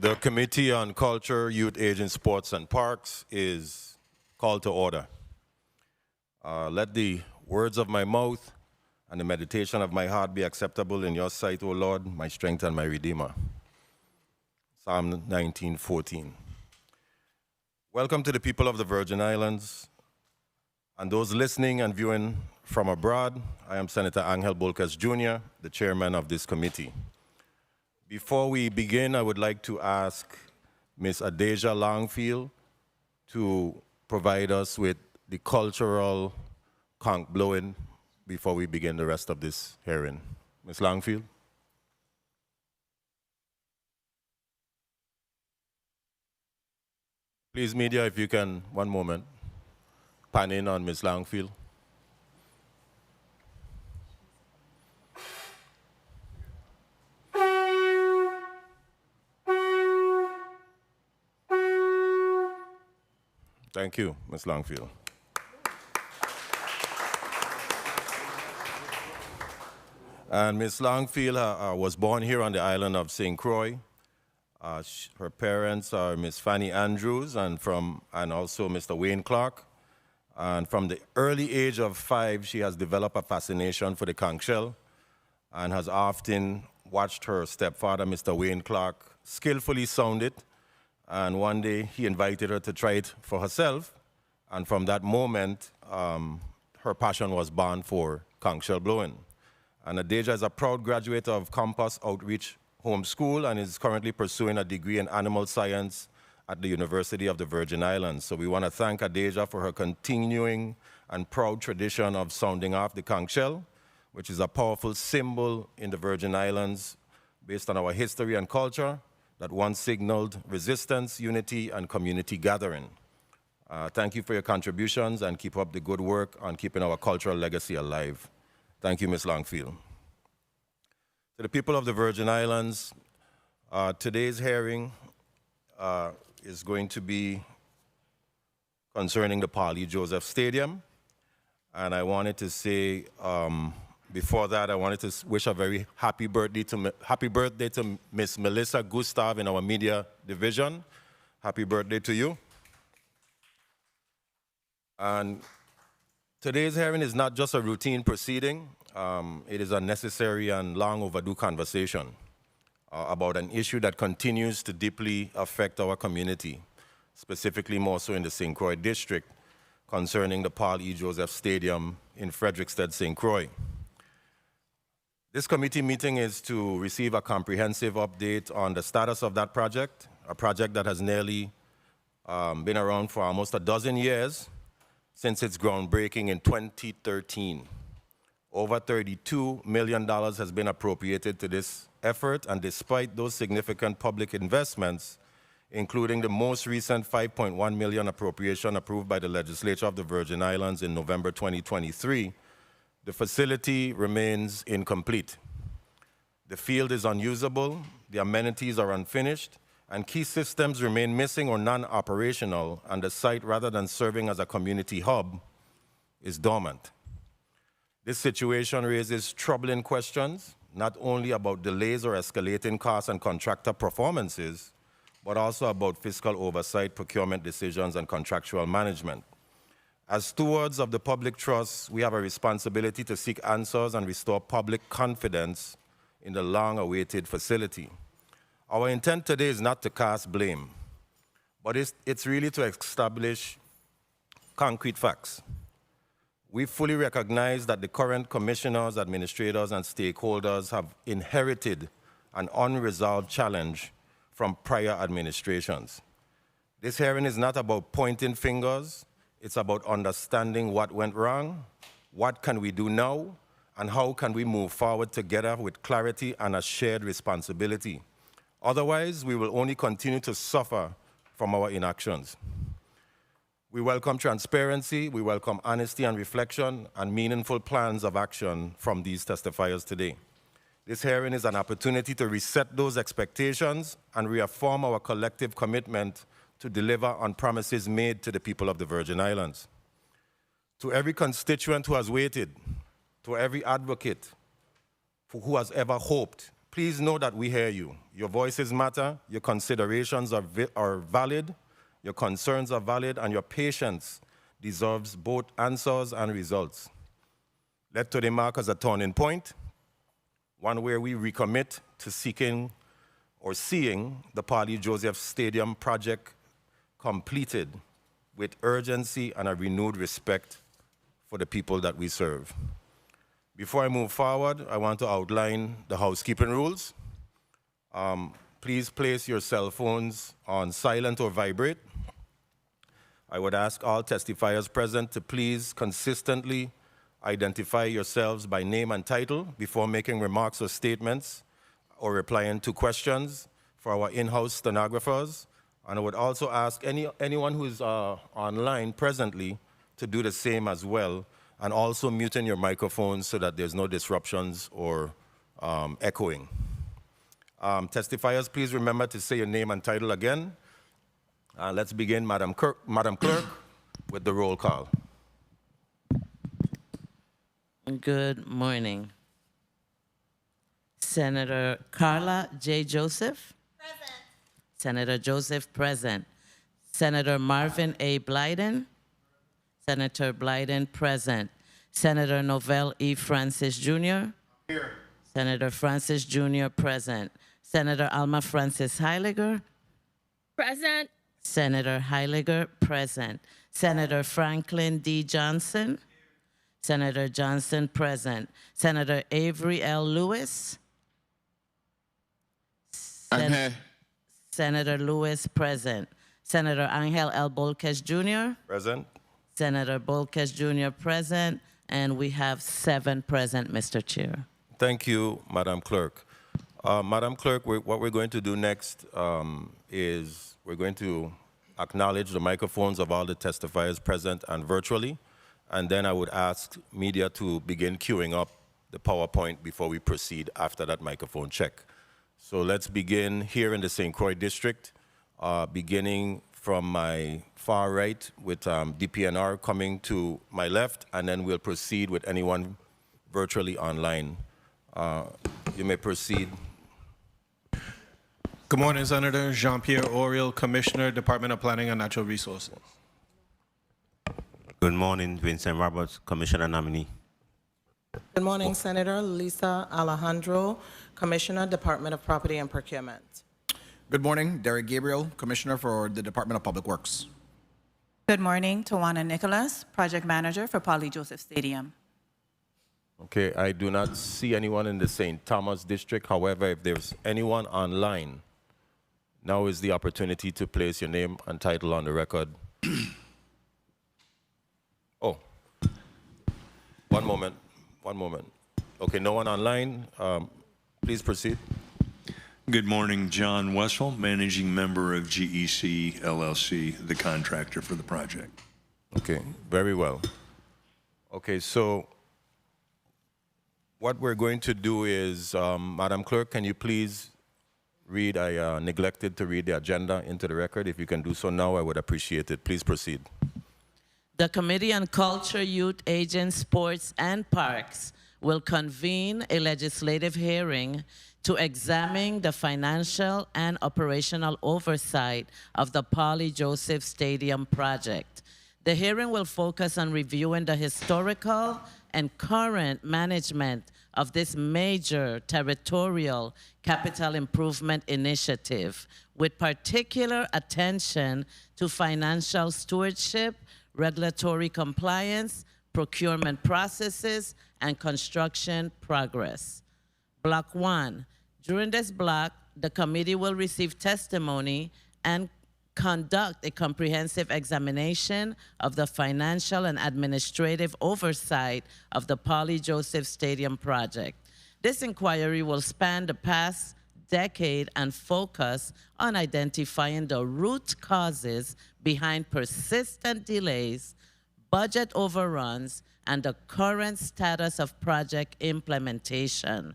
The Committee on Culture, Youth, Aging, Sports and Parks is called to order. Let the words of my mouth and the meditation of my heart be acceptable in your sight, O Lord, my strength and my Redeemer. Psalm 19:14. Welcome to the people of the Virgin Islands and those listening and viewing from abroad. I am Senator Angel Bolkes Jr., the chairman of this committee. Before we begin, I would like to ask Ms. Adeja Longfield to provide us with the cultural conch blowing before we begin the rest of this hearing. Ms. Longfield. Please, media, if you can, one moment, pan in on Ms. Longfield. Thank you, Ms. Longfield. And Ms. Longfield was born here on the island of St. Croix. Her parents are Ms. Fanny Andrews and also Mr. Wayne Clark. And from the early age of 5, she has developed a fascination for the conch shell and has often watched her stepfather, Mr. Wayne Clark, skillfully sound it. And one day he invited her to try it for herself. And from that moment, her passion was born for conch shell blowing. And Adeja is a proud graduate of Campus Outreach Home School and is currently pursuing a degree in animal science at the University of the Virgin Islands. So we want to thank Adeja for her continuing and proud tradition of sounding off the conch shell, which is a powerful symbol in the Virgin Islands based on our history and culture that once signaled resistance, unity, and community gathering. Thank you for your contributions and keep up the good work on keeping our cultural legacy alive. Thank you, Ms. Longfield. To the people of the Virgin Islands, today's hearing is going to be concerning the Paul E. Joseph Stadium. And I wanted to say, before that, I wanted to wish a very happy birthday to Miss Melissa Gustav in our media division. Happy birthday to you. And today's hearing is not just a routine proceeding. It is a necessary and long overdue conversation about an issue that continues to deeply affect our community, specifically more so in the St. Croix district, concerning the Paul E. Joseph Stadium in Frederiksted, St. Croix. This committee meeting is to receive a comprehensive update on the status of that project, a project that has nearly been around for almost a dozen years since its groundbreaking in 2013. Over $32 million has been appropriated to this effort, and despite those significant public investments, including the most recent $5.1 million appropriation approved by the legislature of the Virgin Islands in November 2023, the facility remains incomplete. The field is unusable, the amenities are unfinished, and key systems remain missing or non-operational, and the site, rather than serving as a community hub, is dormant. This situation raises troubling questions, not only about delays or escalating costs and contractor performances, but also about fiscal oversight, procurement decisions, and contractual management. As stewards of the public trust, we have a responsibility to seek answers and restore public confidence in the long-awaited facility. Our intent today is not to cast blame, but it's really to establish concrete facts. We fully recognize that the current commissioners, administrators, and stakeholders have inherited an unresolved challenge from prior administrations. This hearing is not about pointing fingers. It's about understanding what went wrong, what can we do now, and how can we move forward together with clarity and a shared responsibility. Otherwise, we will only continue to suffer from our inactions. We welcome transparency, we welcome honesty and reflection, and meaningful plans of action from these testifiers today. This hearing is an opportunity to reset those expectations and reaffirm our collective commitment to deliver on promises made to the people of the Virgin Islands. To every constituent who has waited, to every advocate who has ever hoped, please know that we hear you. Your voices matter, your considerations are valid, your concerns are valid, and your patience deserves both answers and results. Let today mark as a turning point, one where we recommit to seeking or seeing the Paulie Joseph Stadium project completed with urgency and a renewed respect for the people that we serve. Before I move forward, I want to outline the housekeeping rules. Please place your cell phones on silent or vibrate. I would ask all testifiers present to please consistently identify yourselves by name and title before making remarks or statements or replying to questions for our in-house stenographers. And I would also ask anyone who is online presently to do the same as well, and also muting your microphones so that there's no disruptions or echoing. Testifiers, please remember to say your name and title again. Let's begin, Madam Clerk, with the roll call. Good morning. Senator Carla J. Joseph? Present. Senator Joseph, present. Senator Marvin A. Blyden? Senator Blyden, present. Senator Novell E. Francis Jr.? Here. Senator Francis Jr., present. Senator Alma Francis Heiliger? Present. Senator Heiliger, present. Senator Franklin D. Johnson? Senator Johnson, present. Senator Avery L. Lewis? I'm here. Senator Lewis, present. Senator Angel L. Bolkes Jr.? Present. Senator Bolkes Jr., present. And we have 7 present, Mr. Chair. Thank you, Madam Clerk. Madam Clerk, what we're going to do next is we're going to acknowledge the microphones of all the testifiers present and virtually, and then I would ask media to begin queuing up the PowerPoint before we proceed after that microphone check. So let's begin here in the St. Croix District, beginning from my far right with DPNR coming to my left, and then we'll proceed with anyone virtually online. You may proceed. Good morning, Senator. Jean-Pierre Oriel, Commissioner, Department of Planning and Natural Resources. Good morning, Vincent Roberts, Commissioner nominee. Good morning, Senator. Lisa Alejandro, Commissioner, Department of Property and Procurement. Good morning, Derek Gabriel, Commissioner for the Department of Public Works. Good morning, Tawana Nicholas, Project Manager for Paulie Joseph Stadium. Okay, I do not see anyone in the St. Thomas District. However, if there's anyone online, now is the opportunity to place your name and title on the record. Oh, one moment. Okay, no one online. Please proceed. Good morning, John Wessel, Managing Member of GEC LLC, the contractor for the project. Okay, very well. Okay, so what we're going to do is, Madam Clerk, can you please read, I neglected to read the agenda into the record. If you can do so now, I would appreciate it. Please proceed. The Committee on Culture, Youth, Aging, Sports, and Parks will convene a legislative hearing to examine the financial and operational oversight of the Paulie Joseph Stadium project. The hearing will focus on reviewing the historical and current management of this major territorial capital improvement initiative, with particular attention to financial stewardship, regulatory compliance, procurement processes, and construction progress. Block 1. During this block, the committee will receive testimony and conduct a comprehensive examination of the financial and administrative oversight of the Paulie Joseph Stadium project. This inquiry will span the past decade and focus on identifying the root causes behind persistent delays, budget overruns, and the current status of project implementation.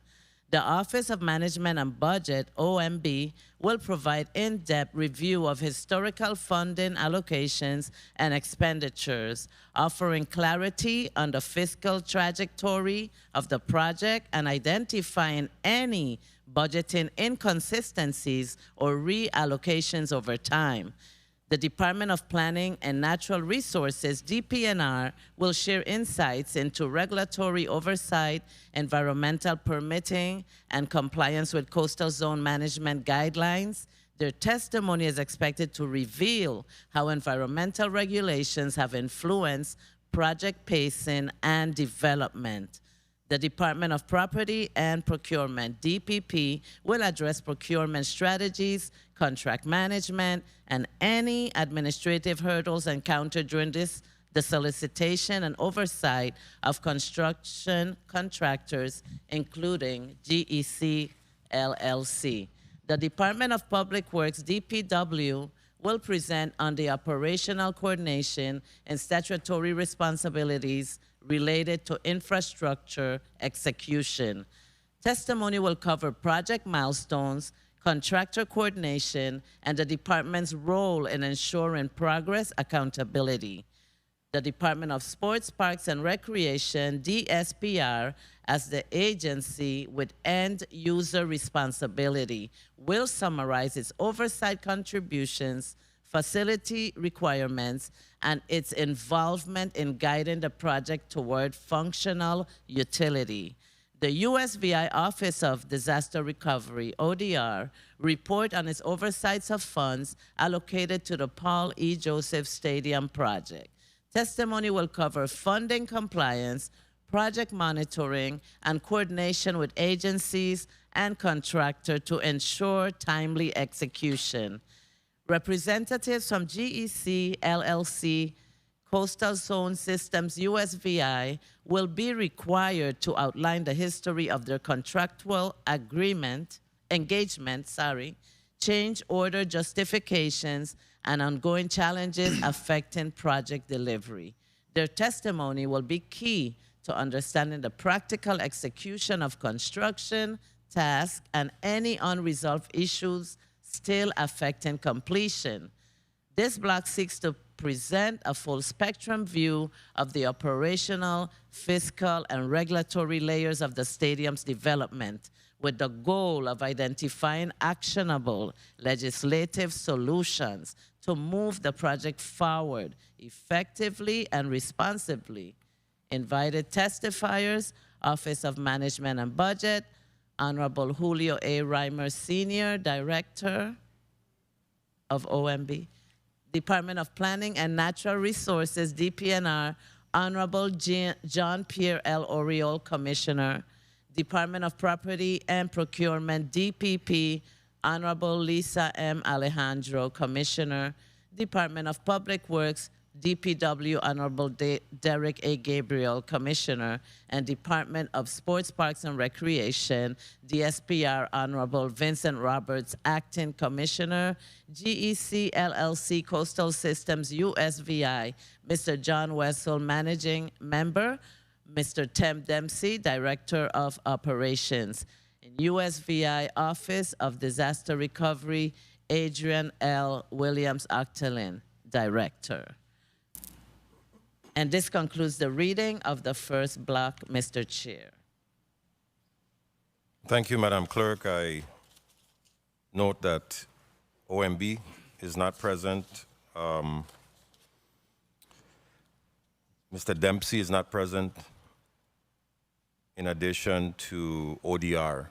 The Office of Management and Budget, OMB, will provide in-depth review of historical funding allocations and expenditures, offering clarity on the fiscal trajectory of the project and identifying any budgeting inconsistencies or reallocations over time. The Department of Planning and Natural Resources, DPNR, will share insights into regulatory oversight, environmental permitting, and compliance with coastal zone management guidelines. Their testimony is expected to reveal how environmental regulations have influenced project pacing and development. The Department of Property and Procurement, DPP, will address procurement strategies, contract management, and any administrative hurdles encountered during the solicitation and oversight of construction contractors, including GEC LLC. The Department of Public Works, DPW, will present on the operational coordination and statutory responsibilities related to infrastructure execution. Testimony will cover project milestones, contractor coordination, and the department's role in ensuring progress accountability. The Department of Sports, Parks, and Recreation, DSPR, as the agency with end-user responsibility, will summarize its oversight contributions, facility requirements, and its involvement in guiding the project toward functional utility. The USVI Office of Disaster Recovery, ODR, report on its oversights of funds allocated to the Paul E. Joseph Stadium project. Testimony will cover funding compliance, project monitoring, and coordination with agencies and contractor to ensure timely execution. Representatives from GEC LLC, Coastal Zone Systems USVI, will be required to outline the history of their contractual engagement, change order justifications, and ongoing challenges affecting project delivery. Their testimony will be key to understanding the practical execution of construction tasks and any unresolved issues still affecting completion. This block seeks to present a full spectrum view of the operational, fiscal, and regulatory layers of the stadium's development, with the goal of identifying actionable legislative solutions to move the project forward effectively and responsibly. Invited testifiers, Office of Management and Budget, Honorable Julio A. Reimer, Senior Director of OMB, Department of Planning and Natural Resources, DPNR, Honorable John Pierre L. Oriol, Commissioner, Department of Property and Procurement, DPP, Honorable Lisa M. Alejandro, Commissioner, Department of Public Works, DPW, Honorable Derek A. Gabriel, Commissioner, and Department of Sports, Parks, and Recreation, DSPR, Honorable Vincent Roberts, Acting Commissioner, GEC LLC, Coastal Systems, USVI, Mr. John Wessel, Managing Member, Mr. Tim Dempsey, Director of Operations. In USVI Office of Disaster Recovery, Adrian L. Williams-Octalin, Director. And this concludes the reading of the first block, Mr. Chair. Thank you, Madam Clerk. I note that OMB is not present. Mr. Dempsey is not present. In addition to ODR,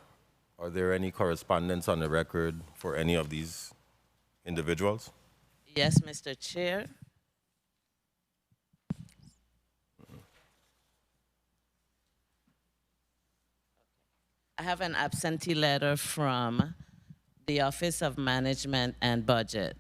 are there any correspondence on the record for any of these individuals? Yes, Mr. Chair. I have an absentee letter from the Office of Management and Budget.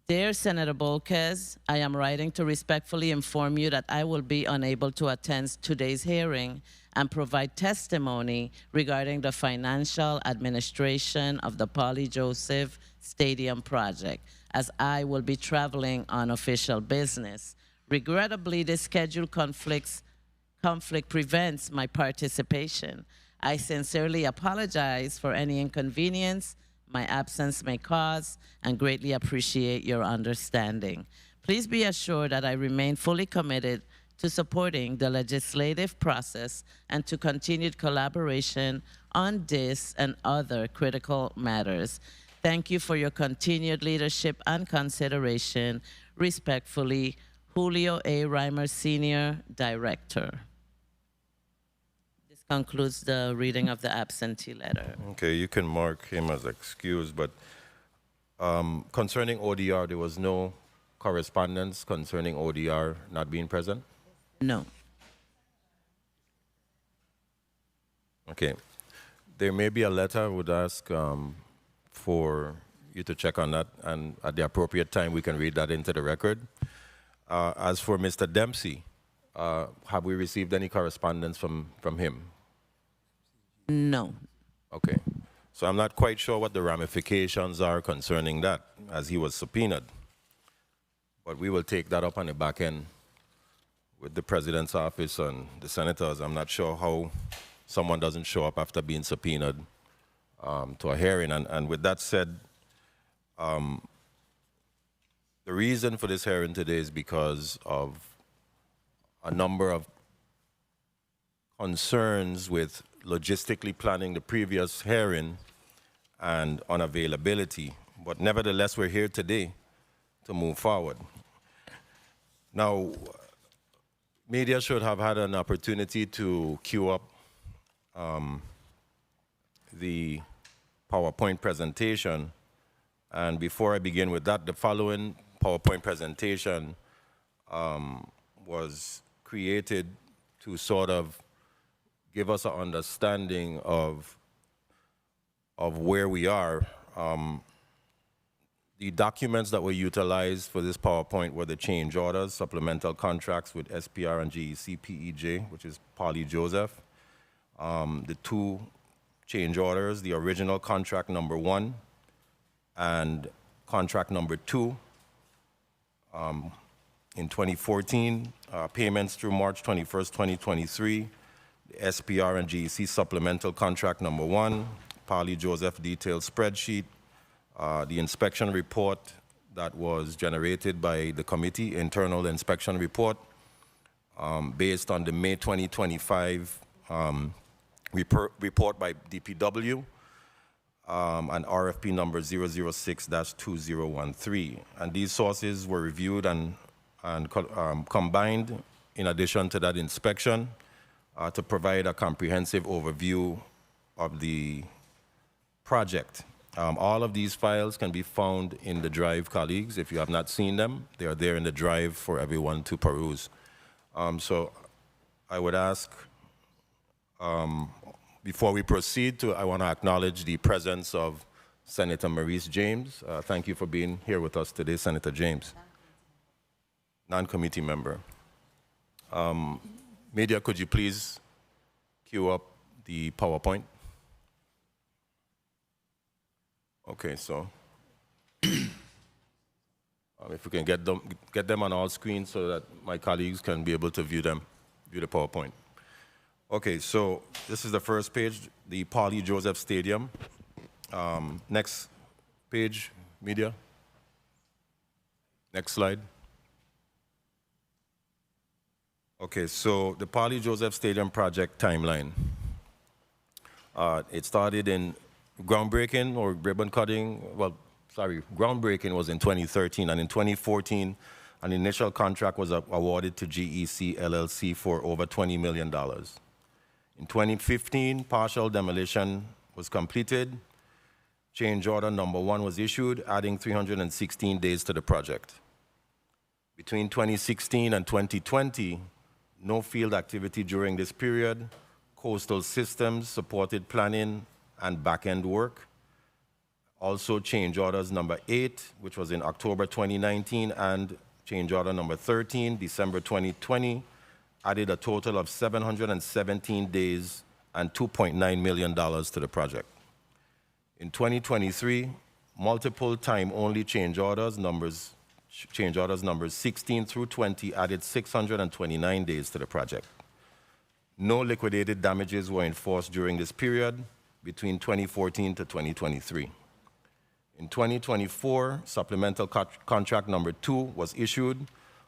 Dear Senator Bolkes, I am writing to respectfully inform you that I will be unable to attend today's hearing and provide testimony regarding the financial administration of the Paul E. Joseph Stadium project, as I will be traveling on official business. Regrettably, this schedule conflict prevents my participation. I sincerely apologize for any inconvenience my absence may cause and greatly appreciate your understanding. Please be assured that I remain fully committed to supporting the legislative process and to continued collaboration on this and other critical matters. Thank you for your continued leadership and consideration. Respectfully, Julio A. Reimer, Senior Director. This concludes the reading of the absentee letter. Okay, you can mark him as excused, but concerning ODR, there was no correspondence concerning ODR not being present? No. Okay. There may be a letter. I would ask for you to check on that, and at the appropriate time, we can read that into the record. As for Mr. Dempsey, have we received any correspondence from him? No. Okay. So I'm not quite sure what the ramifications are concerning that, as he was subpoenaed. But we will take that up on the back end with the President's office and the senators. I'm not sure how someone doesn't show up after being subpoenaed to a hearing. And with that said, the reason for this hearing today is because of a number of concerns with logistically planning the previous hearing and unavailability. But nevertheless, we're here today to move forward. Now, media should have had an opportunity to queue up the PowerPoint presentation. And before I begin with that, the following PowerPoint presentation was created to sort of give us an understanding of where we are. The documents that were utilized for this PowerPoint were the change orders, supplemental contracts with SPR and GEC PEJ, which is Polly Joseph. The two change orders, the original contract number 1 and contract number 2 in 2014, payments through March 21st, 2023, the SPR and GEC supplemental contract number 1, Polly Joseph detailed spreadsheet, the inspection report that was generated by the committee, internal inspection report, based on the May 2025 report by DPW, and RFP number 006-2013. And these sources were reviewed and combined in addition to that inspection to provide a comprehensive overview of the project. All of these files can be found in the drive, colleagues. If you have not seen them, they are there in the drive for everyone to peruse. So I would ask, before we proceed, I want to acknowledge the presence of Senator Maurice James. Thank you for being here with us today, Senator James. Non-committee member. Media, could you please queue up the PowerPoint? Okay, so if we can get them on all screens so that my colleagues can be able to view the PowerPoint. Okay, so this is the first page, the Polly Joseph Stadium. Next page, media. Next slide. Okay, so the Polly Joseph Stadium project timeline. It started in groundbreaking or ribbon cutting, groundbreaking was in 2013, and in 2014, an initial contract was awarded to GEC LLC for over $20 million. In 2015, partial demolition was completed. Change order number 1 was issued, adding 316 days to the project. Between 2016 and 2020, no field activity during this period. Coastal systems supported planning and back-end work. Also change orders number 8, which was in October 2019, and change order number 13, December 2020, added a total of 717 days and $2.9 million to the project. In 2023, multiple time-only change orders numbers 16 through 20 added 629 days to the project. No liquidated damages were enforced during this period between 2014 to 2023. In 2024, supplemental contract number 2 was issued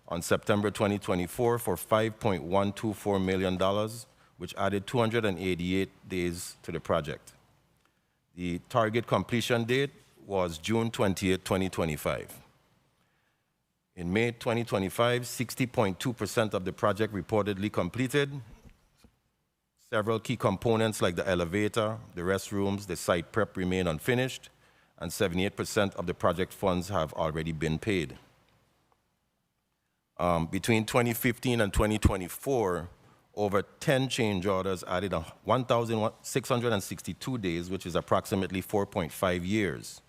on September 2024 for $5.124 million which added 288 days to the project. The target completion date was June 28, 2025. In May 2025, 60.2% of the project reportedly completed. Several key components like the elevator, the restrooms, the site prep remain unfinished, and 78% of the project funds have already been paid. Between 2015 and 2024, over 10 change orders added 1,662 days, which is approximately 4.5 years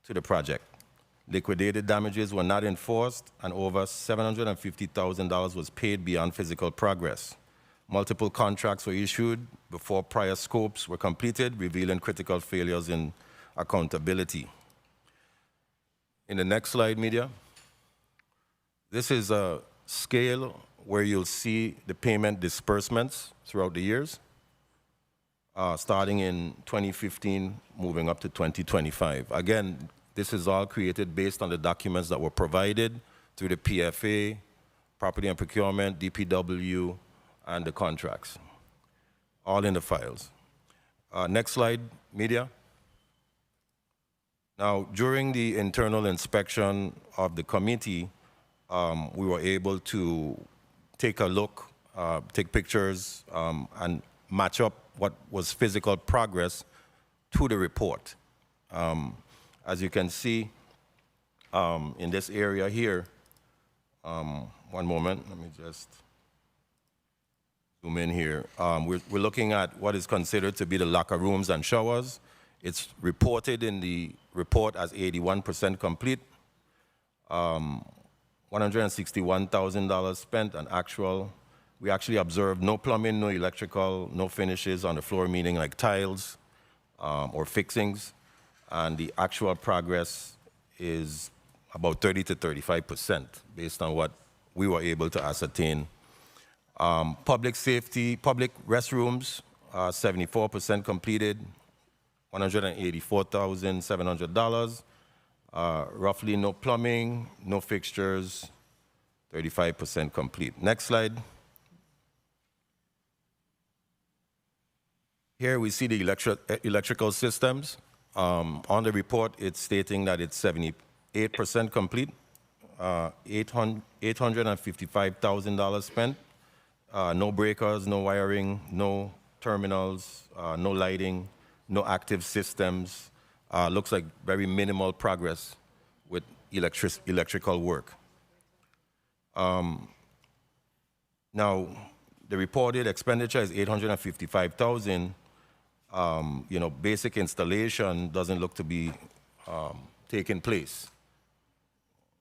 to the project. Liquidated damages were not enforced, and over $750,000 was paid beyond physical progress. Multiple contracts were issued before prior scopes were completed, revealing critical failures in accountability. In the next slide, media, this is a scale where you'll see the payment disbursements throughout the years, starting in 2015, moving up to 2025. Again, this is all created based on the documents that were provided through the PFA, Property and Procurement, DPW, and the contracts, all in the files. Next slide, media. Now, during the internal inspection of the committee, we were able to take a look, take pictures, and match up what was physical progress to the report. As you can see in this area here, one moment, let me just zoom in here. We're looking at what is considered to be the locker rooms and showers. It's reported in the report as 81% complete. $161,000 spent on actual. We actually observed no plumbing, no electrical, no finishes on the floor, meaning like tiles or fixings. And the actual progress is about 30 to 35% based on what we were able to ascertain. Public safety, public restrooms, 74% completed, $184,700. Roughly no plumbing, no fixtures, 35% complete. Next slide. Here we see the electrical systems. On the report, it's stating that it's 78% complete, $855,000 spent. No breakers, no wiring, no terminals, no lighting, no active systems. Looks like very minimal progress with electrical work. Now, the reported expenditure is $855,000. Basic installation doesn't look to be taking place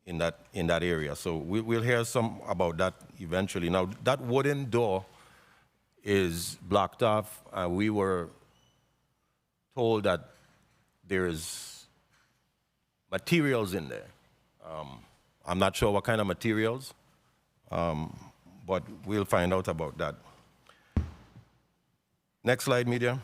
in that area. So we'll hear some about that eventually. Now, that wooden door is blocked off. We were told that there's materials in there. I'm not sure what kind of materials, but we'll find out about that. Next slide, media.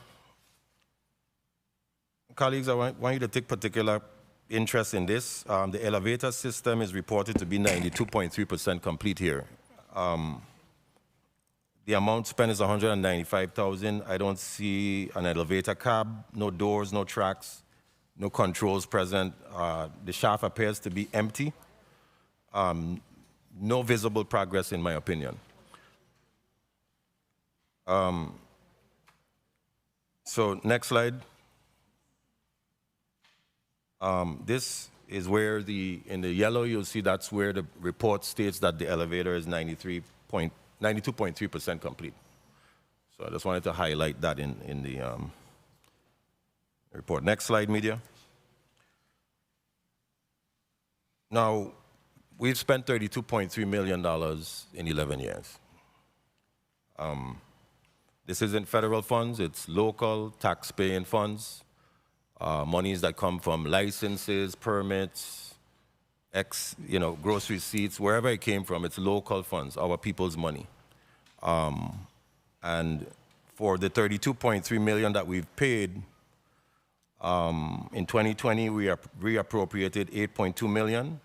Colleagues, I want you to take particular interest in this. The elevator system is reported to be 92.3% complete here. The amount spent is $195,000. I don't see an elevator cab, no doors, no tracks, no controls present. The shaft appears to be empty. No visible progress, in my opinion. So next slide. This is where in the yellow, you'll see that's where the report states that the elevator is 92.3% complete. So I just wanted to highlight that in the report. Next slide, media. Now, we've spent $32.3 million in 11 years. This isn't federal funds, it's local tax-paying funds. Monies that come from licenses, permits, gross receipts, wherever it came from, it's local funds, our people's money. And for the $32.3 million that we've paid, in 2020, we reappropriated $8.2 million.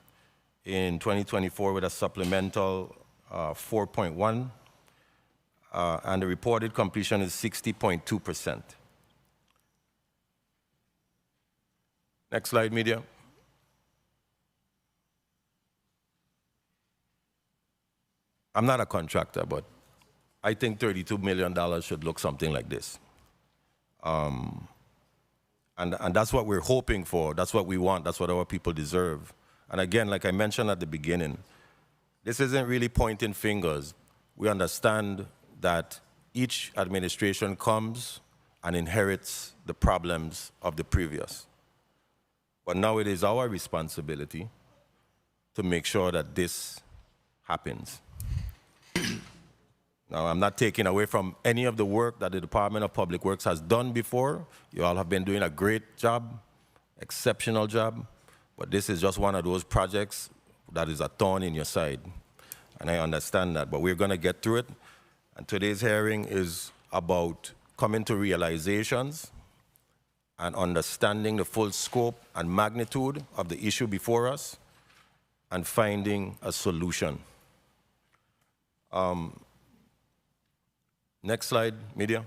In 2024, with a supplemental $4.1. and the reported completion is 60.2%. Next slide, media. I'm not a contractor, but I think $32 million should look something like this. And that's what we're hoping for. That's what we want. That's what our people deserve. And again, like I mentioned at the beginning, this isn't really pointing fingers. We understand that each administration comes and inherits the problems of the previous. But now it is our responsibility to make sure that this happens. Now, I'm not taking away from any of the work that the Department of Public Works has done before. You all have been doing a great job, exceptional job, but this is just one of those projects that is a thorn in your side. And I understand that, but we're going to get through it. And today's hearing is about coming to realizations and understanding the full scope and magnitude of the issue before us and finding a solution. Next slide, media.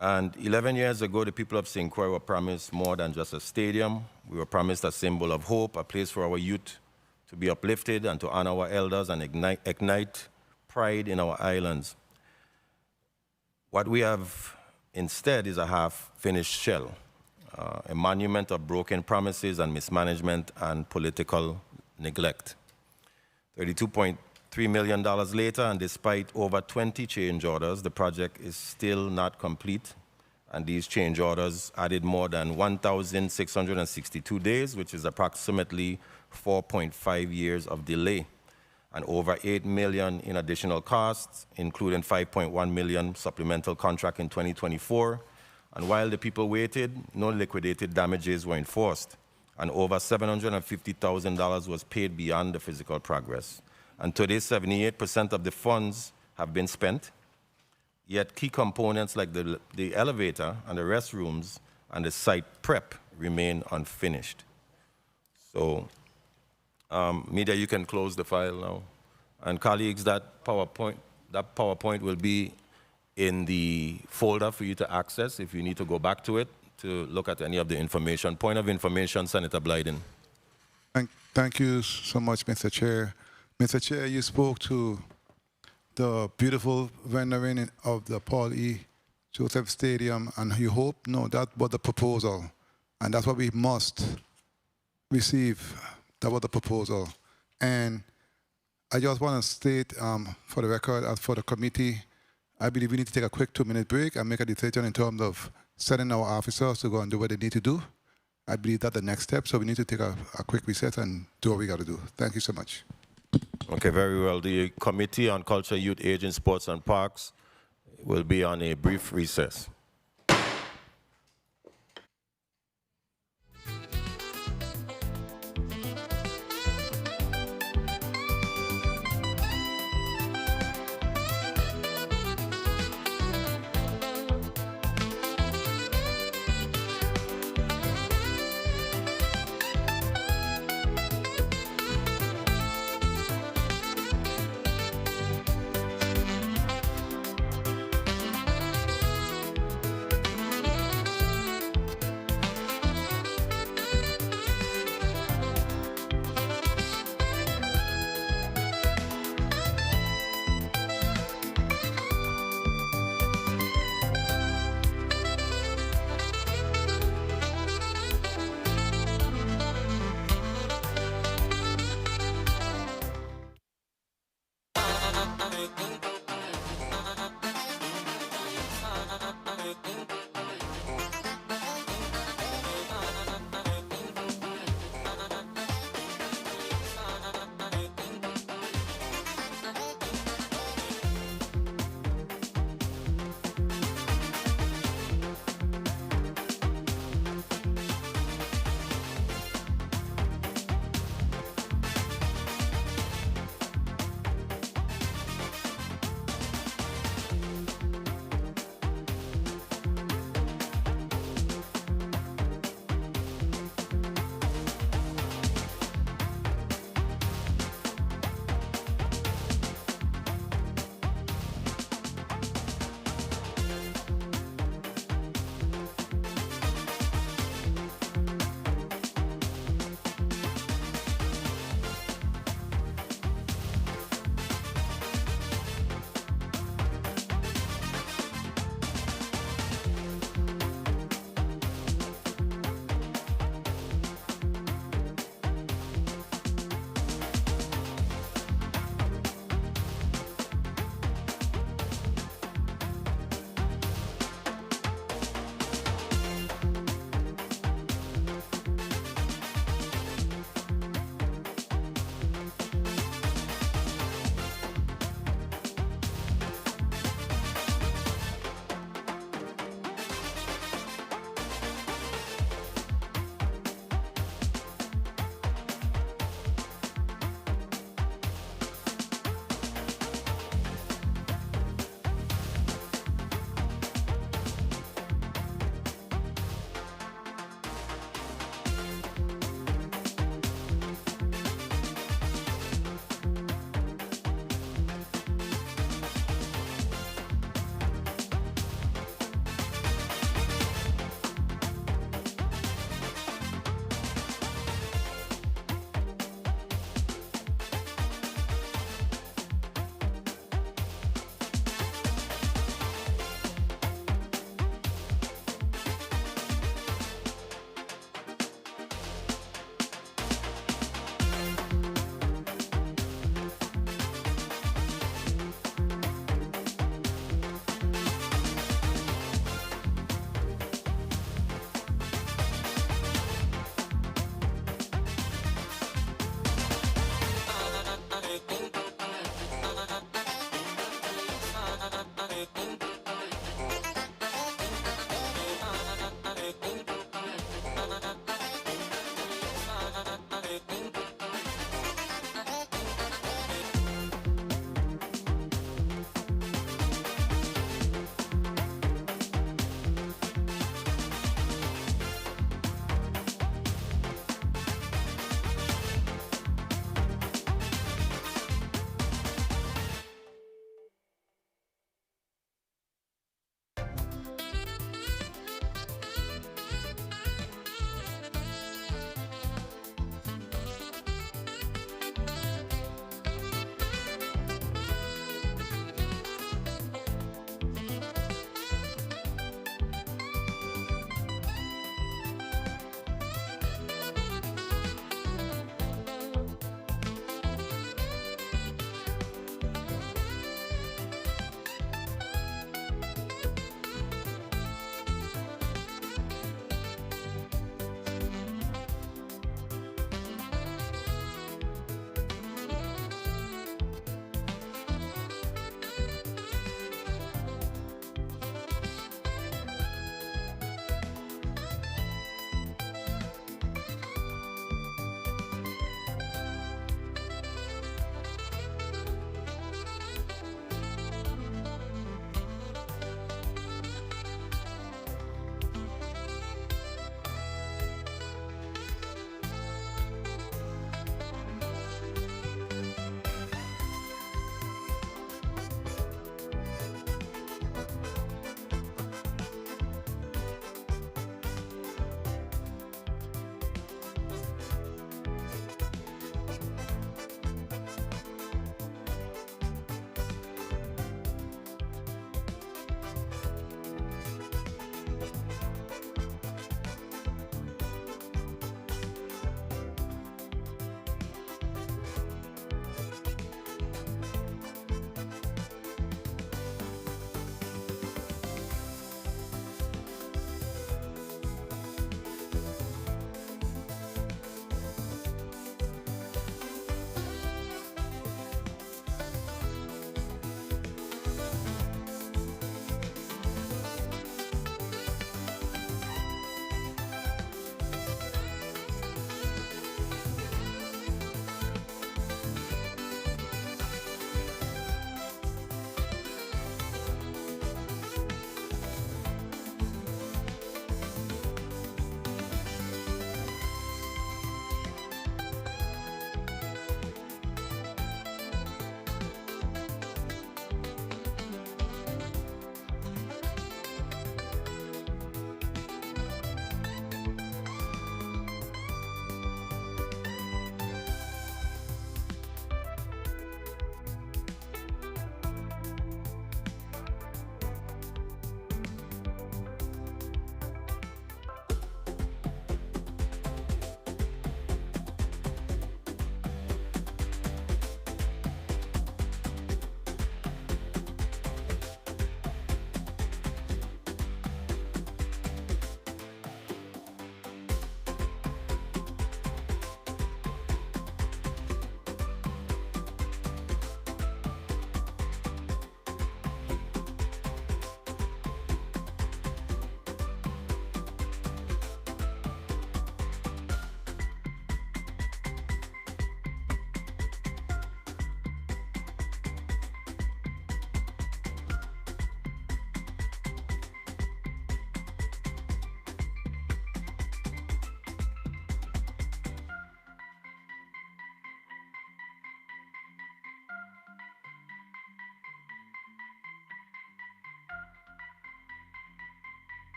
And 11 years ago, the people of St. Croix were promised more than just a stadium. We were promised a symbol of hope, a place for our youth to be uplifted and to honor our elders and ignite pride in our islands. What we have instead is a half-finished shell, a monument of broken promises and mismanagement and political neglect. $32.3 million later, and despite over 20 change orders, the project is still not complete. And these change orders added more than 1,662 days, which is approximately 4.5 years of delay, and over $8 million in additional costs, including $5.1 million supplemental contract in 2024. And while the people waited, no liquidated damages were enforced, and over $750,000 was paid beyond the physical progress. And today, 78% of the funds have been spent, yet key components like the elevator and the restrooms and the site prep remain unfinished. So, media, you can close the file now. And colleagues, that PowerPoint will be in the folder for you to access if you need to go back to it to look at any of the information. Point of information, Senator Blyden. Thank you so much, Mr. Chair. Mr. Chair, you spoke to the beautiful rendering of the Paul E. Joseph Stadium, and you hope, no, that was the proposal, and that's what we must receive. That was the proposal. And I just want to state for the record, as for the committee, I believe we need to take a quick 2-minute break and make a decision in terms of sending our officers to go and do what they need to do. I believe that's the next step, so we need to take a quick recess and do what we got to do. Thank you so much. Okay, very well. The Committee on Culture, Youth, Aging, Sports, and Parks will be on a brief recess.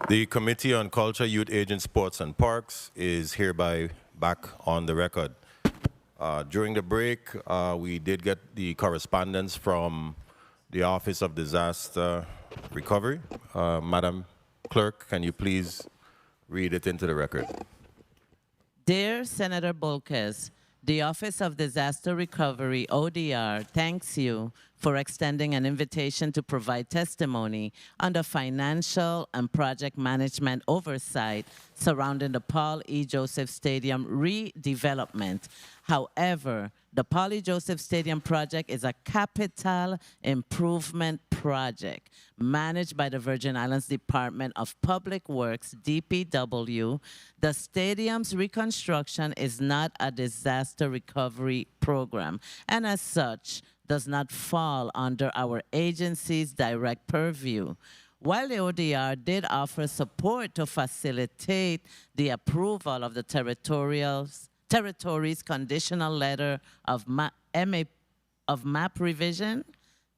The Committee on Culture, Youth, Aging, Sports, and Parks is hereby back on the record. During the break, we did get the correspondence from the Office of Disaster Recovery. Madam Clerk, can you please read it into the record? Dear Senator Bolkes, the Office of Disaster Recovery, ODR, thanks you for extending an invitation to provide testimony on the financial and project management oversight surrounding the Paul E. Joseph Stadium redevelopment. However, the Paul E. Joseph Stadium project is a capital improvement project managed by the Virgin Islands Department of Public Works, DPW. The stadium's reconstruction is not a disaster recovery program, and as such, does not fall under our agency's direct purview. While the ODR did offer support to facilitate the approval of the territory's conditional letter of map revision,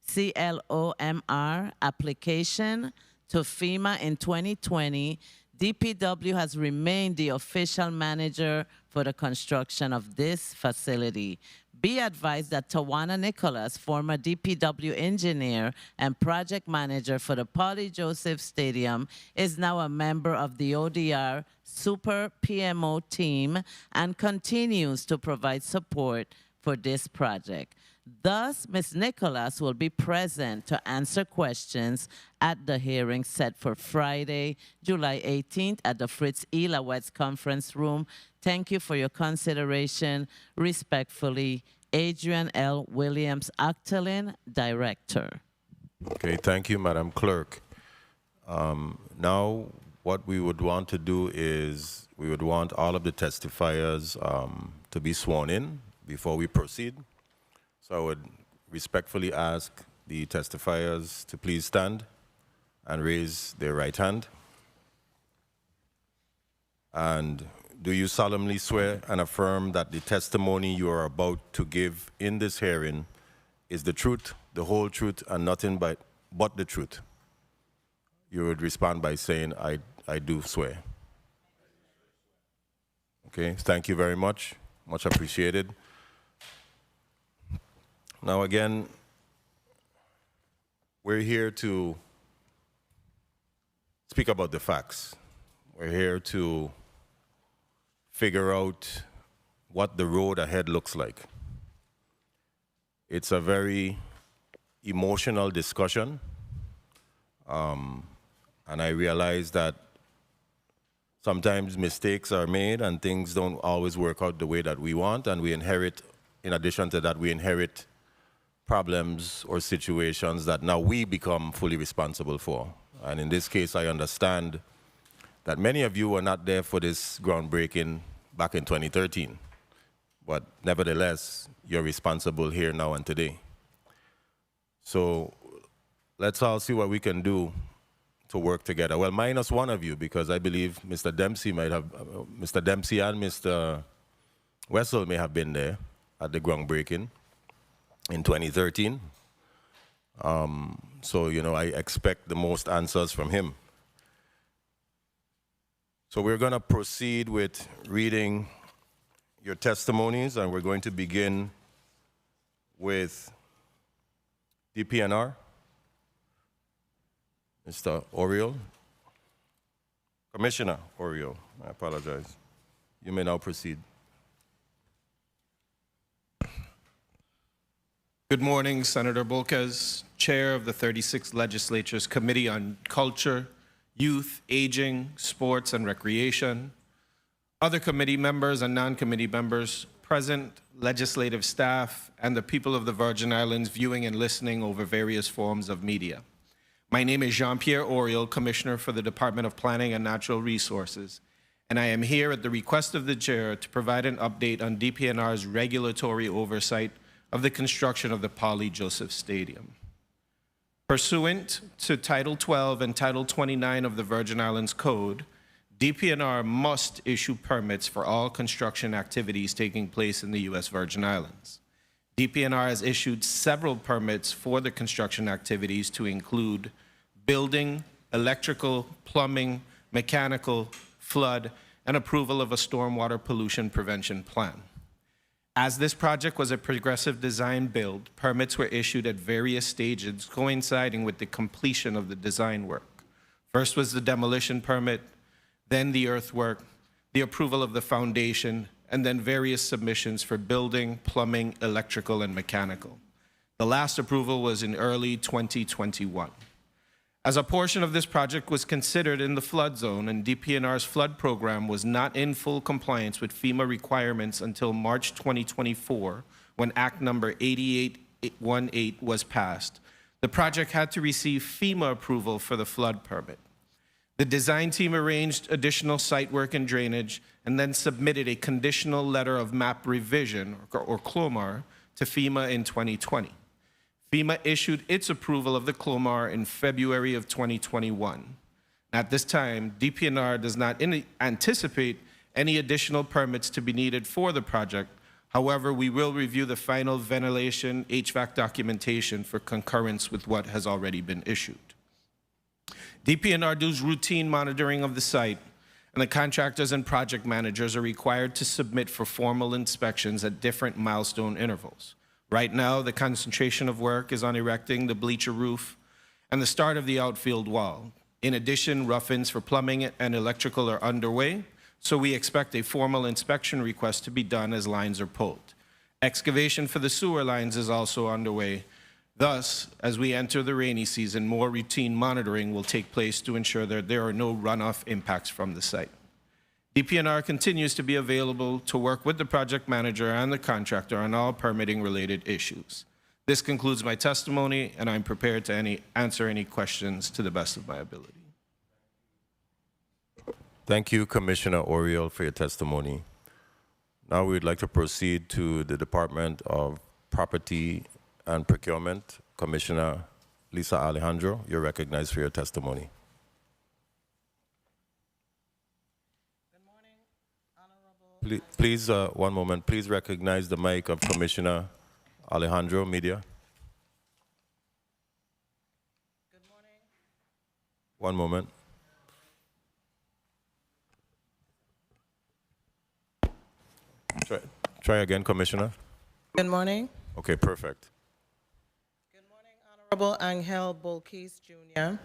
CLOMR application to FEMA in 2020, DPW has remained the official manager for the construction of this facility. Be advised that Tawana Nicholas, former DPW engineer and project manager for the Paul E. Joseph Stadium, is now a member of the ODR Super PMO team and continues to provide support for this project. Thus, Ms. Nicholas will be present to answer questions at the hearing set for Friday, July 18th at the Fritz E. Lawetz Conference Room. Thank you for your consideration. Respectfully, Adrian L. Williams, Actalin, Director. Okay, thank you, Madam Clerk. Now, what we would want to do is we would want all of the testifiers to be sworn in before we proceed. So I would respectfully ask the testifiers to please stand and raise their right hand. And do you solemnly swear and affirm that the testimony you are about to give in this hearing is the truth, the whole truth, and nothing but the truth? You would respond by saying, I do swear. Okay, thank you very much. Much appreciated. Now again, we're here to speak about the facts. We're here to figure out what the road ahead looks like. It's a very emotional discussion, and I realize that sometimes mistakes are made and things don't always work out the way that we want, and we inherit, in addition to that, we inherit problems or situations that now we become fully responsible for. And in this case, I understand that many of you were not there for this groundbreaking back in 2013. But nevertheless, you're responsible here now and today. So let's all see what we can do to work together. Well, minus one of you, because I believe Mr. Dempsey might have, Mr. Dempsey and Mr. Wessel may have been there at the groundbreaking in 2013. So, you know, I expect the most answers from him. So we're going to proceed with reading your testimonies, and we're going to begin with DPNR. Mr. Oriol. Commissioner Oriol, I apologize. You may now proceed. Good morning, Senator Bolkes, Chair of the 36th Legislature's Committee on Culture, Youth, Aging, Sports, and Recreation, other committee members and non-committee members present, legislative staff, and the people of the Virgin Islands viewing and listening over various forms of media. My name is Jean-Pierre Oriol, Commissioner for the Department of Planning and Natural Resources, and I am here at the request of the Chair to provide an update on DPNR's regulatory oversight of the construction of the Paul E. Joseph Stadium. Pursuant to Title 12 and Title 29 of the Virgin Islands Code, DPNR must issue permits for all construction activities taking place in the U.S. Virgin Islands. DPNR has issued several permits for the construction activities to include building, electrical, plumbing, mechanical, flood, and approval of a stormwater pollution prevention plan. As this project was a progressive design build, permits were issued at various stages coinciding with the completion of the design work. First was the demolition permit, then the earthwork, the approval of the foundation, and then various submissions for building, plumbing, electrical, and mechanical. The last approval was in early 2021. As a portion of this project was considered in the flood zone and DPNR's flood program was not in full compliance with FEMA requirements until March 2024, when Act number 8818 was passed, the project had to receive FEMA approval for the flood permit. The design team arranged additional site work and drainage and then submitted a conditional letter of map revision, or CLOMAR, to FEMA in 2020. FEMA issued its approval of the CLOMAR in February of 2021. At this time, DPNR does not anticipate any additional permits to be needed for the project. However, we will review the final ventilation HVAC documentation for concurrence with what has already been issued. DPNR does routine monitoring of the site, and the contractors and project managers are required to submit for formal inspections at different milestone intervals. Right now, the concentration of work is on erecting the bleacher roof and the start of the outfield wall. In addition, rough-ins for plumbing and electrical are underway, so we expect a formal inspection request to be done as lines are pulled. Excavation for the sewer lines is also underway. Thus, as we enter the rainy season, more routine monitoring will take place to ensure that there are no runoff impacts from the site. DPNR continues to be available to work with the project manager and the contractor on all permitting-related issues. This concludes my testimony, and I'm prepared to answer any questions to the best of my ability. Thank you, Commissioner Oriole, for your testimony. Now we would like to proceed to the Department of Property and Procurement. Commissioner Lisa Alejandro, you're recognized for your testimony. Please, one moment. Please recognize the mic of Commissioner Alejandro, media. Good morning. One moment. Try again, Commissioner. Good morning. Okay, perfect. Good morning, Honorable Angel Bolkis, Jr.,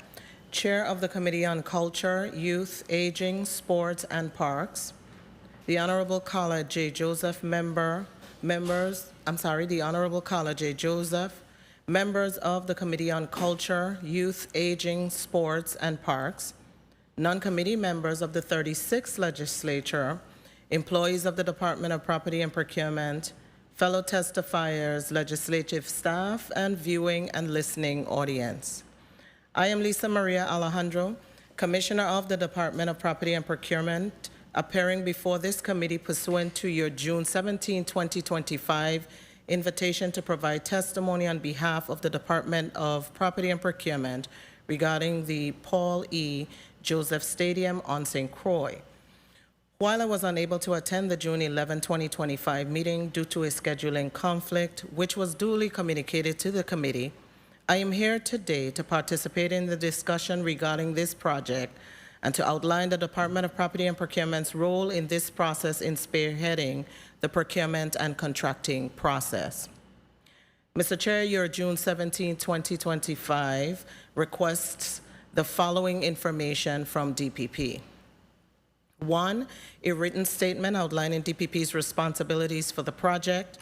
Chair of the Committee on Culture, Youth, Aging, Sports, and Parks. The Honorable Carla J. Joseph, the Honorable Carla J. Joseph, members of the Committee on Culture, Youth, Aging, Sports, and Parks, non-committee members of the 36th Legislature, employees of the Department of Property and Procurement, fellow testifiers, legislative staff, and viewing and listening audience. I am Lisa Maria Alejandro, Commissioner of the Department of Property and Procurement, appearing before this committee pursuant to your June 17, 2025 invitation to provide testimony on behalf of the Department of Property and Procurement regarding the Paul E. Joseph Stadium on St. Croix. While I was unable to attend the June 11, 2025 meeting due to a scheduling conflict, which was duly communicated to the committee, I am here today to participate in the discussion regarding this project and to outline the Department of Property and Procurement's role in this process in spearheading the procurement and contracting process. Mr. Chair, your June 17, 2025 requests the following information from DPP. 1, a written statement outlining DPP's responsibilities for the project.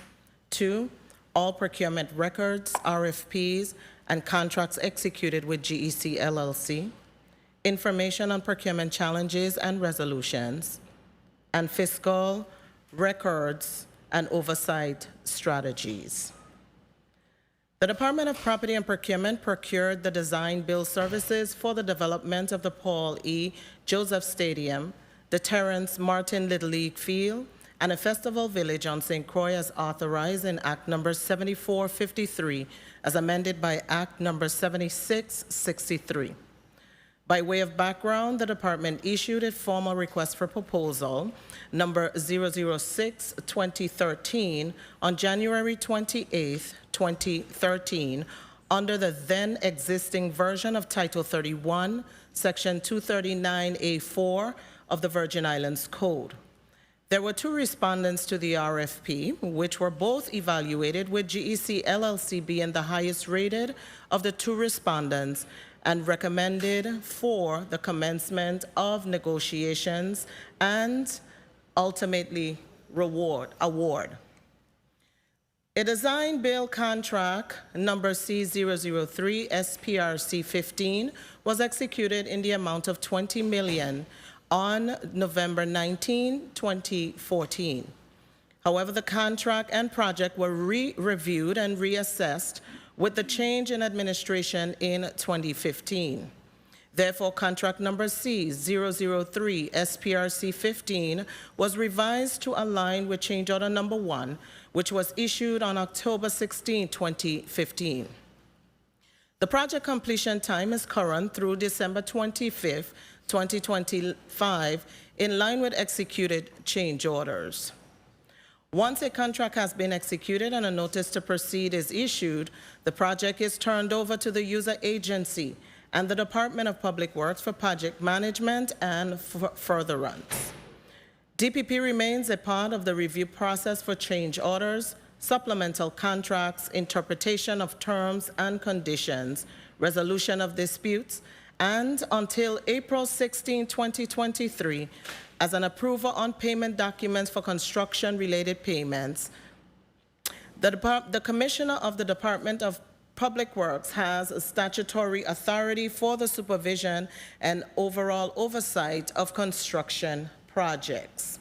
2, all procurement records, RFPs, and contracts executed with GEC LLC. Information on procurement challenges and resolutions, and fiscal records and oversight strategies. The Department of Property and Procurement procured the design build services for the development of the Paul E. Joseph Stadium, the Terrence Martin Little League Field, and a festival village on St. Croix as authorized in Act number 7453 as amended by Act number 7663. By way of background, the department issued a formal request for proposal number 006-2013 on January 28, 2013 under the then existing version of Title 31, Section 239A4 of the Virgin Islands Code. There were 2 respondents to the RFP, which were both evaluated, with GEC LLC being the highest rated of the 2 respondents and recommended for the commencement of negotiations and ultimately award. A design build contract number C003 SPRC 15 was executed in the amount of $20 million on November 19, 2014. However, the contract and project were reviewed and reassessed with the change in administration in 2015. Therefore, contract number C003 SPRC 15 was revised to align with change order number 1, which was issued on October 16, 2015. The project completion time is current through December 25, 2025, in line with executed change orders. Once a contract has been executed and a notice to proceed is issued, the project is turned over to the user agency and the Department of Public Works for project management and further runs. DPP remains a part of the review process for change orders, supplemental contracts, interpretation of terms and conditions, resolution of disputes, and until April 16, 2023, as an approval on payment documents for construction-related payments. The Commissioner of the Department of Public Works has a statutory authority for the supervision and overall oversight of construction projects.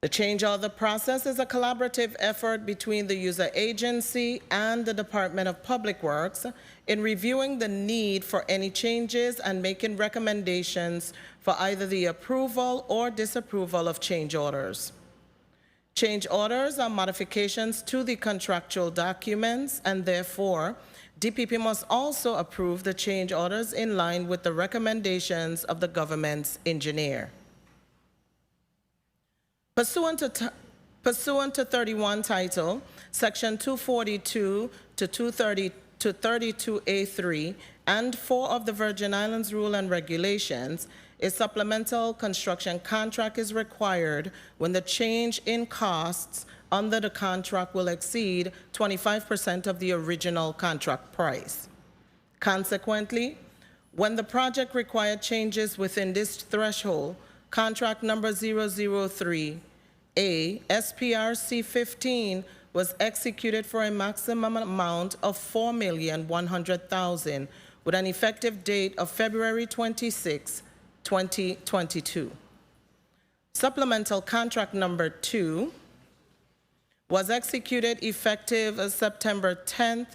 The change order process is a collaborative effort between the user agency and the Department of Public Works in reviewing the need for any changes and making recommendations for either the approval or disapproval of change orders. Change orders are modifications to the contractual documents, and therefore, DPP must also approve the change orders in line with the recommendations of the government's engineer. Pursuant to 31 Title, Section 242 to 32A3 and 4 of the Virgin Islands Rule and Regulations, a supplemental construction contract is required when the change in costs under the contract will exceed 25% of the original contract price. Consequently, when the project required changes within this threshold, contract number 003A SPRC 15 was executed for a maximum amount of $4,100,000 with an effective date of February 26, 2022. Supplemental contract number 2 was executed effective September 10,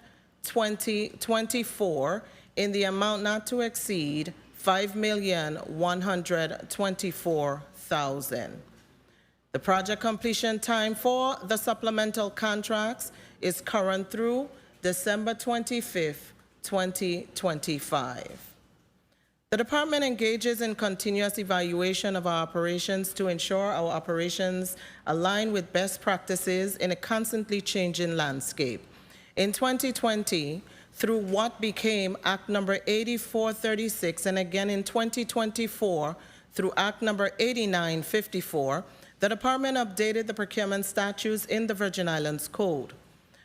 2024 in the amount not to exceed $5,124,000. The project completion time for the supplemental contracts is current through December 25, 2025. The department engages in continuous evaluation of our operations to ensure our operations align with best practices in a constantly changing landscape. In 2020, through what became Act number 8436, and again in 2024 through Act number 8954, the department updated the procurement statutes in the Virgin Islands Code.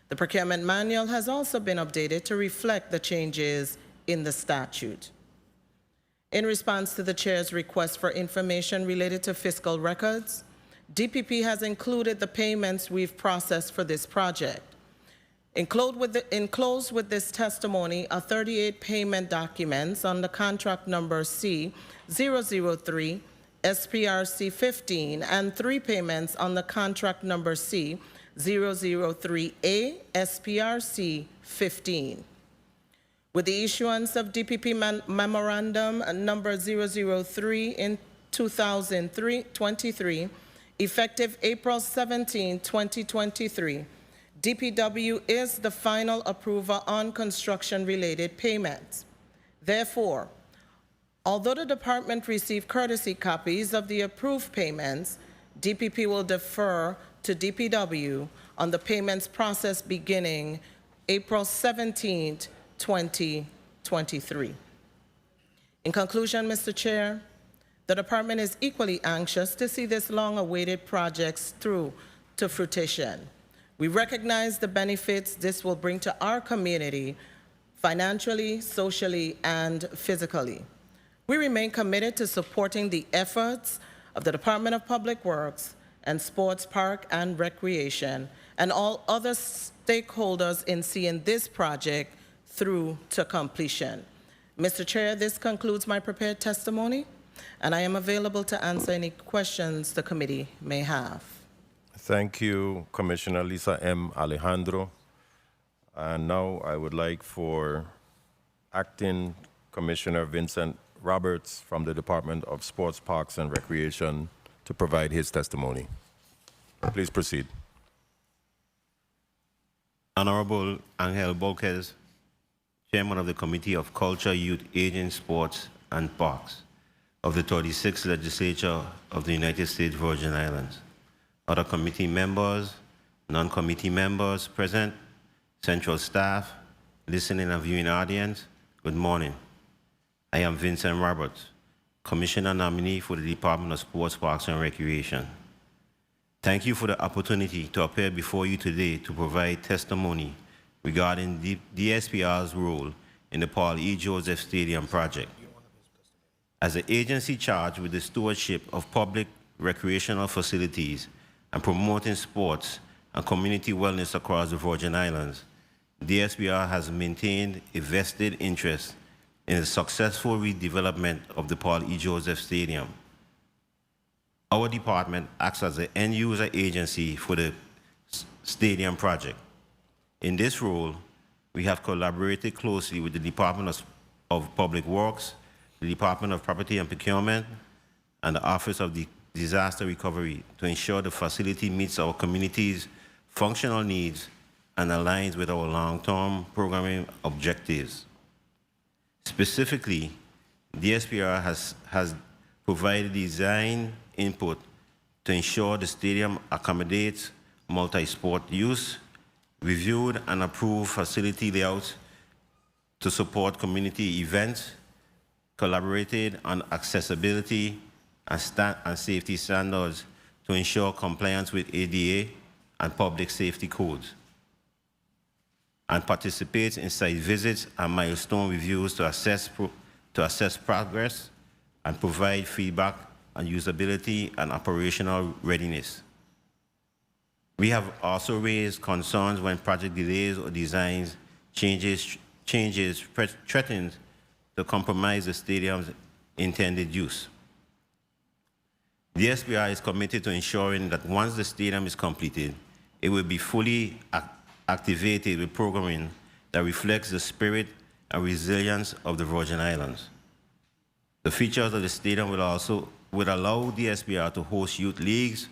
The procurement manual has also been updated to reflect the changes in the statute. In response to the chair's request for information related to fiscal records, DPP has included the payments we've processed for this project. Enclosed with this testimony are 38 payment documents on the contract number C003 SPRC 15 and 3 payments on the contract number C003A SPRC 15. With the issuance of DPP Memorandum number 003 in 2023, effective April 17, 2023, DPW is the final approver on construction-related payments. Therefore, although the department received courtesy copies of the approved payments, DPP will defer to DPW on the payments process beginning April 17th, 2023. In conclusion, Mr. Chair, the department is equally anxious to see this long-awaited project through to fruition. We recognize the benefits this will bring to our community financially, socially, and physically. We remain committed to supporting the efforts of the Department of Public Works and Sports, Park, and Recreation, and all other stakeholders in seeing this project through to completion. Mr. Chair, this concludes my prepared testimony, and I am available to answer any questions the committee may have. Thank you, Commissioner Lisa M. Alejandro. And now I would like for Acting Commissioner Vincent Roberts from the Department of Sports, Parks, and Recreation to provide his testimony. Please proceed. Honorable Angel Boquez, Chairman of the Committee of Culture, Youth, Aging, Sports, and Parks of the 36th Legislature of the United States Virgin Islands. Other committee members, non-committee members present, central staff, listening and viewing audience, good morning. I am Vincent Roberts, Commissioner nominee for the Department of Sports, Parks, and Recreation. Thank you for the opportunity to appear before you today to provide testimony regarding DSPR's role in the Paul E. Joseph Stadium project. As an agency charged with the stewardship of public recreational facilities and promoting sports and community wellness across the Virgin Islands, DSPR has maintained a vested interest in the successful redevelopment of the Paul E. Joseph Stadium. Our department acts as an end-user agency for the stadium project. In this role, we have collaborated closely with the Department of Public Works, the Department of Property and Procurement, and the Office of Disaster Recovery to ensure the facility meets our community's functional needs and aligns with our long-term programming objectives. Specifically, DSPR has provided design input to ensure the stadium accommodates multi-sport use, reviewed and approved facility layouts to support community events, collaborated on accessibility and safety standards to ensure compliance with ADA and public safety codes, and participates in site visits and milestone reviews to assess progress and provide feedback on usability and operational readiness. We have also raised concerns when project delays or design changes threaten to compromise the stadium's intended use. The DSPR is committed to ensuring that once the stadium is completed, it will be fully activated with programming that reflects the spirit and resilience of the Virgin Islands. The features of the stadium would allow DSPR to host youth leagues,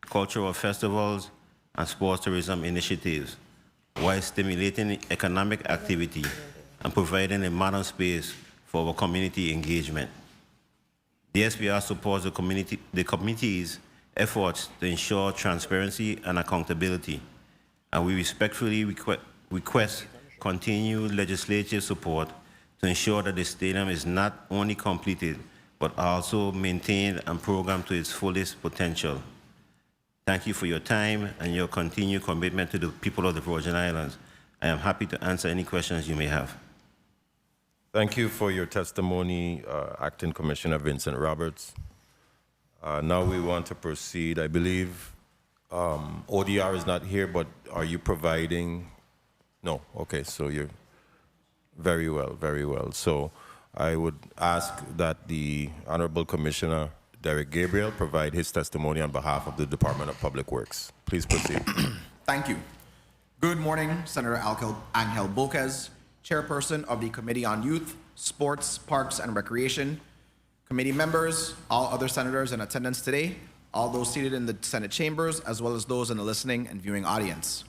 cultural festivals, and sports tourism initiatives, while stimulating economic activity and providing a modern space for our community engagement. DSPR supports the committee's efforts to ensure transparency and accountability, and we respectfully request continued legislative support to ensure that the stadium is not only completed, but also maintained and programmed to its fullest potential. Thank you for your time and your continued commitment to the people of the Virgin Islands. I am happy to answer any questions you may have. Thank you for your testimony, Acting Commissioner Vincent Roberts. Now we want to proceed. I believe ODR is not here, but are you providing? No, okay, so you're very well, very well. So I would ask that the Honorable Commissioner Derek Gabriel provide his testimony on behalf of the Department of Public Works. Please proceed. Thank you. Good morning, Senator Angel Boquez, Chairperson of the Committee on Youth, Sports, Parks, and Recreation, committee members, all other senators in attendance today, all those seated in the Senate chambers, as well as those in the listening and viewing audience.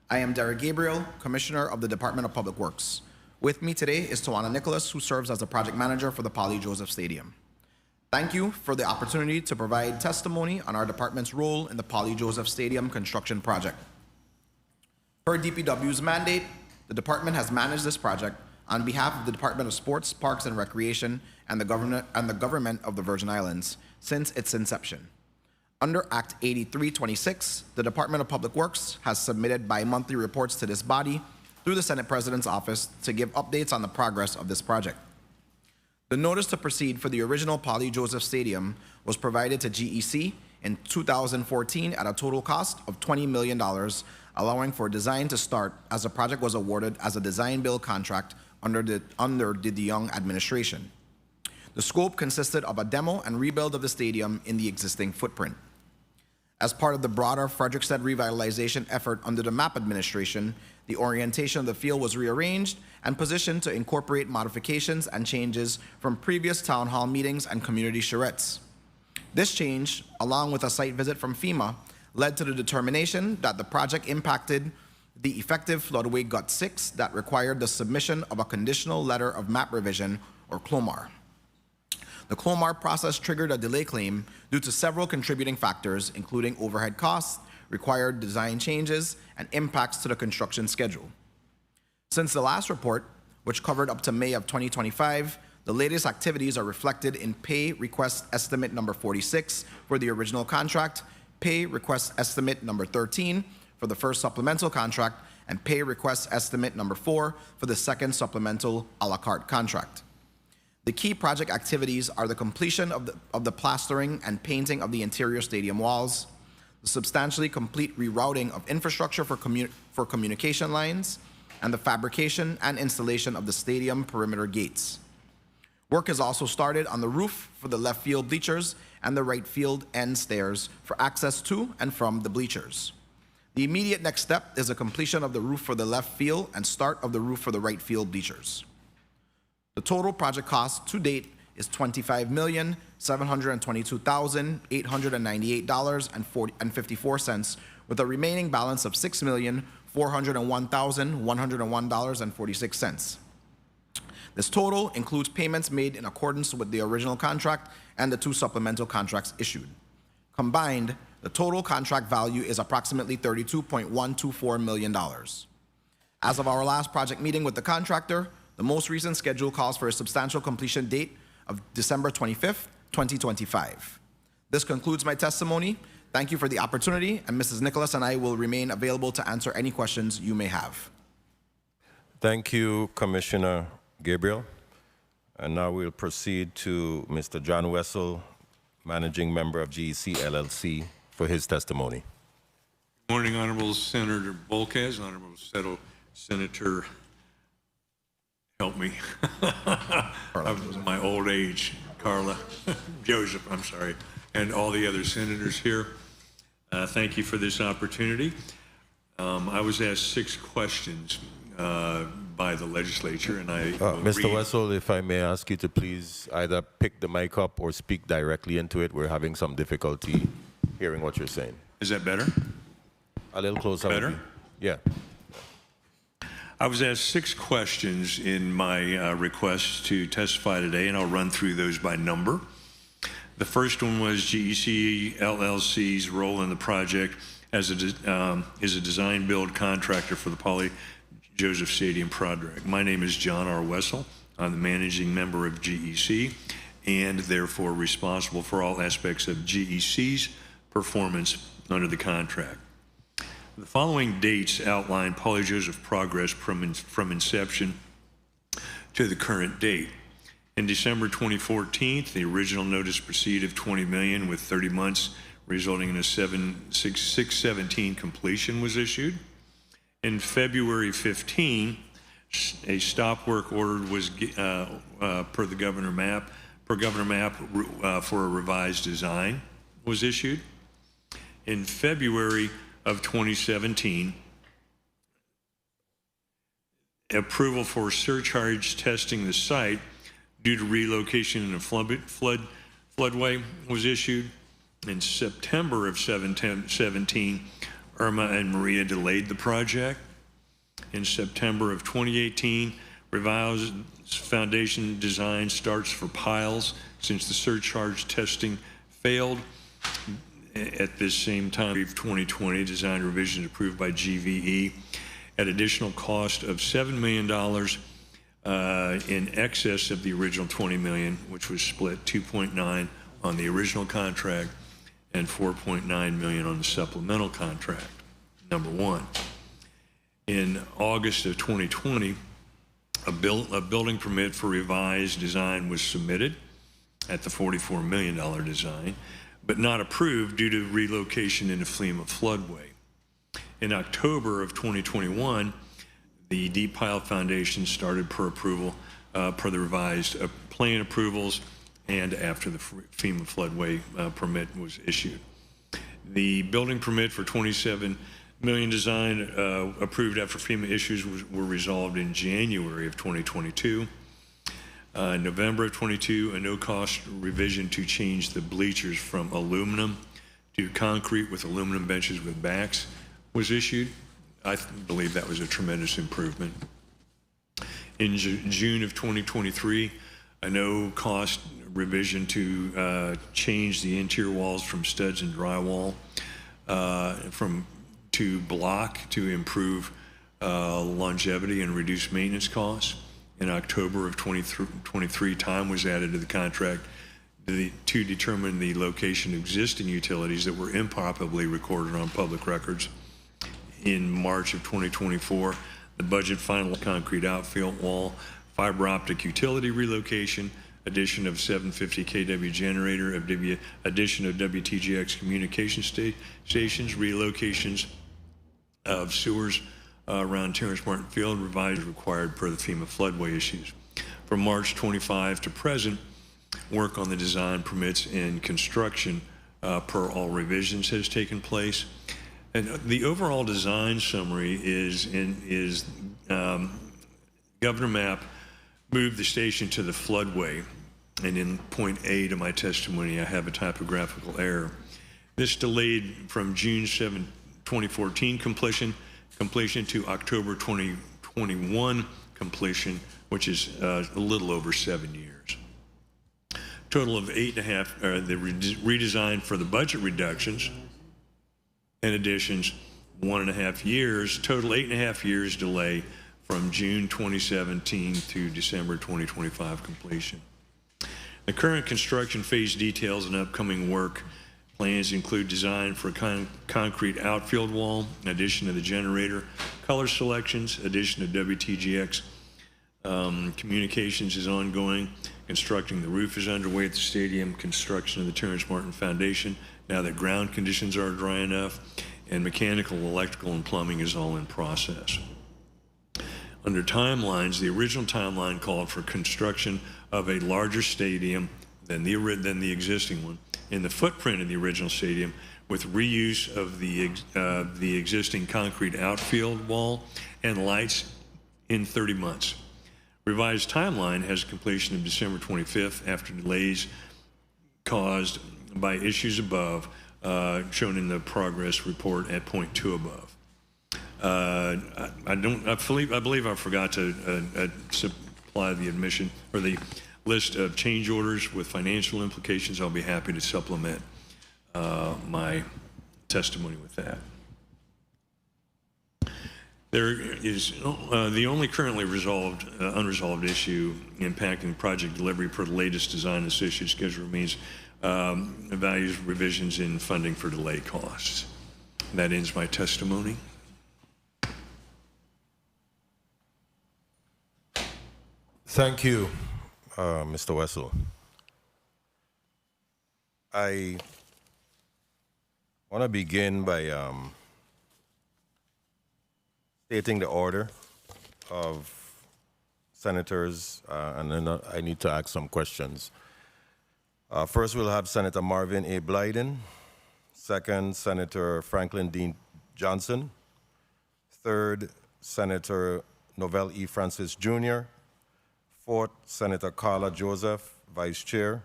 I am Derek Gabriel, Commissioner of the Department of Public Works. With me today is Tawana Nicholas, who serves as the project manager for the Paul E. Joseph Stadium. Thank you for the opportunity to provide testimony on our department's role in the Paul E. Joseph Stadium construction project. Per DPW's mandate, the department has managed this project on behalf of the Department of Sports, Parks and Recreation and the government of the Virgin Islands since its inception. Under Act 8326, the Department of Public Works has submitted bi-monthly reports to this body through the Senate President's office to give updates on the progress of this project. The notice to proceed for the original Polly Joseph Stadium was provided to GEC in 2014 at a total cost of $20 million, allowing for design to start as the project was awarded as a design-build contract under the DeYoung administration. The scope consisted of a demo and rebuild of the stadium in the existing footprint. As part of the broader Frederiksted revitalization effort under the MAP administration, the orientation of the field was rearranged and positioned to incorporate modifications and changes from previous town hall meetings and community charrettes. This change, along with a site visit from FEMA, led to the determination that the project impacted the effective floodway Gut 6 that required the submission of a conditional letter of map revision, or CLOMAR. The CLOMAR process triggered a delay claim due to several contributing factors, including overhead costs, required design changes, and impacts to the construction schedule. Since the last report, which covered up to May of 2025, the latest activities are reflected in pay request estimate number 46 for the original contract, pay request estimate number 13 for the first supplemental contract, and pay request estimate number 4 for the second supplemental a la carte contract. The key project activities are the completion of the plastering and painting of the interior stadium walls, the substantially complete rerouting of infrastructure for communication lines, and the fabrication and installation of the stadium perimeter gates. Work has also started on the roof for the left field bleachers and the right field end stairs for access to and from the bleachers. The immediate next step is the completion of the roof for the left field and start of the roof for the right field bleachers. The total project cost to date is $25,722,898.54, with a remaining balance of $6,401,101.46. This total includes payments made in accordance with the original contract and the 2 supplemental contracts issued. Combined, the total contract value is approximately $32.124 million. As of our last project meeting with the contractor, the most recent schedule calls for a substantial completion date of December 25th, 2025. This concludes my testimony. Thank you for the opportunity, and Mrs. Nicholas and I will remain available to answer any questions you may have. Thank you, Commissioner Gabriel. And now we'll proceed to Mr. John Wessel, Managing Member of GEC LLC, for his testimony. Good morning, Honorable Senator Volquez, Honorable Senator, help me, of my old age, Carla, Joseph, I'm sorry, and all the other senators here. Thank you for this opportunity. I was asked 6 questions by the legislature, and I Mr. Wessel, if I may ask you to please either pick the mic up or speak directly into it. We're having some difficulty hearing what you're saying. Is that better? A little closer. Better? Yeah. I was asked 6 questions in my request to testify today, and I'll run through those by number. The first one was GEC LLC's role in the project as is a design-build contractor for the Polly Joseph Stadium project. My name is John R. Wessel. I'm the managing member of GEC and therefore responsible for all aspects of GEC's performance under the contract. The following dates outline Polly Joseph progress from inception to the current date. In December 2014, the original notice proceed of $20 million with 30 months, resulting in a 6/17 completion was issued. In February 15, a stop work order was per Governor Map for a revised design was issued. In February of 2017, approval for surcharge testing the site due to relocation in a floodway was issued. In September of 2017, Irma and Maria delayed the project. In September of 2018, revised foundation design starts for piles since the surcharge testing failed. At this same time, 2020, design revisions approved by GVE. at additional cost of $7 million in excess of the original $20 million, which was split 2.9 on the original contract and 4.9 million on the supplemental contract. Number one. In August of 2020, a building permit for revised design was submitted at the $44 million design, but not approved due to relocation in the FEMA floodway. In October of 2021, the Deep Pile Foundation started per approval, per the revised plan approvals, and after the FEMA floodway permit was issued. The building permit for 27 million design approved after FEMA issues were resolved in January of 2022. In November of 22, a no-cost revision to change the bleachers from aluminum to concrete with aluminum benches with backs was issued. I believe that was a tremendous improvement. In June of 2023, a no-cost revision to change the interior walls from studs and drywall to block to improve longevity and reduce maintenance costs. In October of 2023, time was added to the contract to determine the location of existing utilities that were improperly recorded on public records. In March of 2024, the budget final concrete outfield wall, fiber optic utility relocation, addition of 750 kW generator, addition of WTGX communication stations, relocations of sewers around Terrence Martin Field, revised required per the FEMA floodway issues. From March 25 to present, work on the design permits and construction per all revisions has taken place. And the overall design summary is Governor Mapp moved the station to the floodway, and in point A to my testimony, I have a typographical error. This delayed from June 7, 2014 completion to October 2021 completion, which is a little over 7 years. Total of 8.5, the redesign for the budget reductions and additions, 1.5 years, total 8.5 years delay from June 2017 to December 2025 completion. The current construction phase details and upcoming work plans include design for a concrete outfield wall, addition of the generator, color selections, addition of WTGX communications is ongoing, constructing the roof is underway at the stadium, construction of the Terrence Martin Foundation, now that ground conditions are dry enough, and mechanical, electrical, and plumbing is all in process. Under timelines, the original timeline called for construction of a larger stadium than the existing one in the footprint of the original stadium, with reuse of the existing concrete outfield wall and lights in 30 months. Revised timeline has completion of December 25th after delays caused by issues above, shown in the progress report at point 2 above. I believe I forgot to supply the admission or the list of change orders with financial implications. I'll be happy to supplement my testimony with that. There is the only currently unresolved issue impacting project delivery per the latest design associated schedule remains values revisions in funding for delay costs. That ends my testimony. Thank you, Mr. Wessel. I want to begin by stating the order of senators, and then I need to ask some questions. First, we'll have Senator Marvin A. Blyden. Second, Senator Franklin D. Johnson. Third, Senator Novell E. Francis Jr. Fourth, Senator Carla Joseph, Vice Chair.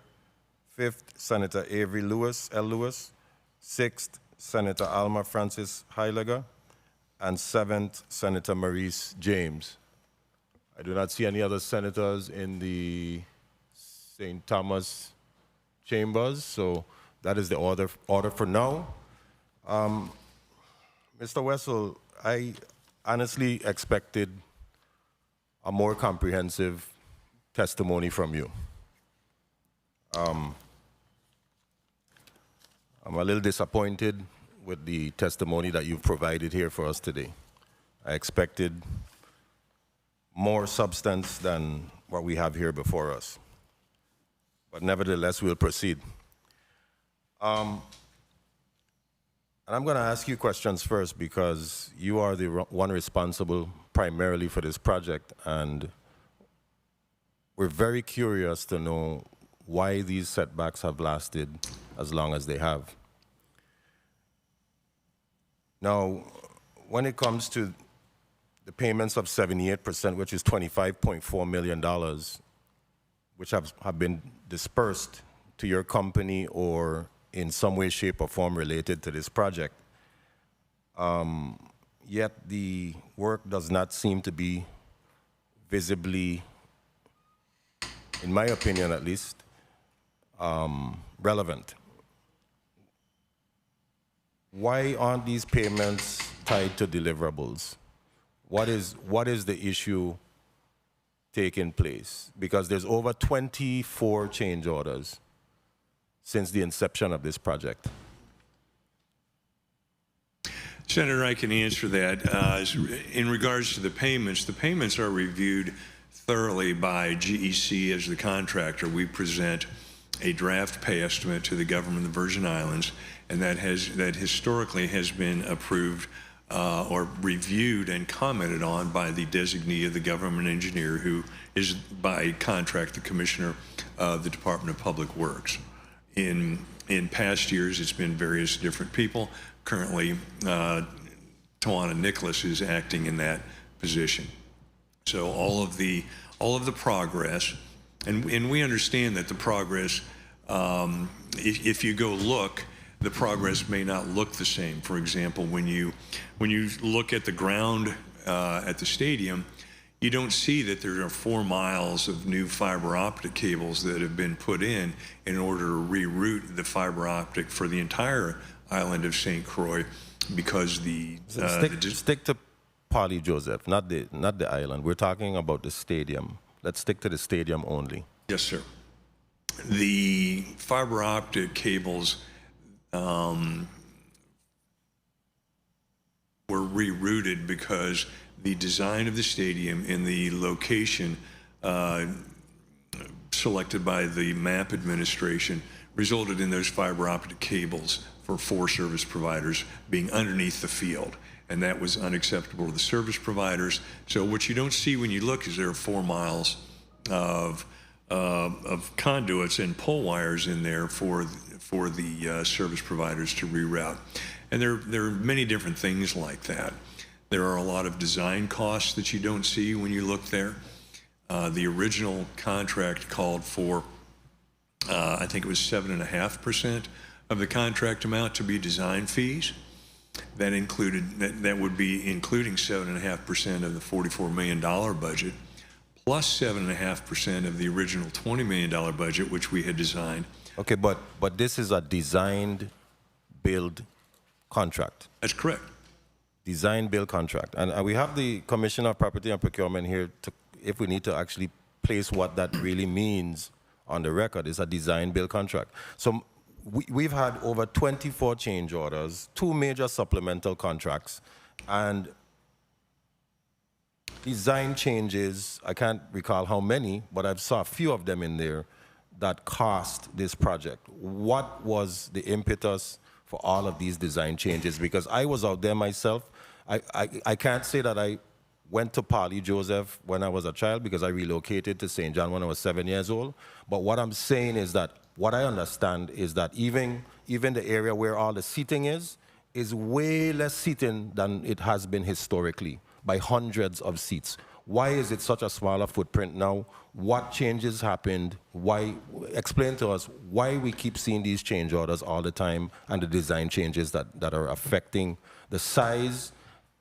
Fifth, Senator Avery Lewis, L. Lewis. Sixth, Senator Alma Francis Heileger. And seventh, Senator Maurice James. I do not see any other senators in the St. Thomas chambers, so that is the order for now. Mr. Wessel, I honestly expected a more comprehensive testimony from you. I'm a little disappointed with the testimony that you've provided here for us today. I expected more substance than what we have here before us. But nevertheless, we'll proceed. And I'm going to ask you questions first because you are the one responsible primarily for this project, and we're very curious to know why these setbacks have lasted as long as they have. Now, when it comes to the payments of 78%, which is $25.4 million, which have been dispersed to your company or in some way, shape, or form related to this project, yet the work does not seem to be visibly, in my opinion at least, relevant. Why aren't these payments tied to deliverables? What is the issue taking place? Because there's over 24 change orders since the inception of this project. Senator, I can answer that. In regards to the payments are reviewed thoroughly by GEC as the contractor. We present a draft pay estimate to the government of the Virgin Islands, and that historically has been approved or reviewed and commented on by the designee of the government engineer, who is by contract the commissioner of the Department of Public Works. In past years, it's been various different people. Currently, Tawana Nicholas is acting in that position. So all of the progress, and we understand that the progress, if you go look, the progress may not look the same. For example, when you look at the ground at the stadium, you don't see that there are 4 miles of new fiber optic cables that have been put in order to reroute the fiber optic for the entire island of St. Croix, because stick to Polly Joseph, not the island. We're talking about the stadium. Let's stick to the stadium only. Yes, sir. The fiber optic cables were rerouted because the design of the stadium and the location selected by the MAP administration resulted in those fiber optic cables for 4 service providers being underneath the field, and that was unacceptable to the service providers. So what you don't see when you look is there are 4 miles of conduits and pole wires in there for the service providers to reroute. And there are many different things like that. There are a lot of design costs that you don't see when you look there. The original contract called for, I think it was 7.5% of the contract amount to be design fees. That would be including 7.5% of the $44 million budget, plus 7.5% of the original $20 million budget, which we had designed. Okay, but this is a designed build contract. That's correct. Design build contract. And we have the Commissioner of Property and Procurement here to, if we need to actually place what that really means on the record. It's a design build contract. So we've had over 24 change orders, 2 major supplemental contracts, and design changes, I can't recall how many, but I've saw a few of them in there that cost this project. What was the impetus for all of these design changes? Because I was out there myself. I can't say that I went to Polly Joseph when I was a child, because I relocated to St. John when I was 7 years old. But what I'm saying is that what I understand is that even the area where all the seating is way less seating than it has been historically, by hundreds of seats. Why is it such a smaller footprint now? What changes happened? Why? Explain to us why we keep seeing these change orders all the time and the design changes that are affecting the size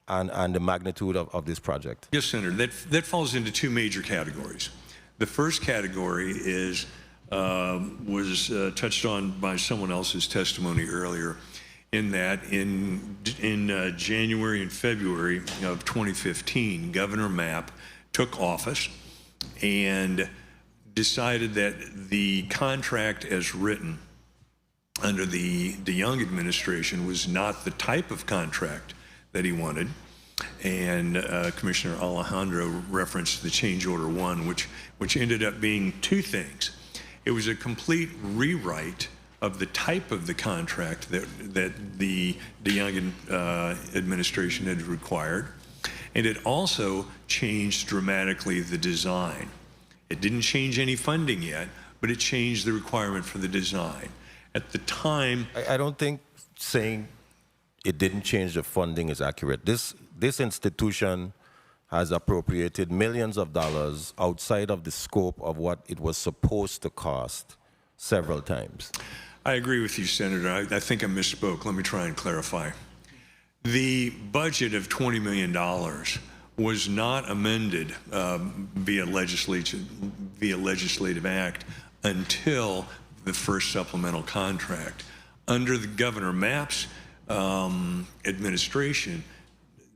and the magnitude of this project. Yes, Senator. That falls into 2 major categories. The first category is was touched on by someone else's testimony earlier, in that in January and February of 2015, Governor Mapp took office and decided that the contract as written under the DeYoung administration was not the type of contract that he wanted. And Commissioner Alejandro referenced the change order 1, which ended up being two things. It was a complete rewrite of the type of the contract that the DeYoung administration had required. And it also changed dramatically the design. It didn't change any funding yet, but it changed the requirement for the design. At the time, I don't think saying it didn't change the funding is accurate. This institution has appropriated millions of dollars outside of the scope of what it was supposed to cost several times. I agree with you, Senator. I think I misspoke. Let me try and clarify. The budget of $20 million was not amended via legislative act until the first supplemental contract. Under the Governor Mapp's administration,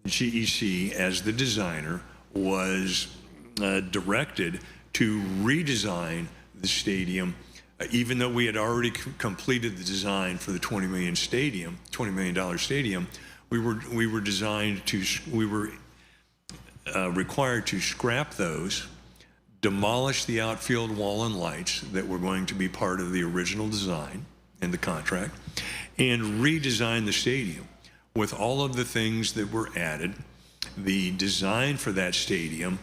GEC, as the designer, was directed to redesign the stadium, even though we had already completed the design for the $20 million stadium. We were required to scrap those, demolish the outfield wall and lights that were going to be part of the original design in the contract, and redesign the stadium with all of the things that were added. The design for that stadium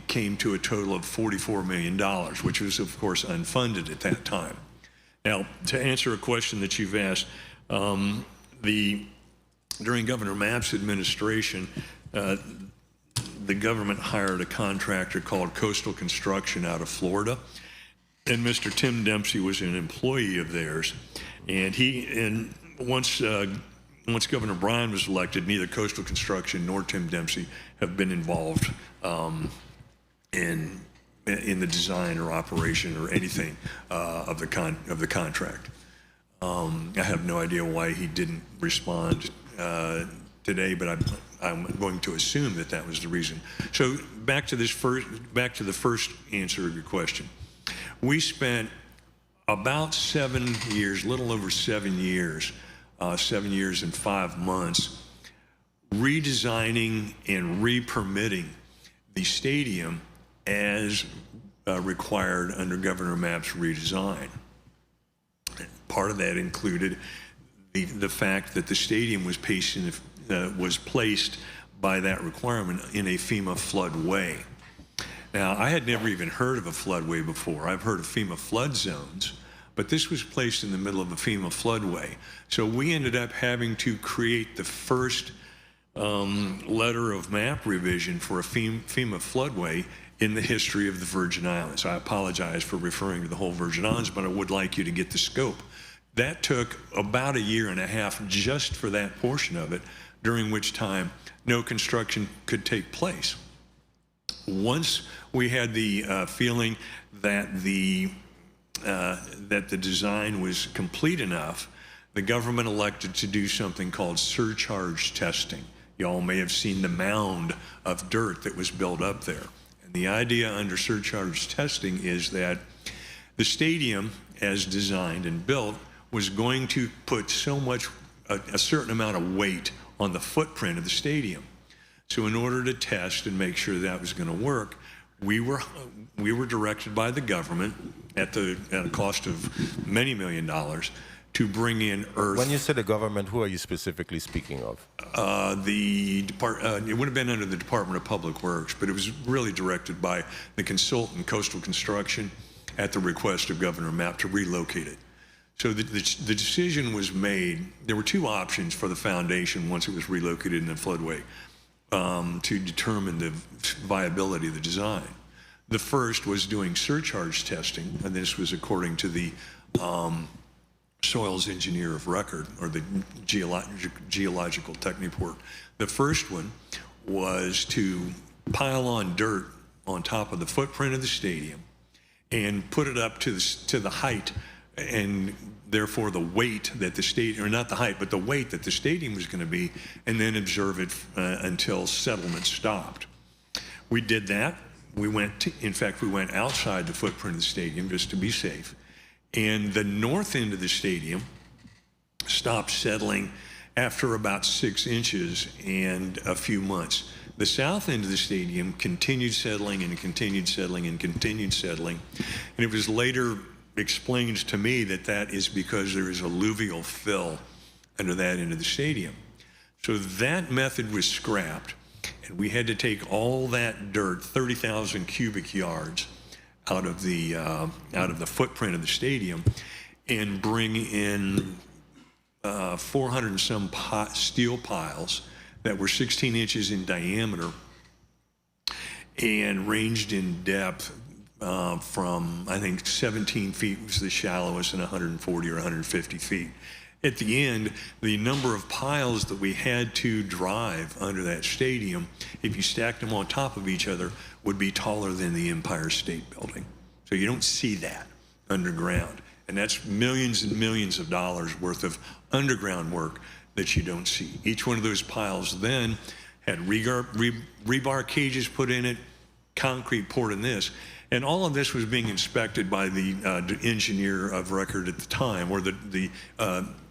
came to a total of $44 million, which was, of course, unfunded at that time. Now, to answer a question that you've asked, during Governor Mapp's administration, the government hired a contractor called Coastal Construction out of Florida, and Mr. Tim Dempsey was an employee of theirs. And once Governor Bryan was elected, neither Coastal Construction nor Tim Dempsey have been involved in the design or operation or anything of the contract. I have no idea why he didn't respond today, but I'm going to assume that that was the reason. So back to the first answer of your question. We spent about 7 years, little over 7 years, 7 years and 5 months, redesigning and re-permitting the stadium as required under Governor Mapp's redesign. Part of that included the fact that the stadium was placed by that requirement in a FEMA floodway. Now, I had never even heard of a floodway before. I've heard of FEMA flood zones, but this was placed in the middle of a FEMA floodway. So we ended up having to create the first letter of map revision for a FEMA floodway in the history of the Virgin Islands. I apologize for referring to the whole Virgin Islands, but I would like you to get the scope. That took about 1.5 years just for that portion of it, during which time no construction could take place. Once we had the feeling that the design was complete enough, the government elected to do something called surcharge testing. Y'all may have seen the mound of dirt that was built up there. And the idea under surcharge testing is that the stadium, as designed and built, was going to put a certain amount of weight on the footprint of the stadium. So in order to test and make sure that was going to work, we were directed by the government at a cost of many $1 million to bring in earth. When you say the government, who are you specifically speaking of? It would have been under the Department of Public Works, but it was really directed by the consultant, Coastal Construction, at the request of Governor Mapp to relocate it. So the decision was made. There were two options for the foundation once it was relocated in the floodway to determine the viability of the design. The first was doing surcharge testing, and this was according to the soils engineer of record, or the geological techniport. The first one was to pile on dirt on top of the footprint of the stadium and put it up to the height and therefore the weight that the stadium, or not the height, but the weight that the stadium was going to be, and then observe it until settlement stopped. We did that. We went, in fact, we went outside the footprint of the stadium just to be safe. And the north end of the stadium stopped settling after about 6 inches and a few months. The south end of the stadium continued settling and continued settling and continued settling. And it was later explained to me that that is because there is alluvial fill under that end of the stadium. So that method was scrapped, and we had to take all that dirt, 30,000 cubic yards, out of the footprint of the stadium, and bring in 400 and some steel piles that were 16 inches in diameter and ranged in depth from, I think, 17 feet was the shallowest, and 140 or 150 feet. At the end, the number of piles that we had to drive under that stadium, if you stacked them on top of each other, would be taller than the Empire State Building. So you don't see that underground. And that's millions and millions of dollars worth of underground work that you don't see. Each one of those piles then had rebar cages put in it, concrete poured in this. And all of this was being inspected by the engineer of record at the time, or the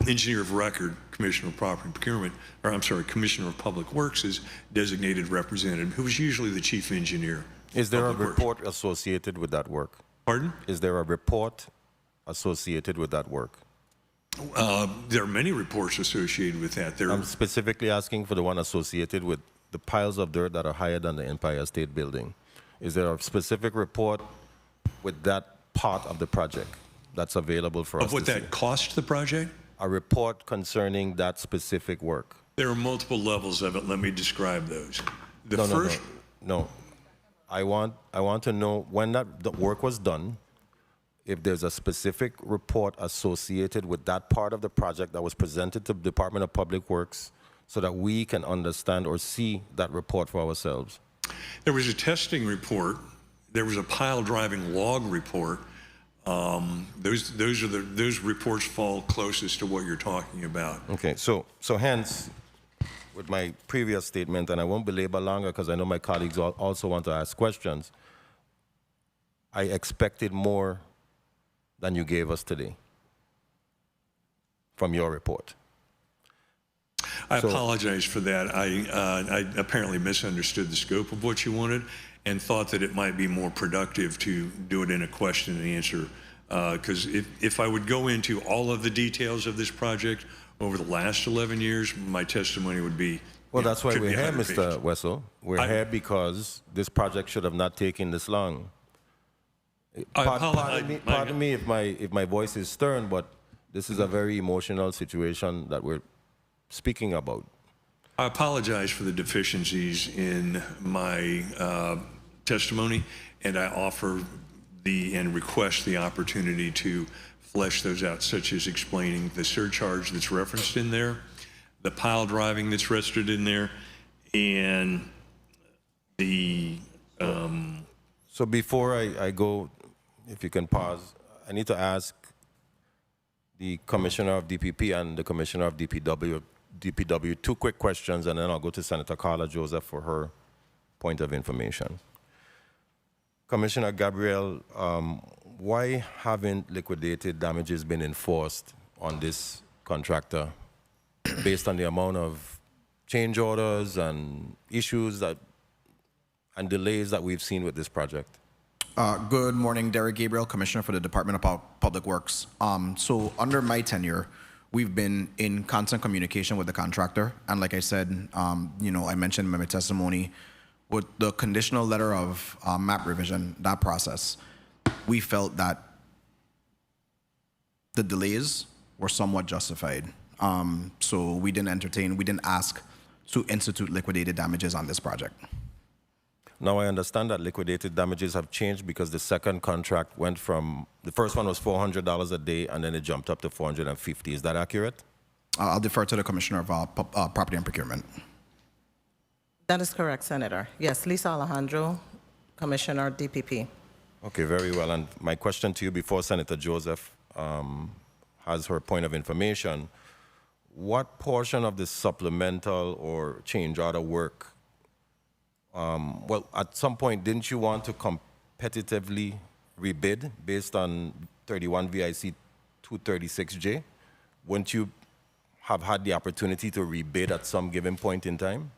engineer of record, Commissioner of Property and Procurement, or I'm sorry, Commissioner of Public Works' designated representative, who was usually the chief engineer. Is there a report associated with that work? Pardon? Is there a report associated with that work? There are many reports associated with that. I'm specifically asking for the one associated with the piles of dirt that are higher than the Empire State Building. Is there a specific report with that part of the project that's available for us of what to see? that cost the project? A report concerning that specific work. There are multiple levels of it. Let me describe those. No. I want to know when the work was done, if there's a specific report associated with that part of the project that was presented to the Department of Public Works so that we can understand or see that report for ourselves. There was a testing report. There was a pile driving log report. Those reports fall closest to what you're talking about. Okay, so hence, with my previous statement, and I won't belabor longer because I know my colleagues also want to ask questions, I expected more than you gave us today from your report. I apologize for that. I apparently misunderstood the scope of what you wanted and thought that it might be more productive to do it in a question and answer. Because if I would go into all of the details of this project over the last 11 years, my testimony would be. Well, that's why we're here, Mr. Wessel. We're here because this project should have not taken this long. Pardon me if my voice is stern, but this is a very emotional situation that we're speaking about. I apologize for the deficiencies in my testimony, and I offer and request the opportunity to flesh those out, such as explaining the surcharge that's referenced in there, the pile driving that's rested in there, and the... So before I go, if you can pause, I need to ask the Commissioner of DPP and the Commissioner of DPW 2 quick questions, and then I'll go to Senator Carla Joseph for her point of information. Commissioner Gabriel, why haven't liquidated damages been enforced on this contractor based on the amount of change orders and issues and delays that we've seen with this project? Good morning, Derek Gabriel, Commissioner for the Department of Public Works. So under my tenure, we've been in constant communication with the contractor. And like I said, I mentioned in my testimony, with the conditional letter of map revision, that process, we felt that the delays were somewhat justified. So we didn't ask to institute liquidated damages on this project. Now I understand that liquidated damages have changed because the second contract went from, the first one was $400 a day and then it jumped up to $450. Is that accurate? I'll defer to the Commissioner of Property and Procurement. That is correct, Senator. Yes, Lisa Alejandro, Commissioner, DPP. Okay, very well. And my question to you before Senator Joseph, has her point of information, what portion of the supplemental or change order work, well, at some point, didn't you want to competitively rebid based on 31 VIC 236J? Wouldn't you have had the opportunity to rebid at some given point in time?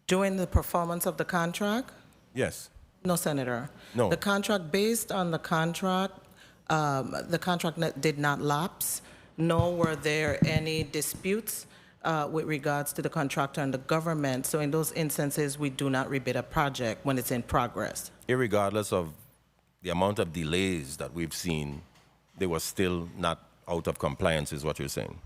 During the performance of the contract? Yes. No, Senator. No. The contract, based on the contract did not lapse, nor were there any disputes with regards to the contractor and the government. So in those instances, we do not rebid a project when it's in progress. Irregardless of the amount of delays that we've seen, they were still not out of compliance, is what you're saying?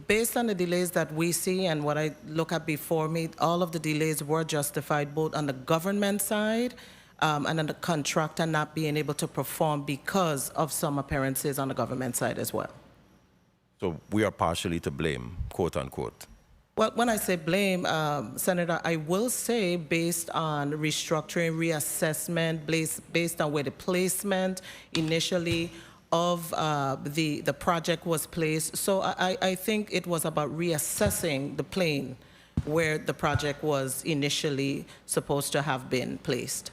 Based on the delays that we see and what I look at before me, all of the delays were justified both on the government side and on the contractor not being able to perform because of some appearances on the government side as well. So we are partially to blame, quote unquote. Well, when I say blame, Senator, I will say based on restructuring, reassessment, based on where the placement initially of the project was placed. So I think it was about reassessing the plane where the project was initially supposed to have been placed.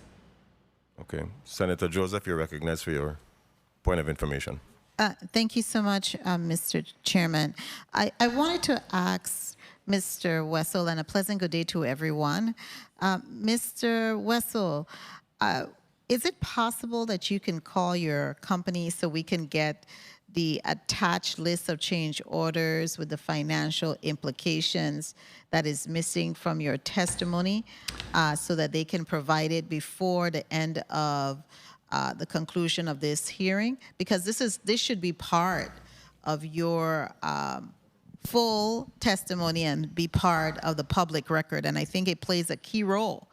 Okay. Senator Joseph, you're recognized for your point of information. Thank you so much, Mr. Chairman. I wanted to ask Mr. Wessel, and a pleasant good day to everyone. Mr. Wessel, is it possible that you can call your company so we can get the attached list of change orders with the financial implications that is missing from your testimony so that they can provide it before the end of the conclusion of this hearing? Because this should be part of your full testimony and be part of the public record. And I think it plays a key role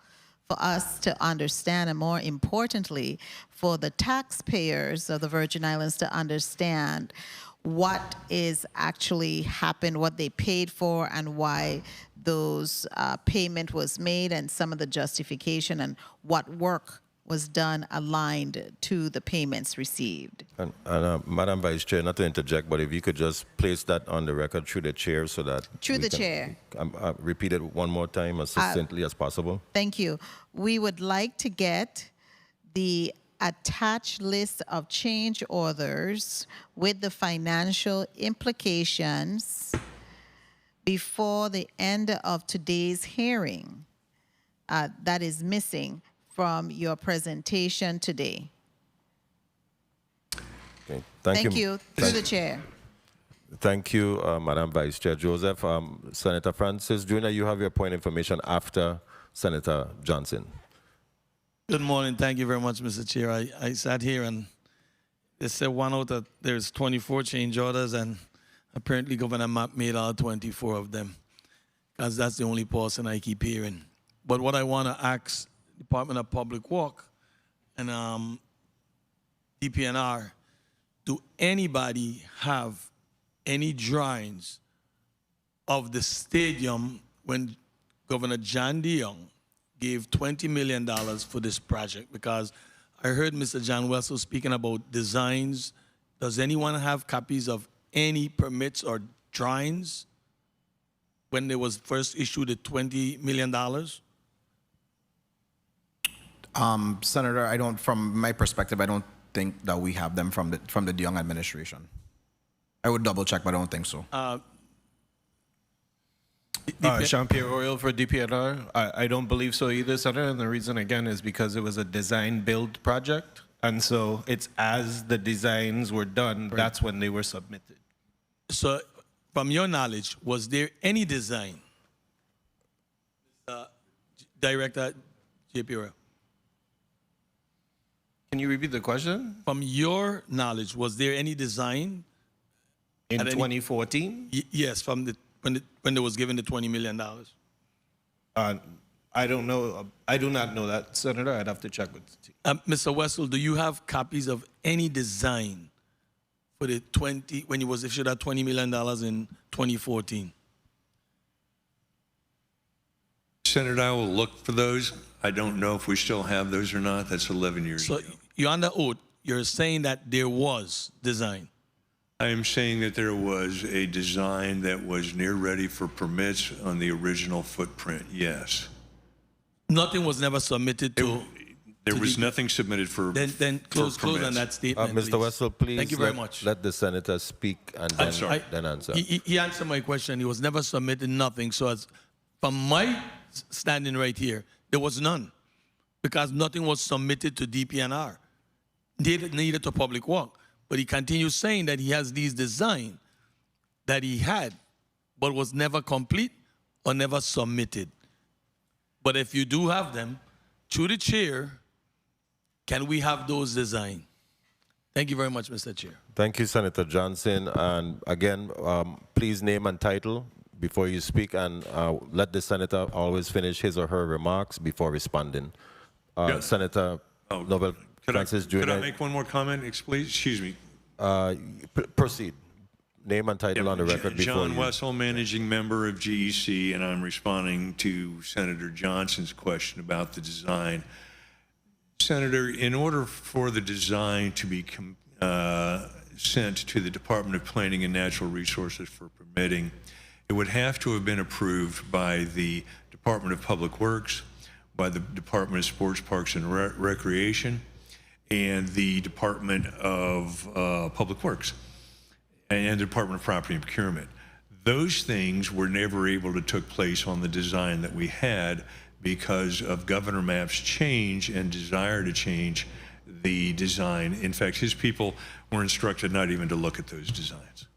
for us to understand, and more importantly, for the taxpayers of the Virgin Islands to understand what is actually happened, what they paid for, and why those payment was made, and some of the justification and what work was done aligned to the payments received. And Madam Vice Chair, not to interject, but if you could just place that on the record through the chair so that... Through the chair. Repeat it one more time as succinctly as possible. Thank you. We would like to get the attached list of change orders with the financial implications before the end of today's hearing. That is missing from your presentation today. Okay. Thank you. Through the chair. Thank you, Madam Vice Chair Joseph. Senator Francis Jr., you have your point of information after Senator Johnson. Good morning. Thank you very much, Mr. Chair. I sat here and they said there's 24 change orders, and apparently Governor Mapp made all 24 of them, because that's the only person I keep hearing. But what I want to ask Department of Public Works and DPNR, do anybody have any drawings of the stadium when Governor John DeYoung gave $20 million for this project? Because I heard Mr. John Wessel speaking about designs. Does anyone have copies of any permits or drawings when there was first issued the $20 million? Senator, from my perspective, I don't think that we have them from the DeYoung administration. I would double check, but I don't think so. Jean-Pierre Royal for DPNR. I don't believe so either, Senator, and the reason, again, is because it was a design-build project, and so it's as the designs were done, that's when they were submitted. So, from your knowledge, was there any design? Director J.P. Royal. Can you repeat the question? From your knowledge, was there any design? In 2014? Yes, from when it was given the $20 million. I don't know. I do not know that, Senator. I'd have to check with the team. Mr. Wessel, do you have copies of any design for the when it was issued at $20 million in 2014? Senator, I will look for those. I don't know if we still have those or not. That's 11 years ago. So you're under oath. You're saying that there was design. I am saying that there was a design that was near ready for permits on the original footprint, yes. Nothing was never submitted to. There was nothing submitted for Then close on permits. that statement, Mr. please. Wessel, please Thank you very much. let the senator speak and I'm sorry. then answer. He answered my question. He was never submitted nothing. So as from my standing right here, there was none because nothing was submitted to DPNR. Needed to public work. But he continues saying that he has these design that he had, but was never complete or never submitted. But if you do have them, through the chair, can we have those design? Thank you very much, Mr. Chair. Thank you, Senator Johnson. And again, please name and title before you speak, and let the senator always finish his or her remarks before responding. Senator Nobel Francis Jr. Could I make one more comment, please? Excuse me. Proceed. Name and title on the record before John you. Wessel, managing member of GEC, and I'm responding to Senator Johnson's question about the design. Senator, in order for the design to be sent to the Department of Planning and Natural Resources for permitting, it would have to have been approved by the Department of Public Works, by the Department of Sports, Parks, and Recreation, and the Department of Public Works, and the Department of Property and Procurement. Those things were never able to take place on the design that we had because of Governor Mapp's change and desire to change the design. In fact, his people were instructed not even to look at those designs.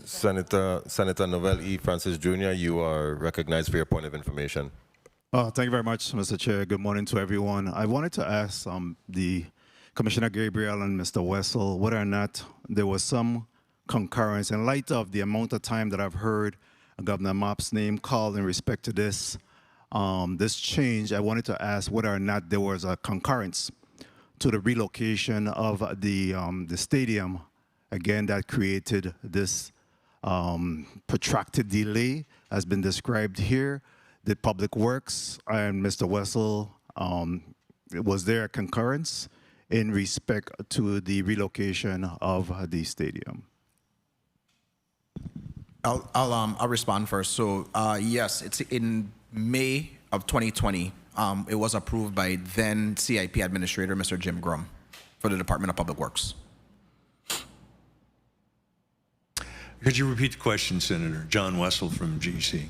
Senator Novell E. Francis Jr., you are recognized for your point of information. Thank you very much, Mr. Chair. Good morning to everyone. I wanted to ask the Commissioner Gabriel and Mr. Wessel whether or not there was some concurrence in light of the amount of time that I've heard Governor Mapp's name called in respect to this change. I wanted to ask whether or not there was a concurrence to the relocation of the stadium, again, that created this protracted delay has been described here. Did Public Works and Mr. Wessel, was there a concurrence in respect to the relocation of the stadium? I'll respond first. So yes, it's in May of 2020. It was approved by then CIP Administrator Mr. Jim Grum for the Department of Public Works. Could you repeat the question, Senator? John Wessel from GC.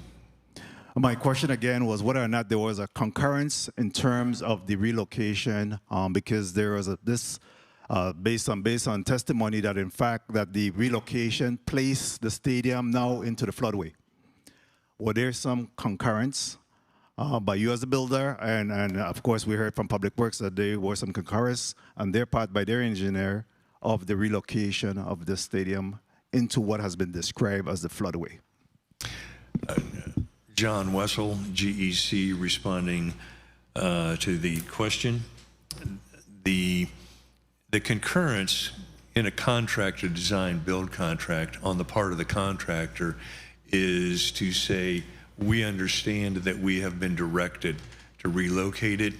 My question again was whether or not there was a concurrence in terms of the relocation, because there was based on testimony that in fact that the relocation placed the stadium now into the floodway. Were there some concurrence by you as the builder, and of course we heard from Public Works that there was some concurrence on their part by their engineer of the relocation of the stadium into what has been described as the floodway? John Wessel, GEC, responding to the question. The concurrence in a contractor design build contract on the part of the contractor is to say, we understand that we have been directed to relocate it.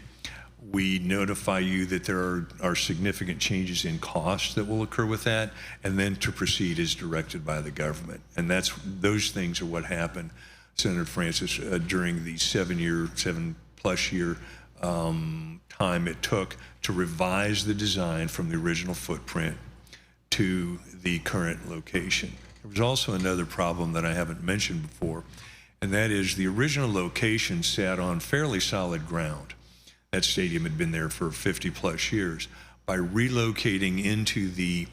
We notify you that there are significant changes in costs that will occur with that, and then to proceed as directed by the government. And those things are what happened, Senator Francis, during the 7+ year time it took to revise the design from the original footprint to the current location. There was also another problem that I haven't mentioned before, and that is the original location sat on fairly solid ground. That stadium had been there for 50+ years. By relocating into the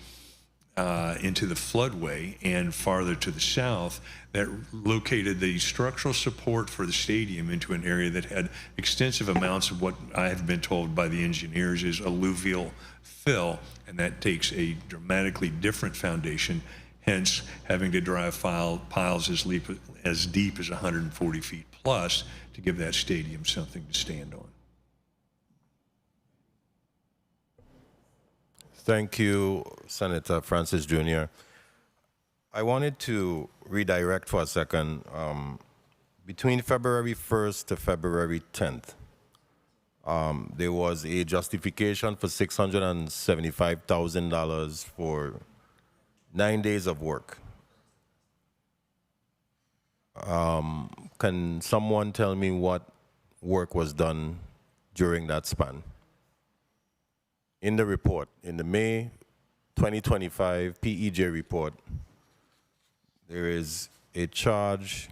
floodway and farther to the south, that located the structural support for the stadium into an area that had extensive amounts of what I have been told by the engineers is alluvial fill, and that takes a dramatically different foundation, hence having to drive piles as deep as 140 feet plus to give that stadium something to stand on. Thank you, Senator Francis Jr. I wanted to redirect for a second. Between February 1st to February 10th, There was a justification for $675,000 for 9 days of work. Can someone tell me what work was done during that span? In the report, in the May 2025 PEJ report, there is a charge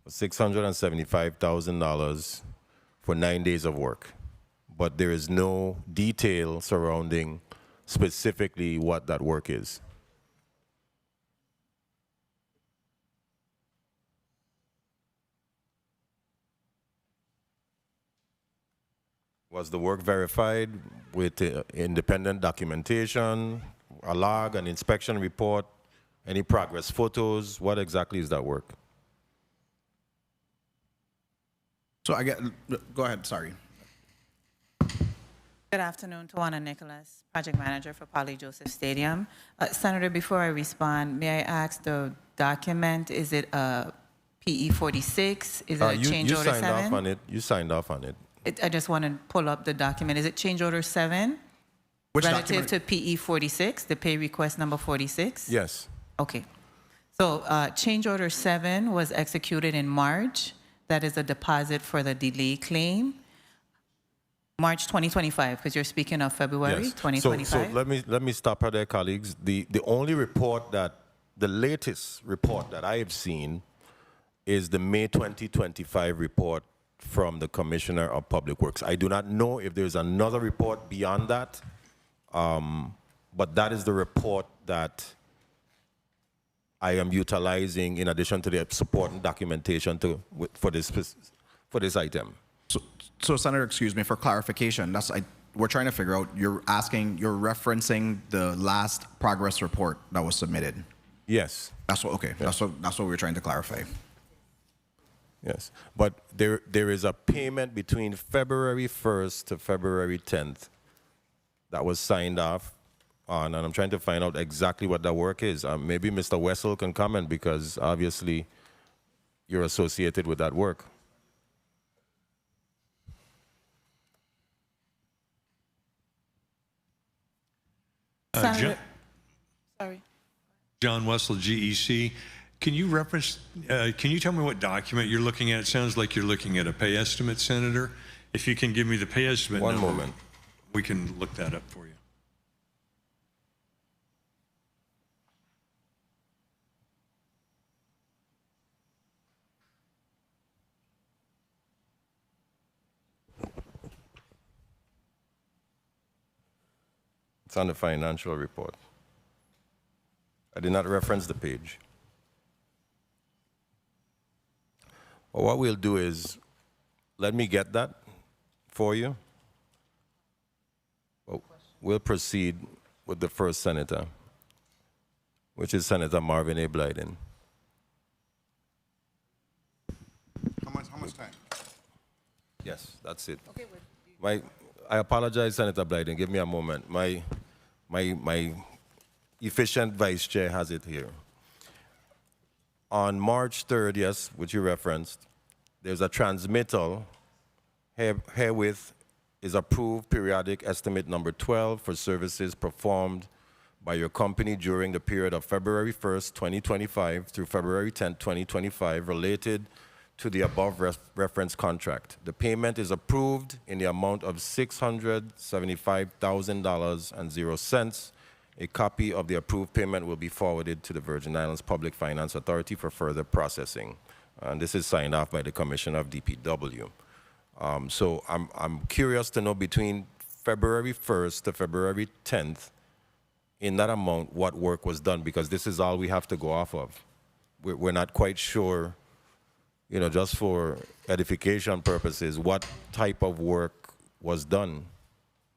of $675,000 for 9 days of work, but there is no detail surrounding specifically what that work is. Was the work verified with independent documentation, a log, an inspection report, any progress photos? What exactly is that work? So go ahead, sorry. Good afternoon, Tawana Nicholas, Project Manager for Polly Joseph Stadium. Senator, before I respond, may I ask the document, is it a PE 46? Is it a change order 7? You signed off on it. You signed off on it. I just want to pull up the document. Is it change order 7? Which relative document? to PE 46, the pay request number 46? Yes. Okay. So change order 7 was executed in March. That is a deposit for the delay claim. March 2025, because you're speaking of February Yes. 2025. So let me stop her there, colleagues. The only report the latest report that I have seen is the May 2025 report from the Commissioner of Public Works. I do not know if there's another report beyond that, but that is the report that I am utilizing in addition to the supporting documentation for this item. So Senator, excuse me, for clarification, we're trying to figure out, you're referencing the last progress report that was submitted. Yes. That's what we're trying to clarify. Yes, but there is a payment between February 1st to February 10th that was signed off on, and I'm trying to find out exactly what that work is. Maybe Mr. Wessel can comment because obviously you're associated with that work. Sorry. John Wessel, GEC. Can you tell me what document you're looking at? It sounds like you're looking at a pay estimate, Senator. If you can give me the pay estimate One number, moment. we can look that up for you. It's on the financial report. I did not reference the page. Well, what we'll do is, let me get that for you. We'll proceed with the first senator, which is Senator Marvin A. Blyden. How much time? Yes, that's it. Okay, I apologize, Senator Blyden. Give me a moment. My efficient vice chair has it here. On March 3rd, yes, which you referenced, there's a transmittal. Herewith is approved periodic estimate number 12 for services performed by your company during the period of February 1st, 2025 through February 10th, 2025 related to the above reference contract. The payment is approved in the amount of $675,000.00. A copy of the approved payment will be forwarded to the Virgin Islands Public Finance Authority for further processing. And this is signed off by the Commissioner of DPW. So I'm curious to know between February 1st to February 10th, in that amount, what work was done, because this is all we have to go off of. We're not quite sure, you know, just for edification purposes, what type of work was done.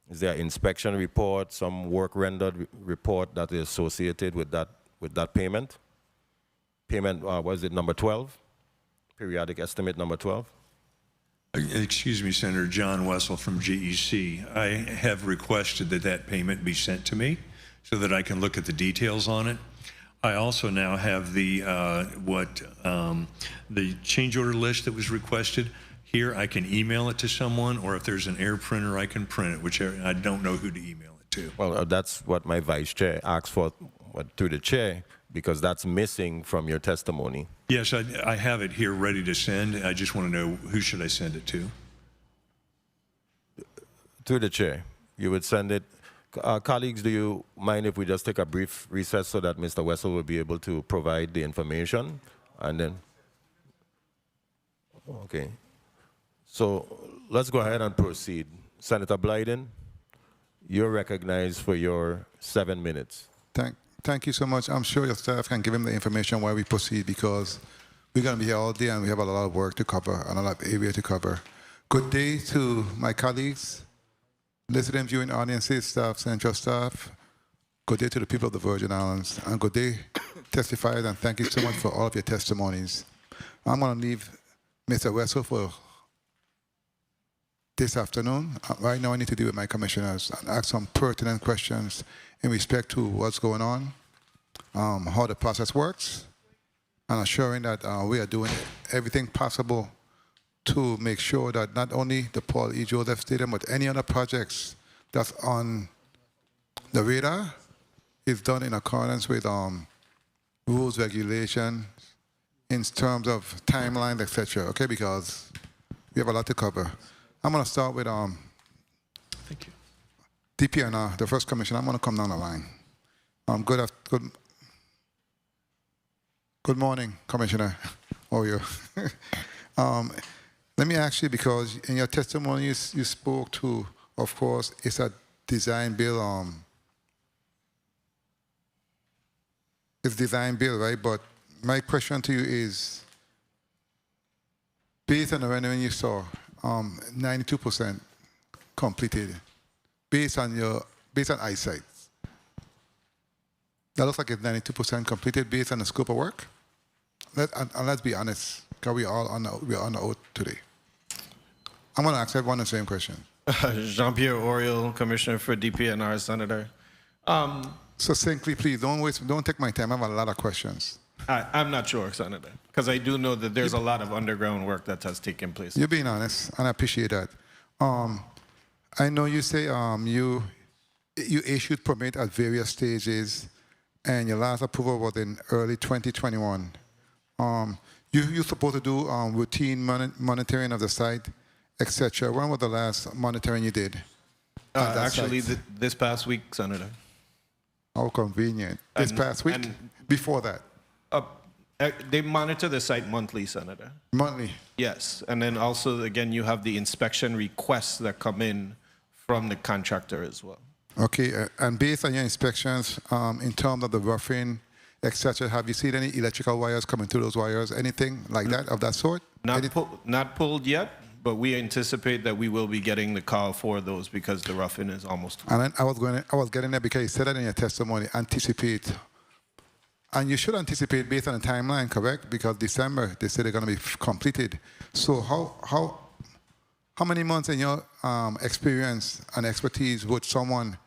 Is there an inspection report, some work rendered report that is associated with that payment? Payment, what is it, number 12? Periodic estimate number 12? Excuse me, Senator John Wessel from GEC. I have requested that payment be sent to me so that I can look at the details on it. I also now have the change order list that was requested. here, I can email it to someone, or if there's an air printer, I can print it, whichever. I don't know who to email it to. Well, that's what my vice chair asked for through the chair, because that's missing from your testimony. Yes, I have it here ready to send. I just want to know who should I send it to. Through the chair, you would send it. Colleagues, do you mind if we just take a brief recess so that Mr. Wessel will be able to provide the information? And then, okay. So let's go ahead and proceed. Senator Blyden, you're recognized for your 7 minutes. Thank you so much. I'm sure your staff can give him the information while we proceed, because we're going to be here all day and we have a lot of work to cover and a lot of area to cover. Good day to my colleagues, listening, viewing audiences, staff, central staff. Good day to the people of the Virgin Islands, and good day, testifiers, and thank you so much for all of your testimonies. I'm going to leave Mr. Wessel for this afternoon. Right now I need to deal with my commissioners and ask some pertinent questions in respect to what's going on, how the process works, and assuring that we are doing everything possible to make sure that not only the Paul E. Joseph Stadium, but any other projects that's on the radar is done in accordance with rules, regulations, in terms of timelines, etc. Okay, because we have a lot to cover. I'm going to start with Thank you. DPNR, the first commissioner. I'm going to come down the line. Good morning, Commissioner. How are you? Let me ask you, because in your testimony you spoke to, of course, it's a design bill. It's design bill, right? But my question to you is, based on the rendering you saw, 92% completed, based on eyesight. That looks like it's 92% completed based on the scope of work. And let's be honest, because we're on the oath today. I'm going to ask everyone the same question. Jean-Pierre Oriol, Commissioner for DPNR, Senator. Succinctly, please, don't take my time. I have a lot of questions. I'm not sure, Senator, because I do know that there's a lot of underground work that has taken place. You're being honest, and I appreciate that. I know you say you issued permit at various stages, and your last approval was in early 2021. You're supposed to do routine monitoring of the site, etc. When was the last monitoring you did? Actually, this past week, Senator. How convenient. This past week? Before that? They monitor the site monthly, Senator. Monthly? Yes. And then also, again, you have the inspection requests that come in from the contractor as well. Okay. And based on your inspections, in terms of the roughing, etc., have you seen any electrical wires coming through those wires? Anything like that, of that sort? Not pulled yet, but we anticipate that we will be getting the call for those because the roughing is almost full. And I was getting there because you said that in your testimony, anticipate. And you should anticipate based on the timeline, correct? Because December, they say they're going to be completed. So how many months in your experience and expertise would someone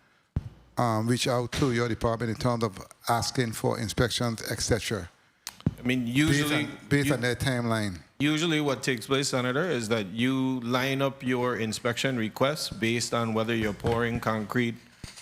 reach out to your department in terms of asking for inspections, etc.? I mean, usually... Based on their timeline. Usually what takes place, Senator, is that you line up your inspection requests based on whether you're pouring concrete,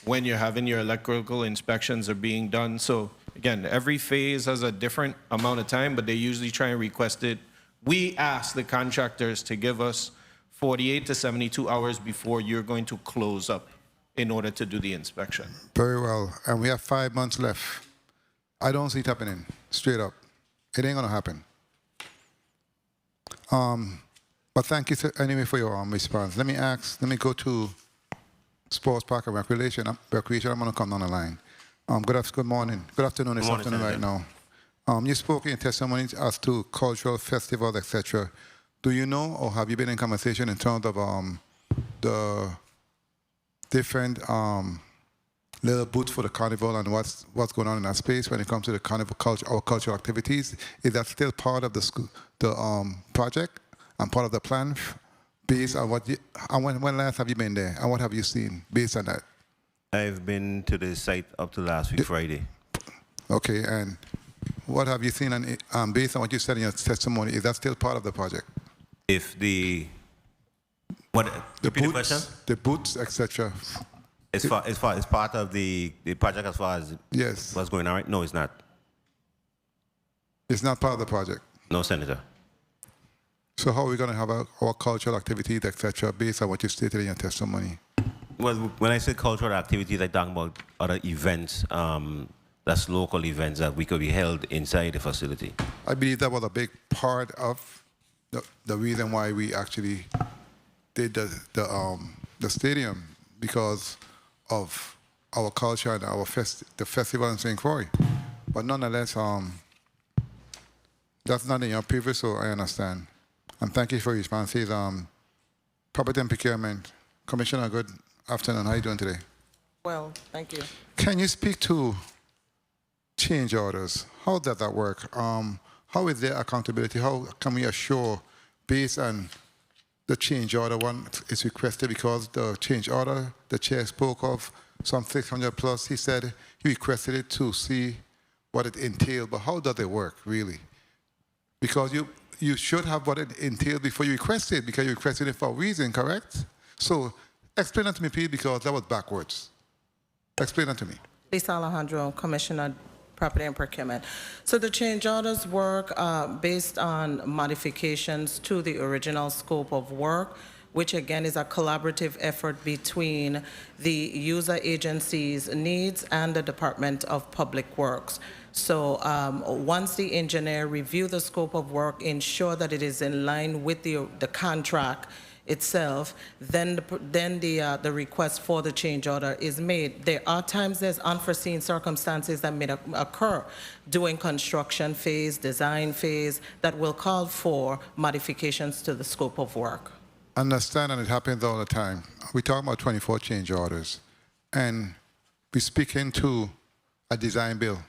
when you're having your electrical inspections are being done. So again, every phase has a different amount of time, but they usually try and request it. We ask the contractors to give us 48 to 72 hours before you're going to close up in order to do the inspection. Very well. And we have 5 months left. I don't see it happening, straight up. It ain't gonna happen. But thank you anyway for your response. Let me go to Sports Park and Recreation. I'm gonna come down the line. Good morning. Good afternoon. It's afternoon right now. You spoke in testimonies as to cultural festivals, etc. Do you know, or have you been in conversation in terms of the different little booths for the carnival and what's going on in that space when it comes to the carnival culture or cultural activities? Is that still part of the project and part of the plan based on what when last have you been there and what have you seen based on that? I've been to the site up to last week, Friday. Okay, and what have you seen? And based on what you said in your testimony, is that still part of the project? If the What, repeat the question? The boots, etc. As part of the project, as far as Yes. what's going on, right? No, it's not. It's not part of the project. No, Senator. So how are we going to have our cultural activities, etc., based on what you stated in your testimony? Well, when I say cultural activities, I talk about other events, that's local events that we could be held inside the facility. I believe that was a big part of the reason why we actually did the stadium, because of our culture and our the festival in St. Croix. But nonetheless, that's not in your preview, so I understand. And thank you for your responses. Property and Procurement, Commissioner, good afternoon. How are you doing today? Well, thank you. Can you speak to change orders? How does that work? How is their accountability? How can we assure, based on the change order one is requested, because the change order the chair spoke of, some 600 plus, he said he requested it to see what it entailed, but how does it work, really? Because you should have what it entailed before you request it, because you requested it for a reason, correct? So explain that to me, please, because that was backwards. Explain that to me. Lisa Alejandro, Commissioner, Property and Procurement. So the change orders work based on modifications to the original scope of work, which again is a collaborative effort between the user agency's needs and the Department of Public Works. So once the engineer review the scope of work, ensure that it is in line with the contract itself, then the request for the change order is made. There are times there's unforeseen circumstances that may occur during construction phase, design phase, that will call for modifications to the scope of work. Understand, and it happens all the time. We talk about 24 change orders, and we speak into a design bill.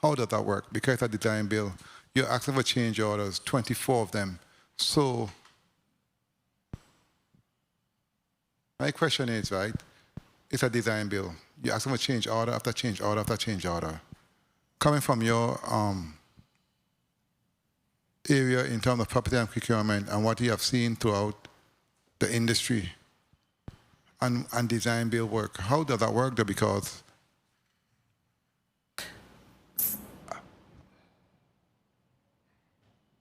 How does that work? Because it's a design bill, you're asking for change orders, 24 of them. So my question is, right, it's a design bill. You're asking for change order after change order after change order. Coming from your area in terms of property and procurement and what you have seen throughout the industry and design bill work, how does that work though? Because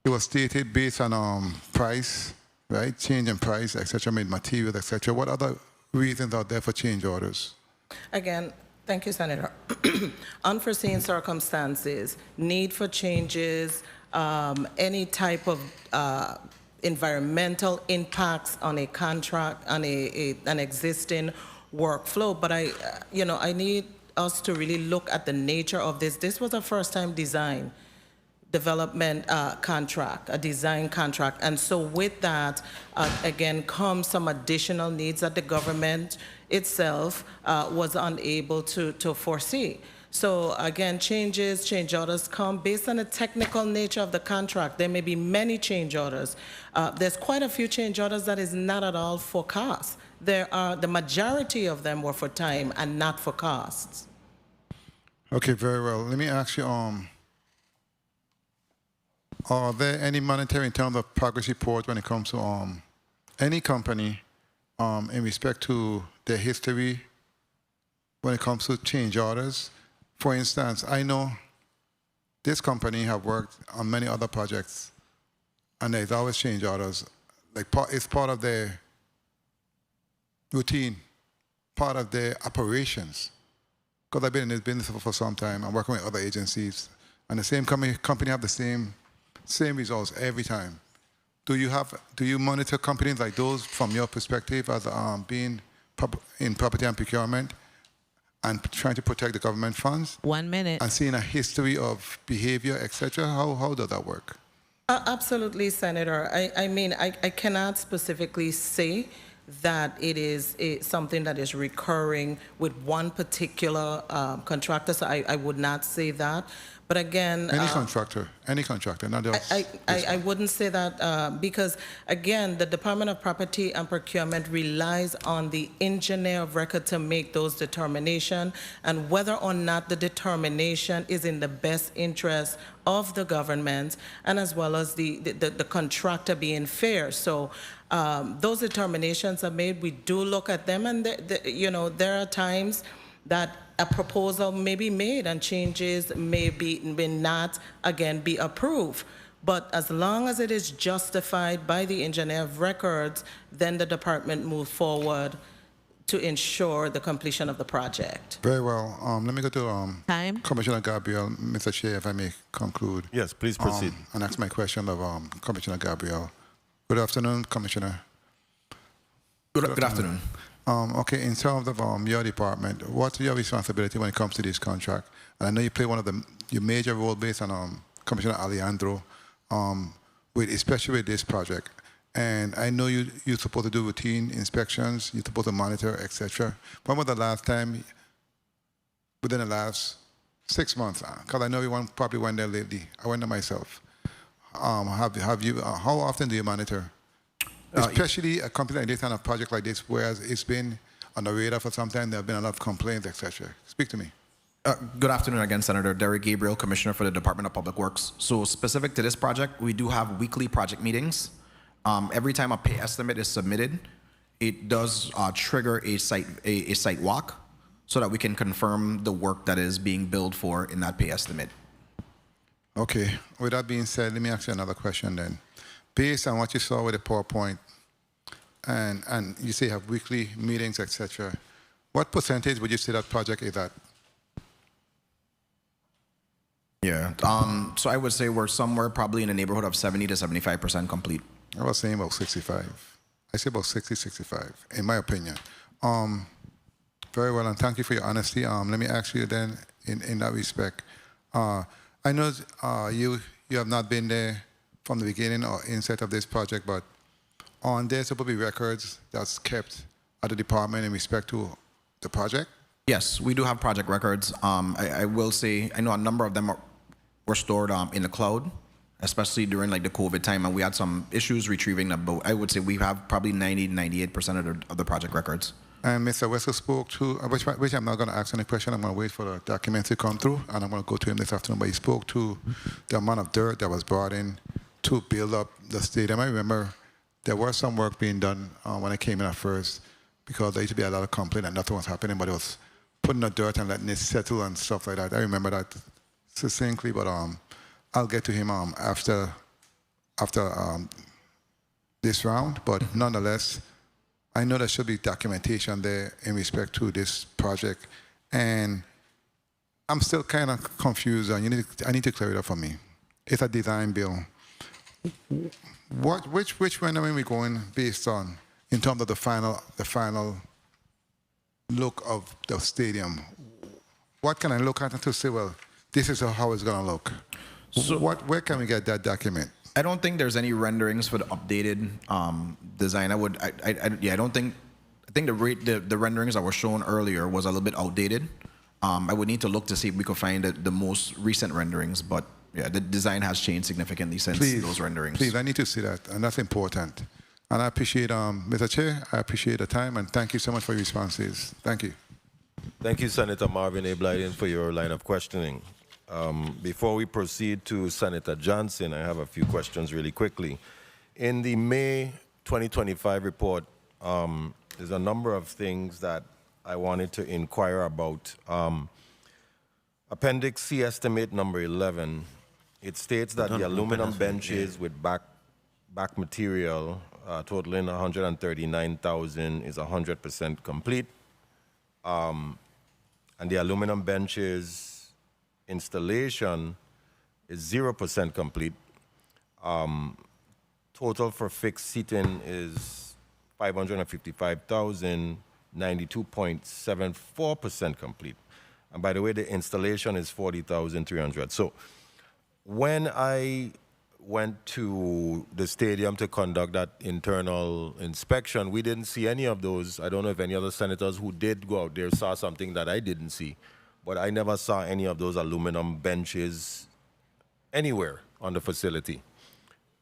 it was stated based on price, right? Change in price, etc., made materials, etc. What other reasons are there for change orders? Again, thank you, Senator. Unforeseen circumstances, need for changes, any type of environmental impacts on a contract, on an existing workflow. But I need us to really look at the nature of this. This was a first-time design development contract, a design contract. And so with that, again, comes some additional needs that the government itself was unable to foresee. So again, change orders come based on the technical nature of the contract. There may be many change orders. There's quite a few change orders that is not at all for cost. The majority of them were for time and not for costs. Okay, very well. Let me ask you, are there any monetary in terms of progress report when it comes to any company in respect to their history when it comes to change orders? For instance, I know this company have worked on many other projects, and there's always change orders. Like it's part of their routine, part of their operations. Because I've been in this business for some time. I'm working with other agencies, and the same company have the same results every time. Do you monitor companies like those from your perspective as being in property and procurement and trying to protect the government funds? 1 minute. And seeing a history of behavior, etc. How does that work? Absolutely, Senator. I mean, I cannot specifically say that it is something that is recurring with one particular contractor, so I would not say that. But again, Any contractor, not just. I wouldn't say that because, again, the Department of Property and Procurement relies on the engineer of record to make those determinations, and whether or not the determination is in the best interest of the government and as well as the contractor being fair. So those determinations are made. We do look at them, and there are times that a proposal may be made and changes may not again be approved. But as long as it is justified by the engineer of records, then the department moves forward to ensure the completion of the project. Very well. Let me go to Time. Commissioner Gabriel. Mr. Chair, if I may conclude. Yes, please proceed. And ask my question of Commissioner Gabriel. Good afternoon, Commissioner. Good afternoon. Okay, in terms of your department, what's your responsibility when it comes to this contract? And I know you play one of your major role based on Commissioner Alejandro, especially with this project. And I know you're supposed to do routine inspections, you're supposed to monitor, etc. When was the last time, within the last 6 months? Because I know you probably went there lately. I went there myself. Have you? How often do you monitor? Especially a company like this and a project like this, whereas it's been on the radar for some time, there have been a lot of complaints, etc. Speak to me. Good afternoon again, Senator. Derek Gabriel, Commissioner for the Department of Public Works. So specific to this project, we do have weekly project meetings. Every time a pay estimate is submitted, it does trigger a site walk so that we can confirm the work that is being billed for in that pay estimate. Okay. With that being said, let me ask you another question then. Based on what you saw with the PowerPoint, and you say you have weekly meetings, etc., what percentage would you say that project is at? Yeah. So I would say we're somewhere probably in the neighborhood of 70 to 75% complete. I was saying about 65. I say about 60, 65, in my opinion. Very well, and thank you for your honesty. Let me ask you then, in that respect, I know you have not been there from the beginning or inset of this project, but there's supposed to be records that's kept at the department in respect to the project? Yes, we do have project records. I will say, I know a number of them were stored in the cloud, especially during like the COVID time, and we had some issues retrieving them, but I would say we have probably 90, 98% of the project records. And Mr. Wessel spoke to, which I'm not going to ask any question, I'm going to wait for the document to come through, and I'm going to go to him this afternoon, but he spoke to the amount of dirt that was brought in to build up the stadium. I remember there was some work being done when I came in at first, because there used to be a lot of complaint and nothing was happening, but it was putting the dirt and letting it settle and stuff like that. I remember that succinctly, but I'll get to him after this round. But nonetheless, I know there should be documentation there in respect to this project, and I'm still kind of confused, and I need to clear it up for me. It's a design bill. Which rendering are we going based on in terms of the final look of the stadium? What can I look at to say, well, this is how it's going to look? So where can we get that document? I don't think there's any renderings for the updated design. I think the renderings that were shown earlier was a little bit outdated. I would need to look to see if we could find the most recent renderings, but yeah, the design has changed significantly since those renderings. Please, I need to see that, and that's important. And I appreciate, Mr. Chair, I appreciate the time, and thank you so much for your responses. Thank you. Thank you, Senator Marvin A. Blyden, for your line of questioning. Before we proceed to Senator Johnson, I have a few questions really quickly. In the May 2025 report, there's a number of things that I wanted to inquire about. Appendix C estimate number 11, it states that the aluminum benches with back material totaling 139,000 is 100% complete. And the aluminum benches installation is 0% complete. Total for fixed seating is 555,000, 92.74% complete. And by the way, the installation is 40,300. So when I went to the stadium to conduct that internal inspection, we didn't see any of those. I don't know if any other senators who did go out there saw something that I didn't see. but I never saw any of those aluminum benches anywhere on the facility.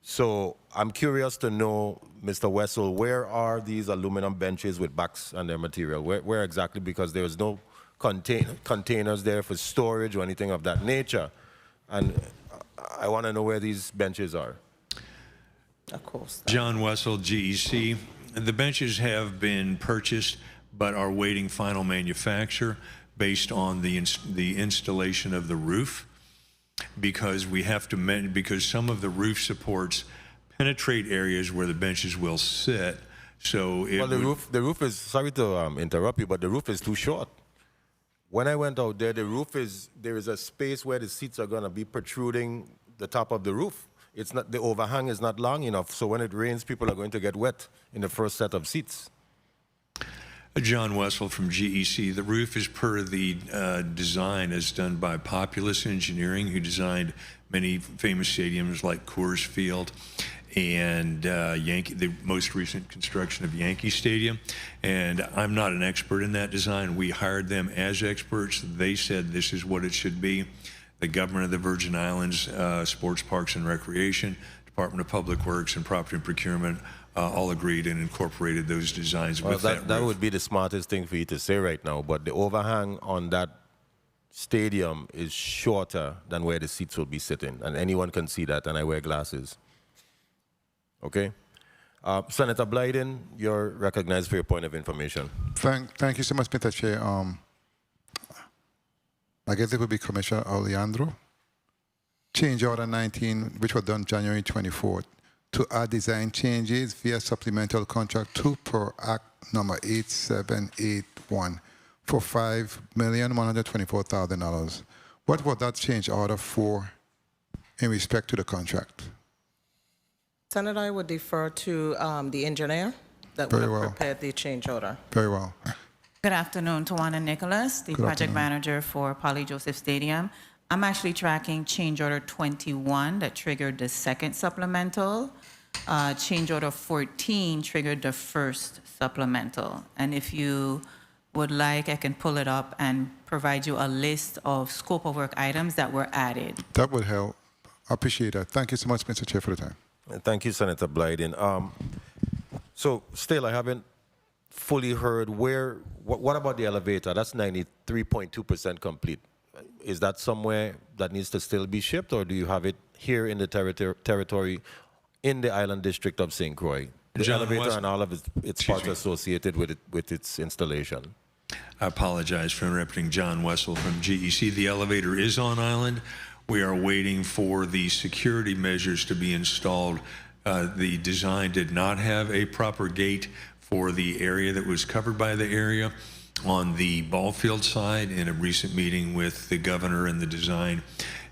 So I'm curious to know, Mr. Wessel, where are these aluminum benches with backs and their material? Where exactly? Because there's no containers there for storage or anything of that nature. And I want to know where these benches are. Of course. John Wessel, GEC. The benches have been purchased but are waiting final manufacture based on the installation of the roof, because we have to because some of the roof supports penetrate areas where the benches will sit. So it well, the roof is, sorry to interrupt you, but the roof is too short. When I went out there, there is a space where the seats are going to be protruding the top of the roof. It's not, the overhang is not long enough, so when it rains, people are going to get wet in the first set of seats. John Wessel from GEC. The roof is per the design as done by Populous Engineering, who designed many famous stadiums like Coors Field and the most recent construction of Yankee Stadium. And I'm not an expert in that design. We hired them as experts. They said this is what it should be. The government of the Virgin Islands, Sports, Parks, and Recreation, Department of Public Works, and Property and Procurement all agreed and incorporated those designs with that roof. That would be the smartest thing for you to say right now, but the overhang on that stadium is shorter than where the seats will be sitting, and anyone can see that, and I wear glasses. Okay? Senator Blyden, you're recognized for your point of information. Thank you so much, Mr. Chair. I guess it would be Commissioner Oleandro. Change Order 19, which was done January 24th, to add design changes via supplemental contract 2 per Act number 8781 for $5,124,000. What was that change order for in respect to the contract? Senator, I would defer to the engineer that would have prepared the change order. Very well. Good afternoon, Tawana Nicholas, the project manager for Polly Joseph Stadium. I'm actually tracking change order 21 that triggered the second supplemental. Change order 14 triggered the first supplemental. And if you would like, I can pull it up and provide you a list of scope of work items that were added. That would help. I appreciate that. Thank you so much, Mr. Chair, for the time. Thank you, Senator Blyden. So still, I haven't fully heard what about the elevator? That's 93.2% complete. Is that somewhere that needs to still be shipped, or do you have it here in the territory in the island district of St. Croix? The elevator and all of its parts associated with its installation. I apologize for interrupting. John Wessel from GEC. The elevator is on island. We are waiting for the security measures to be installed. The design did not have a proper gate for the area that was covered by the area. On the ball field side, in a recent meeting with the governor and the design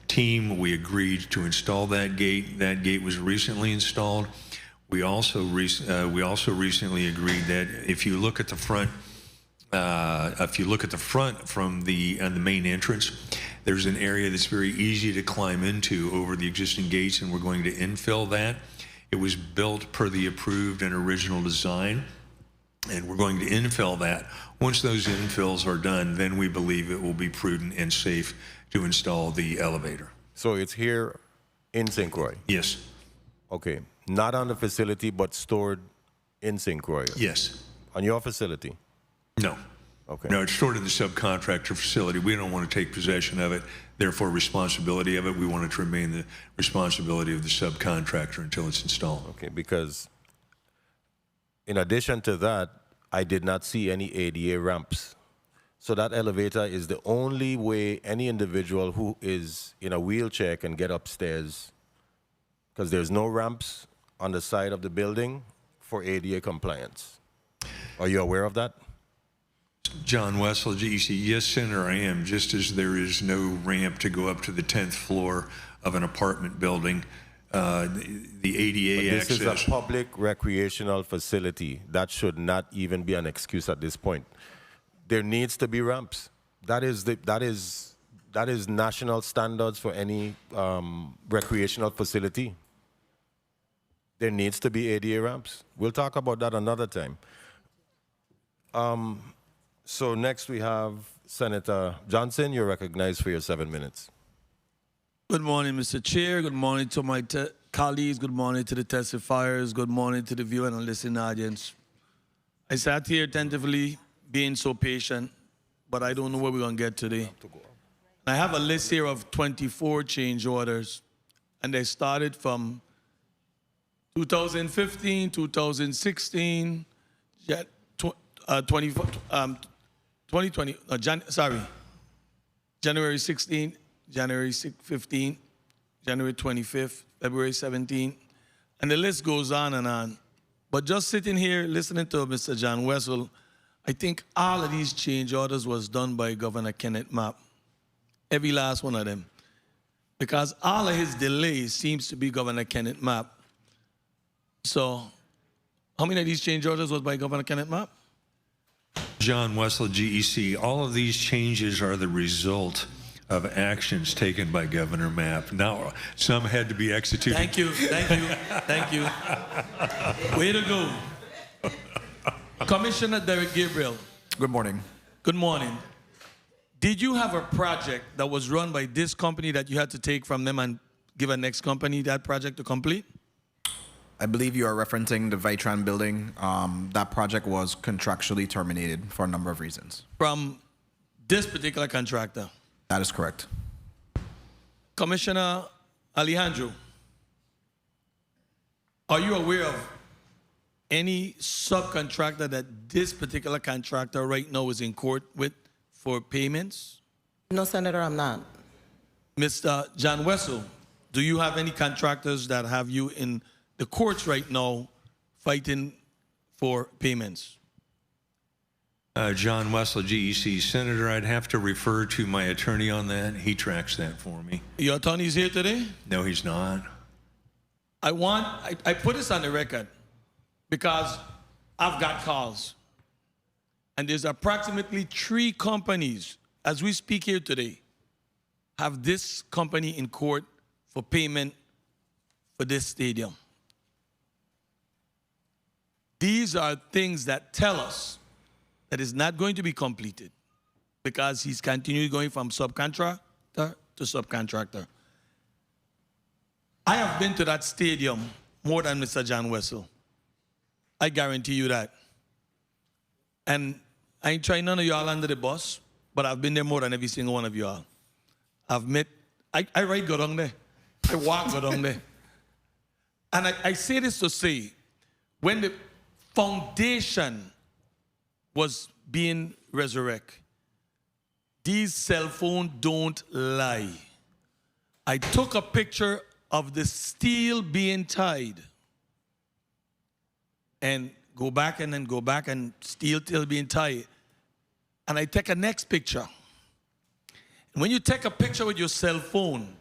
team, we agreed to install that gate. That gate was recently installed. We also recently agreed that if you look at the front, from the main entrance, there's an area that's very easy to climb into over the existing gates, and we're going to infill that. It was built per the approved and original design, and we're going to infill that. Once those infills are done, then we believe it will be prudent and safe to install the elevator. So it's here in St. Croix? Yes. Okay. Not on the facility, but stored in St. Croix? Yes. On your facility? No. Okay. No, it's stored in the subcontractor facility. We don't want to take possession of it, therefore responsibility of it. We want it to remain the responsibility of the subcontractor until it's installed. Okay, because in addition to that, I did not see any ADA ramps. So that elevator is the only way any individual who is in a wheelchair can get upstairs, because there's no ramps on the side of the building for ADA compliance. Are you aware of that? John Wessel, GEC. Yes, Senator, I am. Just as there is no ramp to go up to the 10th floor of an apartment building, the ADA This access. is a public recreational facility. That should not even be an excuse at this point. There needs to be ramps. That is national standards for any recreational facility. There needs to be ADA ramps. We'll talk about that another time. So next we have Senator Johnson. You're recognized for your 7 minutes. Good morning, Mr. Chair. Good morning to my colleagues. Good morning to the testifiers. Good morning to the viewing and listening audience. I sat here attentively, being so patient, but I don't know where we're going to get today. I have a list here of 24 change orders, and they started from 2015, 2016, 2020, January 16, January 15, January 25th, February 17, and the list goes on and on. But just sitting here listening to Mr. John Wessel, I think all of these change orders was done by Governor Kenneth Mapp. Every last one of them. Because all of his delays seems to be Governor Kenneth Mapp. So, how many of these change orders was by Governor Kenneth Mapp? John Wessel, GEC, all of these changes are the result of actions taken by Governor Mapp. Now, some had to be executed. Thank you, thank you, thank you. Way to go. Commissioner Derek Gabriel. Good morning. Good morning. Did you have a project that was run by this company that you had to take from them and give a next company that project to complete? I believe you are referencing the Vitran building. That project was contractually terminated for a number of reasons. From this particular contractor? That is correct. Commissioner Alejandro, are you aware of any subcontractor that this particular contractor right now is in court with for payments? No, Senator, I'm not. Mr. John Wessel, do you have any contractors that have you in the courts right now fighting for payments? John Wessel, GEC. Senator, I'd have to refer to my attorney on that. He tracks that for me. Your attorney's here today? No, he's not. I put this on the record because I've got calls. And there's approximately 3 companies, as we speak here today, have this company in court for payment for this stadium. These are things that tell us that it's not going to be completed because he's continually going from subcontractor to subcontractor. I have been to that stadium more than Mr. John Wessel. I guarantee you that. And I ain't trying none of y'all under the bus, but I've been there more than every single one of y'all. I've met, I ride go down there. I walk go down there. And I say this to say, when the foundation was being resurrected, these cell phones don't lie. I took a picture of the steel being tied and go back and then go back and steel still being tied. And I take a next picture. And when you take a picture with your cell phone,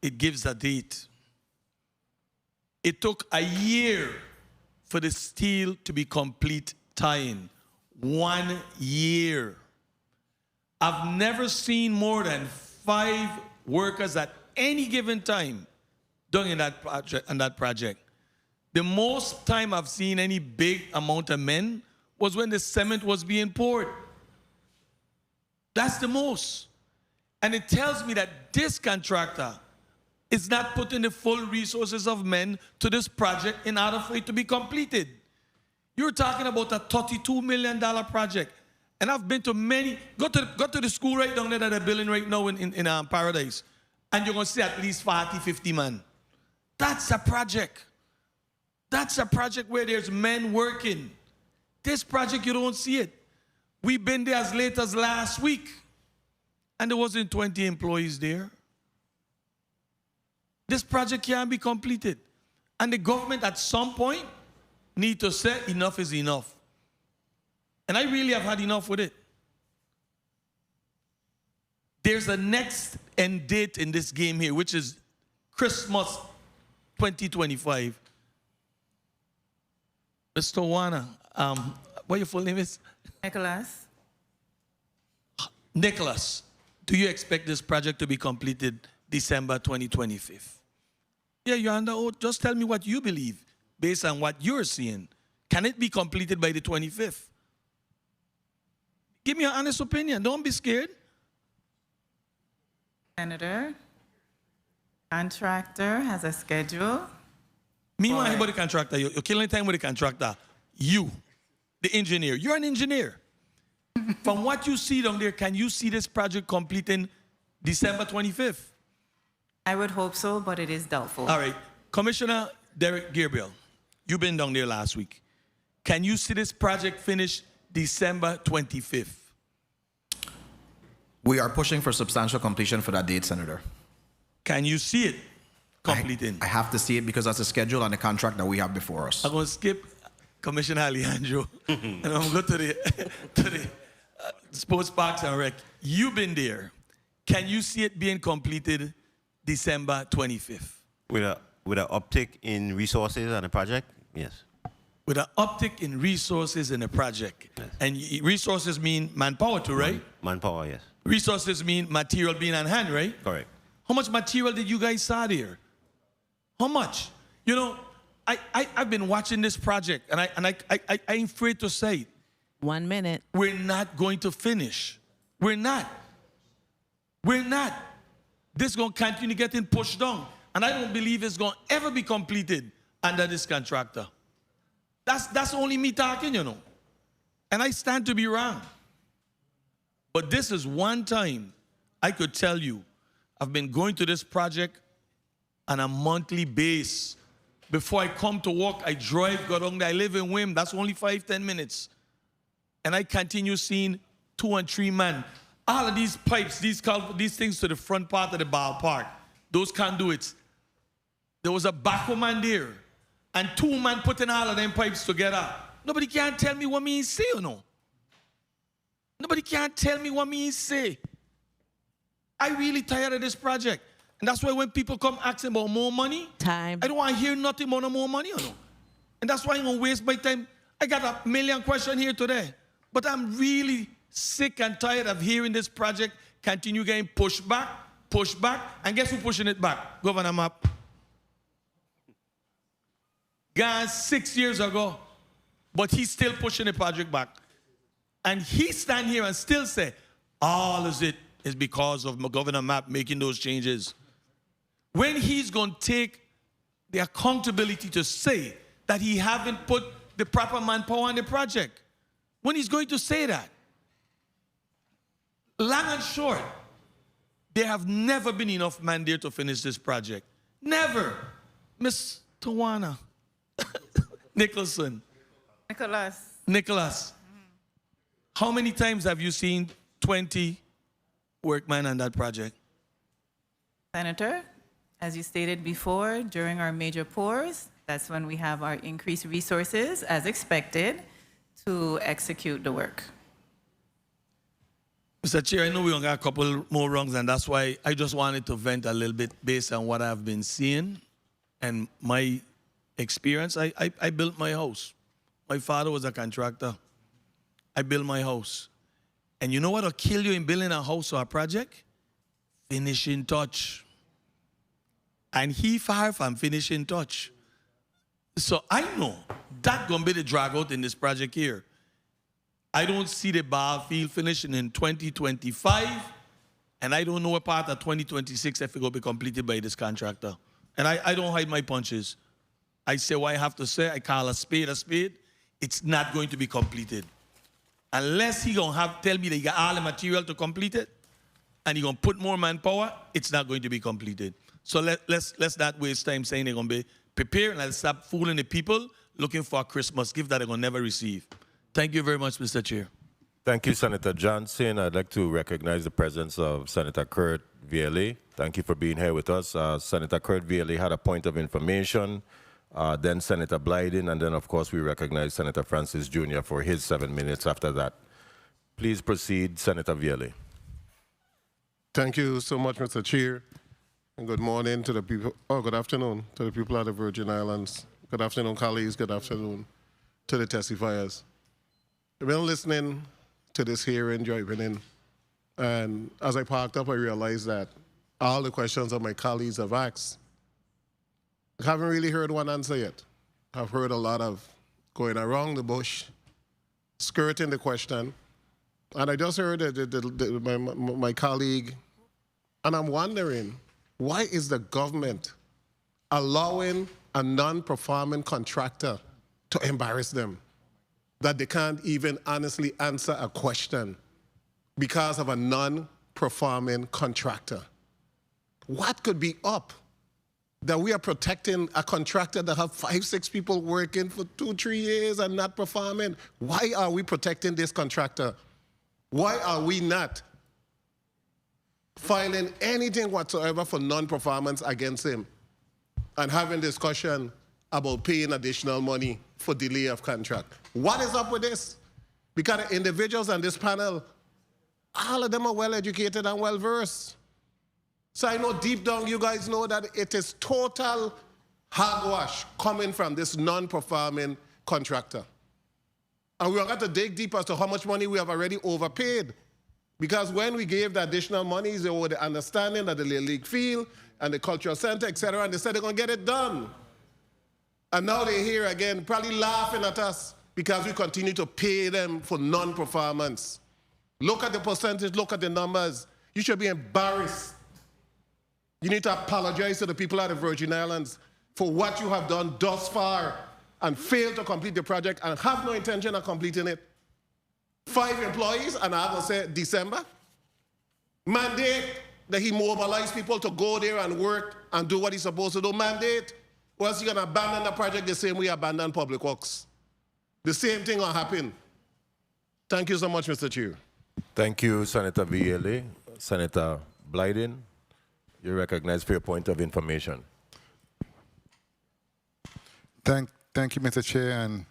it gives a date. It took a year for the steel to be complete tying. 1 year. I've never seen more than 5 workers at any given time doing that project. The most time I've seen any big amount of men was when the cement was being poured. That's the most. And it tells me that this contractor is not putting the full resources of men to this project in order for it to be completed. You're talking about a $32 million project. And I've been to many, go to the school right down there that they're building right now in Paradise. And you're going to see at least 40, 50 men. That's a project. That's a project where there's men working. This project, you don't see it. We've been there as late as last week. And there wasn't 20 employees there. This project can't be completed. And the government at some point need to say enough is enough. And I really have had enough with it. There's a next end date in this game here, which is Christmas 2025. Mr. Warner, what your full name is? Nicholas. Nicholas, do you expect this project to be completed December 2025? Yeah, you're under oath. Just tell me what you believe based on what you're seeing. Can it be completed by the 25th? Give me your honest opinion. Don't be scared. Senator, contractor has a schedule. Meanwhile, anybody contractor, you're killing time with the contractor. You, the engineer, you're an engineer. From what you see down there, can you see this project completing December 25th? I would hope so, but it is doubtful. All right. Commissioner Derek Gabriel, you've been down there last week. Can you see this project finish December 25th? We are pushing for substantial completion for that date, Senator. Can you see it completing? I have to see it because that's the schedule and the contract that we have before us. I'm going to skip Commissioner Alejandro and I'm going to the Sports Parks and Rec. You've been there. Can you see it being completed December 25th? With an uptick in resources on the project, yes. With an uptick in resources in the project. Yes. And resources mean manpower too, right? Manpower, yes. Resources mean material being on hand, right? Correct. How much material did you guys saw there? How much? You know, I've been watching this project, and I ain't afraid to say it. 1 minute. We're not going to finish. We're not. We're not. This is going to continue getting pushed down, and I don't believe it's going to ever be completed under this contractor. That's only me talking, you know. And I stand to be wrong. But this is one time I could tell you I've been going to this project on a monthly basis. Before I come to work, I drive, go down there. I live in Wim. That's only 5-10 minutes. And I continue seeing 2 and 3 men. All of these pipes, these things to the front part of the ballpark, those conduits. There was a backhoe man there. And 2 men putting all of them pipes together. Nobody can tell me what me say, you know. Nobody can tell me what me say. I really tired of this project. And that's why when people come asking about more money, I don't want to hear nothing about no more money, you know. And that's why I'm going to waste my time. I got a million questions here today. But I'm really sick and tired of hearing this project continue getting pushed back. And guess who's pushing it back? Governor Map. Gone 6 years ago. But he's still pushing the project back. And he stand here and still say, all of it is because of Governor Map making those changes. When he's going to take the accountability to say that he haven't put the proper manpower on the project? When he's going to say that? Long and short, there have never been enough men there to finish this project. Never. Miss Tawana. Nicholson. Nicholas. How many times have you seen 20 workmen on that project? Senator, as you stated before, during our major pours, that's when we have our increased resources, as expected, to execute the work. Mr. Chair, I know we only got a couple more rungs, and that's why I just wanted to vent a little bit based on what I've been seeing and my experience. I built my house. My father was a contractor. I built my house. And you know what will kill you in building a house or a project? Finishing touch. And he far from finishing touch. So I know that's going to be the drag out in this project here. I don't see the ball field finishing in 2025, and I don't know a part of 2026 if it will be completed by this contractor. And I don't hide my punches. I say what I have to say. I call a spade a spade. It's not going to be completed. Unless he going to tell me that he got all the material to complete it, and he going to put more manpower, it's not going to be completed. So let's not waste time saying they're going to be prepared, and let's stop fooling the people looking for a Christmas gift that they're going to never receive. Thank you very much, Mr. Chair. Thank you, Senator Johnson. I'd like to recognize the presence of Senator Kurt Vielle. Thank you for being here with us. Senator Kurt Vielle had a point of information, then Senator Blyden, and then, of course, we recognize Senator Francis Jr. for his 7 minutes after that. Please proceed, Senator Vielle. Thank you so much, Mr. Chair. And good morning to the people, good afternoon to the people of the Virgin Islands. Good afternoon, colleagues. Good afternoon to the testifiers. I've been listening to this hearing, driving in, and as I parked up, I realized that all the questions that my colleagues have asked, I haven't really heard one answer yet. I've heard a lot of going around the bush, skirting the question, And I just heard my colleague, and I'm wondering, why is the government allowing a non-performing contractor to embarrass them, that they can't even honestly answer a question because of a non-performing contractor? What could be up that we are protecting a contractor that have 5, 6 people working for 2, 3 years and not performing? Why are we protecting this contractor? Why are we not filing anything whatsoever for non-performance against him and having discussion about paying additional money for delay of contract? What is up with this? Because the individuals on this panel, all of them are well-educated and well-versed. So I know deep down you guys know that it is total hogwash coming from this non-performing contractor. And we are going to dig deep as to how much money we have already overpaid. Because when we gave the additional monies, they were the understanding that the Little League field and the cultural center, etc., and they said they're going to get it done. And now they're here again, probably laughing at us because we continue to pay them for non-performance. Look at the percentage, look at the numbers. You should be embarrassed. You need to apologize to the people of the Virgin Islands for what you have done thus far and failed to complete the project and have no intention of completing it. 5 employees, and I will say December. Mandate that he mobilize people to go there and work and do what he's supposed to do. Mandate, or else you're going to abandon the project the same way you abandon public works. The same thing will happen. Thank you so much, Mr. Chair. Thank you, Senator Vielle. Senator Blyden, you're recognized for your point of information. Thank you, Mr. Chair, and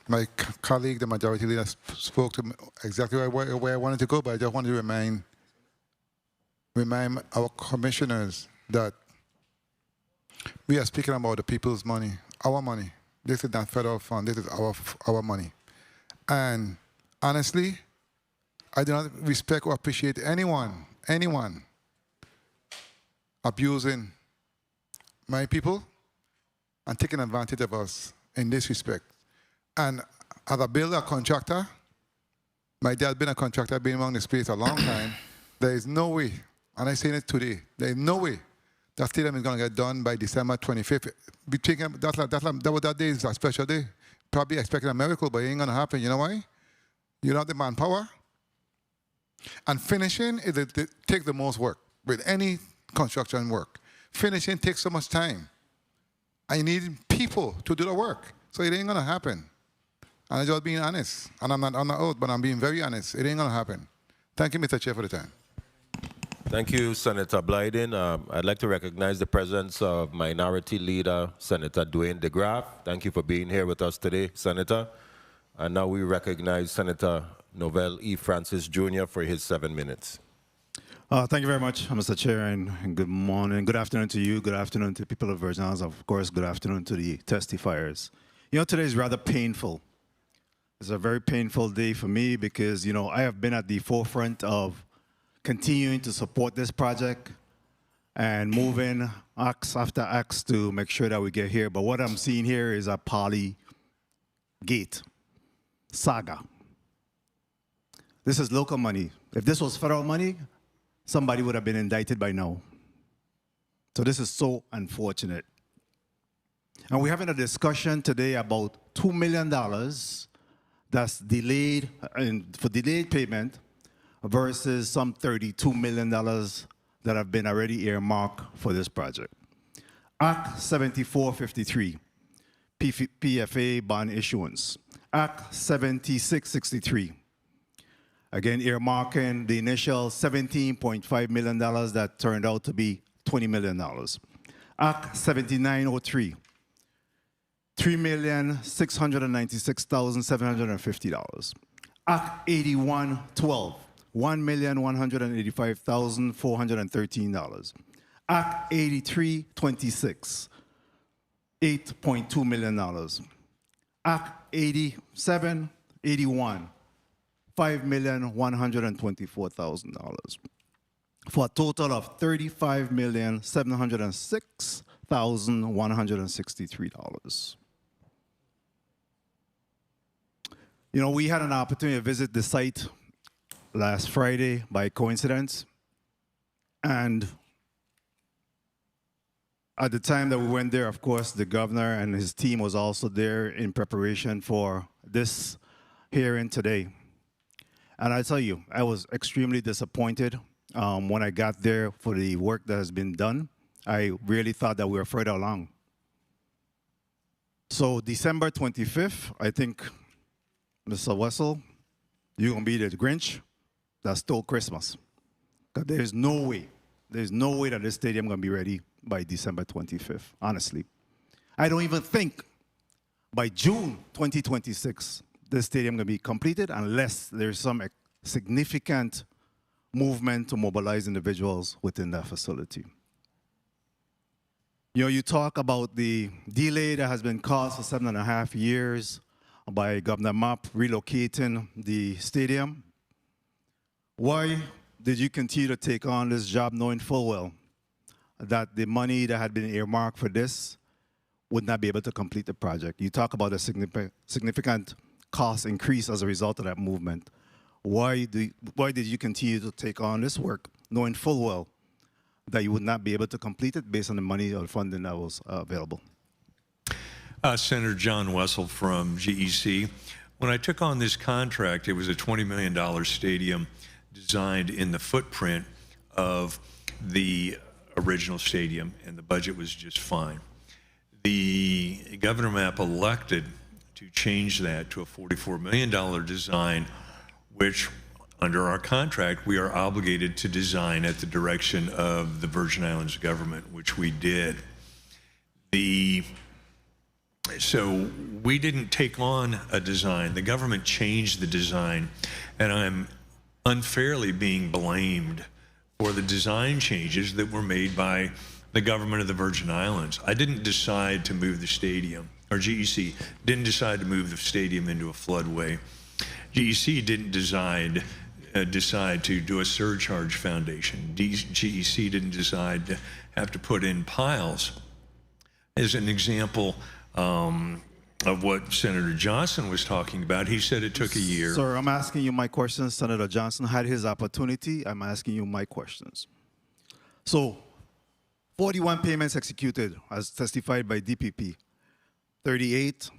my colleague, the majority leader, spoke to me exactly where I wanted to go, but I just wanted to remind our commissioners that we are speaking about the people's money, our money. This is not federal fund, this is our money. And honestly, I do not respect or appreciate anyone abusing my people and taking advantage of us in this respect. And as a builder contractor, my dad been a contractor, been among the space a long time. There is no way, and I'm saying it today, there is no way that stadium is going to get done by December 25th. That day is a special day. Probably expecting a miracle, but it ain't going to happen. You know why? You don't have the manpower. And finishing takes the most work with any construction work. Finishing takes so much time. I need people to do the work. So it ain't going to happen. And I'm just being honest. And I'm not on the oath, but I'm being very honest. It ain't going to happen. Thank you, Mr. Chair, for the time. Thank you, Senator Blyden. I'd like to recognize the presence of Minority Leader, Senator Dwayne DeGraff. Thank you for being here with us today, Senator. And now we recognize Senator Novell E. Francis Jr. for his 7 minutes. Thank you very much, Mr. Chair, and good morning, good afternoon to you, good afternoon to the people of Virgin Islands, of course, good afternoon to the testifiers. You know, today is rather painful. It's a very painful day for me because, you know, I have been at the forefront of continuing to support this project and moving acts after acts to make sure that we get here. But what I'm seeing here is a Polygate saga. This is local money. If this was federal money, somebody would have been indicted by now. So this is so unfortunate. And we're having a discussion today about $2 million that's delayed for delayed payment versus some $32 million that have been already earmarked for this project. Act 7453, PFA bond issuance. Act 7663. Again, earmarking the initial $17.5 million that turned out to be $20 million. Act 7903, $3,696,750. Act 8112, $1,185,413. Act 8326, $8.2 million. Act 8781, $5,124,000, for a total of $35,706,163. You know, we had an opportunity to visit the site last Friday by coincidence. And at the time that we went there, of course, the governor and his team was also there in preparation for this hearing today. And I tell you, I was extremely disappointed when I got there for the work that has been done. I really thought that we were further along. So December 25th, I think, Mr. Wessel, you're going to be the Grinch that stole Christmas. Because there's no way that this stadium going to be ready by December 25th, honestly. I don't even think by June 2026, this stadium going to be completed unless there's some significant movement to mobilize individuals within that facility. You know, you talk about the delay that has been caused for 7.5 years by Governor Mapp relocating the stadium. Why did you continue to take on this job knowing full well that the money that had been earmarked for this would not be able to complete the project? You talk about a significant cost increase as a result of that movement. Why did you continue to take on this work knowing full well that you would not be able to complete it based on the money or funding that was available? Senator John Wessel from GEC. When I took on this contract, it was a $20 million stadium designed in the footprint of the original stadium, and the budget was just fine. The Governor Mapp elected to change that to a $44 million design, which under our contract, we are obligated to design at the direction of the Virgin Islands government, which we did. So we didn't take on a design. The government changed the design, and I'm unfairly being blamed for the design changes that were made by the government of the Virgin Islands. I didn't decide to move the stadium, or GEC didn't decide to move the stadium into a floodway. GEC didn't decide to do a surcharge foundation. GEC didn't decide to have to put in piles. As an example of what Senator Johnson was talking about, he said it took a year. Sir, I'm asking you my questions. Senator Johnson had his opportunity. I'm asking you my questions. So, 41 payments executed as testified by DPP, 38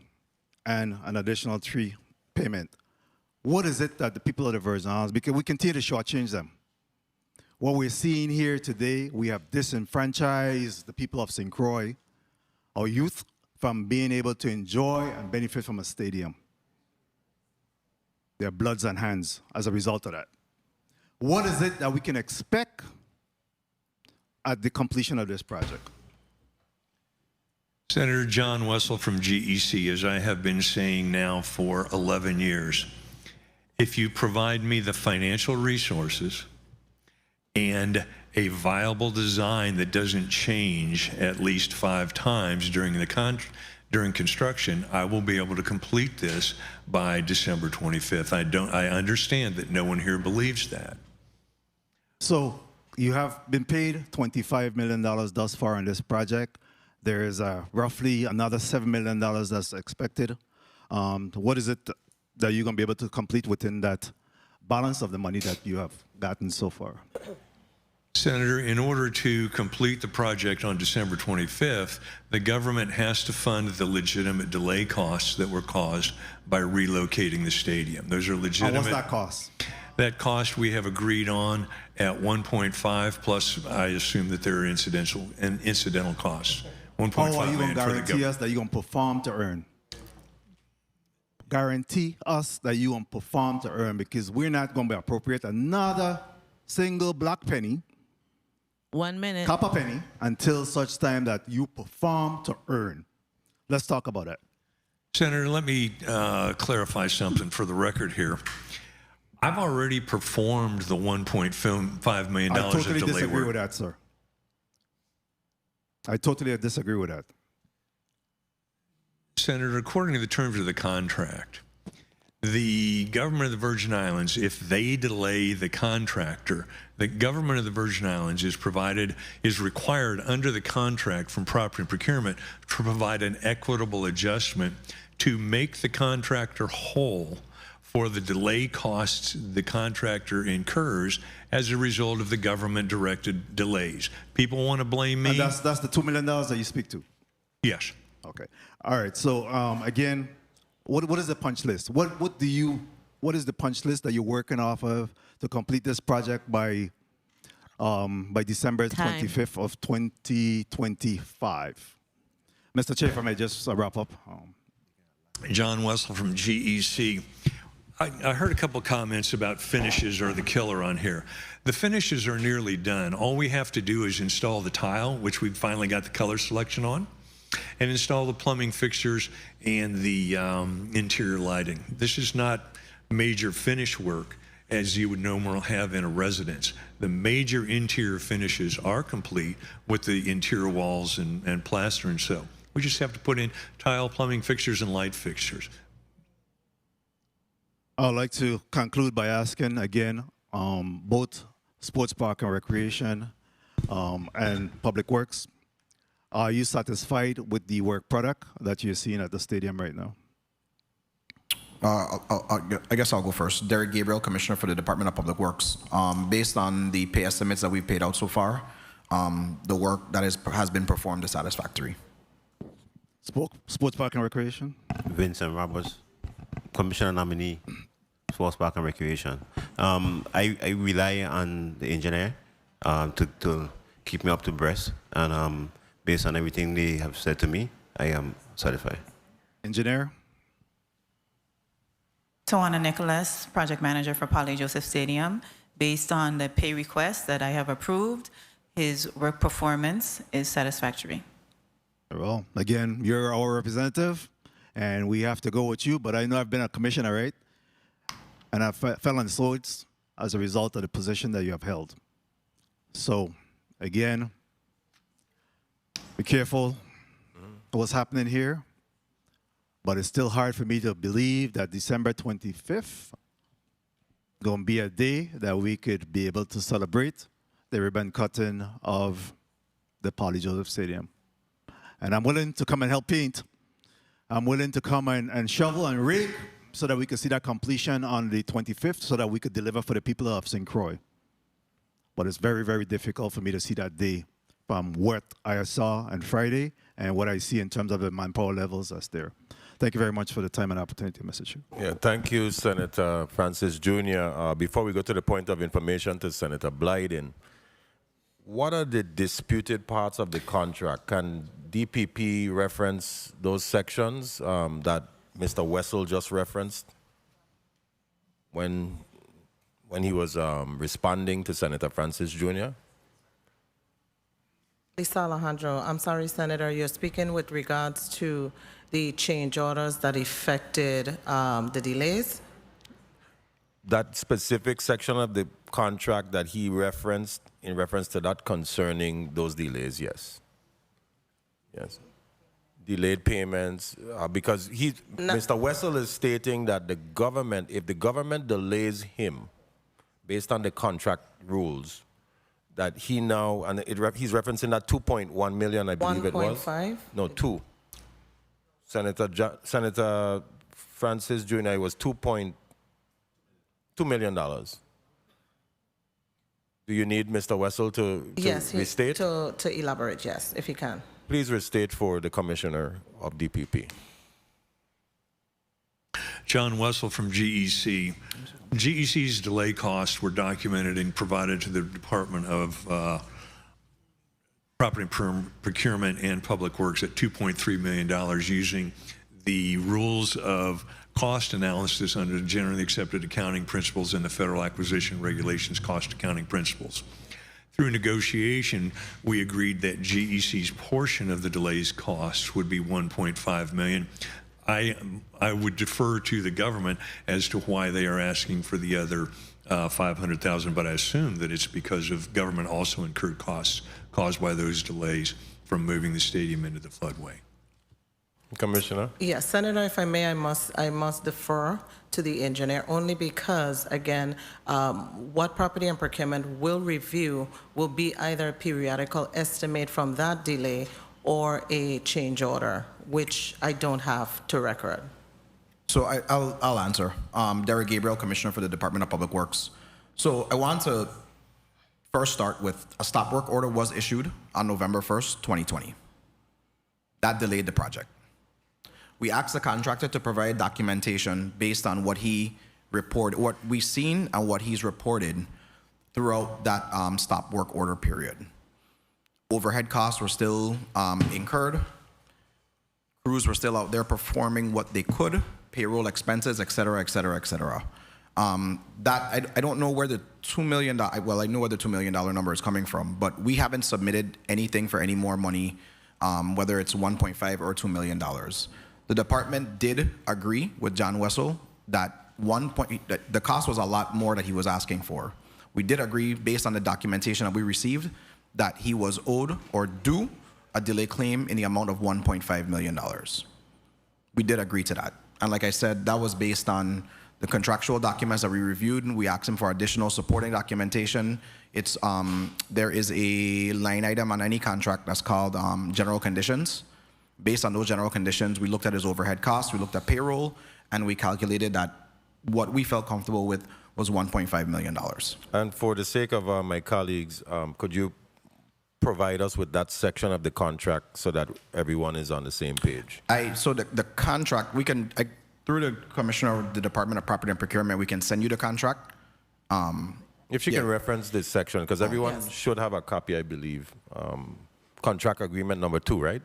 and an additional 3 payment. What is it that the people of the Virgin Islands, because we continue to shortchange them. What we're seeing here today, we have disenfranchised the people of St. Croix, our youth, from being able to enjoy and benefit from a stadium. Their bloods and hands as a result of that. What is it that we can expect at the completion of this project? Senator John Wessel from GEC, as I have been saying now for 11 years, if you provide me the financial resources and a viable design that doesn't change at least 5 times during construction, I will be able to complete this by December 25th. I understand that no one here believes that. So you have been paid $25 million thus far on this project. There is roughly another $7 million that's expected. What is it that you're going to be able to complete within that balance of the money that you have gotten so far? Senator, in order to complete the project on December 25th, the government has to fund the legitimate delay costs that were caused by relocating the stadium. Those are legitimate. What's that cost? That cost we have agreed on at 1.5, plus I assume that there are incidental costs. 1.5 How are you going million to for the guarantee us that you're going to perform to earn? Guarantee us that you're going to perform to earn, because we're not going to appropriate another single black penny, 1 minute, copper penny, until such time that you perform to earn. Let's talk about that. Senator, let me clarify something for the record here. I've already performed the $1.5 million I totally of delay disagree work. with that, sir. I totally disagree with that. Senator, according to the terms of the contract, the government of the Virgin Islands, if they delay the contractor, the government of the Virgin Islands is required under the contract from Property and Procurement to provide an equitable adjustment to make the contractor whole for the delay costs the contractor incurs as a result of the government-directed delays. People want to blame me. And that's the $2 million that you speak to? Yes. Okay. All right. So again, what is the punch list? What is the punch list that you're working off of to complete this project by December 25th of 2025? Mr. Chair, if I may just wrap up. John Wessel from GEC. I heard a couple comments about finishes are the killer on here. The finishes are nearly done. All we have to do is install the tile, which we've finally got the color selection on, and install the plumbing fixtures and the interior lighting. This is not major finish work as you would normally have in a residence. The major interior finishes are complete with the interior walls and plaster, and so we just have to put in tile, plumbing fixtures, and light fixtures. I'd like to conclude by asking again, both Sports Park and Recreation and Public Works, are you satisfied with the work product that you're seeing at the stadium right now? I guess I'll go first. Derek Gabriel, Commissioner for the Department of Public Works. Based on the pay estimates that we've paid out so far, the work that has been performed is satisfactory. Sports Park and Recreation? Vincent Roberts, Commissioner nominee, Sports Park and Recreation. I rely on the engineer to keep me up to breast, and based on everything they have said to me, I am satisfied. Engineer? Tawana Nicholas, Project Manager for Poly Joseph Stadium. Based on the pay request that I have approved, his work performance is satisfactory. Well, again, you're our representative, and we have to go with you, but I know I've been a commissioner, right? And I fell on swords as a result of the position that you have held. So, again, be careful what's happening here, but it's still hard for me to believe that December 25th going to be a day that we could be able to celebrate the ribbon cutting of the Poly Joseph Stadium. And I'm willing to come and help paint. I'm willing to come and shovel and rake so that we can see that completion on the 25th so that we could deliver for the people of St. Croix. But it's very, very difficult for me to see that day from what I saw on Friday and what I see in terms of the manpower levels that's there. Thank you very much for the time and opportunity, Mr. Chair. Yeah, thank you, Senator Francis Jr. Before we go to the point of information to Senator Blyden, what are the disputed parts of the contract? Can DPP reference those sections that Mr. Wessel just referenced when he was responding to Senator Francis Jr.? Lisa Alejandro, I'm sorry, Senator, you're speaking with regards to the change orders that affected the delays? That specific section of the contract that he referenced in reference to that concerning those delays, yes. Yes. Delayed payments, because Mr. Wessel is stating that the government, if the government delays him based on the contract rules, that he now, and he's referencing that 2.1 million, I believe it was. 1.5? No, 2. Senator Francis Jr. was $2 million. Do you need Mr. Wessel to yes, restate? To elaborate, yes, if you can. Please restate for the Commissioner of DPP. John Wessel from GEC. GEC's delay costs were documented and provided to the Department of Property Procurement and Public Works at $2.3 million using the rules of cost analysis under generally accepted accounting principles and the Federal Acquisition Regulations cost accounting principles. Through negotiation, we agreed that GEC's portion of the delays costs would be $1.5 million. I would defer to the government as to why they are asking for the other $500,000, but I assume that it's because of government also incurred costs caused by those delays from moving the stadium into the floodway. Commissioner? Yes, Senator, if I may, I must defer to the engineer only because, again, what Property and Procurement will review will be either a periodical estimate from that delay or a change order, which I don't have to record. So I'll answer. Derek Gabriel, Commissioner for the Department of Public Works. So I want to first start with a stop work order was issued on November 1st, 2020. That delayed the project. We asked the contractor to provide documentation based on what he reported, what we've seen and what he's reported throughout that stop work order period. Overhead costs were still incurred. Crews were still out there performing what they could, payroll expenses, et cetera, et cetera, et cetera. I don't know where the $2 million, well, I know where the $2 million number is coming from, but we haven't submitted anything for any more money, whether it's 1.5 or $2 million. The department did agree with John Wessel that the cost was a lot more that he was asking for. We did agree, based on the documentation that we received, that he was owed or due a delay claim in the amount of $1.5 million. We did agree to that. And like I said, that was based on the contractual documents that we reviewed, and we asked him for additional supporting documentation. It's there is a line item on any contract that's called general conditions. Based on those general conditions, we looked at his overhead costs, we looked at payroll, and we calculated that what we felt comfortable with was $1.5 million. And for the sake of my colleagues, could you provide us with that section of the contract so that everyone is on the same page? So the contract, we can, through the Commissioner of the Department of Property and Procurement, we can send you the contract. If you can reference this section, because everyone should have a copy, I believe. Contract agreement number 2, right?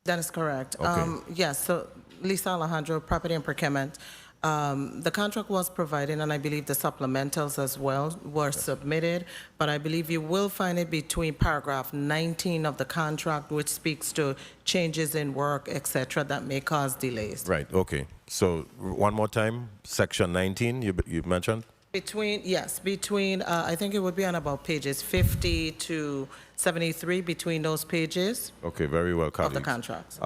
That is correct. Okay. Yes, so Lisa Alejandro, Property and Procurement. The contract was provided, and I believe the supplementals as well were submitted, but I believe you will find it between paragraph 19 of the contract, which speaks to changes in work, et cetera, that may cause delays. Right, okay. So one more time, section 19 you mentioned? Between, I think it would be on about pages 50 to 73, between those pages. Okay, very well, colleagues. Of the contracts.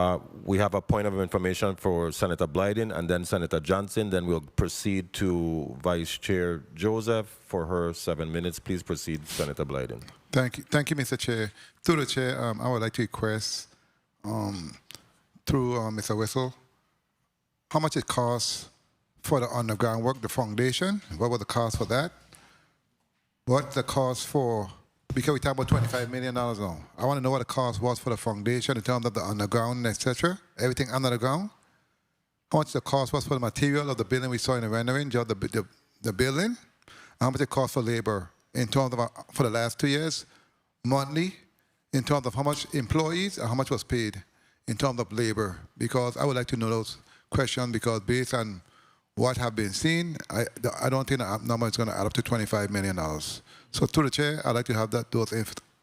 We have a point of information for Senator Blyden and then Senator Johnson. Then we'll proceed to Vice Chair Joseph for her 7 minutes. Please proceed, Senator Blyden. Thank you, Mr. Chair. Through the Chair, I would like to request, through Mr. Wessel, how much it costs for the underground work, the foundation. What was the cost for that? What the cost for, because we talk about $25 million now. I want to know what the cost was for the foundation in terms of the underground, etc. Everything under the ground. How much the cost was for the material of the building we saw in the rendering, just the building. How much it cost for labor in terms of, for the last 2 years, monthly, in terms of how much employees and how much was paid in terms of labor. Because I would like to know those questions, because based on what have been seen, I don't think that number is going to add up to $25 million. So through the Chair, I'd like to have those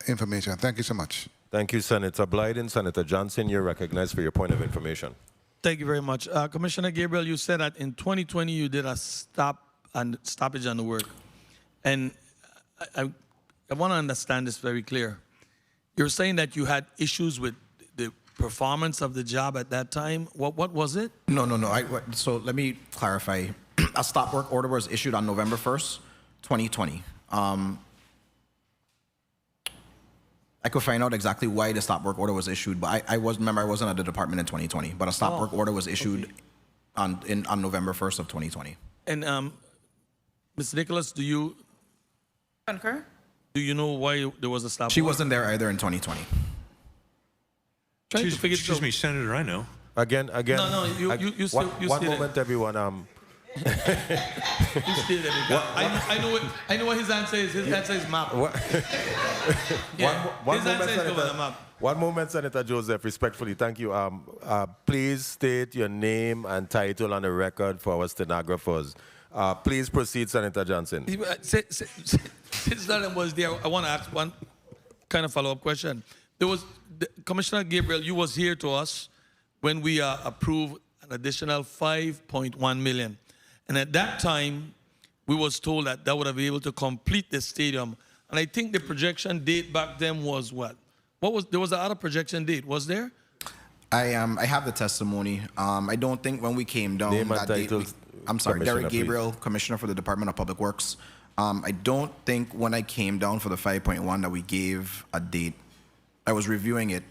information. Thank you so much. Thank you, Senator Blyden. Senator Johnson, you're recognized for your point of information. Thank you very much. Commissioner Gabriel, you said that in 2020 you did a stoppage on the work. And I want to understand this very clear. You're saying that you had issues with the performance of the job at that time. What was it? No. So let me clarify. A stop work order was issued on November 1st, 2020. I could find out exactly why the stop work order was issued, but I wasn't at the department in 2020. But a stop work order was issued on November 1st of 2020. And Ms. Nicholas, do you concur? Do you know why there was a stop? She wasn't there either in 2020. Excuse me, Senator, I know. Again. No, you still. One moment, everyone. I know what his answer is. His answer is map. One moment, Senator Joseph, respectfully, thank you. Please state your name and title on the record for our stenographers. Please proceed, Senator Johnson. Since that was there, I want to ask one kind of follow-up question. Commissioner Gabriel, you was here to us when we approved an additional $5.1 million. And at that time, we was told that would have been able to complete the stadium. And I think the projection date back then was what? There was another projection date, was there? I have the testimony. I don't think when we came down Name that date, I'm sorry, Derek Gabriel, please. Commissioner for the Department of Public Works. I don't think when I came down for the 5.1 that we gave a date. I was reviewing it,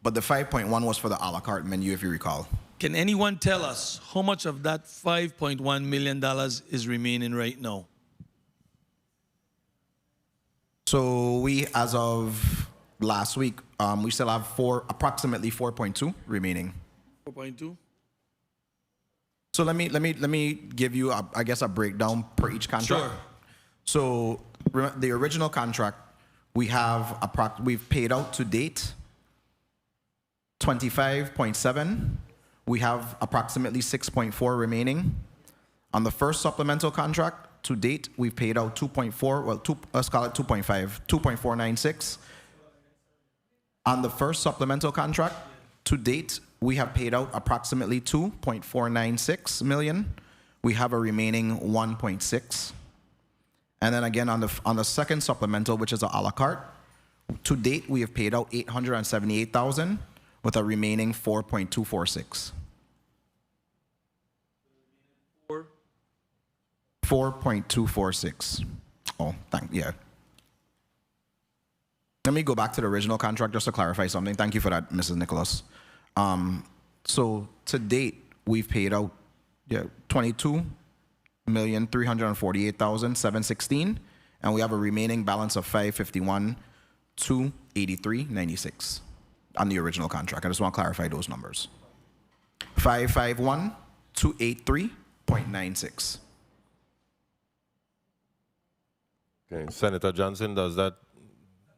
but the 5.1 was for the a la carte menu, if you recall. Can anyone tell us how much of that $5.1 million is remaining right now? So we, as of last week, we still have approximately 4.2 remaining. 4.2? So let me give you, I guess, a breakdown per each contract. Sure. So the original contract, we've paid out to date 25.7. We have approximately 6.4 remaining. On the first supplemental contract, to date, we've paid out 2.4, well, let's call it 2.5, 2.496. On the first supplemental contract, to date, we have paid out approximately 2.496 million. We have a remaining 1.6. And then again, on the second supplemental, which is a la carte, to date, we have paid out 878,000 with a remaining 4.246. 4.246. Oh, yeah. Let me go back to the original contract just to clarify something. Thank you for that, Mrs. Nicholas. So to date, we've paid out 22,348,716, and we have a remaining balance of 551,283.96 on the original contract. I just want to clarify those numbers. 551,283.96. Okay, Senator Johnson, does that?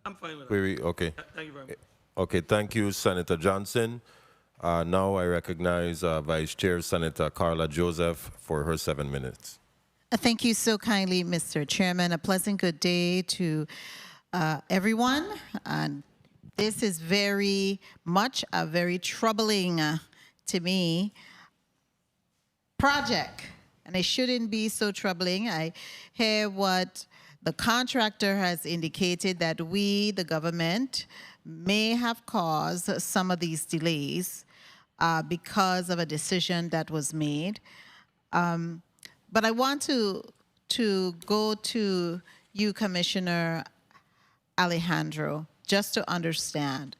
I'm fine with that. Okay. Thank you very much. Okay, thank you, Senator Johnson. Now I recognize Vice Chair Senator Carla Joseph for her 7 minutes. Thank you so kindly, Mr. Chairman. A pleasant good day to everyone. This is very much a very troubling to me project, and it shouldn't be so troubling. I hear what the contractor has indicated, that we, the government, may have caused some of these delays because of a decision that was made. But I want to go to you, Commissioner Alejandro, just to understand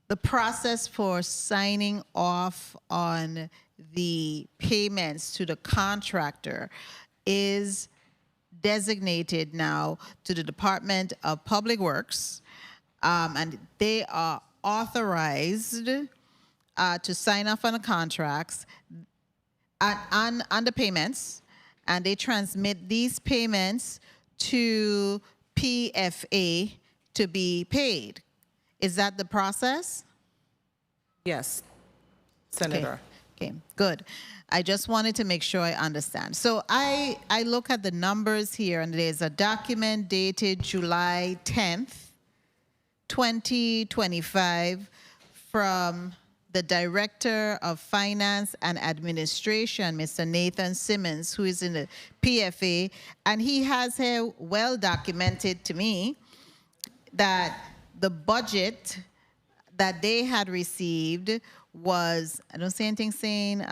the process for signing off on the payments to the contractor is designated now to the Department of Public Works, and they are authorized to sign off on the contracts on the payments, and they transmit these payments to PFA to be paid. Is that the process? Yes, Senator. Okay, good. I just wanted to make sure I understand. So I look at the numbers here, and there's a document dated July 10th, 2025, from the Director of Finance and Administration, Mr. Nathan Simmons, who is in the PFA, and he has here well documented to me that the budget that they had received was, I don't say anything saying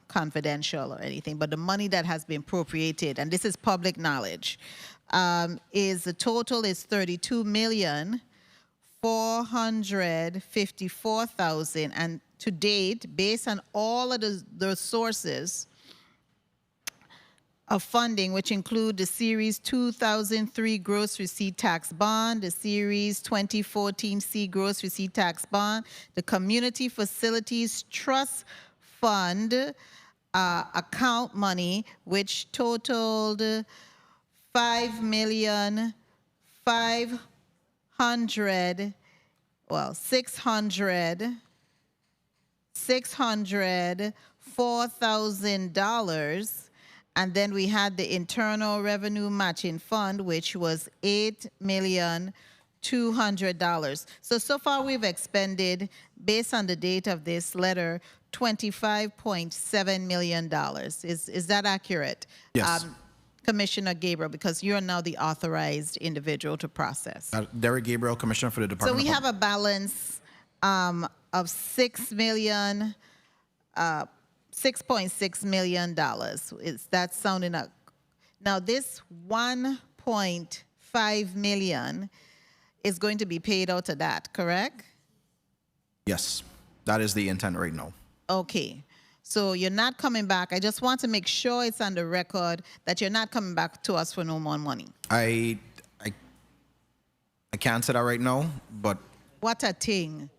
confidential or anything, but the money that has been appropriated, and this is public knowledge, is the total is $32,454,000, and to date, based on all of the sources of funding, which include the Series 2003 Gross Receipt Tax Bond, the Series 2014 C Gross Receipt Tax Bond, the Community Facilities Trust Fund account money, which totaled $604,000. And then we had the Internal Revenue Matching Fund, which was $8,200,000. So far we've expended, based on the date of this letter, $25.7 million. Is that accurate? Yes. Commissioner Gabriel, because you're now the authorized individual to process. Derek Gabriel, Commissioner for the Department. So we have a balance of $6.6 million. Is that sounding up? Now this 1.5 million is going to be paid out to that, correct? Yes, that is the intent right now. Okay. So you're not coming back. I just want to make sure it's on the record that you're not coming back to us for no more money. I can't say that right now, but What a thing.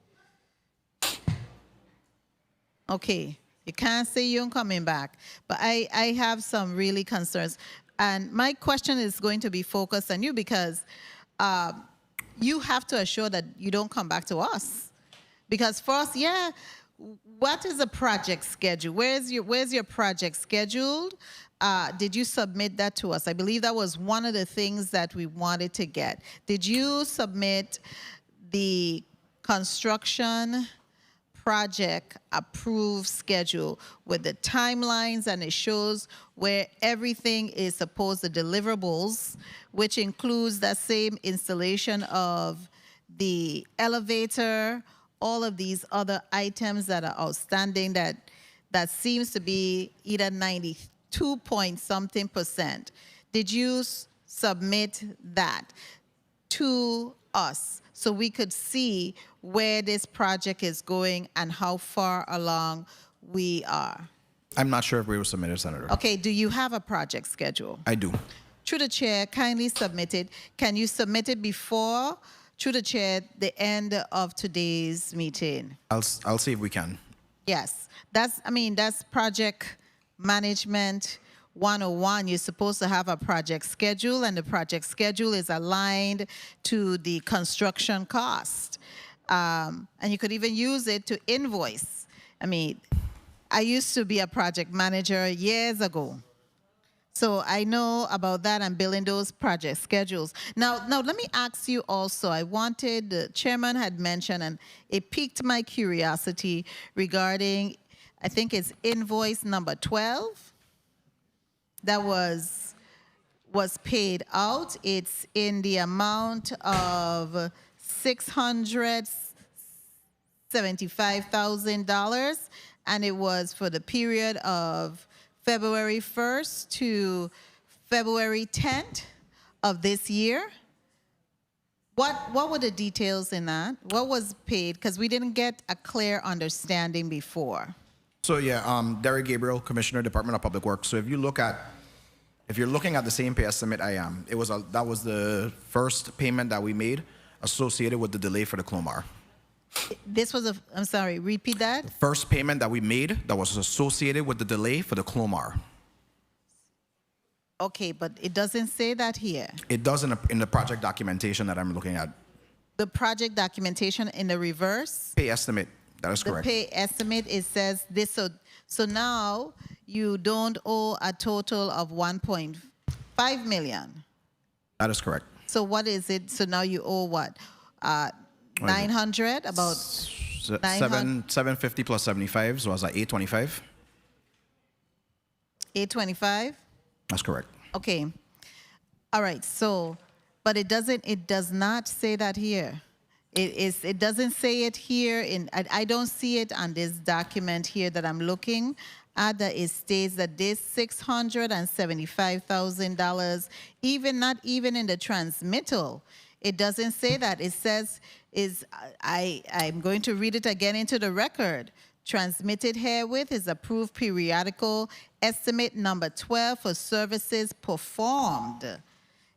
Okay. You can't say you're coming back. But I have some really concerns. And my question is going to be focused on you because you have to assure that you don't come back to us. Because for us, yeah, what is a project schedule? Where's your project scheduled? Did you submit that to us? I believe that was one of the things that we wanted to get. Did you submit the construction project approved schedule with the timelines, and it shows where everything is supposed, the deliverables, which includes that same installation of the elevator, all of these other items that are outstanding that seems to be either 92 point something %. Did you submit that to us so we could see where this project is going and how far along we are? I'm not sure if we were submitted, Senator. Okay, do you have a project schedule? I do. Through the chair, kindly submit it. Can you submit it before, through the chair, the end of today's meeting? I'll see if we can. Yes, that's project management 101. You're supposed to have a project schedule, and the project schedule is aligned to the construction cost. And you could even use it to invoice. I used to be a project manager years ago. So I know about that and building those project schedules. Now let me ask you also, the chairman had mentioned, and it piqued my curiosity regarding, I think it's invoice number 12 that was paid out. It's in the amount of $675,000, and it was for the period of February 1st to February 10th of this year. What were the details in that? What was paid? Because we didn't get a clear understanding before. So yeah, Derek Gabriel, Commissioner, Department of Public Works. So if you're looking at the same pay estimate I am, that was the first payment that we made associated with the delay for the Clomar. This was I'm sorry, repeat that. The first payment that we made that was associated with the delay for the Clomar. Okay, but it doesn't say that here. It does in the project documentation that I'm looking at. The project documentation in the reverse? Pay estimate, that is correct. The pay estimate, it says this. So now you don't owe a total of 1.5 million. That is correct. So what is it? So now you owe what? 900, about 750 plus 75, so I was at 825. 825? That's correct. Okay. All right. So, but it does not say that here. It doesn't say it here. I don't see it on this document here that I'm looking at. That it states that this $675,000, not even in the transmittal, it doesn't say that. It says I'm going to read it again into the record. Transmitted herewith is approved periodical estimate number 12 for services performed.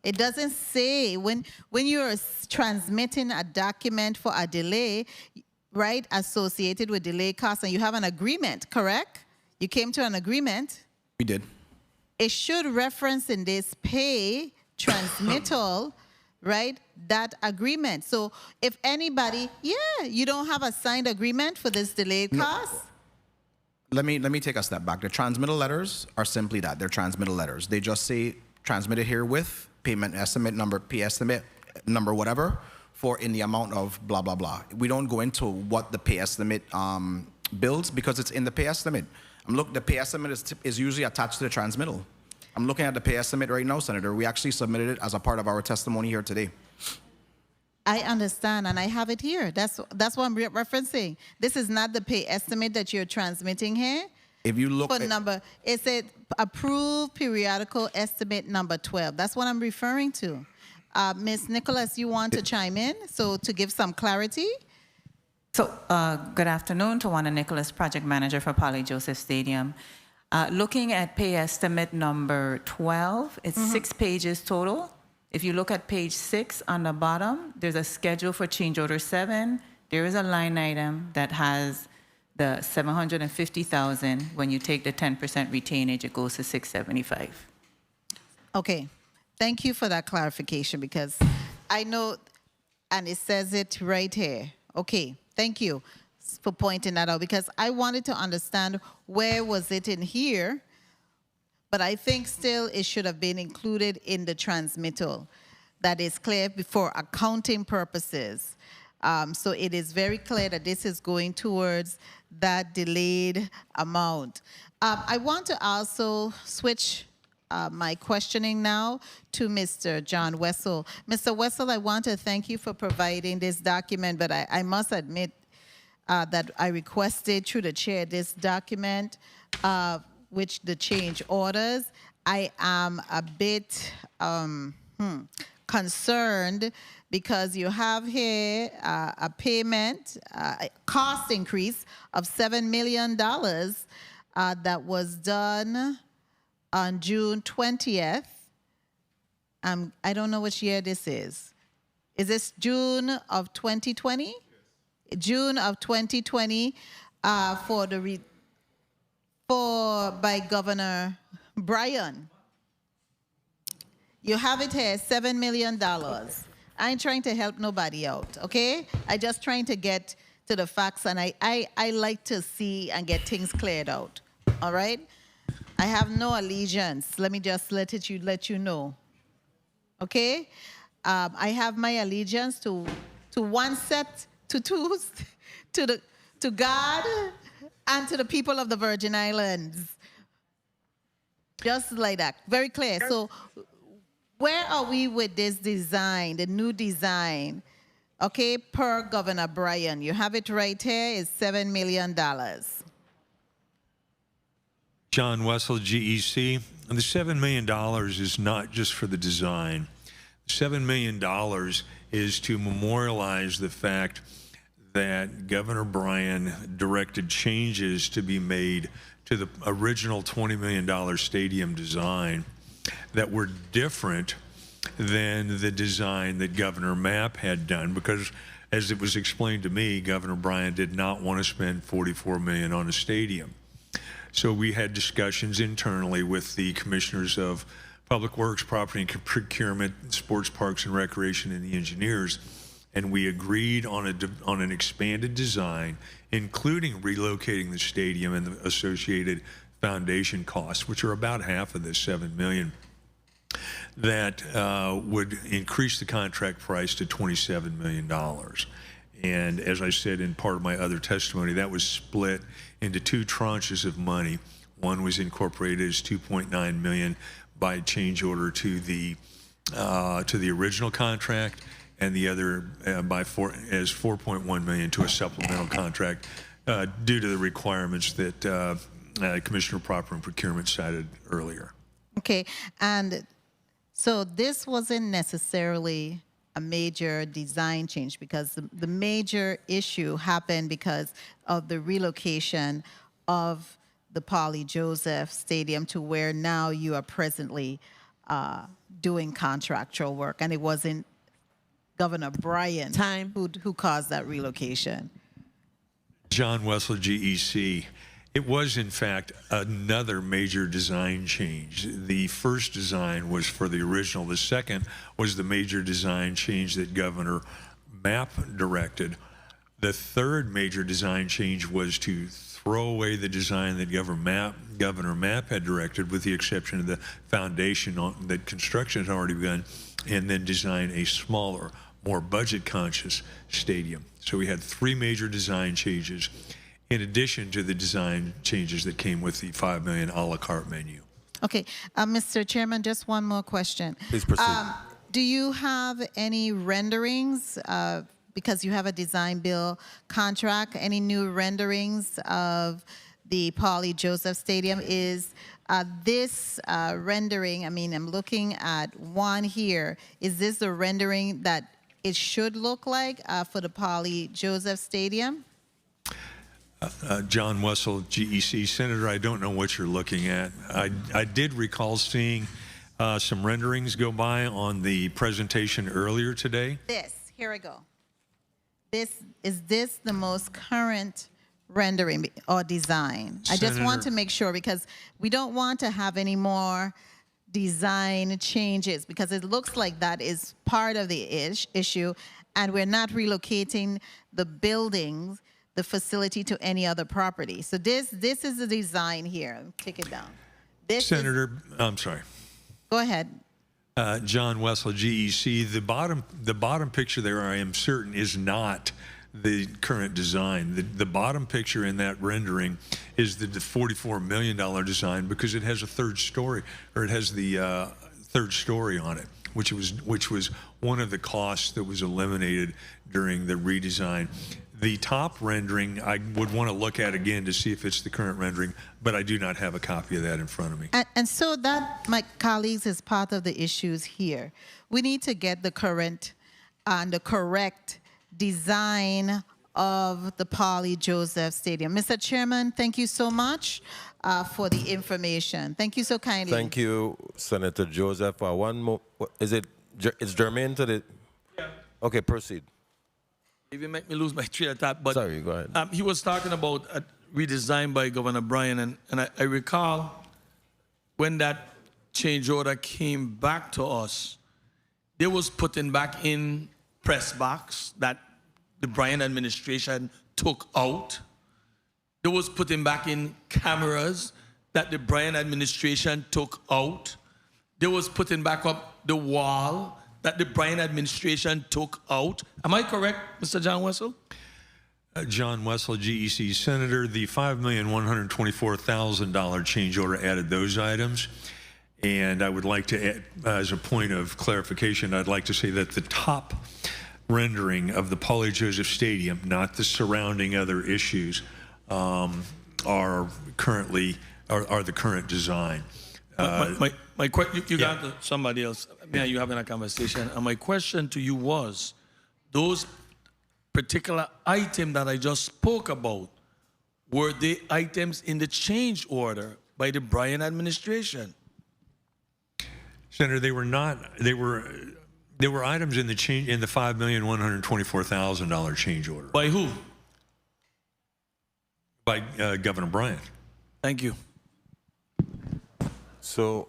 It doesn't say when you're transmitting a document for a delay, right, associated with delay costs, and you have an agreement, correct? You came to an agreement. We did. It should reference in this pay transmittal, right, that agreement. So if anybody, you don't have a signed agreement for this delayed cost? Let me take a step back. The transmittal letters are simply that. They're transmittal letters. They just say transmitted herewith, payment estimate number, pay estimate number, whatever, for in the amount of blah, blah, blah. We don't go into what the pay estimate builds because it's in the pay estimate. The pay estimate is usually attached to the transmittal. I'm looking at the pay estimate right now, Senator. We actually submitted it as a part of our testimony here today. I understand, and I have it here. That's what I'm referencing. This is not the pay estimate that you're transmitting here. If you look at number, it said approved periodical estimate number 12. That's what I'm referring to. Ms. Nicholas, you want to chime in? So to give some clarity Good afternoon. Tawana Nicholas, Project Manager for Polly Joseph Stadium. Looking at pay estimate number 12, it's 6 pages total. If you look at page 6 on the bottom, there's a schedule for change order 7. There is a line item that has the $750,000. When you take the 10% retainage, it goes to $675. Okay, thank you for that clarification because I know, and it says it right here. Okay, thank you for pointing that out because I wanted to understand where was it in here, but I think still it should have been included in the transmittal. That is clear for accounting purposes. So it is very clear that this is going towards that delayed amount. I want to also switch my questioning now to Mr. John Wessel. Mr. Wessel, I want to thank you for providing this document, but I must admit that I requested through the chair this document, which the change orders. I am a bit concerned because you have here a payment, cost increase of $7 million that was done on June 20th. I don't know which year this is. Is this June of 2020? Yes. June of 2020 by Governor Bryan. You have it here, $7 million. I ain't trying to help nobody out, okay? I just trying to get to the facts, and I like to see and get things cleared out, all right? I have no allegiance. Let me just let you know, okay? I have my allegiance to one set, to two, to God and to the people of the Virgin Islands. Just like that, very clear. So where are we with this design, the new design? Okay, per Governor Bryan, you have it right here, it's $7 million. John Wessel, GEC. And the $7 million is not just for the design. $7 million is to memorialize the fact that Governor Bryan directed changes to be made to the original $20 million stadium design that were different than the design that Governor Mapp had done, because as it was explained to me, Governor Bryan did not want to spend $44 million on a stadium. So we had discussions internally with the commissioners of Public Works, Property and Procurement, Sports, Parks and Recreation, and the engineers, and we agreed on an expanded design, including relocating the stadium and the associated foundation costs, which are about half of this $7 million, that would increase the contract price to $27 million. And as I said in part of my other testimony, that was split into 2 tranches of money. One was incorporated as $2.9 million by change order to the original contract, and the other as $4.1 million to a supplemental contract due to the requirements that Commissioner of Property and Procurement cited earlier. Okay, and so this wasn't necessarily a major design change, because the major issue happened because of the relocation of the Polly Joseph Stadium to where now you are presently doing contractual work, and it wasn't Governor Bryan who caused that relocation. John Wessel, GEC. It was, in fact, another major design change. The first design was for the original. The second was the major design change that Governor Mapp directed. The third major design change was to throw away the design that Governor Mapp had directed, with the exception of the foundation that construction had already begun, and then design a smaller, more budget-conscious stadium. So we had 3 major design changes, in addition to the design changes that came with the $5 million a la carte menu. Okay, Mr. Chairman, just one more question. Please proceed. Do you have any renderings, because you have a design bill contract, any new renderings of the Polly Joseph Stadium? Is this rendering, I mean, I'm looking at one here, is this the rendering that it should look like for the Polly Joseph Stadium? John Wessel, GEC. Senator, I don't know what you're looking at. I did recall seeing some renderings go by on the presentation earlier today. Here we go. Is this the most current rendering or design? I just want to make sure, because we don't want to have any more design changes, because it looks like that is part of the issue, and we're not relocating the buildings, the facility, to any other property. So this is the design here. Take it down. Senator, I'm sorry. Go ahead. John Wessel, GEC. The bottom picture there, I am certain, is not the current design. The bottom picture in that rendering is the $44 million design, because it has a third story, or it has the third story on it, which was one of the costs that was eliminated during the redesign. The top rendering, I would want to look at again to see if it's the current rendering, but I do not have a copy of that in front of me. And so that, my colleagues, is part of the issues here. We need to get the current and the correct design of the Polly Joseph Stadium. Mr. Chairman, thank you so much for the information. Thank you so kindly. Thank you, Senator Joseph. One more, it's germane to the... Yeah. Okay, proceed. If you make me lose my train of thought, but sorry, go ahead. He was talking about a redesign by Governor Bryan, and I recall when that change order came back to us, they was putting back in press box that the Bryan administration took out. They was putting back in cameras that the Bryan administration took out. They was putting back up the wall that the Bryan administration took out. Am I correct, Mr. John Wessel? John Wessel, GEC. Senator, the $5,124,000 change order added those items. And I would like to add, as a point of clarification, I'd like to say that the top rendering of the Polly Joseph Stadium, not the surrounding other issues, are the current design. My question, you got to somebody else. Yeah, you having a conversation. And my question to you was, those particular items that I just spoke about, were they items in the change order by the Bryan administration? Senator, they were not. They were items in the $5,124,000 change order. By who? By Governor Bryan. Thank you. So,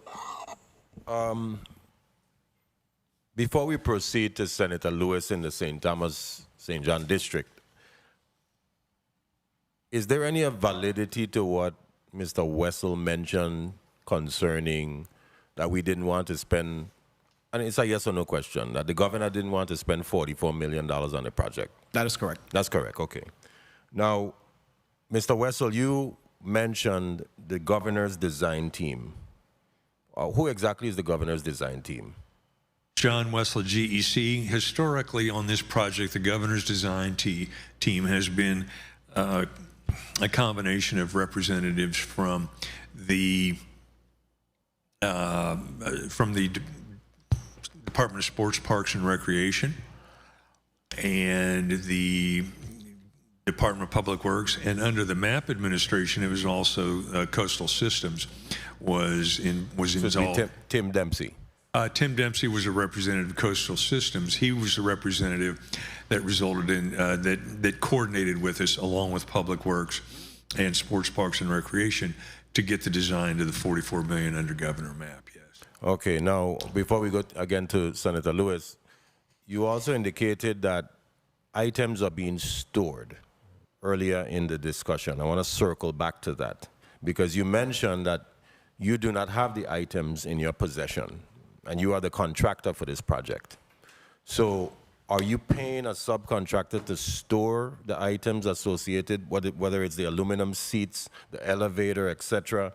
before we proceed to Senator Lewis in the St. John District, is there any validity to what Mr. Wessel mentioned concerning that we didn't want to spend, and it's a yes or no question, that the governor didn't want to spend $44 million on the project? That is correct. That's correct, okay. Now, Mr. Wessel, you mentioned the governor's design team. Who exactly is the governor's design team? John Wessel, GEC. Historically on this project, the governor's design team has been a combination of representatives from the Department of Sports, Parks, and Recreation, and the Department of Public Works, and under the MAP administration, it was also Coastal Systems was involved. Tim Dempsey. Tim Dempsey was a representative of Coastal Systems. He was the representative that resulted in that coordinated with us, along with Public Works and Sports, Parks, and Recreation, to get the design to the $44 million under Governor MAP. Yes. Okay. Now, before we go again to Senator Lewis, you also indicated that items are being stored earlier in the discussion. I want to circle back to that, because you mentioned that you do not have the items in your possession, and you are the contractor for this project. So are you paying a subcontractor to store the items associated, whether it's the aluminum seats, the elevator, etc.?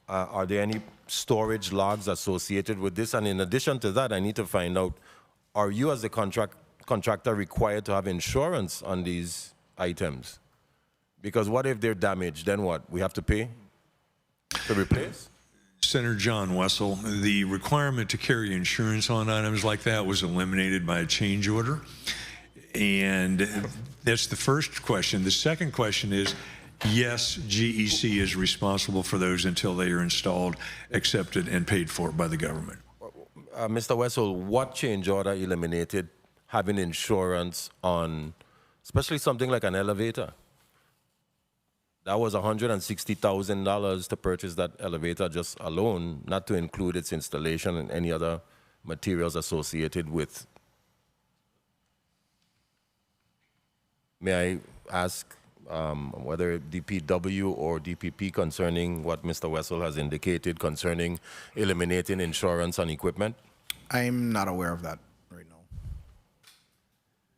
Are there any storage logs associated with this? And in addition to that, I need to find out, are you as the contractor required to have insurance on these items? Because what if they're damaged, then what? We have to pay to replace? Senator John Wessel, the requirement to carry insurance on items like that was eliminated by a change order. And that's the first question. The second question is, yes, GEC is responsible for those until they are installed, accepted, and paid for by the government. Mr. Wessel, what change order eliminated having insurance on, especially something like an elevator? That was $160,000 to purchase that elevator just alone, not to include its installation and any other materials associated with. May I ask whether DPW or DPP concerning what Mr. Wessel has indicated concerning eliminating insurance on equipment? I'm not aware of that right now.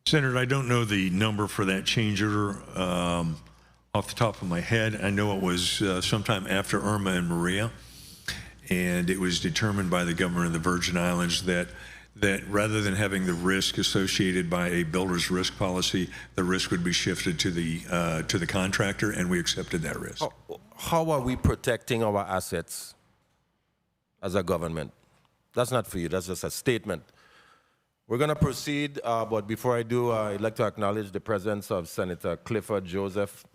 Senator, I don't know the number for that change order off the top of my head. I know it was sometime after Irma and Maria, and it was determined by the government of the Virgin Islands that rather than having the risk associated by a builder's risk policy, the risk would be shifted to the contractor, and we accepted that risk. How are we protecting our assets as a government? That's not for you, that's just a statement. We're going to proceed, but before I do, I'd like to acknowledge the presence of Senator Clifford Joseph.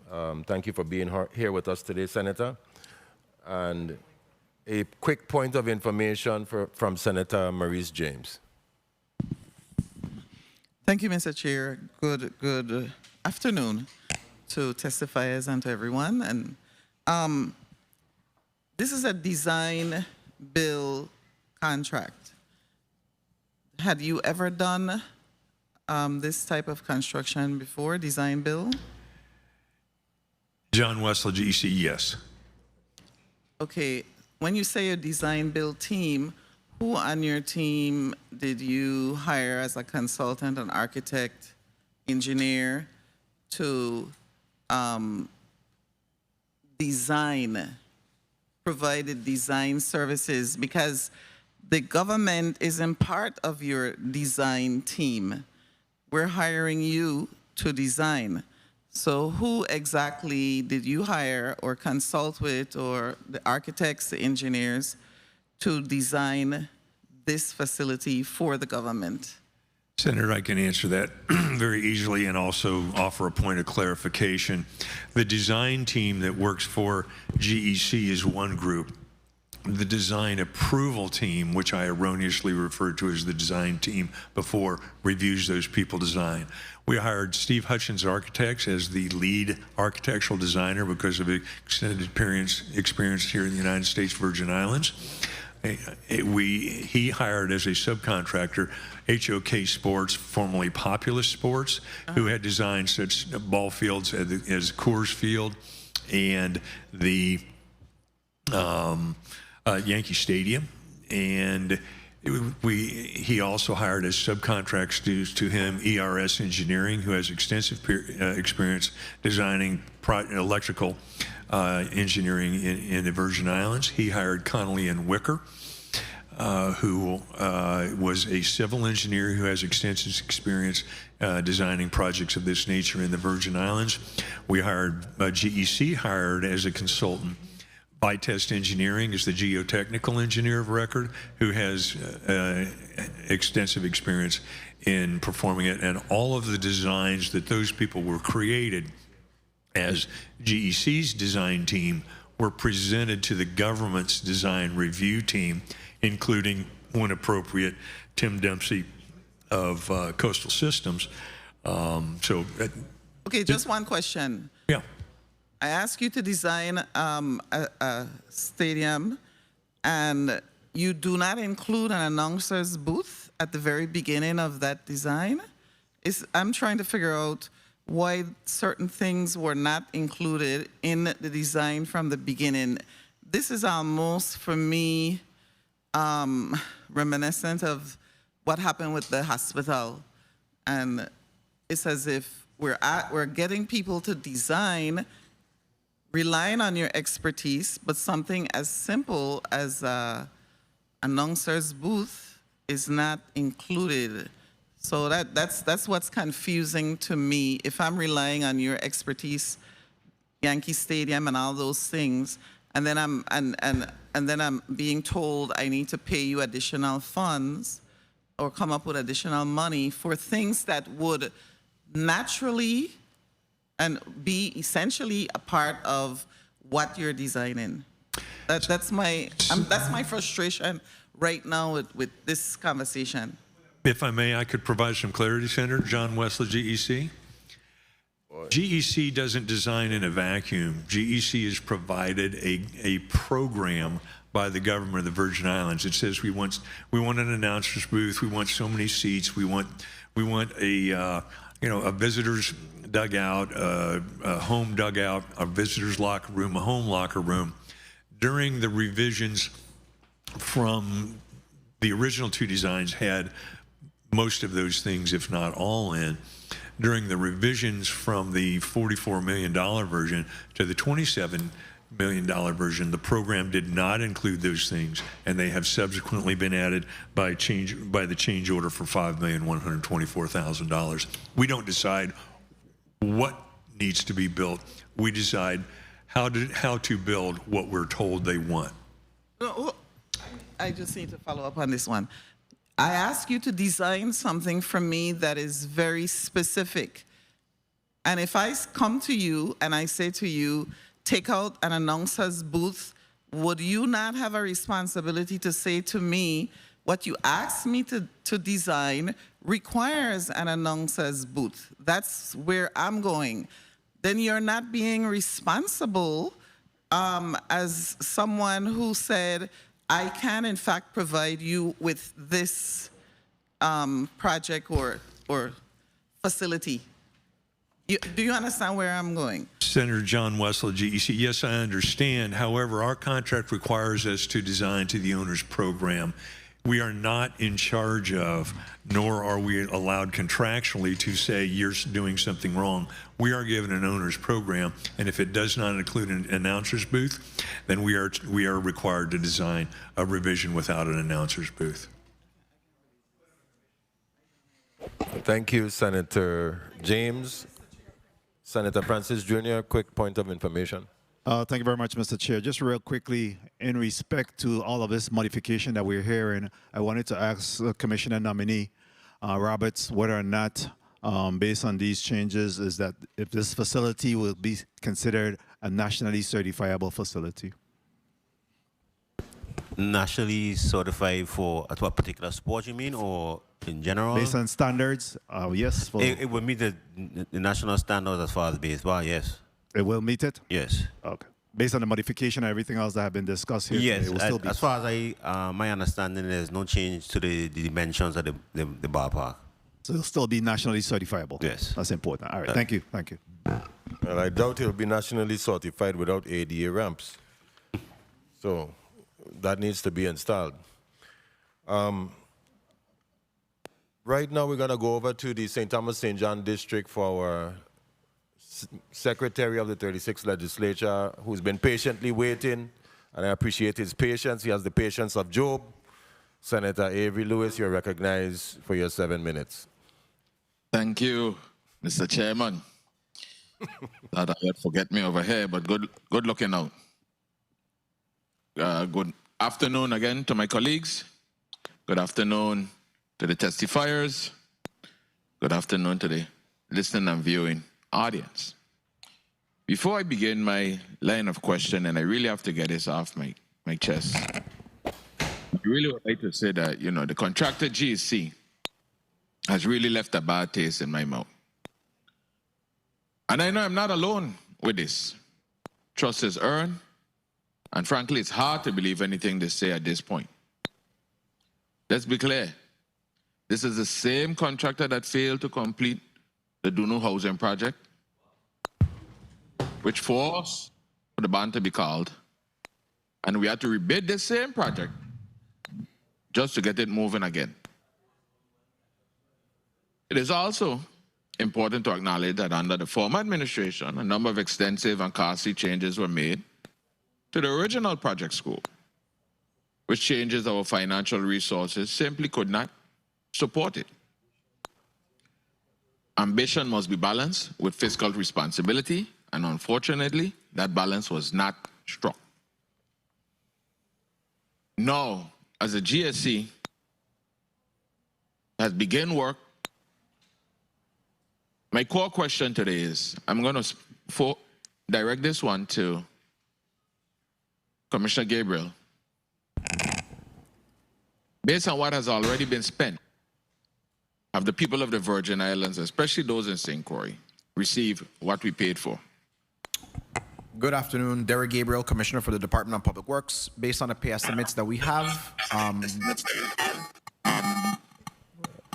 Thank you for being here with us today, Senator. And a quick point of information from Senator Maurice James. Thank you, Mr. Chair. Good afternoon to testifiers and to everyone. And this is a design bill contract. Had you ever done this type of construction before, design bill? John Wessel, GEC, yes. Okay, when you say a design build team, who on your team did you hire as a consultant, an architect, engineer to provided design services? Because the government isn't part of your design team. We're hiring you to design. So who exactly did you hire or consult with, or the architects, the engineers, to design this facility for the government? Senator, I can answer that very easily and also offer a point of clarification. The design team that works for GEC is one group. The design approval team, which I erroneously referred to as the design team before, reviews those people design. We hired Steve Hutchins Architects as the lead architectural designer because of extended experience here in the United States Virgin Islands. He hired as a subcontractor HOK Sports, formerly Populous Sports, who had designed such ball fields as Coors Field and the Yankee Stadium. And he also hired as subcontractors to him ERS Engineering, who has extensive experience designing electrical engineering in the Virgin Islands. He hired Connolly and Wicker, who was a civil engineer who has extensive experience designing projects of this nature in the Virgin Islands. We hired, GEC hired as a consultant By-Test Engineering is the geotechnical engineer of record who has extensive experience in performing it, and all of the designs that those people were created as GEC's design team were presented to the government's design review team, including, when appropriate, Tim Dempsey of Coastal Systems. Okay, just one question. Yeah. I asked you to design a stadium, and you do not include an announcer's booth at the very beginning of that design. I'm trying to figure out why certain things were not included in the design from the beginning. This is almost, for me, reminiscent of what happened with the hospital. And it's as if we're getting people to design, relying on your expertise, but something as simple as an announcer's booth is not included. So that's what's confusing to me. If I'm relying on your expertise, Yankee Stadium and all those things, and then I'm being told I need to pay you additional funds or come up with additional money for things that would naturally and be essentially a part of what you're designing. That's my frustration right now with this conversation. If I may, I could provide some clarity, Senator. John Wesley, GEC. GEC doesn't design in a vacuum. GEC has provided a program by the government of the Virgin Islands. It says we want an announcer's booth, we want so many seats, we want a a visitor's dugout, a home dugout, a visitor's locker room, a home locker room. During the revisions from the original two designs had most of those things, if not all, in. During the revisions from the $44 million version to the $27 million version, the program did not include those things, and they have subsequently been added by the change order for $5,124,000. We don't decide what needs to be built. We decide how to build what we're told they want. I just need to follow up on this one. I ask you to design something for me that is very specific. And if I come to you and I say to you, take out an announcer's booth, would you not have a responsibility to say to me, what you asked me to design requires an announcer's booth? That's where I'm going. Then you're not being responsible as someone who said, I can, in fact, provide you with this project or facility. Do you understand where I'm going? Senator John Wesley, GEC, yes, I understand. However, our contract requires us to design to the owner's program. We are not in charge of, nor are we allowed contractually to say you're doing something wrong. We are given an owner's program, and if it does not include an announcer's booth, then we are required to design a revision without an announcer's booth. Thank you, Senator James. Senator Francis Jr., quick point of information. Thank you very much, Mr. Chair. Just real quickly, in respect to all of this modification that we're hearing, I wanted to ask Commissioner nominee Roberts whether or not, based on these changes, is that if this facility will be considered a nationally certifiable facility. Nationally certified for a particular sport, you mean, or in general? Based on standards, yes. It will meet the national standards as far as baseball, yes. It will meet it? Yes. Okay. Based on the modification and everything else that have been discussed here, yes, it will still be. As far as my understanding, there's no change to the dimensions of the ballpark. So it'll still be nationally certifiable? Yes. That's important. All right, thank you, thank you. Well, I doubt it'll be nationally certified without ADA ramps. So that needs to be installed. Right now, we're going to go over to the St. Thomas St. John District for our Secretary of the 36th Legislature, who's been patiently waiting, and I appreciate his patience. He has the patience of Job. Senator Avery Lewis, you're recognized for your 7 minutes. Thank you, Mr. Chairman. Thought I'd forget me over here, but good looking out. Good afternoon again to my colleagues. Good afternoon to the testifiers. Good afternoon to the listening and viewing audience. Before I begin my line of question, and I really have to get this off my chest, I really would like to say that, the contractor GEC has really left a bad taste in my mouth. And I know I'm not alone with this. Trust is earned, and frankly, it's hard to believe anything they say at this point. Let's be clear. This is the same contractor that failed to complete the Dunu housing project, which forced the bond to be called, and we had to rebid the same project just to get it moving again. It is also important to acknowledge that under the former administration, a number of extensive and costly changes were made to the original project scope, which changes our financial resources simply could not support it. Ambition must be balanced with fiscal responsibility, and unfortunately, that balance was not struck. Now, as a GSC has begun work My core question today is, I'm going to direct this one to Commissioner Gabriel. Based on what has already been spent, have the people of the Virgin Islands, especially those in St. Croix, received what we paid for? Good afternoon, Derek Gabriel, Commissioner for the Department of Public Works. Based on the pay estimates that we have,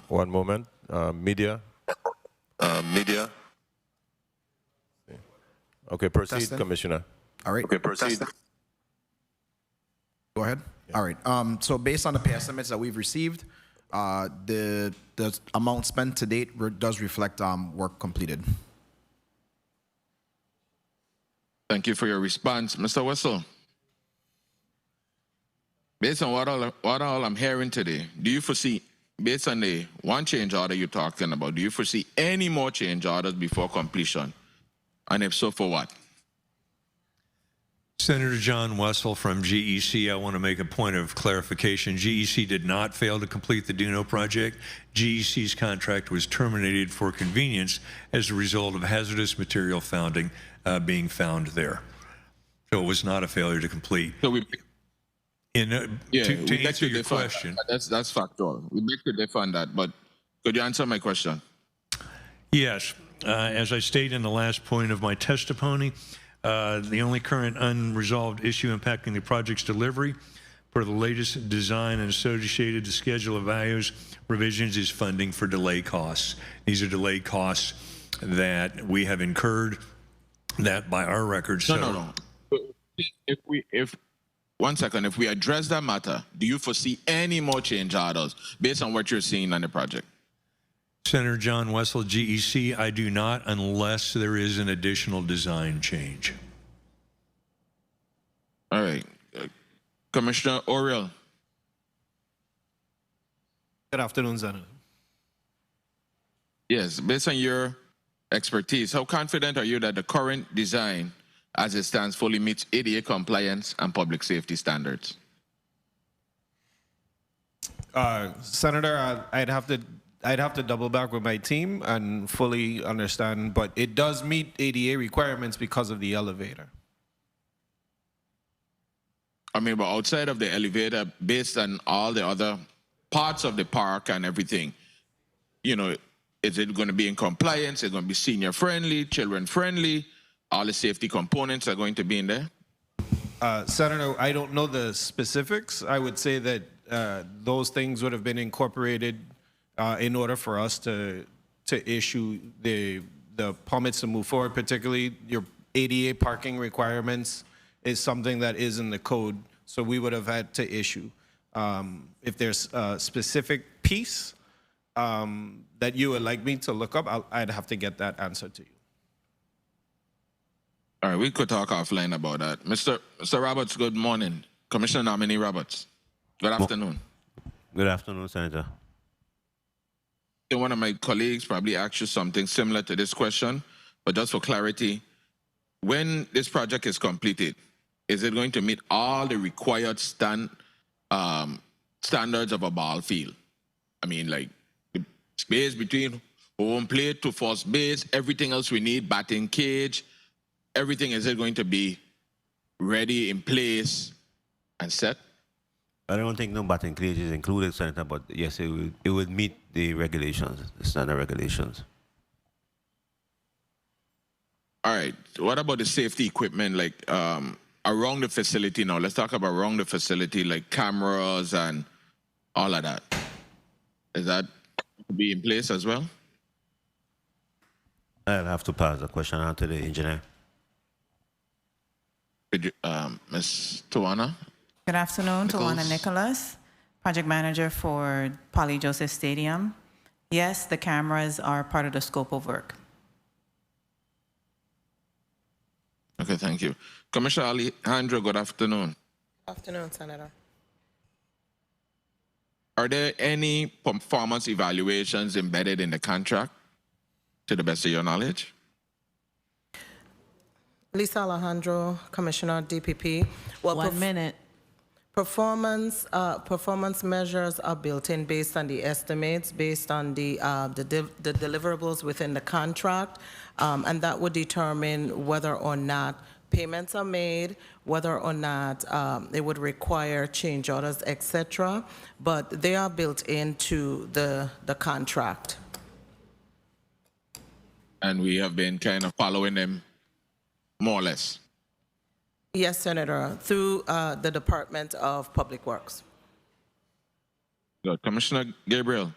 One moment. Media. Media. Okay, proceed, Testing. Commissioner. All right. Okay, proceed. Go ahead. All right. So based on the pay estimates that we've received, the amount spent to date does reflect work completed. Thank you for your response. Mr. Wessel, based on what all I'm hearing today, do you foresee, based on the one change order you're talking about, do you foresee any more change orders before completion? And if so, for what? Senator John Wessel from GEC. I want to make a point of clarification. GEC did not fail to complete the DUNO project. GEC's contract was terminated for convenience as a result of hazardous material being found there. So it was not a failure to complete. So we, to answer your question. That's factual. We beg to differ on that, but could you answer my question? Yes. As I stated in the last point of my testimony, the only current unresolved issue impacting the project's delivery for the latest design and associated to schedule of values revisions is funding for delay costs. These are delay costs that we have incurred that by our records. No. If we address that matter, do you foresee any more change orders based on what you're seeing on the project? Senator John Wessel, GEC, I do not unless there is an additional design change. All right. Commissioner Oriel. Good afternoon, Senator. Yes, based on your expertise, how confident are you that the current design as it stands fully meets ADA compliance and public safety standards? Senator, I'd have to double back with my team and fully understand, but it does meet ADA requirements because of the elevator. I mean, but outside of the elevator, based on all the other parts of the park and everything, you know, is it going to be in compliance? Is it going to be senior friendly, children friendly? All the safety components are going to be in there? Senator, I don't know the specifics. I would say that those things would have been incorporated in order for us to issue the permits to move forward, particularly your ADA parking requirements is something that is in the code, so we would have had to issue. If there's a specific piece that you would like me to look up, I'd have to get that answer to you. All right, we could talk offline about that. Mr. Roberts, good morning. Commissioner nominee Roberts, good afternoon. Good afternoon, Senator. One of my colleagues probably asked you something similar to this question, but just for clarity, when this project is completed, is it going to meet all the required standards of a ball field? I mean, like the space between home plate to first base, everything else we need, batting cage, everything, is it going to be ready, in place, and set? I don't think no batting cage is included, Senator, but yes, it would meet the regulations, the standard regulations. All right. What about the safety equipment, like around the facility now? Let's talk about around the facility, like cameras and all of that. Is that to be in place as well? I'll have to pass the question on to the engineer. Ms. Tawana? Good afternoon, Tawana Nicholas, project manager for Poly Joseph Stadium. Yes, the cameras are part of the scope of work. Okay, thank you. Commissioner Alejandro, good afternoon. Good afternoon, Senator. Are there any performance evaluations embedded in the contract, to the best of your knowledge? Lisa Alejandro, Commissioner, DPP. Well, 1 minute. Performance measures are built in based on the estimates, based on the deliverables within the contract, and that would determine whether or not payments are made, whether or not it would require change orders, etc. But they are built into the contract. And we have been kind of following them more or less. Yes, Senator, through the Department of Public Works. Good. Commissioner Gabriel,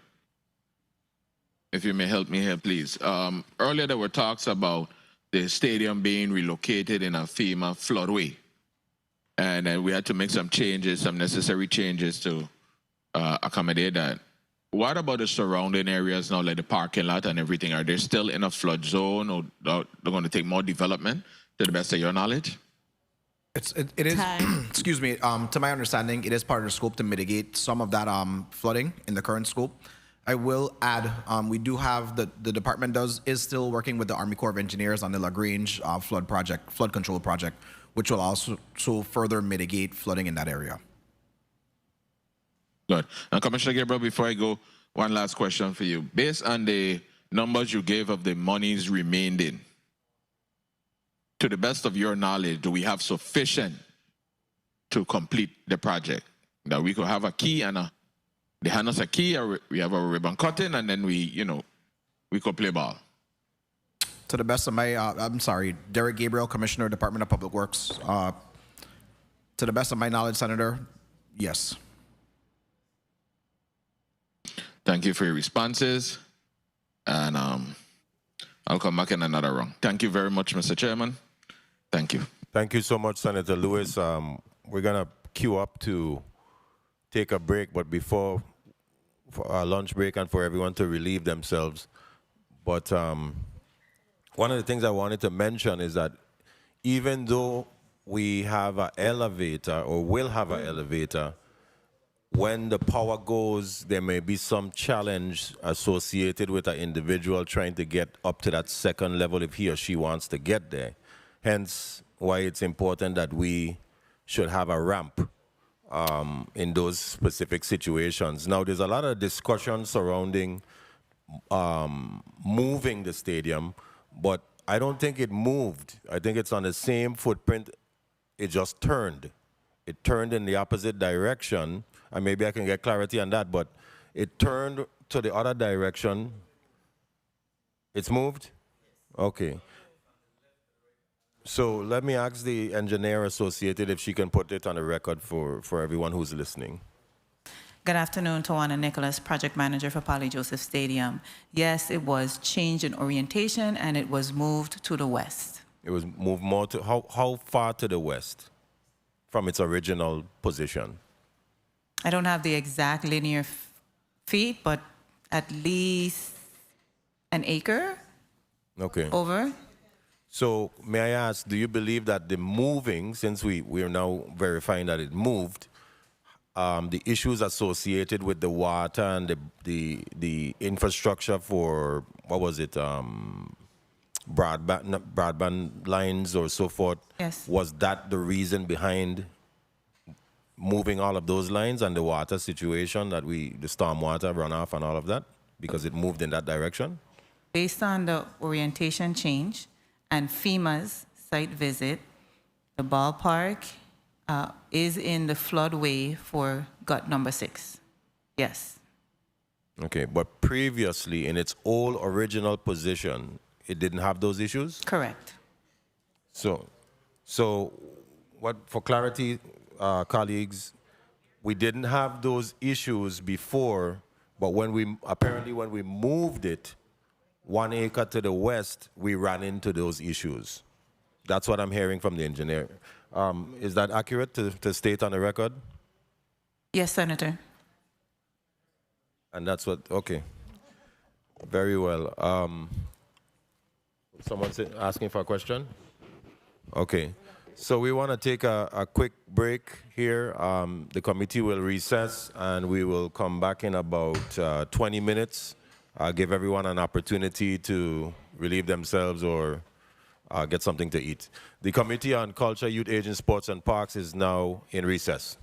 if you may help me here, please. Earlier there were talks about the stadium being relocated in a FEMA floodway. And we had to make some changes, some necessary changes to accommodate that. What about the surrounding areas now, like the parking lot and everything? Are they still in a flood zone, or they're going to take more development, to the best of your knowledge? It is, excuse me, to my understanding, it is part of the scope to mitigate some of that flooding in the current scope. I will add, we do have, the department is still working with the Army Corps of Engineers on the LaGrange flood control project, which will also further mitigate flooding in that area. Good. And Commissioner Gabriel, before I go, one last question for you. Based on the numbers you gave of the monies remaining, to the best of your knowledge, do we have sufficient to complete the project? That we could have a key and they hand us a key, or we have a ribbon cutting, and then we could play ball. To the best of my, I'm sorry, Derek Gabriel, Commissioner, Department of Public Works. To the best of my knowledge, Senator, yes. Thank you for your responses, and I'll come back in another round. Thank you very much, Mr. Chairman. Thank you. Thank you so much, Senator Lewis. We're going to queue up to take a break, but before for our lunch break and for everyone to relieve themselves. But one of the things I wanted to mention is that even though we have an elevator, or will have an elevator, when the power goes, there may be some challenge associated with an individual trying to get up to that second level if he or she wants to get there. Hence why it's important that we should have a ramp in those specific situations. Now, there's a lot of discussion surrounding moving the stadium, but I don't think it moved. I think it's on the same footprint. It just turned. It turned in the opposite direction, and maybe I can get clarity on that, but it turned to the other direction. It's moved? Okay. So let me ask the engineer associated if she can put it on the record for everyone who's listening. Good afternoon, Tawana Nicholas, Project Manager for Polly Joseph Stadium. Yes, it was changed in orientation and it was moved to the west. It was moved more to, how far to the west from its original position? I don't have the exact linear feet, but at least an acre. Okay. Over. So may I ask, do you believe that the moving, since we are now verifying that it moved, the issues associated with the water and the infrastructure for, what was it, broadband lines or so forth, yes, was that the reason behind moving all of those lines and the water situation, that the stormwater runoff and all of that, because it moved in that direction? Based on the orientation change and FEMA's site visit, the ballpark is in the floodway for gut number 6. Yes. Okay, but previously in its old original position, it didn't have those issues? Correct. So what, for clarity, colleagues, we didn't have those issues before, but when we moved it 1 acre to the west, we ran into those issues. That's what I'm hearing from the engineer. Is that accurate to state on the record? Yes, Senator. And that's what, okay. Very well. Someone asking for a question? Okay. So we want to take a quick break here. The committee will recess and we will come back in about 20 minutes. Give everyone an opportunity to relieve themselves or get something to eat. The Committee on Culture, Youth, Aging, Sports, and Parks is now in recess.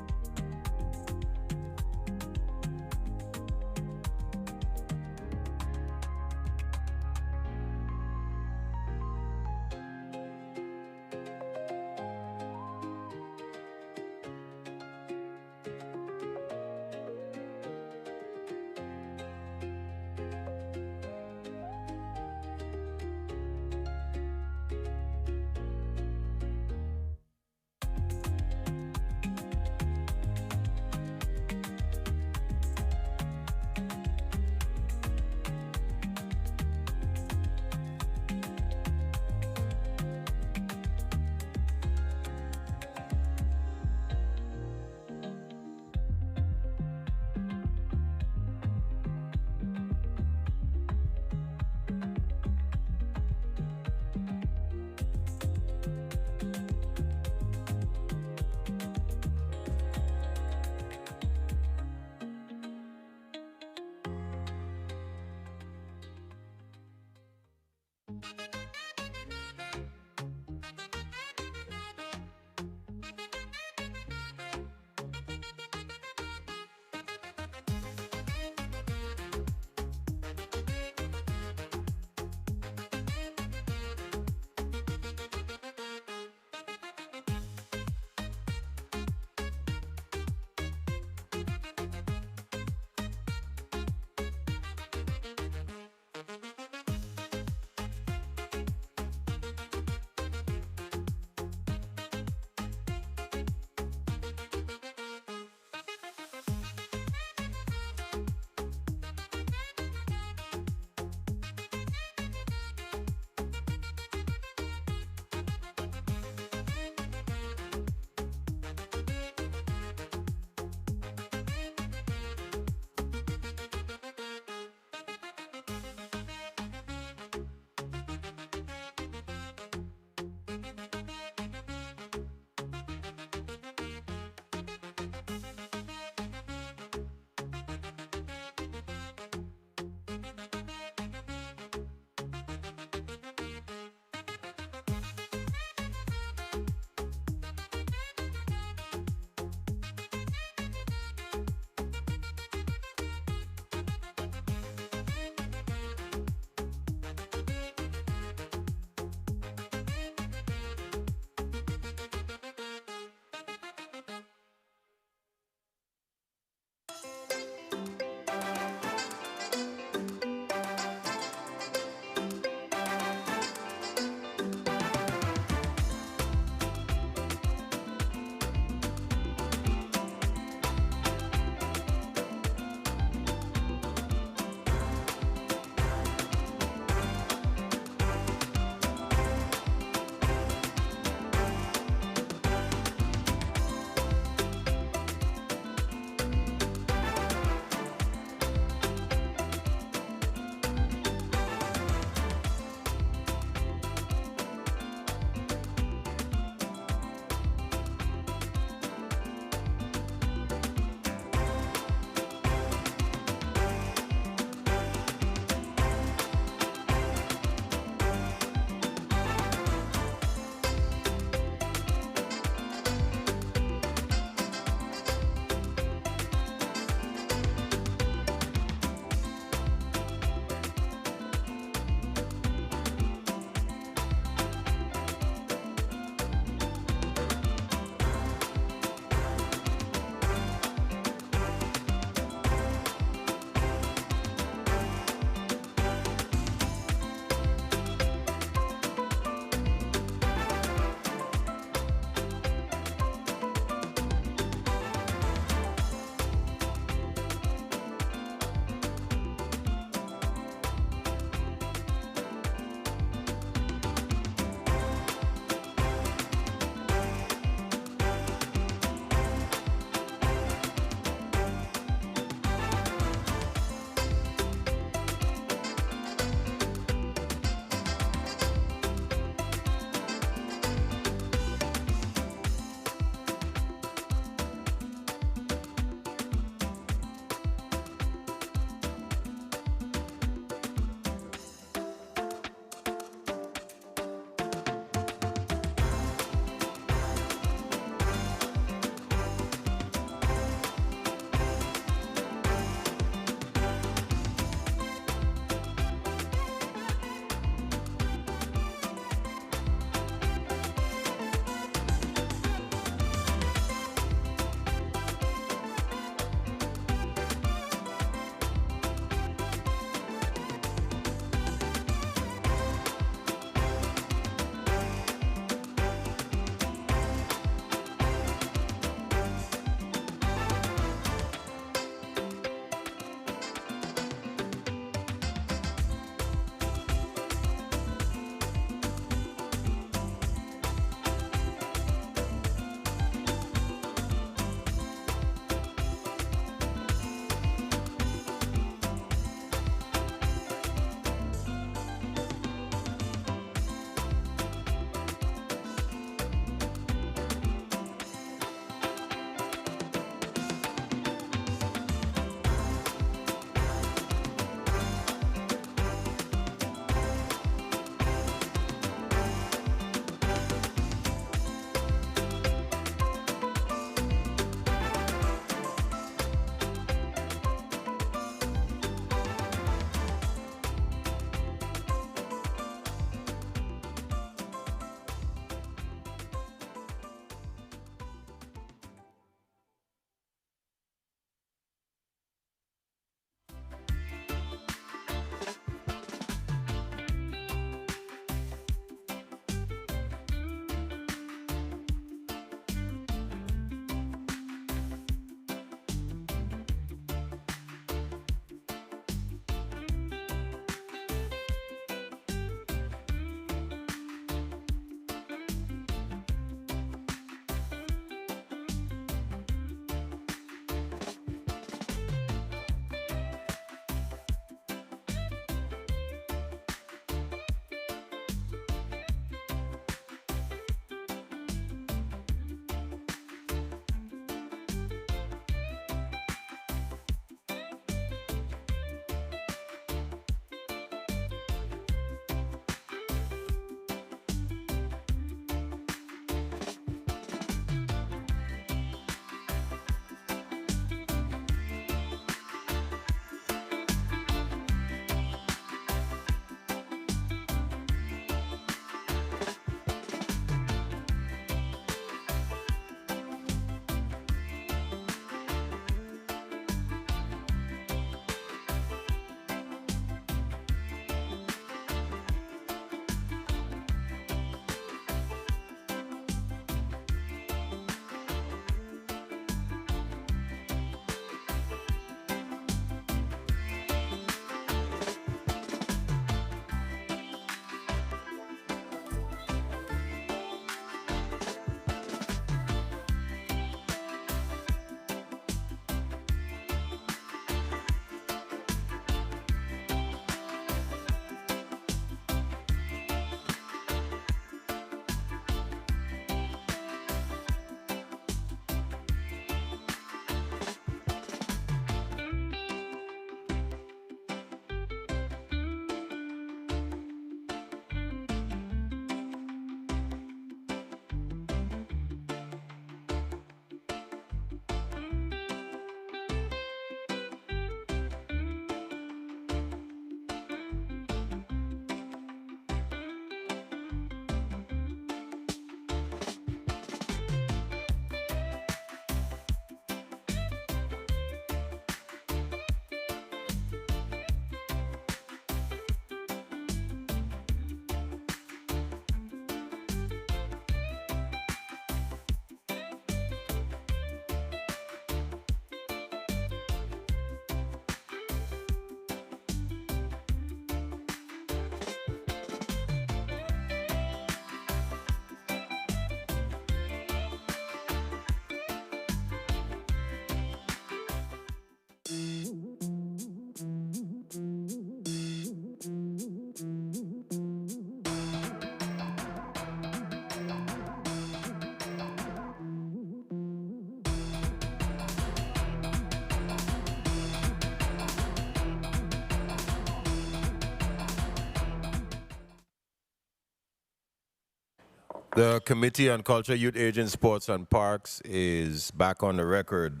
The Committee on Culture, Youth, Aging, Sports, and Parks is back on the record.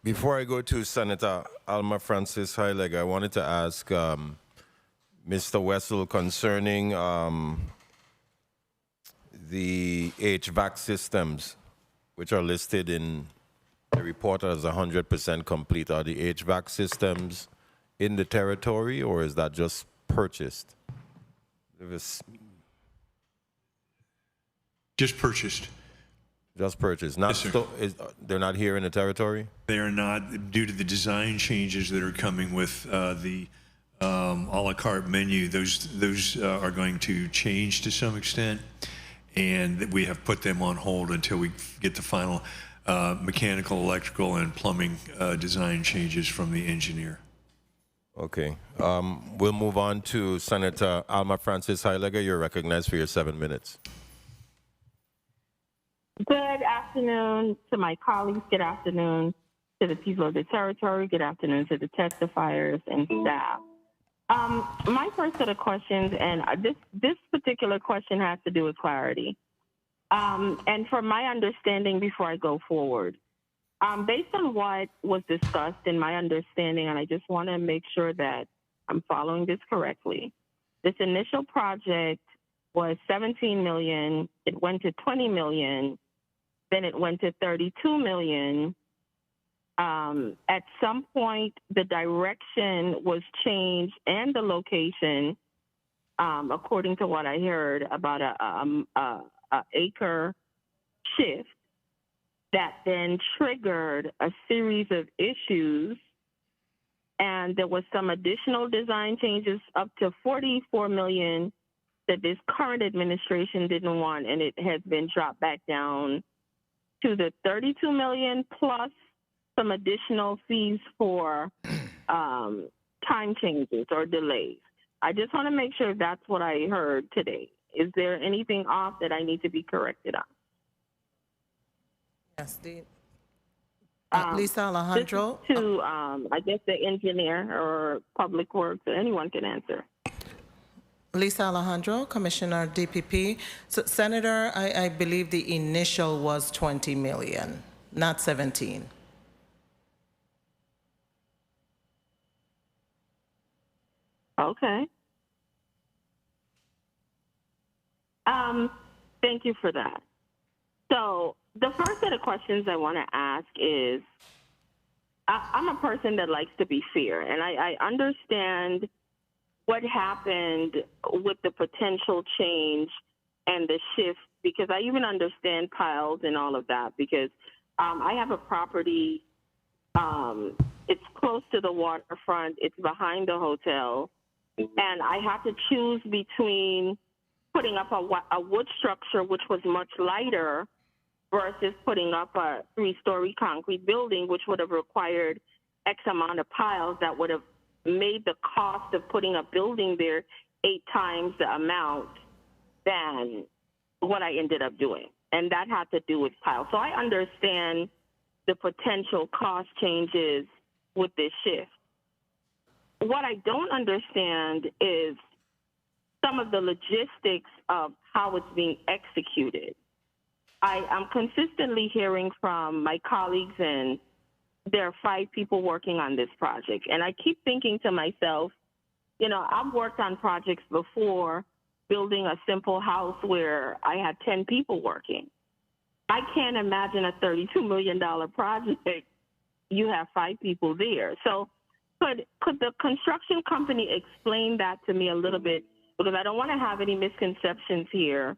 Before I go to Senator Alma Francis Heilig, I wanted to ask Mr. Wessel concerning the HVAC systems, which are listed in the report as 100% complete. Are the HVAC systems in the territory, or is that just purchased? Just purchased. Just purchased. Not Yes, sir. they're not here in the territory? They are not, due to the design changes that are coming with the a la carte menu. Those are going to change to some extent, and we have put them on hold until we get the final mechanical, electrical, and plumbing design changes from the engineer. Okay. We'll move on to Senator Alma Francis Heilig. You're recognized for your 7 minutes. Good afternoon to my colleagues. Good afternoon to the people of the territory. Good afternoon to the testifiers and staff. My first set of questions, and this particular question has to do with clarity. And from my understanding, before I go forward, based on what was discussed in my understanding, and I just want to make sure that I'm following this correctly, this initial project was $17 million. It went to $20 million. Then it went to $32 million. At some point, the direction was changed and the location, according to what I heard, about a acre shift that then triggered a series of issues. And there was some additional design changes up to $44 million that this current administration didn't want, and it has been dropped back down to the $32 million plus some additional fees for time changes or delays. I just want to make sure that's what I heard today. Is there anything off that I need to be corrected on? Yes, Lisa Alejandro. This is to, I guess, the engineer or public works, or anyone can answer. Lisa Alejandro, Commissioner DPP. So, Senator, I believe the initial was 20 million, not 17. Okay. Thank you for that. So the first set of questions I want to ask is, I'm a person that likes to be fair, and I understand what happened with the potential change and the shift, because I even understand piles and all of that, because I have a property, it's close to the waterfront, it's behind the hotel, and I have to choose between putting up a wood structure, which was much lighter, versus putting up a 3-story concrete building, which would have required X amount of piles that would have made the cost of putting a building there 8 times the amount than what I ended up doing. And that had to do with piles. So I understand the potential cost changes with this shift. What I don't understand is some of the logistics of how it's being executed. I'm consistently hearing from my colleagues, and there are 5 people working on this project. And I keep thinking to myself, you know, I've worked on projects before, building a simple house where I had 10 people working. I can't imagine a $32 million project. You have 5 people there. So could the construction company explain that to me a little bit? Because I don't want to have any misconceptions here,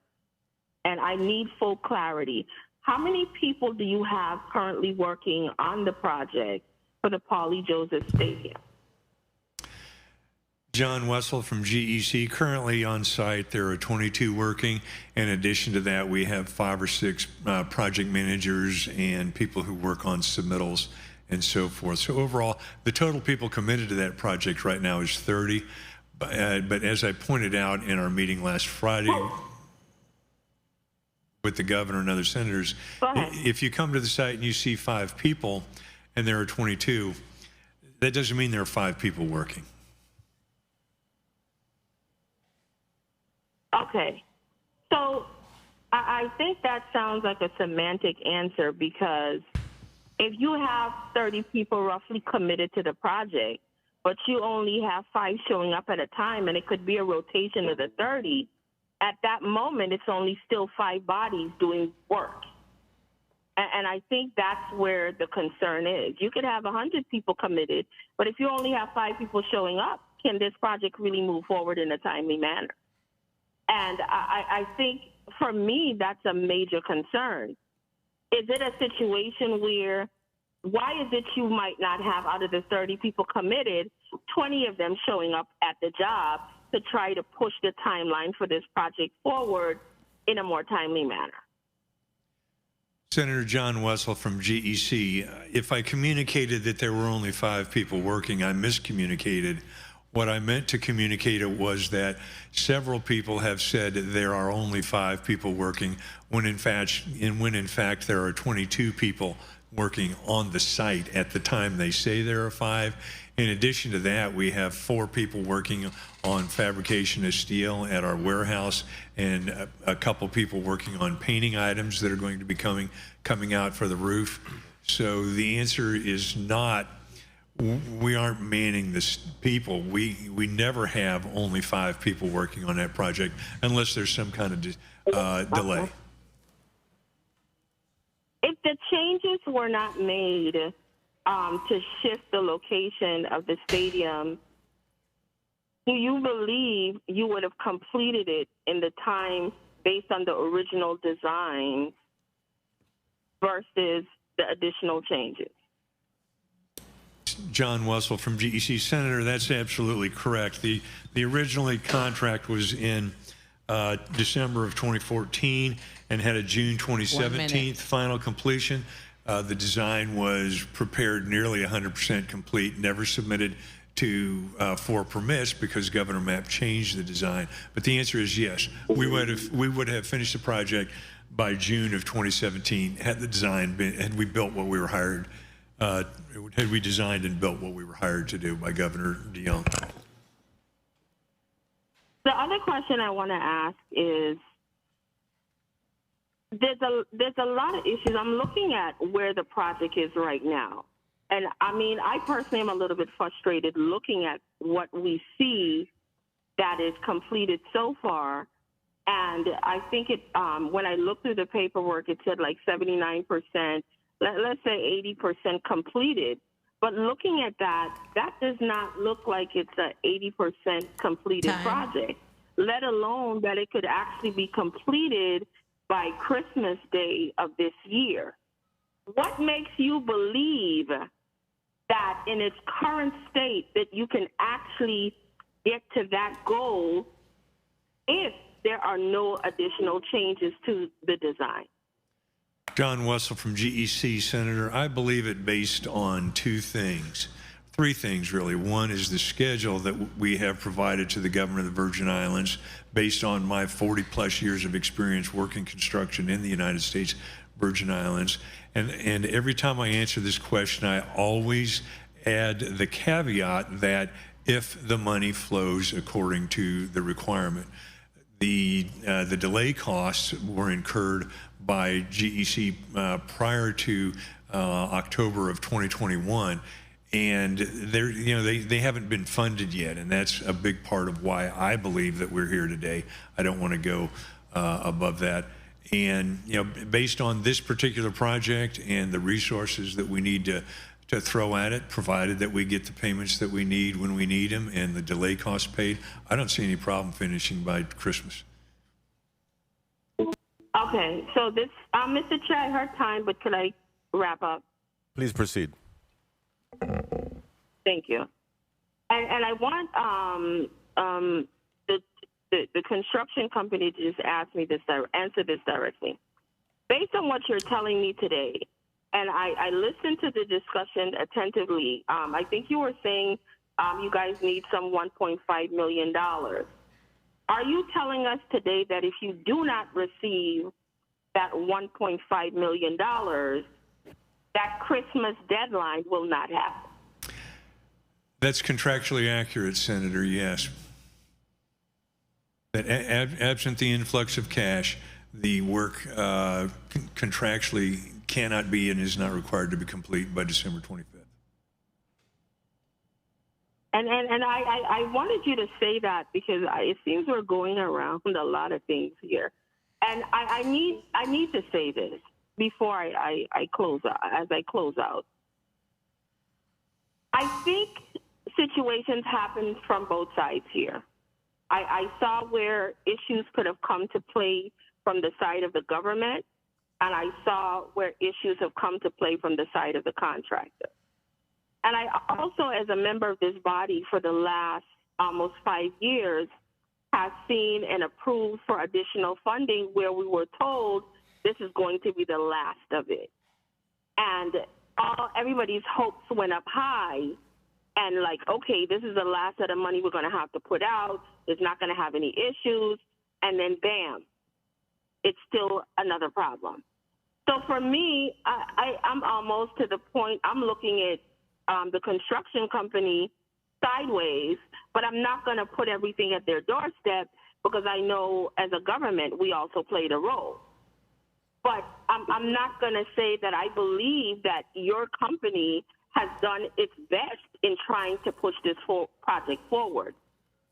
and I need full clarity. How many people do you have currently working on the project for the Paulie Joseph Stadium? John Wessel from GEC, currently on site. There are 22 working. In addition to that, we have 5 or 6 project managers and people who work on submittals and so forth. So overall, the total people committed to that project right now is 30. But as I pointed out in our meeting last Friday with the governor and other senators, if you come to the site and you see 5 people and there are 22, that doesn't mean there are 5 people working. Okay. So I think that sounds like a semantic answer, because if you have 30 people roughly committed to the project, but you only have 5 showing up at a time, and it could be a rotation of the 30, at that moment, it's only still 5 bodies doing work. And I think that's where the concern is. You could have 100 people committed, but if you only have 5 people showing up, can this project really move forward in a timely manner? And I think, for me, that's a major concern. Is it a situation where, why is it you might not have, out of the 30 people committed, 20 of them showing up at the job to try to push the timeline for this project forward in a more timely manner? Senator John Wessel from GEC. If I communicated that there were only 5 people working, I miscommunicated. What I meant to communicate was that several people have said there are only 5 people working, when in fact there are 22 people working on the site at the time they say there are 5. In addition to that, we have 4 people working on fabrication of steel at our warehouse, and a couple people working on painting items that are going to be coming out for the roof. So the answer is not, we aren't manning this people. We never have only 5 people working on that project unless there's some kind of delay. If the changes were not made to shift the location of the stadium, do you believe you would have completed it in the time based on the original design versus the additional changes? John Wessel from GEC. Senator, that's absolutely correct. The originally contract was in December of 2014 and had a June 2017 final completion. The design was prepared nearly 100% complete, never submitted to for permits because Governor Mapp changed the design. But the answer is yes. We would have finished the project by June of 2017 had the design been, had we built what we were hired, had we designed and built what we were hired to do by Governor DeYoung. The other question I want to ask is, there's a lot of issues. I'm looking at where the project is right now. And I mean, I personally am a little bit frustrated looking at what we see that is completed so far. And I think it, when I looked through the paperwork, it said like 79%, let's say 80% completed. But looking at that, that does not look like it's a 80% completed project, let alone that it could actually be completed by Christmas Day of this year. What makes you believe that in its current state that you can actually get to that goal if there are no additional changes to the design? John Wessel from GEC. Senator, I believe it based on 2 things. 3 things, really. One is the schedule that we have provided to the governor of the Virgin Islands based on my 40-plus years of experience working construction in the United States Virgin Islands. And every time I answer this question, I always add the caveat that if the money flows according to the requirement. The delay costs were incurred by GEC prior to October of 2021. And they haven't been funded yet, and that's a big part of why I believe that we're here today. I don't want to go above that. And based on this particular project and the resources that we need to throw at it, provided that we get the payments that we need when we need them and the delay costs paid, I don't see any problem finishing by Christmas. Okay, so this, Mr. Chair, I heard time, but could I wrap up? Please proceed. Thank you. And I want the construction company to just answer this directly. Based on what you're telling me today, and I listened to the discussion attentively, I think you were saying you guys need some $1.5 million. Are you telling us today that if you do not receive that $1.5 million, that Christmas deadline will not happen? That's contractually accurate, Senator, yes. that absent the influx of cash, the work contractually cannot be and is not required to be complete by December 25th. And I wanted you to say that because it seems we're going around a lot of things here. And I need to say this before I close out, as I close out. I think situations happen from both sides here. I saw where issues could have come to play from the side of the government, and I saw where issues have come to play from the side of the contractor. And I also, as a member of this body for the last almost 5 years, have seen and approved for additional funding where we were told this is going to be the last of it. And everybody's hopes went up high. And like, okay, this is the last of the money we're going to have to put out. It's not going to have any issues. And then bam, it's still another problem. So for me, I'm almost to the point, I'm looking at the construction company sideways, but I'm not going to put everything at their doorstep because I know as a government, we also played a role. But I'm not going to say that I believe that your company has done its best in trying to push this project forward.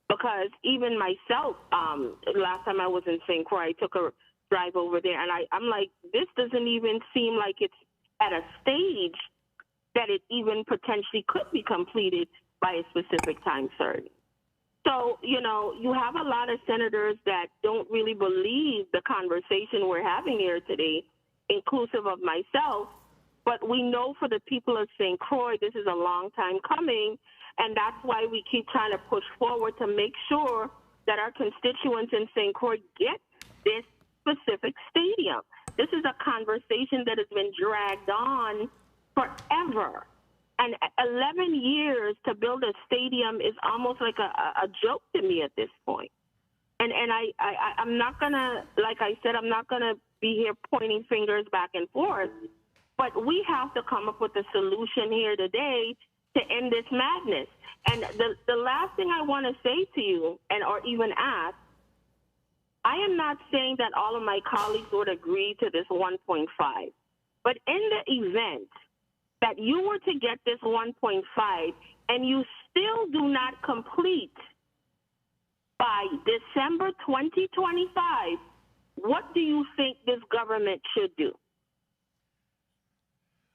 Because even myself, last time I was in St. Croix, I took a drive over there, and I'm like, this doesn't even seem like it's at a stage that it even potentially could be completed by a specific time certain. So, you know, you have a lot of senators that don't really believe the conversation we're having here today, inclusive of myself. But we know for the people of St. Croix, this is a long time coming, and that's why we keep trying to push forward to make sure that our constituents in St. Croix get this specific stadium. This is a conversation that has been dragged on forever. And 11 years to build a stadium is almost like a joke to me at this point. And I'm not going to, like I said, I'm not going to be here pointing fingers back and forth. But we have to come up with a solution here today to end this madness. And the last thing I want to say to you, or even ask, I am not saying that all of my colleagues would agree to this 1.5. But in the event that you were to get this 1.5 and you still do not complete by December 2025, what do you think this government should do?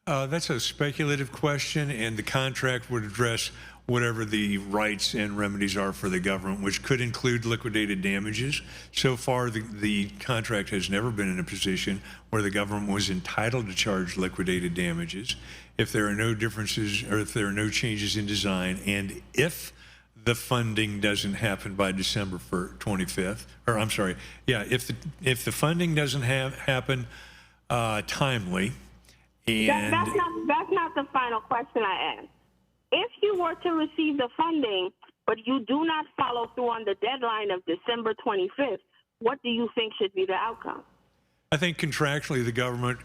That's a speculative question, and the contract would address whatever the rights and remedies are for the government, which could include liquidated damages. So far, the contract has never been in a position where the government was entitled to charge liquidated damages. If there are no differences or if there are no changes in design, and if the funding doesn't happen by December 25th, or I'm sorry, yeah, if the funding doesn't happen timely, and that's not the final question I asked. If you were to receive the funding, but you do not follow through on the deadline of December 25th, what do you think should be the outcome? I think contractually the government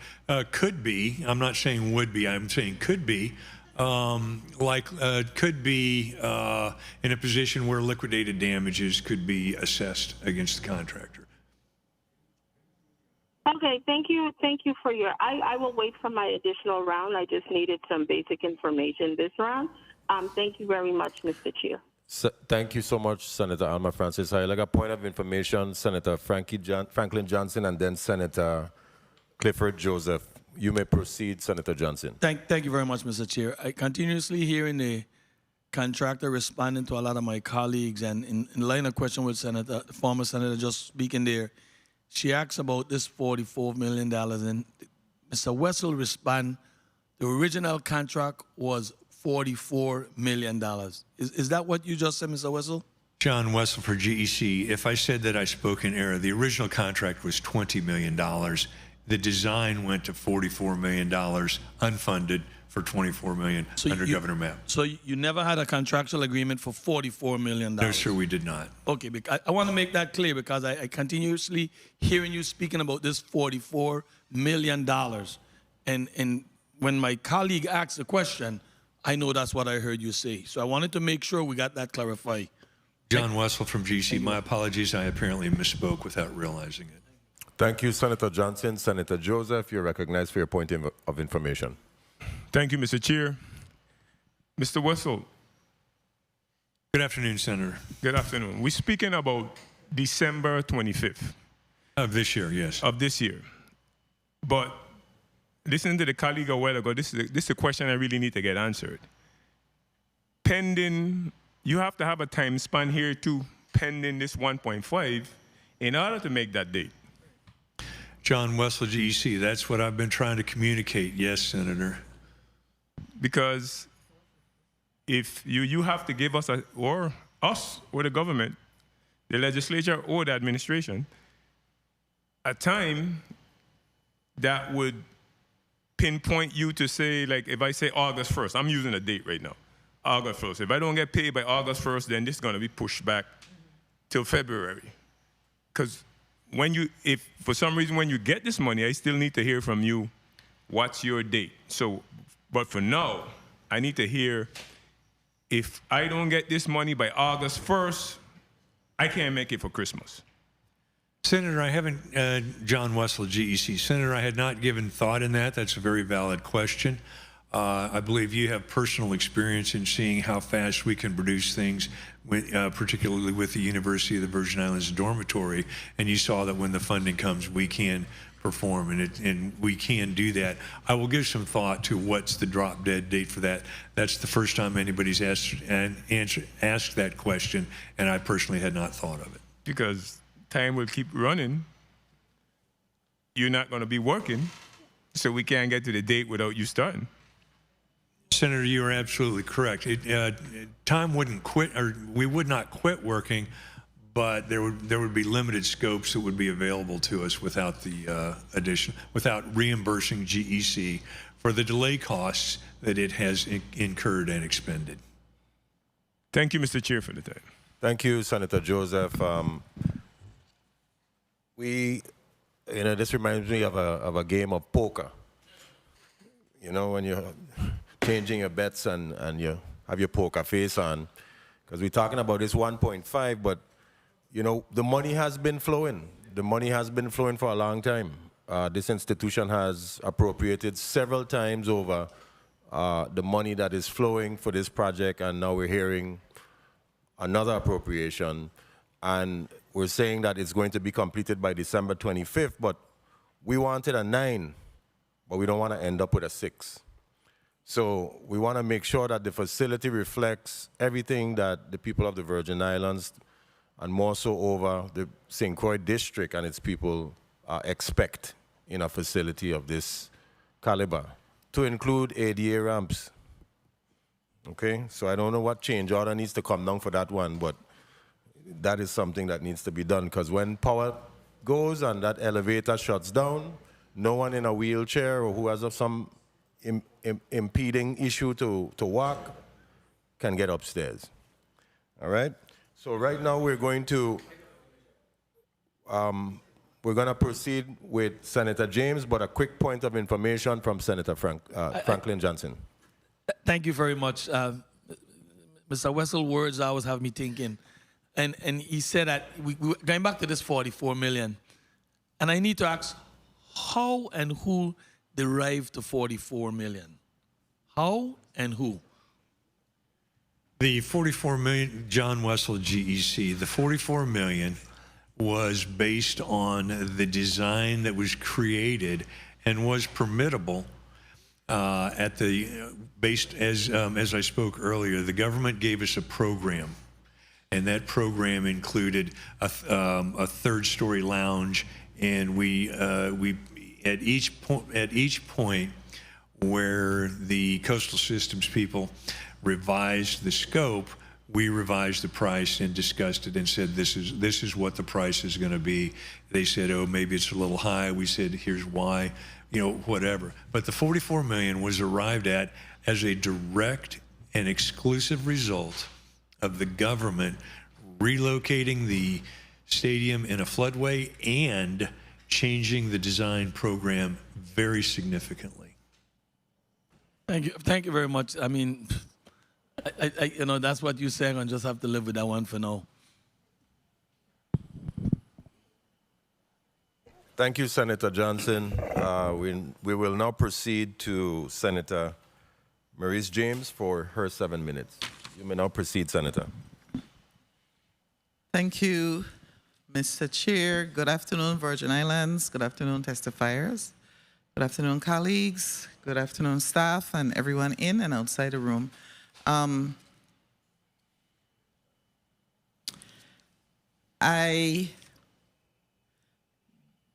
could be, I'm not saying would be, I'm saying could be, could be in a position where liquidated damages could be assessed against the contractor. Okay, thank you for your, I will wait for my additional round. I just needed some basic information this round. Thank you very much, Mr. Chair. Thank you so much, Senator Alma Francis. I like a point of information, Senator Franklin Johnson, and then Senator Clifford Joseph. You may proceed, Senator Johnson. Thank you very much, Mr. Chair. I continuously hearing the contractor responding to a lot of my colleagues, and in line of question with the former senator just speaking there, she asks about this $44 million, and Mr. Wessel respond, the original contract was $44 million. Is that what you just said, Mr. Wessel? John Wessel for GEC. If I said that, I spoke in error. The original contract was $20 million. The design went to $44 million, unfunded, for $24 million under Governor Mapp. So you never had a contractual agreement for $44 million? No, sir, we did not. Okay, because I want to make that clear because I continuously hearing you speaking about this $44 million. And when my colleague asked the question, I know that's what I heard you say. So I wanted to make sure we got that clarified. John Wessel from GC. My apologies. I apparently misspoke without realizing it. Thank you, Senator Johnson. Senator Joseph, you're recognized for your point of information. Thank you, Mr. Chair. Mr. Wessel. Good afternoon, Senator. Good afternoon. We're speaking about December 25th. Of this year, yes. Of this year. But listening to the colleague a while ago, this is a question I really need to get answered. Pending, you have to have a time span here too, pending this 1.5 in order to make that date. John Wessel, GEC, that's what I've been trying to communicate. Yes, Senator. Because if you have to give us, or us, or the government, the legislature or the administration, a time that would pinpoint you to say, like if I say August 1st, I'm using a date right now, August 1st. If I don't get paid by August 1st, then this is going to be pushed back till February. Because if for some reason when you get this money, I still need to hear from you, what's your date? So, but for now, I need to hear, if I don't get this money by August 1st, I can't make it for Christmas. Senator, I haven't, John Wessel, GEC. Senator, I had not given thought in that. That's a very valid question. I believe you have personal experience in seeing how fast we can produce things, particularly with the University of the Virgin Islands dormitory, and you saw that when the funding comes, we can perform, and we can do that. I will give some thought to what's the drop dead date for that. That's the first time anybody's asked that question, and I personally had not thought of it. Because time will keep running. You're not going to be working, so we can't get to the date without you starting. Senator, you are absolutely correct. Time wouldn't quit, or we would not quit working, but there would be limited scopes that would be available to us without the without reimbursing GEC for the delay costs that it has incurred and expended. Thank you, Mr. Chair, for the time. Thank you, Senator Joseph. This reminds me of a game of poker. You know, when you're changing your bets and you have your poker face on, because we're talking about this 1.5, but you know, the money has been flowing. The money has been flowing for a long time. This institution has appropriated several times over the money that is flowing for this project, and now we're hearing another appropriation, and we're saying that it's going to be completed by December 25th, but we wanted a 9, but we don't want to end up with a 6. So we want to make sure that the facility reflects everything that the people of the Virgin Islands, and more so over the St. Croix district and its people, expect in a facility of this caliber, to include ADA ramps. Okay, so I don't know what change order needs to come down for that one, but that is something that needs to be done, because when power goes and that elevator shuts down, no one in a wheelchair or who has some impeding issue to walk can get upstairs. All right? So right now we're going to proceed with Senator James, but a quick point of information from Senator Franklin Johnson. Thank you very much. Mr. Wessel, words always have me thinking. And he said that, going back to this 44 million, and I need to ask, how and who derived the 44 million? How and who? The 44 million, John Wessel, GEC, the 44 million was based on the design that was created and was permittable based as I spoke earlier. The government gave us a program, and that program included a third-story lounge, and we at each point where the coastal systems people revised the scope, we revised the price and discussed it and said, this is what the price is going to be. They said, oh, maybe it's a little high. We said, here's why, whatever. But the 44 million was arrived at as a direct and exclusive result of the government relocating the stadium in a floodway and changing the design program very significantly. Thank you very much. I mean, that's what you're saying, and just have to live with that one for now. Thank you, Senator Johnson. We will now proceed to Senator Maurice James for her 7 minutes. You may now proceed, Senator. Thank you, Mr. Chair. Good afternoon, Virgin Islands. Good afternoon, testifiers. Good afternoon, colleagues. Good afternoon, staff, and everyone in and outside the room. I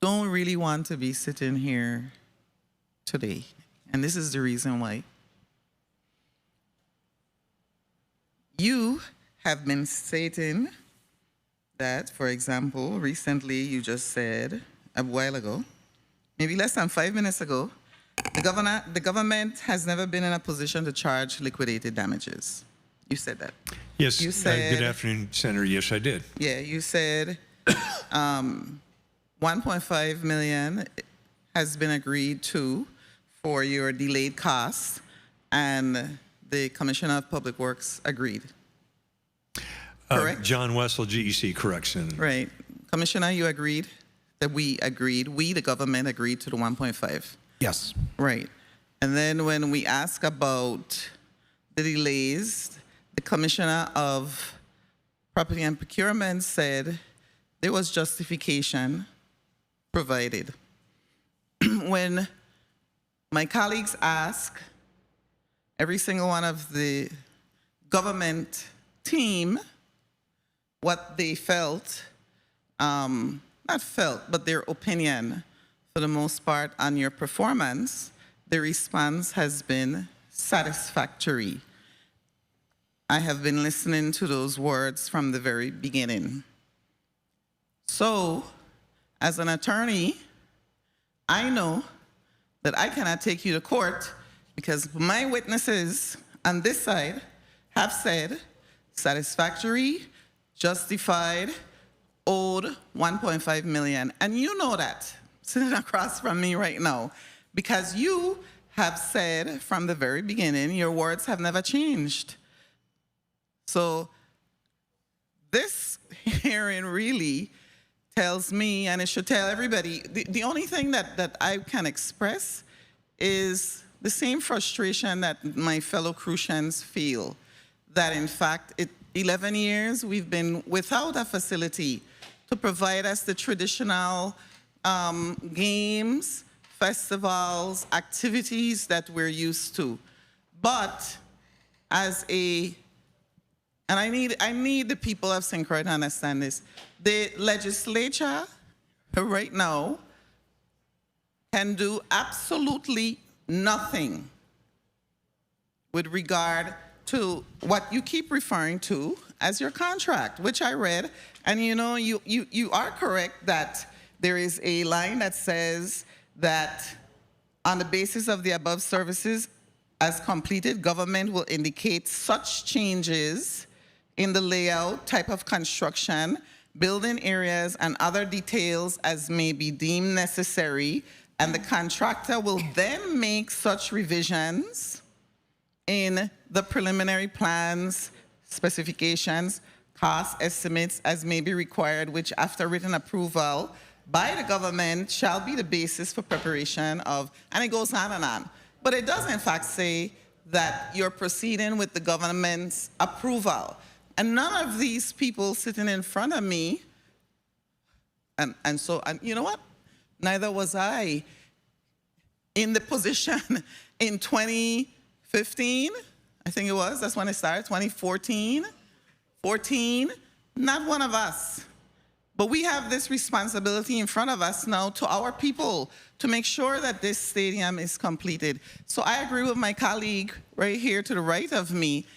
don't really want to be sitting here today, and this is the reason why. You have been stating that, for example, recently you just said a while ago, maybe less than 5 minutes ago, the government has never been in a position to charge liquidated damages. You said that. Yes. You said, good afternoon, Senator. Yes, I did. Yeah, you said 1.5 million has been agreed to for your delayed costs, and the Commissioner of Public Works agreed. Correct? John Wessel, GEC, correct, Senator. Right. Commissioner, you agreed that we, the government, agreed to the 1.5. Yes. Right. And then when we ask about the delays, the Commissioner of Property and Procurement said there was justification provided. When my colleagues ask every single one of the government team what they felt, not felt, but their opinion for the most part on your performance, the response has been satisfactory. I have been listening to those words from the very beginning. So, as an attorney, I know that I cannot take you to court because my witnesses on this side have said satisfactory, justified, owed 1.5 million. And you know that, sitting across from me right now, because you have said from the very beginning, your words have never changed. So this hearing really tells me, and it should tell everybody, the only thing that I can express is the same frustration that my fellow Crucians feel, that in fact, 11 years we've been without a facility to provide us the traditional games, festivals, activities that we're used to. But as and I need the people of St. Croix to understand this. The legislature right now can do absolutely nothing with regard to what you keep referring to as your contract, which I read. And you know, you are correct that there is a line that says that on the basis of the above services as completed, government will indicate such changes in the layout, type of construction, building areas, and other details as may be deemed necessary, and the contractor will then make such revisions in the preliminary plans, specifications, cost estimates as may be required, which after written approval by the government shall be the basis for preparation of, and it goes on and on. But it does in fact say that you're proceeding with the government's approval. And none of these people sitting in front of me, and you know what? Neither was I in the position in 2015, I think it was, that's when it started, 2014, 14, not one of us. But we have this responsibility in front of us now to our people to make sure that this stadium is completed. So I agree with my colleague right here to the right of me.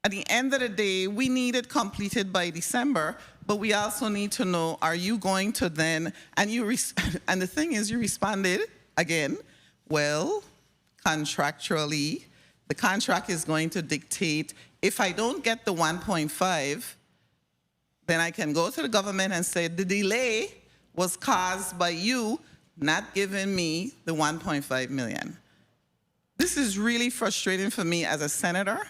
At the end of the day, we need it completed by December, but we also need to know, are you going to then, and the thing is, you responded again, well, contractually, the contract is going to dictate, if I don't get the 1.5, then I can go to the government and say, the delay was caused by you not giving me the 1.5 million. This is really frustrating for me as a senator.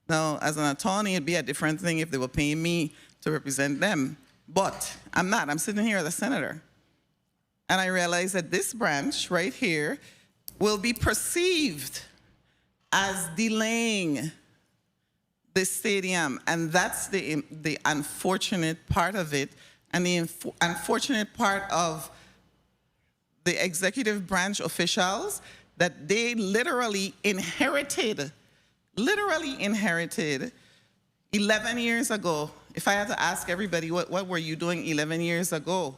Now, as an attorney, it'd be a different thing if they were paying me to represent them. But I'm not. I'm sitting here as a senator. And I realized that this branch right here will be perceived as delaying this stadium. And that's the unfortunate part of it. And the unfortunate part of the executive branch officials, that they literally inherited 11 years ago. If I had to ask everybody, what were you doing 11 years ago?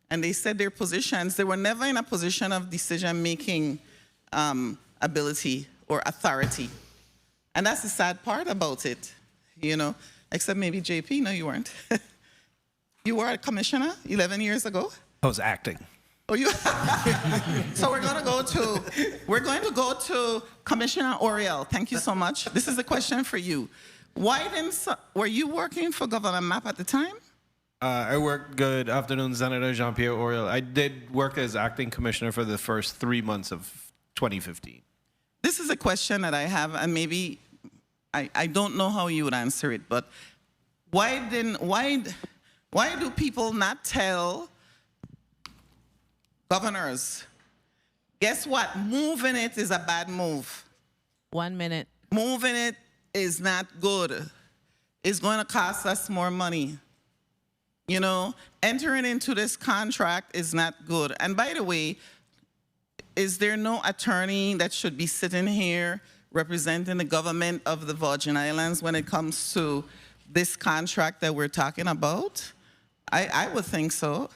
And they said their positions, they were never in a position of decision-making ability or authority. And that's the sad part about it, you know, except maybe JP, no, you weren't. You were a commissioner 11 years ago? I was acting. Oh, you? So we're going to go to Commissioner Oriel. Thank you so much. This is a question for you. Were you working for Governor Mapp at the time? I worked, good afternoon, Senator Jean-Pierre Oriel. I did work as acting commissioner for the first 3 months of 2015. This is a question that I have, and maybe I don't know how you would answer it, but why do people not tell governors, guess what? Moving it is a bad move. 1 minute. Moving it is not good. It's going to cost us more money. You know, entering into this contract is not good. And by the way, is there no attorney that should be sitting here representing the government of the Virgin Islands when it comes to this contract that we're talking about? I would think so,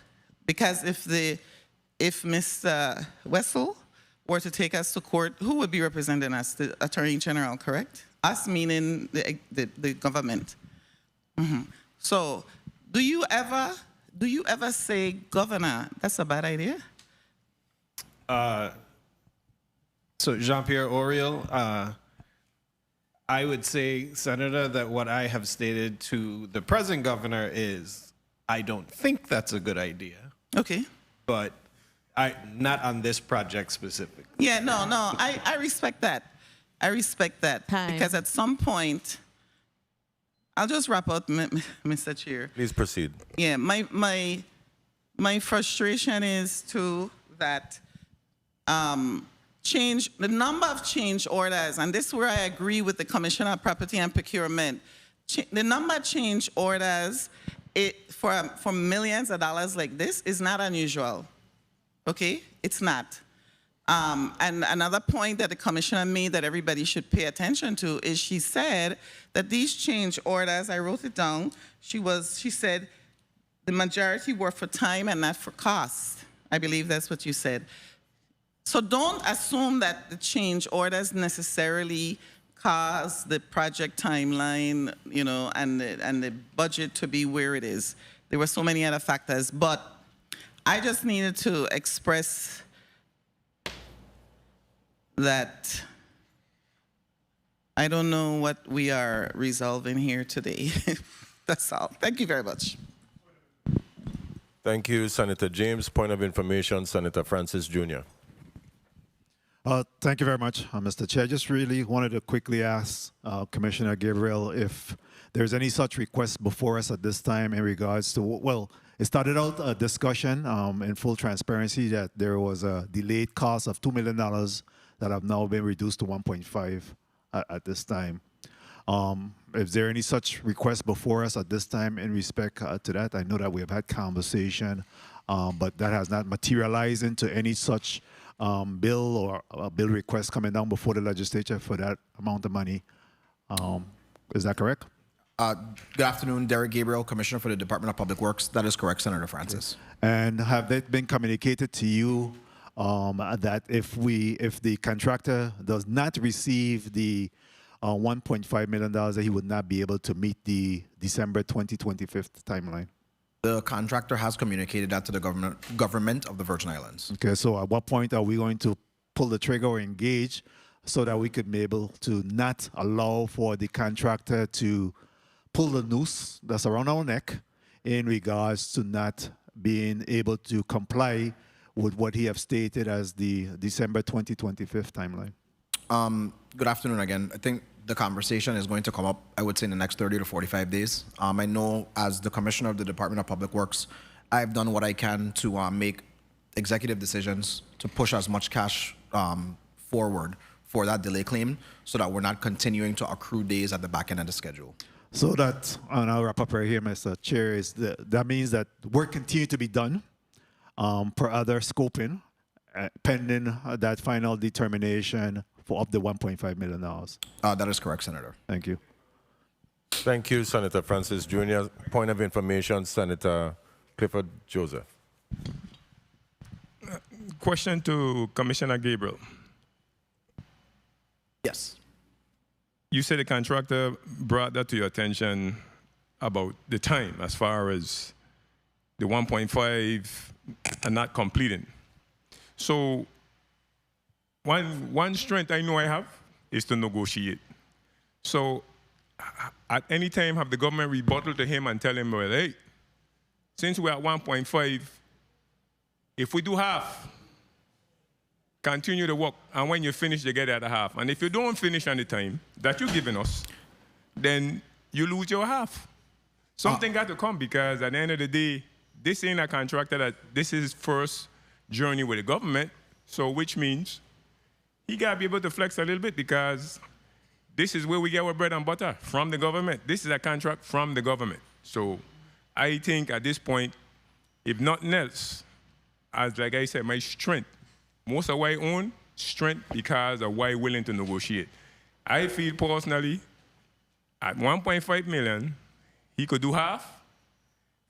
because if Mr. Wessel were to take us to court, who would be representing us? The Attorney General, correct? Us meaning the government. Mm-hmm. So, do you ever say, Governor, that's a bad idea? So Jean-Pierre Oriel, I would say, Senator, that what I have stated to the present governor is, I don't think that's a good idea. Okay. But not on this project specifically. Yeah, no, I respect that. I respect that. Time. Because at some point, I'll just wrap up, Mr. Chair. Please proceed. Yeah, my frustration is too that the number of change orders, and this is where I agree with the Commissioner of Property and Procurement. The number of change orders for millions of dollars like this is not unusual. Okay, it's not. And another point that the commissioner made that everybody should pay attention to is she said that these change orders, I wrote it down, she said the majority were for time and not for cost. I believe that's what you said. So don't assume that the change orders necessarily cause the project timeline, you know, and the budget to be where it is. There were so many other factors, but I just needed to express that I don't know what we are resolving here today. That's all. Thank you very much. Thank you, Senator James. Point of information, Senator Francis Jr. Thank you very much, Mr. Chair. I just really wanted to quickly ask Commissioner Gabriel if there's any such requests before us at this time in regards to, well, it started out a discussion in full transparency that there was a delayed cost of $2 million that have now been reduced to 1.5 at this time. Is there any such requests before us at this time in respect to that? I know that we have had conversation, but that has not materialized into any such bill or a bill request coming down before the legislature for that amount of money. Is that correct? Good afternoon, Derek Gabriel, Commissioner for the Department of Public Works. That is correct, Senator Francis. And have they been communicated to you that if the contractor does not receive the $1.5 million, that he would not be able to meet the December 2025 timeline? The contractor has communicated that to the government of the Virgin Islands. Okay, so at what point are we going to pull the trigger or engage so that we could be able to not allow for the contractor to pull the noose that's around our neck in regards to not being able to comply with what he have stated as the December 2025 timeline? Good afternoon again. I think the conversation is going to come up, I would say, in the next 30 to 45 days. I know as the Commissioner of the Department of Public Works, I've done what I can to make executive decisions to push as much cash forward for that delay claim so that we're not continuing to accrue days at the back end of the schedule. So that, and I'll wrap up right here, Mr. Chair, is that means that work continue to be done per other scoping, pending that final determination for up to $1.5 million. That is correct, Senator. Thank you. Thank you, Senator Francis Jr. Point of information, Senator Clifford Joseph. Question to Commissioner Gabriel. Yes. You said the contractor brought that to your attention about the time as far as the 1.5 and not completing. So one strength I know I have is to negotiate. So at any time have the government rebuttal to him and tell him, well, hey, since we're at 1.5, if we do half, continue to work, and when you finish, you get the other half. And if you don't finish on the time that you're giving us, then you lose your half. Something got to come, because at the end of the day, this ain't a contractor that this is his first journey with the government, so which means he got to be able to flex a little bit, because this is where we get our bread and butter, from the government. This is a contract from the government. So I think at this point, if nothing else, as like I said, my strength, most of what I own, strength because of why I'm willing to negotiate. I feel personally, at 1.5 million, he could do half,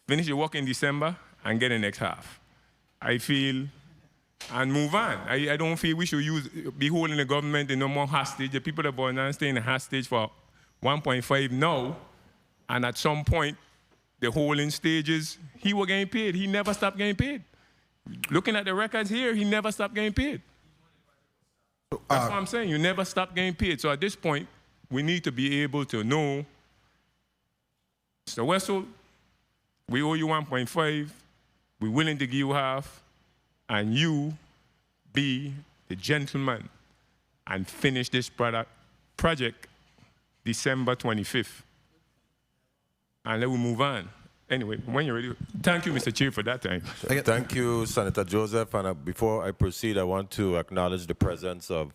finish the work in December, and get the next half. I feel, and move on. I don't feel we should be holding the government in no more hostage. The people that are now staying in hostage for 1.5 now, and at some point, the holding stages, he was getting paid. He never stopped getting paid. Looking at the records here, he never stopped getting paid. That's what I'm saying. You never stop getting paid. So at this point, we need to be able to know, Mr. Wessel, we owe you 1.5. We're willing to give you half. And you be the gentleman and finish this project December 25th. And then we move on. Anyway, when you're ready, thank you, Mr. Chair, for that time. Thank you, Senator Joseph. And before I proceed, I want to acknowledge the presence of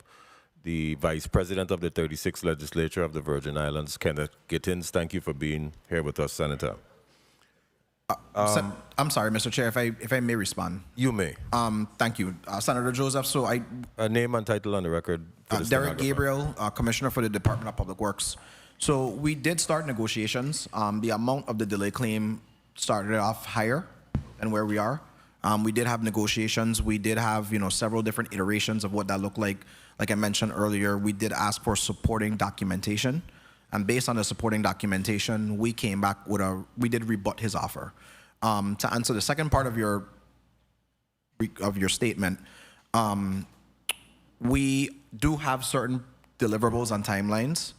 the Vice President of the 36th Legislature of the Virgin Islands, Kenneth Gittins. Thank you for being here with us, Senator. I'm sorry, Mr. Chair, if I may respond. You may. Thank you, Senator Joseph. So a name and title on the record. Derek Gabriel, Commissioner for the Department of Public Works. So we did start negotiations. The amount of the delay claim started off higher than where we are. We did have negotiations. We did have several different iterations of what that looked like. Like I mentioned earlier, we did ask for supporting documentation. And based on the supporting documentation, we came back with we did rebut his offer. To answer the second part of your statement, we do have certain deliverables and timelines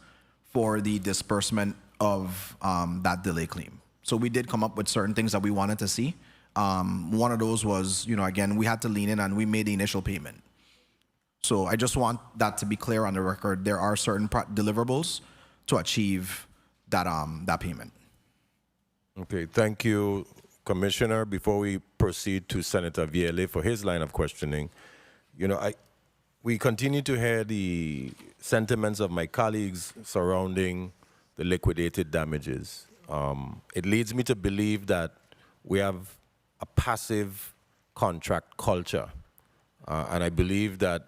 for the disbursement of that delay claim. So we did come up with certain things that we wanted to see. One of those was, again, we had to lean in and we made the initial payment. So I just want that to be clear on the record. There are certain deliverables to achieve that payment. Okay, thank you, Commissioner. Before we proceed to Senator Vielle for his line of questioning, we continue to hear the sentiments of my colleagues surrounding the liquidated damages. It leads me to believe that we have a passive contract culture. And I believe that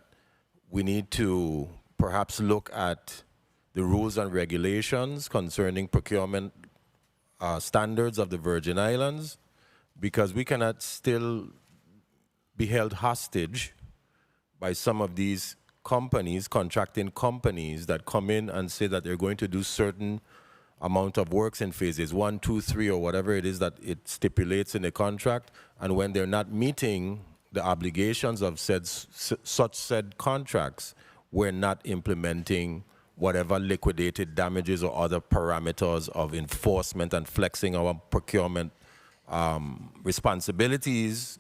we need to perhaps look at the rules and regulations concerning procurement standards of the Virgin Islands, because we cannot still be held hostage by some of these companies, contracting companies that come in and say that they're going to do certain amount of works in phases 1, 2, 3, or whatever it is that it stipulates in the contract, and when they're not meeting the obligations of such said contracts, we're not implementing whatever liquidated damages or other parameters of enforcement and flexing our procurement responsibilities,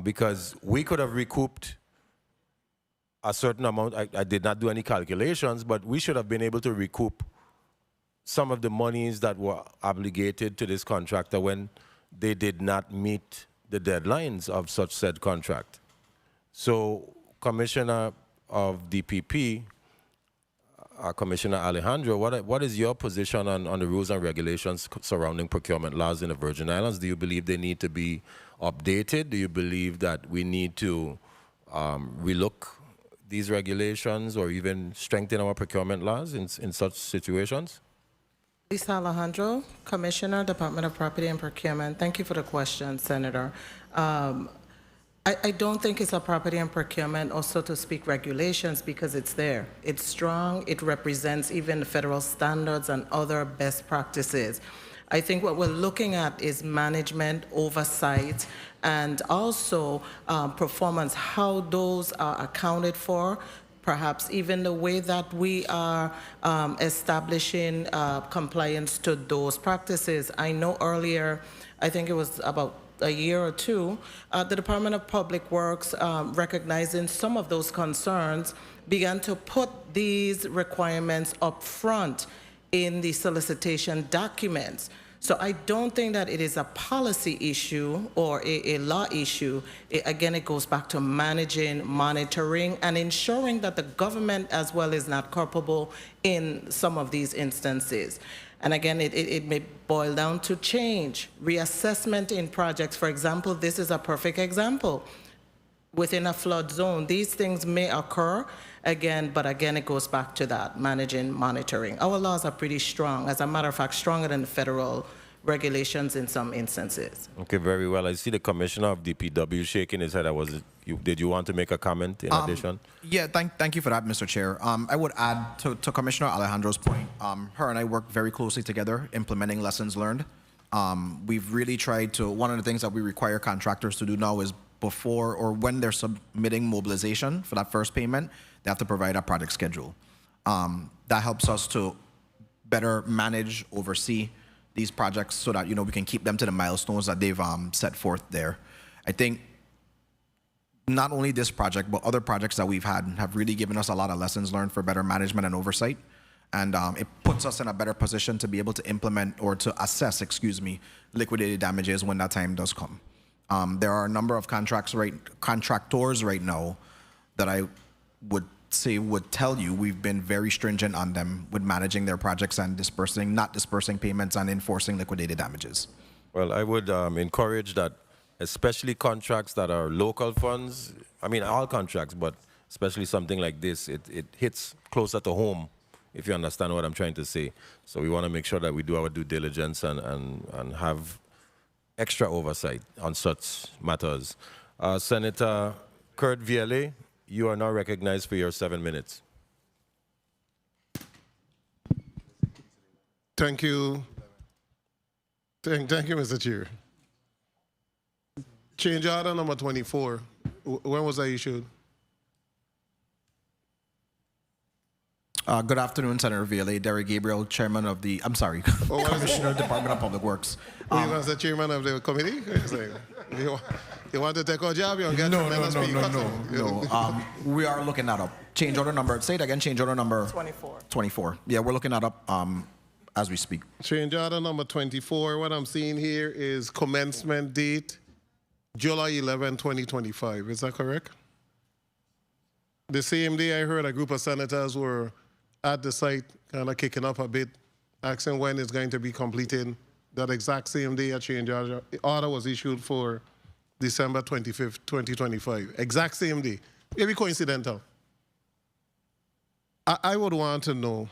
because we could have recouped a certain amount. I did not do any calculations, but we should have been able to recoup some of the monies that were obligated to this contractor when they did not meet the deadlines of such said contract. So, Commissioner of DPP, Commissioner Alejandro, what is your position on the rules and regulations surrounding procurement laws in the Virgin Islands? Do you believe they need to be updated? Do you believe that we need to relook these regulations or even strengthen our procurement laws in such situations? Lisa Alejandro, Commissioner, Department of Property and Procurement. Thank you for the question, Senator. I don't think it's a property and procurement or, so to speak, regulations, because it's there. It's strong. It represents even the federal standards and other best practices. I think what we're looking at is management, oversight, and also performance, how those are accounted for, perhaps even the way that we are establishing compliance to those practices. I know earlier, I think it was about a year or two, the Department of Public Works, recognizing some of those concerns, began to put these requirements up front in the solicitation documents. So I don't think that it is a policy issue or a law issue. Again, it goes back to managing, monitoring, and ensuring that the government as well is not culpable in some of these instances. And again, it may boil down to change, reassessment in projects. For example, this is a perfect example. Within a flood zone, these things may occur again, but again, it goes back to that, managing, monitoring. Our laws are pretty strong. As a matter of fact, stronger than the federal regulations in some instances. Okay, very well. I see the Commissioner of DPW shaking his head. Did you want to make a comment in addition? Yeah, thank you for that, Mr. Chair. I would add to Commissioner Alejandro's point, her and I work very closely together implementing lessons learned. We've really tried to, one of the things that we require contractors to do now is before or when they're submitting mobilization for that first payment, they have to provide a project schedule. That helps us to better manage, oversee these projects so that, we can keep them to the milestones that they've set forth there. I think not only this project, but other projects that we've had have really given us a lot of lessons learned for better management and oversight. And it puts us in a better position to be able to implement or to assess, liquidated damages when that time does come. There are a number of contractors right now that I would tell you we've been very stringent on them with managing their projects and not dispersing payments and enforcing liquidated damages. Well, I would encourage that, especially contracts that are local funds. I mean, all contracts, but especially something like this, it hits closer to home, if you understand what I'm trying to say. So we want to make sure that we do our due diligence and have extra oversight on such matters. Senator Kurt Vielle, you are now recognized for your 7 minutes. Thank you. Thank you, Mr. Chair. Change order number 24. When was that issued? Good afternoon, Senator Vielle. Derek Gabriel, Chairman of the, Commissioner of the Department of Public Works. You was the chairman of the committee? You want to take our job? You get No. We are looking that up. Change order number, say it again, change order number? 24. 24. Yeah, we're looking that up as we speak. Change order number 24. What I'm seeing here is commencement date, July 11, 2025. Is that correct? The same day I heard a group of senators were at the site kind of kicking up a bit, asking when it's going to be completed. That exact same day a change order was issued for December 25th, 2025. Exact same day. Maybe coincidental. I would want to know,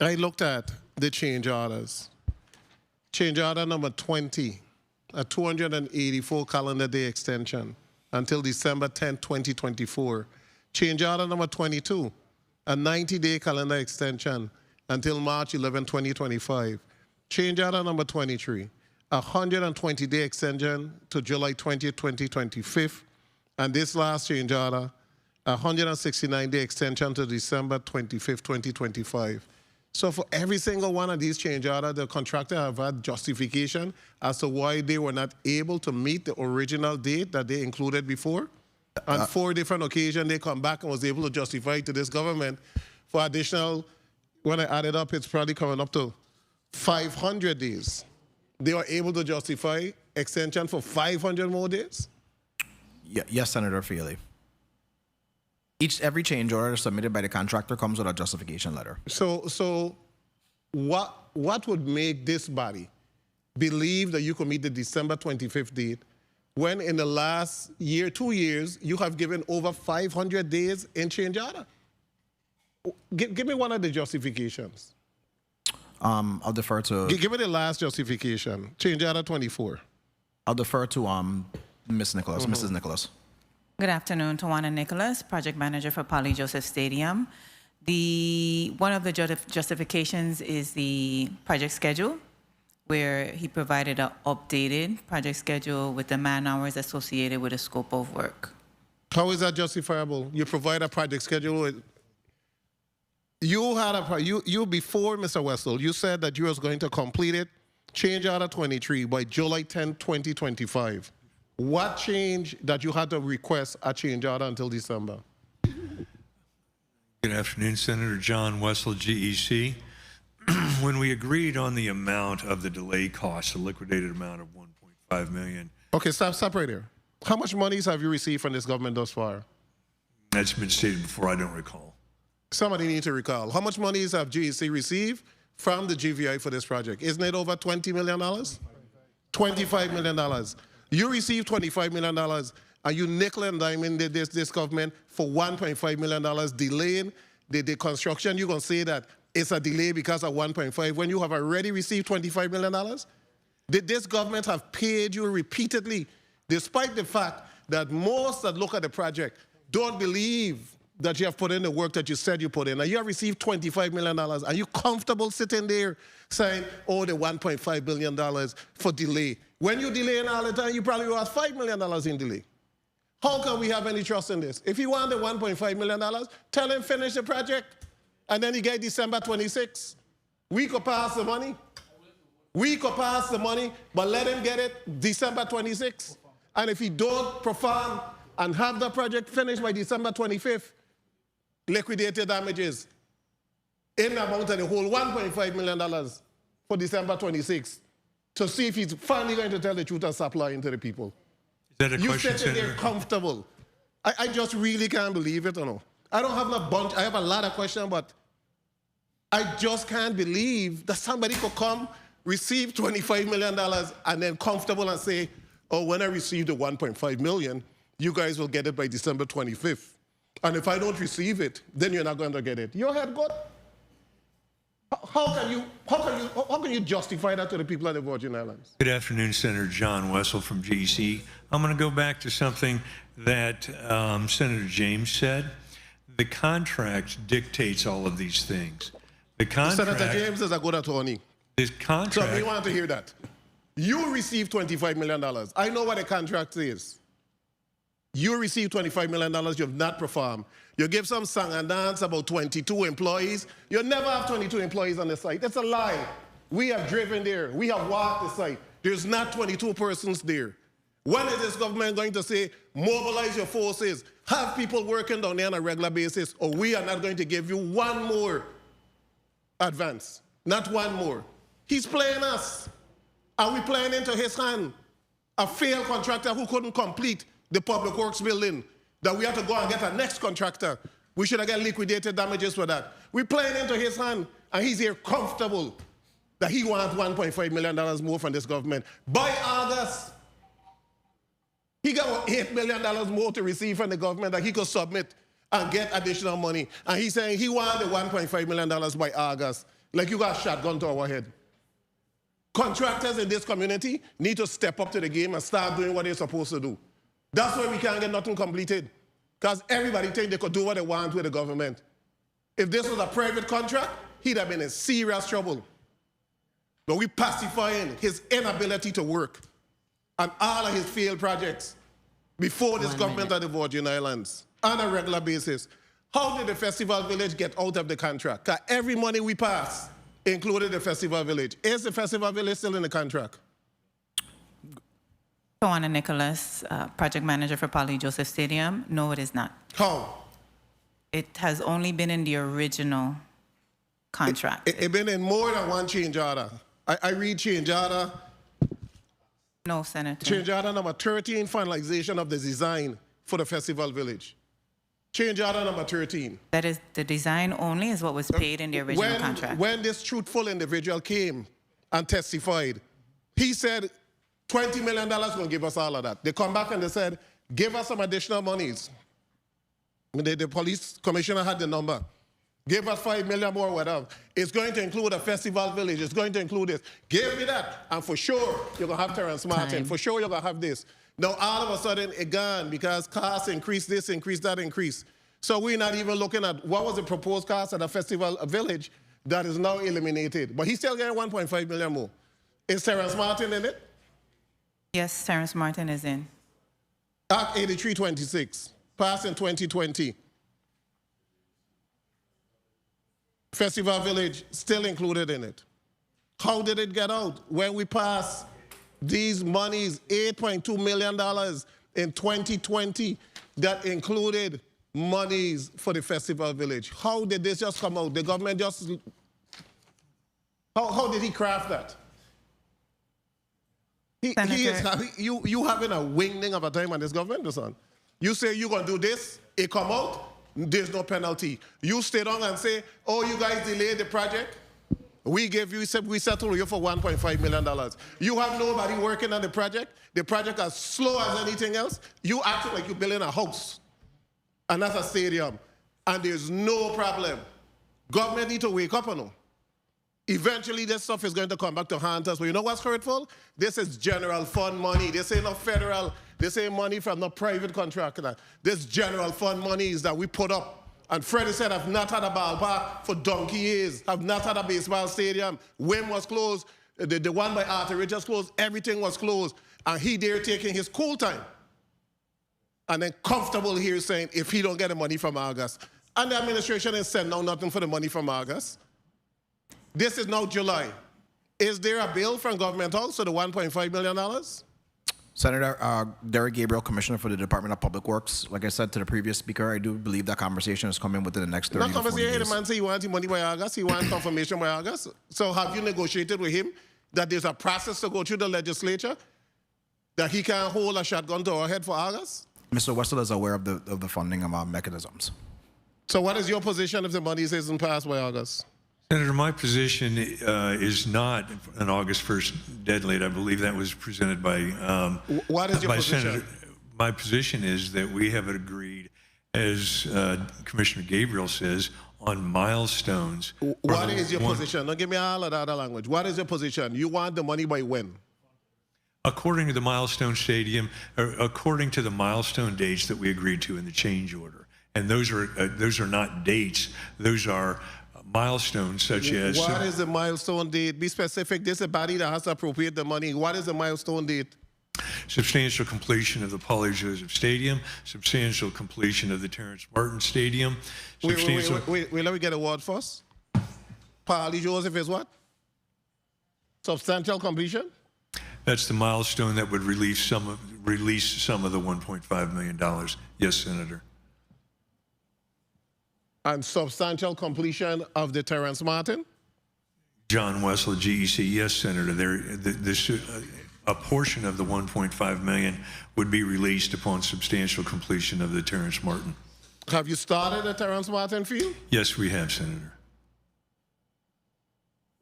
I looked at the change orders. Change order number 20, a 284 calendar day extension until December 10, 2024. Change order number 22, a 90-day calendar extension until March 11, 2025. Change order number 23, a 120-day extension to July 20, 2025. And this last change order, a 169-day extension to December 25, 2025. So for every single one of these change orders, the contractor have had justification as to why they were not able to meet the original date that they included before. On 4 different occasions, they come back and was able to justify to this government for additional, when I add it up, it's probably coming up to 500 days they are able to justify extension for 500 more days? Yes, Senator Feely. Every change order submitted by the contractor comes with a justification letter. So what would make this body believe that you can meet the December 25th date when in the last year, 2 years, you have given over 500 days in change order? Give me one of the justifications. I'll defer to... Give me the last justification. Change order 24. I'll defer to Ms. Nicholas, Mrs. Nicholas. Good afternoon, Tawana Nicholas, project manager for Polly Joseph Stadium. One of the justifications is the project schedule, where he provided an updated project schedule with the man hours associated with the scope of work. How is that justifiable? You provide a project schedule. You had you before Mr. Wessel, you said that you was going to complete it, change order 23 by July 10, 2025. What changed that you had to request a change order until December? Good afternoon, Senator John Wessel, GEC. When we agreed on the amount of the delay cost, the liquidated amount of $1.5 million. Okay, stop right there. How much monies have you received from this government thus far? That's been stated before, I don't recall. Somebody needs to recall. How much monies have GEC received from the GVI for this project? Isn't it over $20 million? $25 million. You received $25 million, and you nickel and diamond this government for $1.5 million delaying the construction. You're going to say that it's a delay because of 1.5 when you have already received $25 million? Did this government have paid you repeatedly, despite the fact that most that look at the project don't believe that you have put in the work that you said you put in? And you have received $25 million. Are you comfortable sitting there saying, oh, the $1.5 billion for delay? When you delay all the time, you probably lost $5 million in delay. How can we have any trust in this? If you want the $1.5 million, tell him finish the project, and then you get December 26. We could pass the money. We could pass the money, but let him get it December 26. And if he don't perform and have the project finished by December 25th, liquidated damages in the amount of the whole $1.5 million for December 26th to see if he's finally going to tell the truth and stop lying to the people. Is that a question, You sit there Senator? comfortable. I just really can't believe it, I don't have a bunch. I have a lot of questions, but I just can't believe that somebody could come, receive $25 million, and then comfortable and say, oh, when I receive the $1.5 million, you guys will get it by December 25th. And if I don't receive it, then you're not going to get it. Your head good? How can you justify that to the people of the Virgin Islands? Good afternoon, Senator John Wessel from GEC. I'm going to go back to something that Senator James said. The contract dictates all of these things. The contract, Senator James is a good attorney. This contract. So we want to hear that. You received $25 million. I know what a contract is. You received $25 million, you have not performed. You give some song and dance about 22 employees. You never have 22 employees on the site. That's a lie. We have driven there. We have walked the site. There's not 22 persons there. When is this government going to say, mobilize your forces, have people working down there on a regular basis, or we are not going to give you one more advance, not one more. He's playing us. Are we playing into his hand? A failed contractor who couldn't complete the public works building, that we have to go and get a next contractor. We should have got liquidated damages for that. We're playing into his hand, and he's here comfortable that he wants $1.5 million more from this government. By August, he got $8 million more to receive from the government that he could submit and get additional money. And he's saying he wants the $1.5 million by August. Like you got a shotgun to our head. Contractors in this community need to step up to the game and start doing what they're supposed to do. That's why we can't get nothing completed. Because everybody think they could do what they want with the government. If this was a private contract, he'd have been in serious trouble. But we're pacifying his inability to work on all of his failed projects before this government of the Virgin Islands on a regular basis. How did the Festival Village get out of the contract? Because every money we pass included the Festival Village. Is the Festival Village still in the contract? Tawana Nicholas, project manager for Polly Joseph Stadium. No, it is not. How? It has only been in the original contract. It's been in more than one change order. I read change order No, Senator. Change order number 13, finalization of the design for the festival village. Change order number 13. That is, the design only is what was paid in the original contract. When this truthful individual came and testified, he said $20 million will give us all of that. They come back and they said, give us some additional monies. The police commissioner had the number. Give us $5 million more, whatever. It's going to include a festival village. It's going to include this. Give me that. And for sure, you're going to have Terrence Martin. For sure, you're going to have this. Now, all of a sudden, it gone because costs increase, this increase, that increase. So we're not even looking at what was the proposed cost at a festival village that is now eliminated. But he's still getting $1.5 million more. Is Terrence Martin in it? Yes, Terrence Martin is in. Act 8326, passed in 2020. Festival Village still included in it. How did it get out? When we passed these monies, $8.2 million in 2020, that included monies for the Festival Village. How did this just come out? The government just, how did he craft that? He is, you having a winging of a time on this government, son. You say you're going to do this, it come out, there's no penalty. You stay down and say, oh, you guys delayed the project. We settled you for $1.5 million. You have nobody working on the project. The project is slow as anything else. You acting like you're building a house. And that's a stadium. And there's no problem. Government need to wake up on them. Eventually, this stuff is going to come back to haunt us. But you know what's hurtful? This is general fund money. This ain't no federal. This ain't money from no private contractor. This general fund money is that we put up. And Freddie said, I've not had a ballpark for donkey years. I've not had a baseball stadium. Wim was closed. The one by Arthur Richards closed. Everything was closed. And he there taking his cool time. And then comfortable here saying, if he don't get the money from August. And the administration is sending out nothing for the money from August. This is now July. Is there a bill from government also, the $1.5 million? Senator Derek Gabriel, Commissioner for the Department of Public Works. Like I said to the previous speaker, I do believe that conversation is coming within the next 30 to 40 days. The man say he wants money by August. He wants confirmation by August. So have you negotiated with him that there's a process to go through the legislature that he can hold a shotgun to our head for August? Mr. Wessel is aware of the funding mechanisms. So what is your position if the money isn't passed by August? Senator, my position is not an August 1st deadline. I believe that was presented by what is your position? Senator. My position is that we have agreed, as Commissioner Gabriel says, on milestones. What is your position? Don't give me all of that other language. What is your position? You want the money by when? According to the milestone stadium, or according to the milestone dates that we agreed to in the change order. And those are not dates. Those are milestones such as... What is the milestone date? Be specific. This is a body that has to appropriate the money. What is the milestone date? Substantial completion of the Paulie Joseph Stadium, substantial completion of the Terrence Martin Stadium. Wait, let me get a word first. Paulie Joseph is what? Substantial completion? That's the milestone that would release some of the $1.5 million. Yes, Senator. And substantial completion of the Terrence Martin? John Wessel, GEC, yes, Senator. A portion of the $1.5 million would be released upon substantial completion of the Terrence Martin. Have you started the Terrence Martin field? Yes, we have, Senator.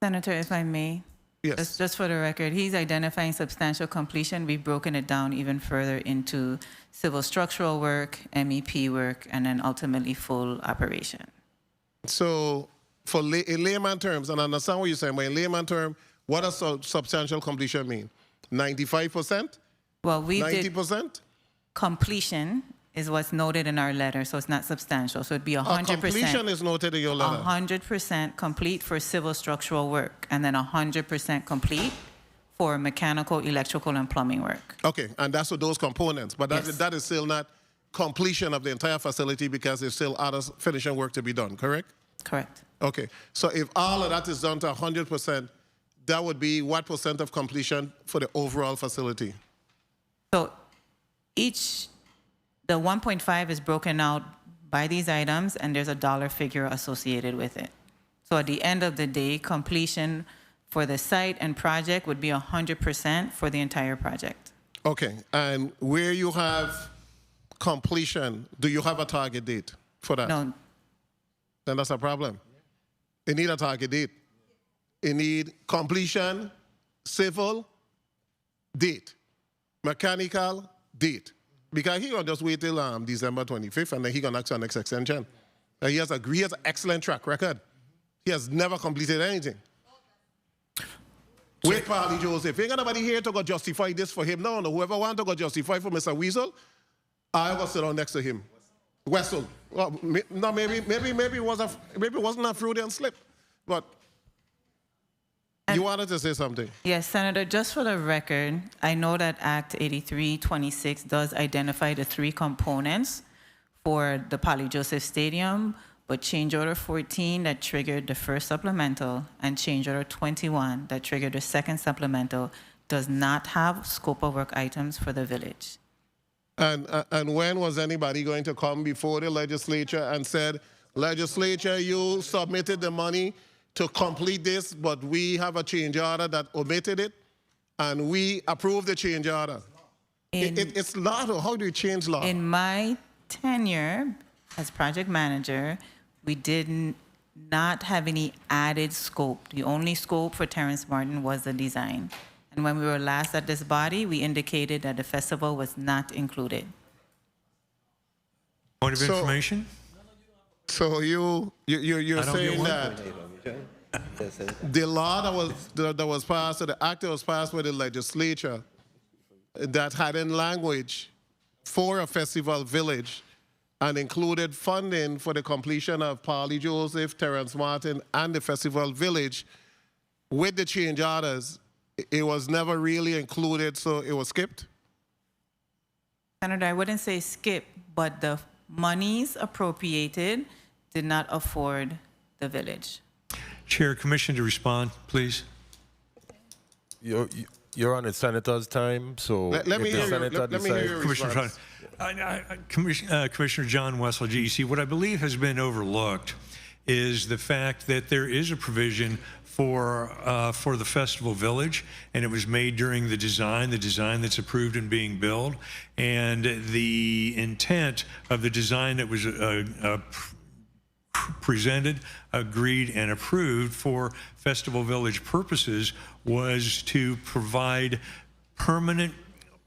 Senator, if I may. Yes. Just for the record, he's identifying substantial completion. We've broken it down even further into civil structural work, MEP work, and then ultimately full operation. So in layman terms, and I understand what you're saying, but in layman terms, what does substantial completion mean? 95%? Well, 90%? Completion is what's noted in our letter, so it's not substantial. So it'd be 100%. Completion is noted in your letter. 100% complete for civil structural work, and then 100% complete for mechanical, electrical, and plumbing work. Okay, and that's for those components, but that is still not completion of the entire facility because there's still other finishing work to be done, correct? Correct. Okay, so if all of that is done to 100%, that would be what percent of completion for the overall facility? So the 1.5 is broken out by these items, and there's a dollar figure associated with it. So at the end of the day, completion for the site and project would be 100% for the entire project. Okay, and where you have completion, do you have a target date for that? No. Then that's a problem. You need a target date. You need completion, civil, date, mechanical, date. Because he gonna just wait till December 25th and then he gonna ask for the next extension. And he has an excellent track record. He has never completed anything. Wait, Paulie Joseph. Ain't got nobody here to go justify this for him. No, whoever want to go justify for Mr. Weasel, I'll go sit down next to him. Wessel. Well, no, maybe it wasn't a Freudian slip, but you wanted to say something. Yes, Senator, just for the record, I know that Act 8326 does identify the 3 components for the Paulie Joseph Stadium, but Change Order 14 that triggered the first supplemental and Change Order 21 that triggered the second supplemental does not have scope of work items for the village. And when was anybody going to come before the legislature and said, legislature, you submitted the money to complete this, but we have a change order that omitted it, and we approve the change order? It's law. How do you change law? In my tenure as project manager, we did not have any added scope. The only scope for Terrence Martin was the design. And when we were last at this body, we indicated that the festival was not included. Point of information? So you're saying that the law that was passed, or the act that was passed by the legislature that had in language for a festival village and included funding for the completion of Paulie Joseph, Terrence Martin, and the festival village with the change orders, it was never really included, so it was skipped? Senator, I wouldn't say skip, but the monies appropriated did not afford the village. Chair, Commission to respond, please. You're on the senator's time, so let me hear your response. Commissioner John Wessel, GEC, what I believe has been overlooked is the fact that there is a provision for the festival village, and it was made during the design that's approved and being built, and the intent of the design that was presented, agreed, and approved for festival village purposes was to provide permanent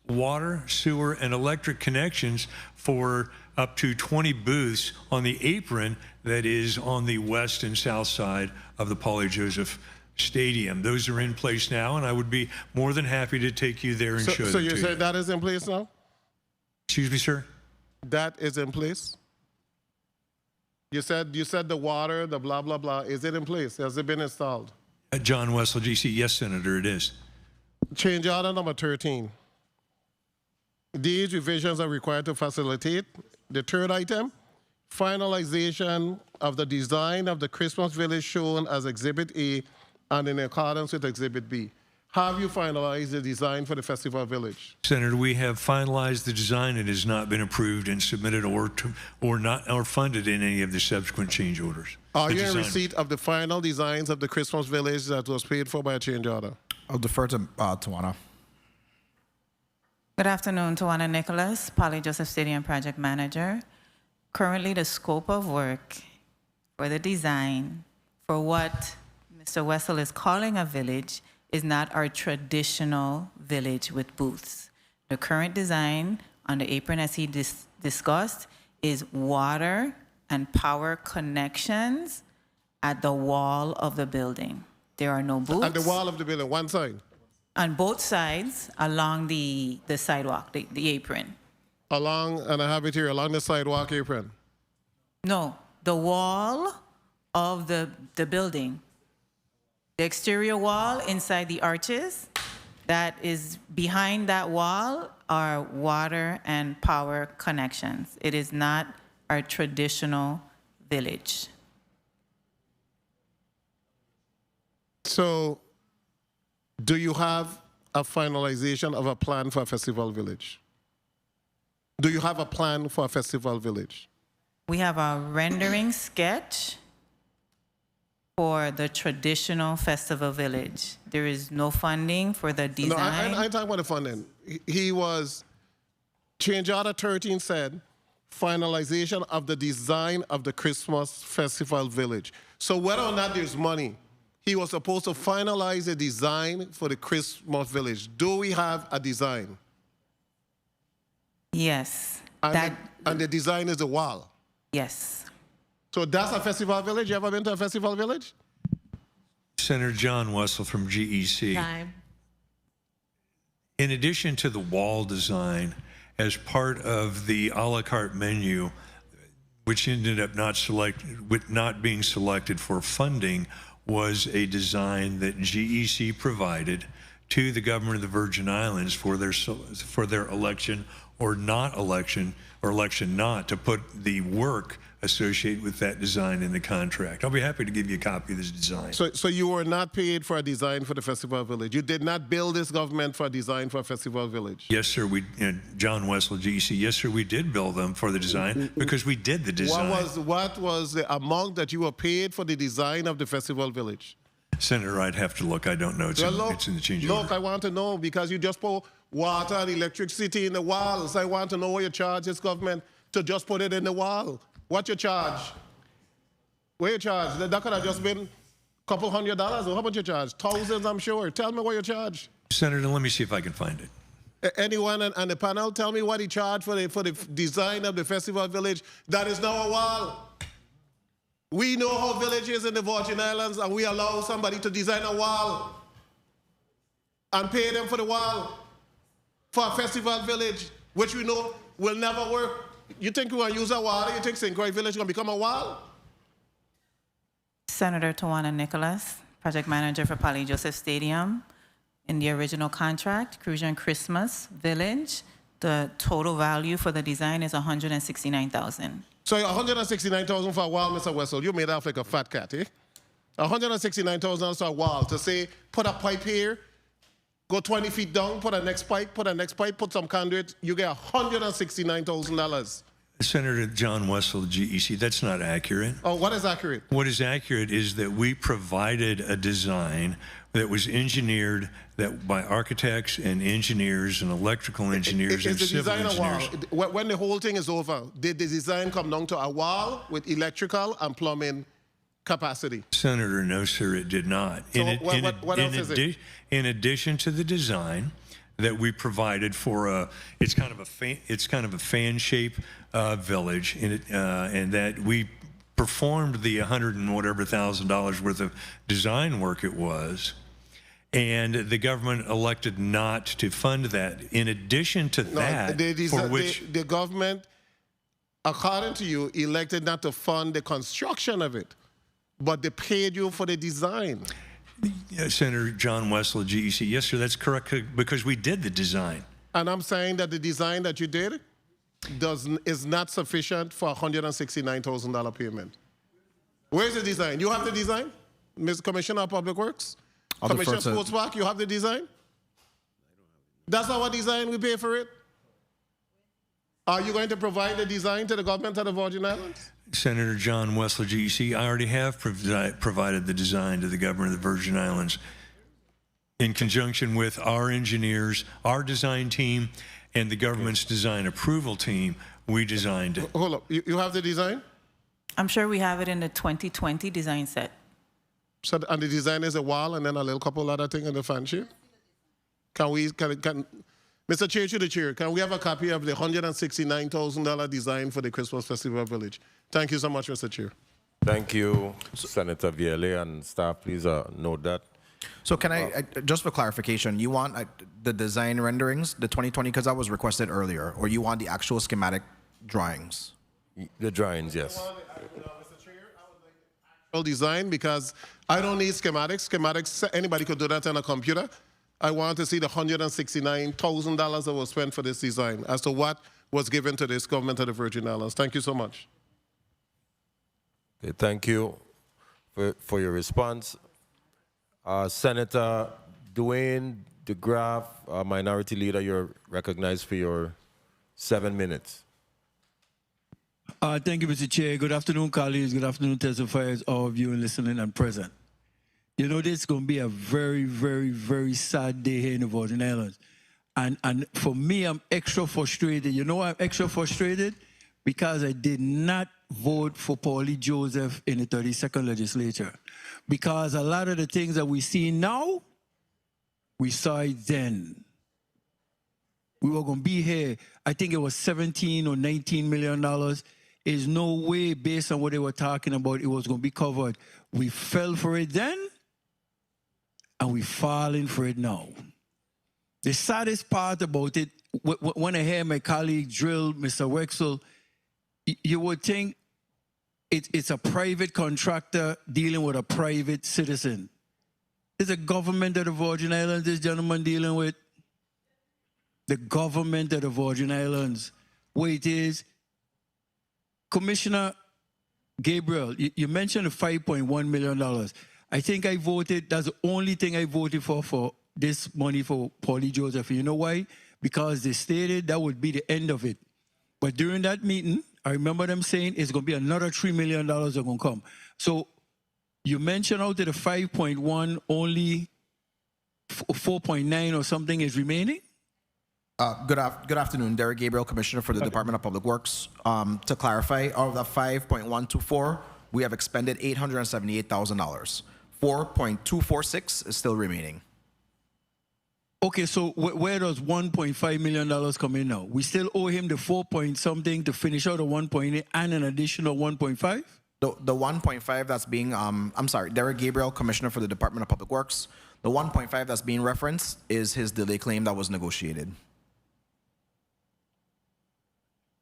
water, sewer, and electric connections for up to 20 booths on the apron that is on the west and south side of the Paulie Joseph Stadium. Those are in place now, and I would be more than happy to take you there and show them to you. So you said that is in place now? Excuse me, sir? That is in place? You said the water, the blah, blah, blah. Is it in place? Has it been installed? John Wessel, GC, yes, Senator, it is. Change order number 13. These revisions are required to facilitate the third item, finalization of the design of the Christmas village shown as Exhibit A and in accordance with Exhibit B. Have you finalized the design for the festival village? Senator, we have finalized the design. It has not been approved and submitted or funded in any of the subsequent change orders. Are you in receipt of the final designs of the Christmas village that was paid for by a change order? I'll defer to Tawana. Good afternoon, Tawana Nicholas, Paulie Joseph Stadium Project Manager. Currently, the scope of work for the design for what Mr. Wessel is calling a village is not our traditional village with booths. The current design on the apron, as he discussed, is water and power connections at the wall of the building. There are no booths. At the wall of the building, one side? On both sides along the sidewalk, the apron. Along, and I have it here, along the sidewalk apron? No, the wall of the building. The exterior wall inside the arches, that is behind that wall are water and power connections. It is not our traditional village. So, do you have a finalization of a plan for a festival village? Do you have a plan for a festival village? We have a rendering sketch for the traditional festival village. There is no funding for the design. No, I talking about the funding. He was, change order 13 said, finalization of the design of the Christmas festival village. So whether or not there's money, he was supposed to finalize a design for the Christmas village. Do we have a design? Yes. And the design is the wall? Yes. So that's a festival village? You ever been to a festival village? Senator John Wessel from GEC. Time. In addition to the wall design, as part of the a la carte menu, which ended up not being selected for funding, was a design that GEC provided to the government of the Virgin Islands for their election or not election, or election not, to put the work associated with that design in the contract. I'll be happy to give you a copy of this design. So you were not paid for a design for the festival village. You did not bill this government for a design for a festival village. Yes, sir. John Wessel, GEC. Yes, sir. We did bill them for the design because we did the design. What was the amount that you were paid for the design of the festival village? Senator, I'd have to look. I don't know. It's in the change order. Look, I want to know because you just pour water and electricity in the walls. I want to know what you charge this government to just put it in the wall. What you charge? What you charge? That could have just been a couple $100. Or how much you charge? Thousands, I'm sure. Tell me what you charge. Senator, let me see if I can find it. Anyone on the panel, tell me what he charged for the design of the festival village. That is now a wall. We know how villages in the Virgin Islands, and we allow somebody to design a wall and pay them for the wall for a festival village, which we know will never work. You think we want to use a wall? You think St. Croix Village is going to become a wall? Senator Tawana Nicholas, project manager for Poly Joseph Stadium. In the original contract, Crucian Christmas Village, the total value for the design is $169,000. So $169,000 for a wall, Mr. Wessel, you made off like a fat cat, eh? $169,000 for a wall to say, put a pipe here, go 20 feet down, put a next pipe, put some conduit, you get $169,000. Senator John Wessel, GEC, that's not accurate. Oh, what is accurate? What is accurate is that we provided a design that was engineered by architects and engineers and electrical engineers and civil engineers. A wall? When the whole thing is over, did the design come down to a wall with electrical and plumbing capacity? Senator, no, sir, it did not. So what else is it? In addition to the design that we provided for it's kind of a fan shape village, and that we performed the $100,000 and whatever worth of design work it was, and the government elected not to fund that. In addition to that, the government, according to you, elected not to fund the construction of it, but they paid you for the design. Senator John Wessel, GEC. Yes, sir, that's correct, because we did the design. And I'm saying that the design that you did is not sufficient for a $169,000 payment. Where's the design? You have the design? Mr. Commissioner of Public Works? Commissioner Sports Park, you have the design? That's our design, we pay for it? Are you going to provide the design to the government of the Virgin Islands? Senator John Wessel, GEC, I already have provided the design to the government of the Virgin Islands in conjunction with our engineers, our design team, and the government's design approval team. We designed it. Hold up, you have the design? I'm sure we have it in the 2020 design set. So, and the design is a wall and then a little couple other things in the fan shape? Mr. Chair, to the chair, can we have a copy of the $169,000 design for the Christmas Festival Village? Thank you so much, Mr. Chair. Thank you, Senator Vielle and staff. Please note that. So can I, just for clarification, you want the design renderings, the 2020, because that was requested earlier, or you want the actual schematic drawings? The drawings, yes. Mr. Chair, I would like the actual design because I don't need schematics. Schematics, anybody could do that on a computer. I want to see the $169,000 that was spent for this design as to what was given to this government of the Virgin Islands. Thank you so much. Okay, thank you for your response. Senator Dwayne DeGraff, Minority Leader, you're recognized for your 7 minutes. Thank you, Mr. Chair. Good afternoon, colleagues. Good afternoon, testifiers, all of you listening and present. You know, this is going to be a very, very, very sad day here in the Virgin Islands. And for me, I'm extra frustrated. You know why I'm extra frustrated? Because I did not vote for Paulie Joseph in the 32nd legislature. Because a lot of the things that we see now, we saw it then. We were going to be here, I think it was $17 or $19 million. There's no way, based on what they were talking about, it was going to be covered. We fell for it then, and we're falling for it now. The saddest part about it, when I hear my colleague drill, Mr. Wexel, you would think it's a private contractor dealing with a private citizen. It's a government of the Virgin Islands this gentleman dealing with. The government of the Virgin Islands. Where it is, Commissioner Gabriel, you mentioned the $5.1 million. I think I voted, that's the only thing I voted for this money for Paulie Joseph. You know why? Because they stated that would be the end of it. But during that meeting, I remember them saying it's going to be another $3 million that are going to come. So you mentioned out of the 5.1, only 4.9 or something is remaining? Good afternoon, Derek Gabriel, Commissioner for the Department of Public Works. To clarify, out of the 5.124, we have expended $878,000. 4.246 is still remaining. Okay, so where does $1.5 million come in now? We still owe him the 4 point something to finish out the 1.8 and an additional 1.5? The 1.5 that's being, I'm sorry, Derek Gabriel, Commissioner for the Department of Public Works. The 1.5 that's being referenced is his delay claim that was negotiated.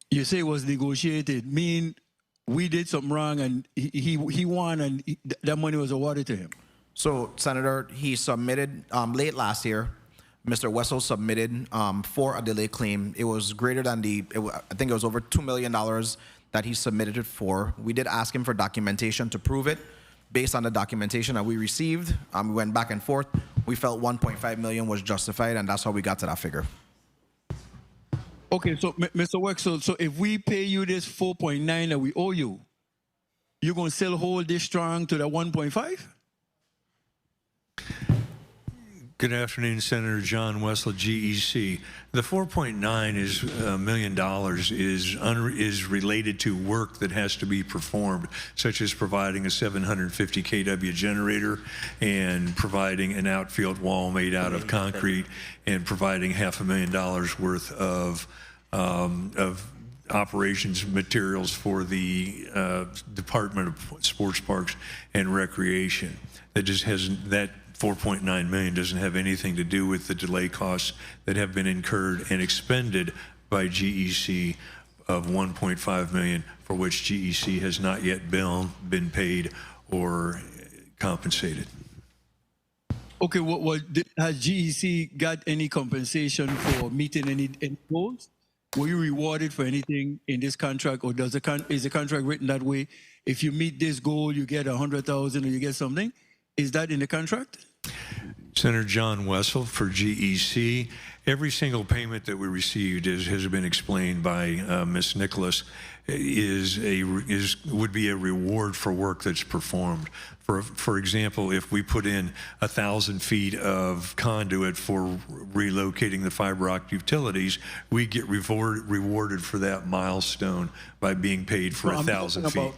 You say it was negotiated, mean we did something wrong and he won and that money was awarded to him? So, Senator, he submitted late last year. Mr. Wessel submitted for a delay claim. It was greater than I think it was over $2 million that he submitted it for. We did ask him for documentation to prove it. Based on the documentation that we received, we went back and forth. We felt 1.5 million was justified, and that's how we got to that figure. Okay, so Mr. Wexel, so if we pay you this 4.9 that we owe you, you're going to still hold this strong to the 1.5? Good afternoon, Senator John Wessel, GEC. The 4.9 million is related to work that has to be performed, such as providing a 750 kW generator and providing an outfield wall made out of concrete and providing $500,000 worth of operations materials for the Department of Sports, Parks, and Recreation. That just hasn't, that 4.9 million doesn't have anything to do with the delay costs that have been incurred and expended by GEC of 1.5 million, for which GEC has not yet been paid or compensated. Okay, has GEC got any compensation for meeting any goals? Were you rewarded for anything in this contract, or is the contract written that way? If you meet this goal, you get 100,000 or you get something? Is that in the contract? Senator John Wessel for GEC. Every single payment that we received, as has been explained by Ms. Nicholas, would be a reward for work that's performed. For example, if we put in 1,000 feet of conduit for relocating the fiber optic utilities, we get rewarded for that milestone by being paid for 1,000 feet.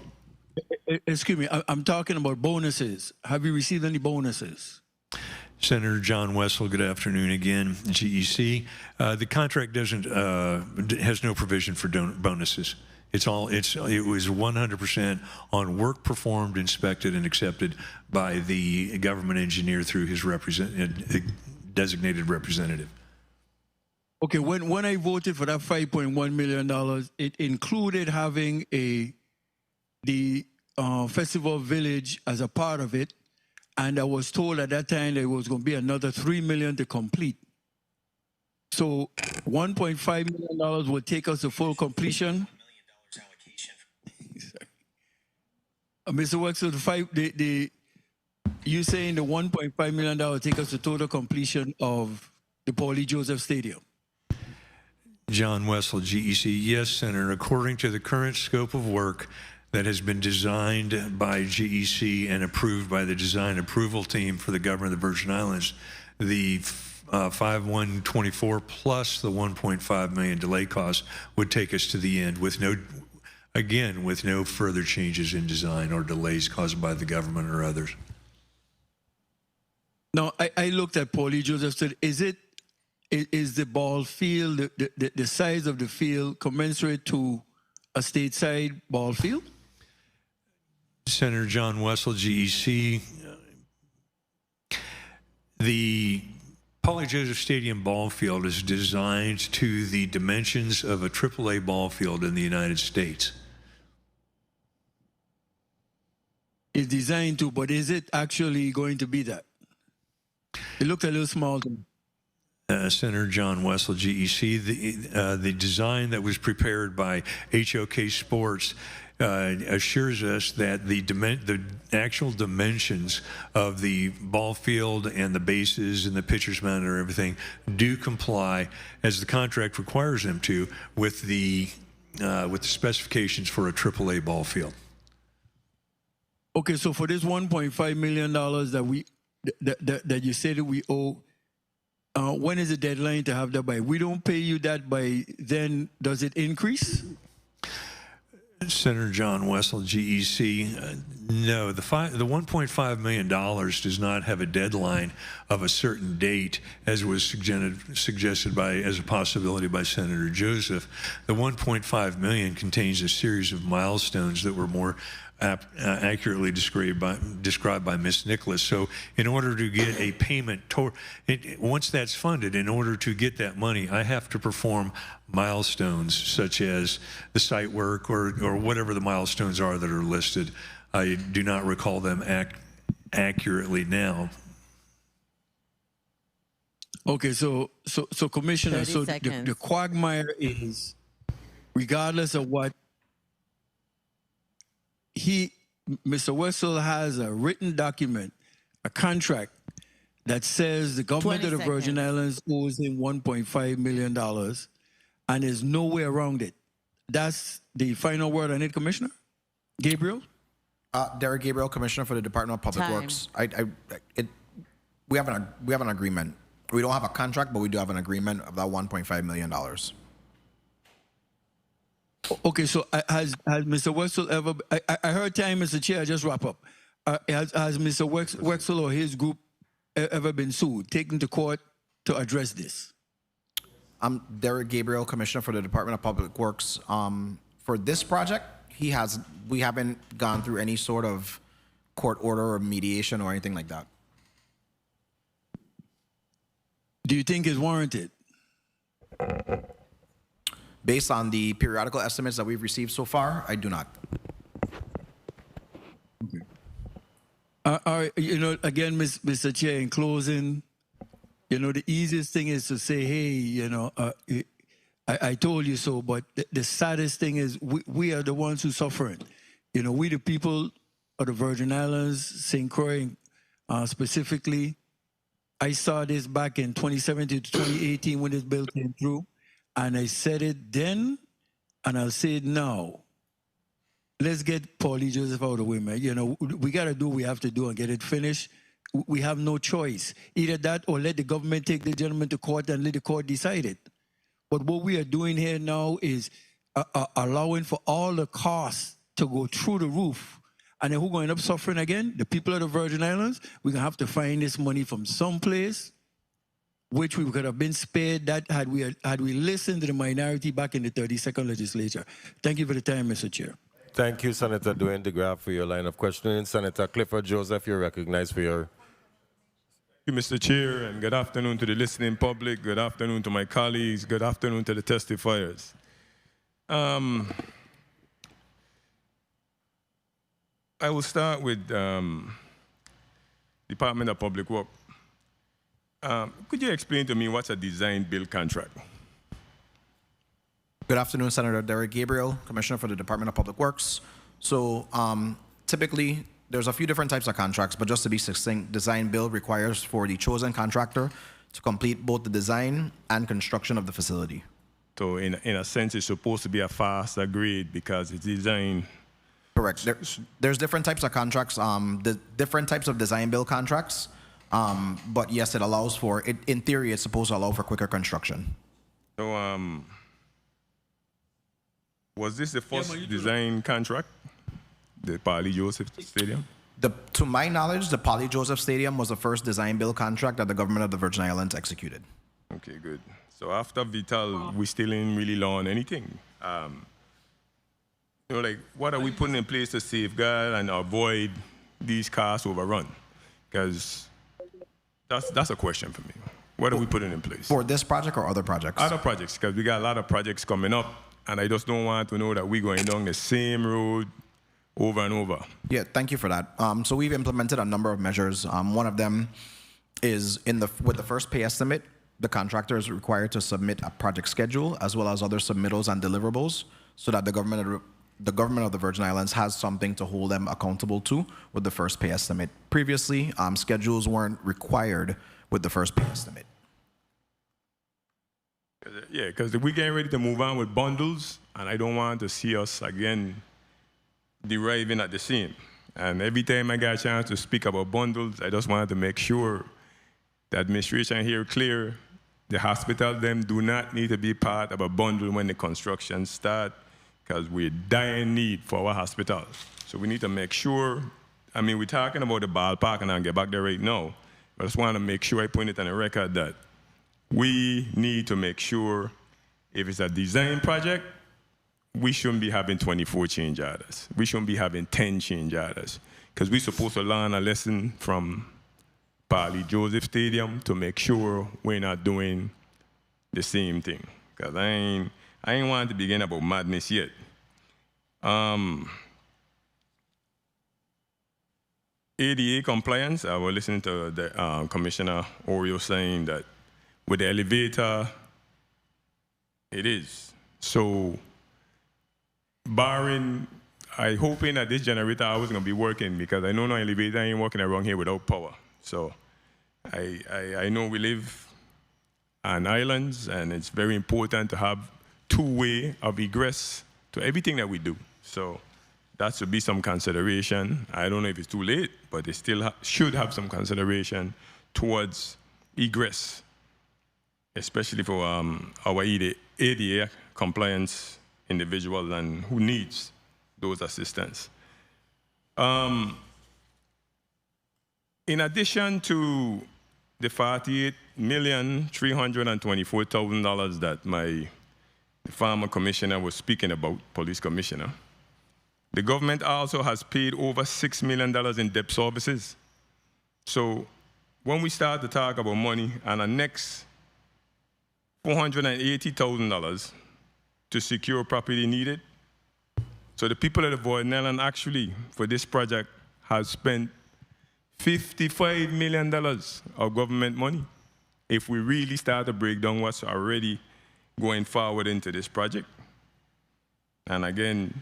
Excuse me, I'm talking about bonuses. Have you received any bonuses? Senator John Wessel, good afternoon again, GEC. The contract has no provision for bonuses. It was 100% on work performed, inspected, and accepted by the government engineer through his designated representative. Okay, when I voted for that $5.1 million, it included having the Festival Village as a part of it, and I was told at that time there was going to be another $3 million to complete. So $1.5 million would take us to full completion. Mr. Wexler, you saying the $1.5 million will take us to total completion of the Paulie Joseph Stadium? John Wessel, GEC. Yes, Senator. According to the current scope of work that has been designed by GEC and approved by the design approval team for the government of the Virgin Islands, the 5124 plus the 1.5 million delay costs would take us to the end with no, again, with no further changes in design or delays caused by the government or others. Now, I looked at Paulie Joseph said, is the ball field, the size of the field commensurate to a stateside ball field? Senator John Wessel, GEC. The Paulie Joseph Stadium ball field is designed to the dimensions of a AAA ball field in the United States. It's designed to, but is it actually going to be that? It looked a little small to me. Senator John Wessel, GEC, the design that was prepared by HOK Sports assures us that the actual dimensions of the ball field and the bases and the pitcher's mound and everything do comply, as the contract requires them to, with the specifications for a AAA ball field. Okay, so for this $1.5 million that you said that we owe, when is the deadline to have that by? We don't pay you that by then, does it increase? Senator John Wessel, GEC, no, the $1.5 million does not have a deadline of a certain date, as was suggested by, as a possibility by Senator Joseph. The $1.5 million contains a series of milestones that were more accurately described by Ms. Nicholas. So in order to get a payment, once that's funded, in order to get that money, I have to perform milestones such as the site work or whatever the milestones are that are listed. I do not recall them accurately now. Okay, so Commissioner, so the quagmire is, regardless of what Mr. Wessel has a written document, a contract that says the government of the Virgin Islands owes him $1.5 million and there's no way around it. That's the final word on it, Commissioner? Gabriel? Derek Gabriel, Commissioner for the Department of Public Works. We have an agreement. We don't have a contract, but we do have an agreement of that $1.5 million. Okay, so has Mr. Wessel ever, I heard time, Mr. Chair, just wrap up. Has Mr. Wessel or his group ever been sued, taken to court to address this? I'm Derek Gabriel, Commissioner for the Department of Public Works. For this project, we haven't gone through any sort of court order or mediation or anything like that. Do you think it's warranted? Based on the periodical estimates that we've received so far, I do not. Again, Mr. Chair, in closing, the easiest thing is to say, hey, I told you so, but the saddest thing is we are the ones who suffer it. We the people of the Virgin Islands, St. Croix specifically. I saw this back in 2017 to 2018 when this bill came through. And I said it then, and I'll say it now. Let's get Paulie Joseph out of the way, man. We got to do what we have to do and get it finished. We have no choice. Either that or let the government take the gentleman to court and let the court decide it. But what we are doing here now is allowing for all the costs to go through the roof. And then who's going to end up suffering again? The people of the Virgin Islands. We're going to have to find this money from someplace, which we could have been spared that had we listened to the minority back in the 32nd legislature. Thank you for the time, Mr. Chair. Thank you, Senator Dwayne DeGraff, for your line of questioning. Senator Clifford Joseph, you're recognized for your... Thank you, Mr. Chair, and good afternoon to the listening public. Good afternoon to my colleagues. Good afternoon to the testifiers. I will start with Department of Public Works. Could you explain to me what's a design-build contract? Good afternoon, Senator Derek Gabriel, Commissioner for the Department of Public Works. So typically, there's a few different types of contracts, but just to be succinct, design-build requires for the chosen contractor to complete both the design and construction of the facility. So in a sense, it's supposed to be a faster grade because it's designed. Correct. There's different types of contracts, the different types of design build contracts. But yes, it allows for it. In theory, it's supposed to allow for quicker construction. So was this the first design contract, the Parley Joseph Stadium? To my knowledge, the Parley Joseph Stadium was the first design build contract that the government of the Virgin Islands executed. Okay, good. So after Vital, we still ain't really learn anything. Like, what are we putting in place to safeguard and avoid these cost overrun? Because that's a question for me. What are we putting in place? For this project or other projects? Other projects, because we got a lot of projects coming up, and I just don't want to know that we're going down the same road over and over. Yeah, thank you for that. So we've implemented a number of measures. One of them is with the first pay estimate, the contractor is required to submit a project schedule as well as other submittals and deliverables so that the government of the Virgin Islands has something to hold them accountable to with the first pay estimate. Previously, schedules weren't required with the first pay estimate. Yeah, because we're getting ready to move on with bundles, and I don't want to see us again deriving at the same. And every time I get a chance to speak about bundles, I just wanted to make sure the administration here clear the hospital them do not need to be part of a bundle when the construction start, because we're dying need for our hospitals. So we need to make sure, I mean, we're talking about the ballpark, and I'll get back there right now, but I just want to make sure I put it on the record that we need to make sure if it's a design project, we shouldn't be having 24 change orders. We shouldn't be having 10 change orders, because we're supposed to learn a lesson from Parley Joseph Stadium to make sure we're not doing the same thing. Because I ain't want to begin about madness yet. ADA compliance, I was listening to the Commissioner Oreo saying that with the elevator, it is. So barring, I hoping that this generator I was gonna be working, because I know no elevator ain't working around here without power. So I know we live on islands, and it's very important to have two-way of egress to everything that we do. So that should be some consideration. I don't know if it's too late, but they still should have some consideration towards egress, especially for our ADA compliance individuals and who needs those assistance. In addition to the $48,324,000 that the former commissioner was speaking about, police commissioner, the government also has paid over $6 million in debt services. So when we start to talk about money and the next $480,000 to secure property needed, so the people of the Virgin Islands actually, for this project, have spent $55 million of government money if we really start to break down what's already going forward into this project. And again,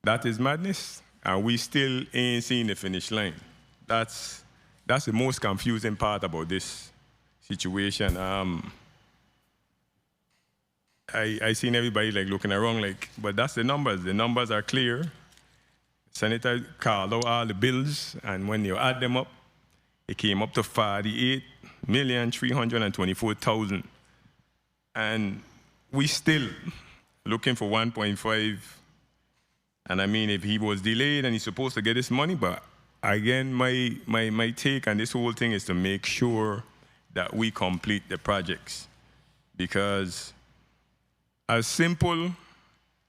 that is madness, and we still ain't seen the finish line. That's the most confusing part about this situation. I seen everybody like looking around like, but that's the numbers. The numbers are clear. Senator called out all the bills, and when you add them up, it came up to $48,324,000. And we still looking for 1.5. And I mean, if he was delayed and he's supposed to get his money, but again, my take on this whole thing is to make sure that we complete the projects. Because as simple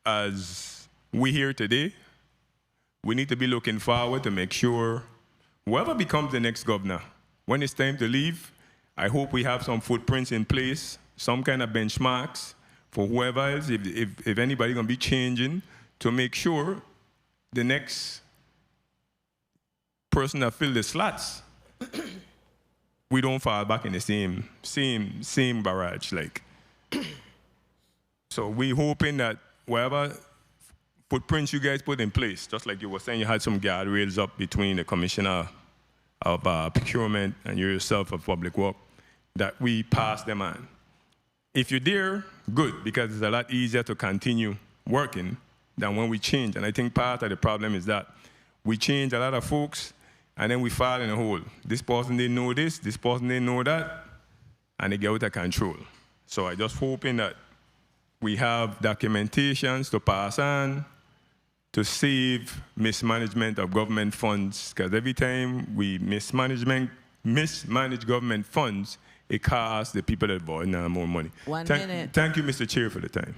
as we here today, we need to be looking forward to make sure whoever becomes the next governor, when it's time to leave, I hope we have some footprints in place, some kind of benchmarks for whoever else, if anybody gonna be changing, to make sure the next person that fill the slots, we don't fall back in the same barrage. Like, so we hoping that whatever footprints you guys put in place, just like you were saying, you had some guardrails up between the commissioner of procurement and you yourself of public work, that we pass them on. if you're there, good, because it's a lot easier to continue working than when we change. And I think part of the problem is that we change a lot of folks, and then we fall in a hole. This person didn't know this person didn't know that, and they get out of control. So I just hoping that we have documentations to pass on to save mismanagement of government funds, because every time we mismanage government funds, it costs the people that bought now more money. One minute. Thank you, Mr. Chair, for the time.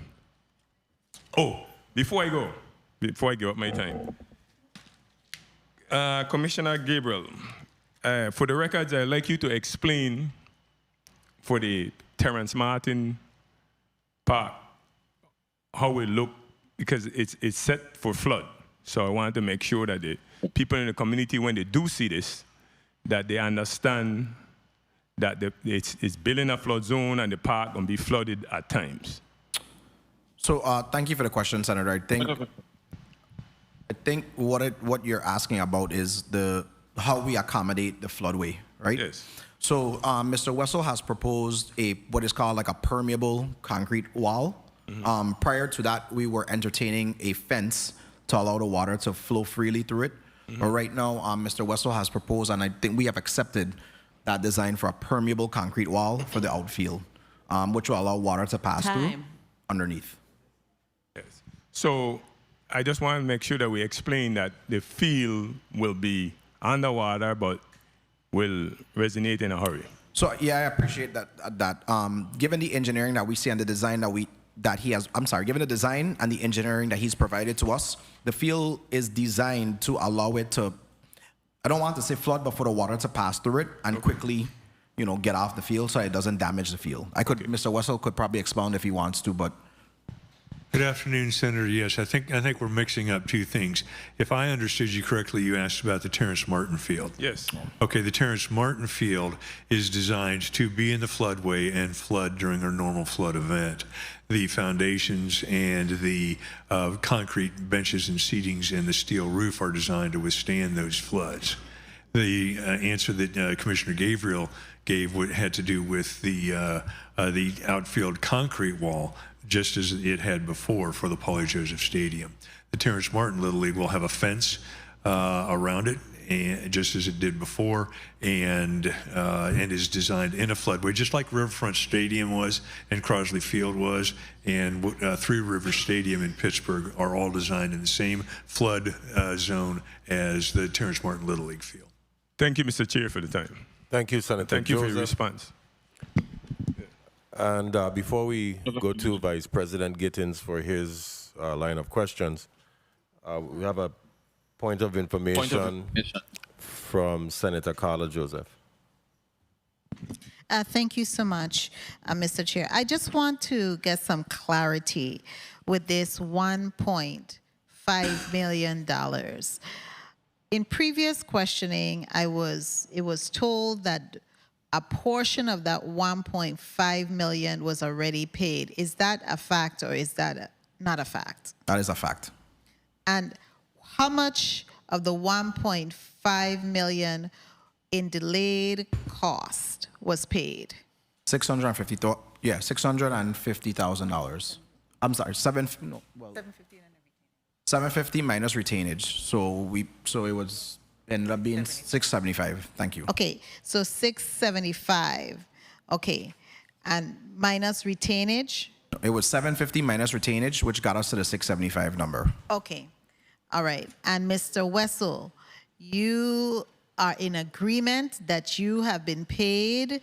Oh, before I give up my time, Commissioner Gabriel, for the records, I'd like you to explain for the Terrence Martin Park how it look, because it's set for flood. So I wanted to make sure that the people in the community, when they do see this, that they understand that it's building a flood zone and the park can be flooded at times. So thank you for the question, Senator. I think what you're asking about is how we accommodate the floodway, right? Yes. So Mr. Wessel has proposed what is called like a permeable concrete wall. Mm-hmm. Prior to that, we were entertaining a fence to allow the water to flow freely through it. Mm-hmm. But right now, Mr. Wessel has proposed, and I think we have accepted that design for a permeable concrete wall for the outfield, which will allow water to pass through underneath. Yes. So I just want to make sure that we explain that the field will be underwater, but will resonate in a hurry. So yeah, I appreciate that. Given the engineering that we see and the design given the design and the engineering that he's provided to us, the field is designed to allow it to, I don't want to say flood, but for the water to pass through it and quickly, get off the field so it doesn't damage the field. Mr. Wessel could probably expound if he wants to, but. Good afternoon, Senator. Yes, I think we're mixing up two things. If I understood you correctly, you asked about the Terrence Martin Field. Yes. Okay, the Terrence Martin Field is designed to be in the floodway and flood during a normal flood event. The foundations and the concrete benches and seatings and the steel roof are designed to withstand those floods. The answer that Commissioner Gabriel gave had to do with the outfield concrete wall, just as it had before for the Paulie Joseph Stadium. The Terrence Martin Little League will have a fence around it, and just as it did before, and is designed in a floodway, just like Riverfront Stadium was and Crosley Field was, and Three Rivers Stadium in Pittsburgh are all designed in the same flood zone as the Terrence Martin Little League Field. Thank you, Mr. Chair, for the time. Thank you, Senator Thank you Joseph. for your response. And before we go to Vice President Gittins for his line of questions, we have a point of information from Senator Carla Joseph. Thank you so much, Mr. Chair. I just want to get some clarity with this $1.5 million. In previous questioning, it was told that a portion of that 1.5 million was already paid. Is that a fact or is that not a fact? That is a fact. And how much of the 1.5 million in delayed cost was paid? $650,000. I'm sorry, $750 minus retainage. So it was ended up being $675. Thank you. Okay, so $675. Okay, and minus retainage? It was $750 minus retainage, which got us to the $675 number. Okay, all right. And Mr. Wessel, you are in agreement that you have been paid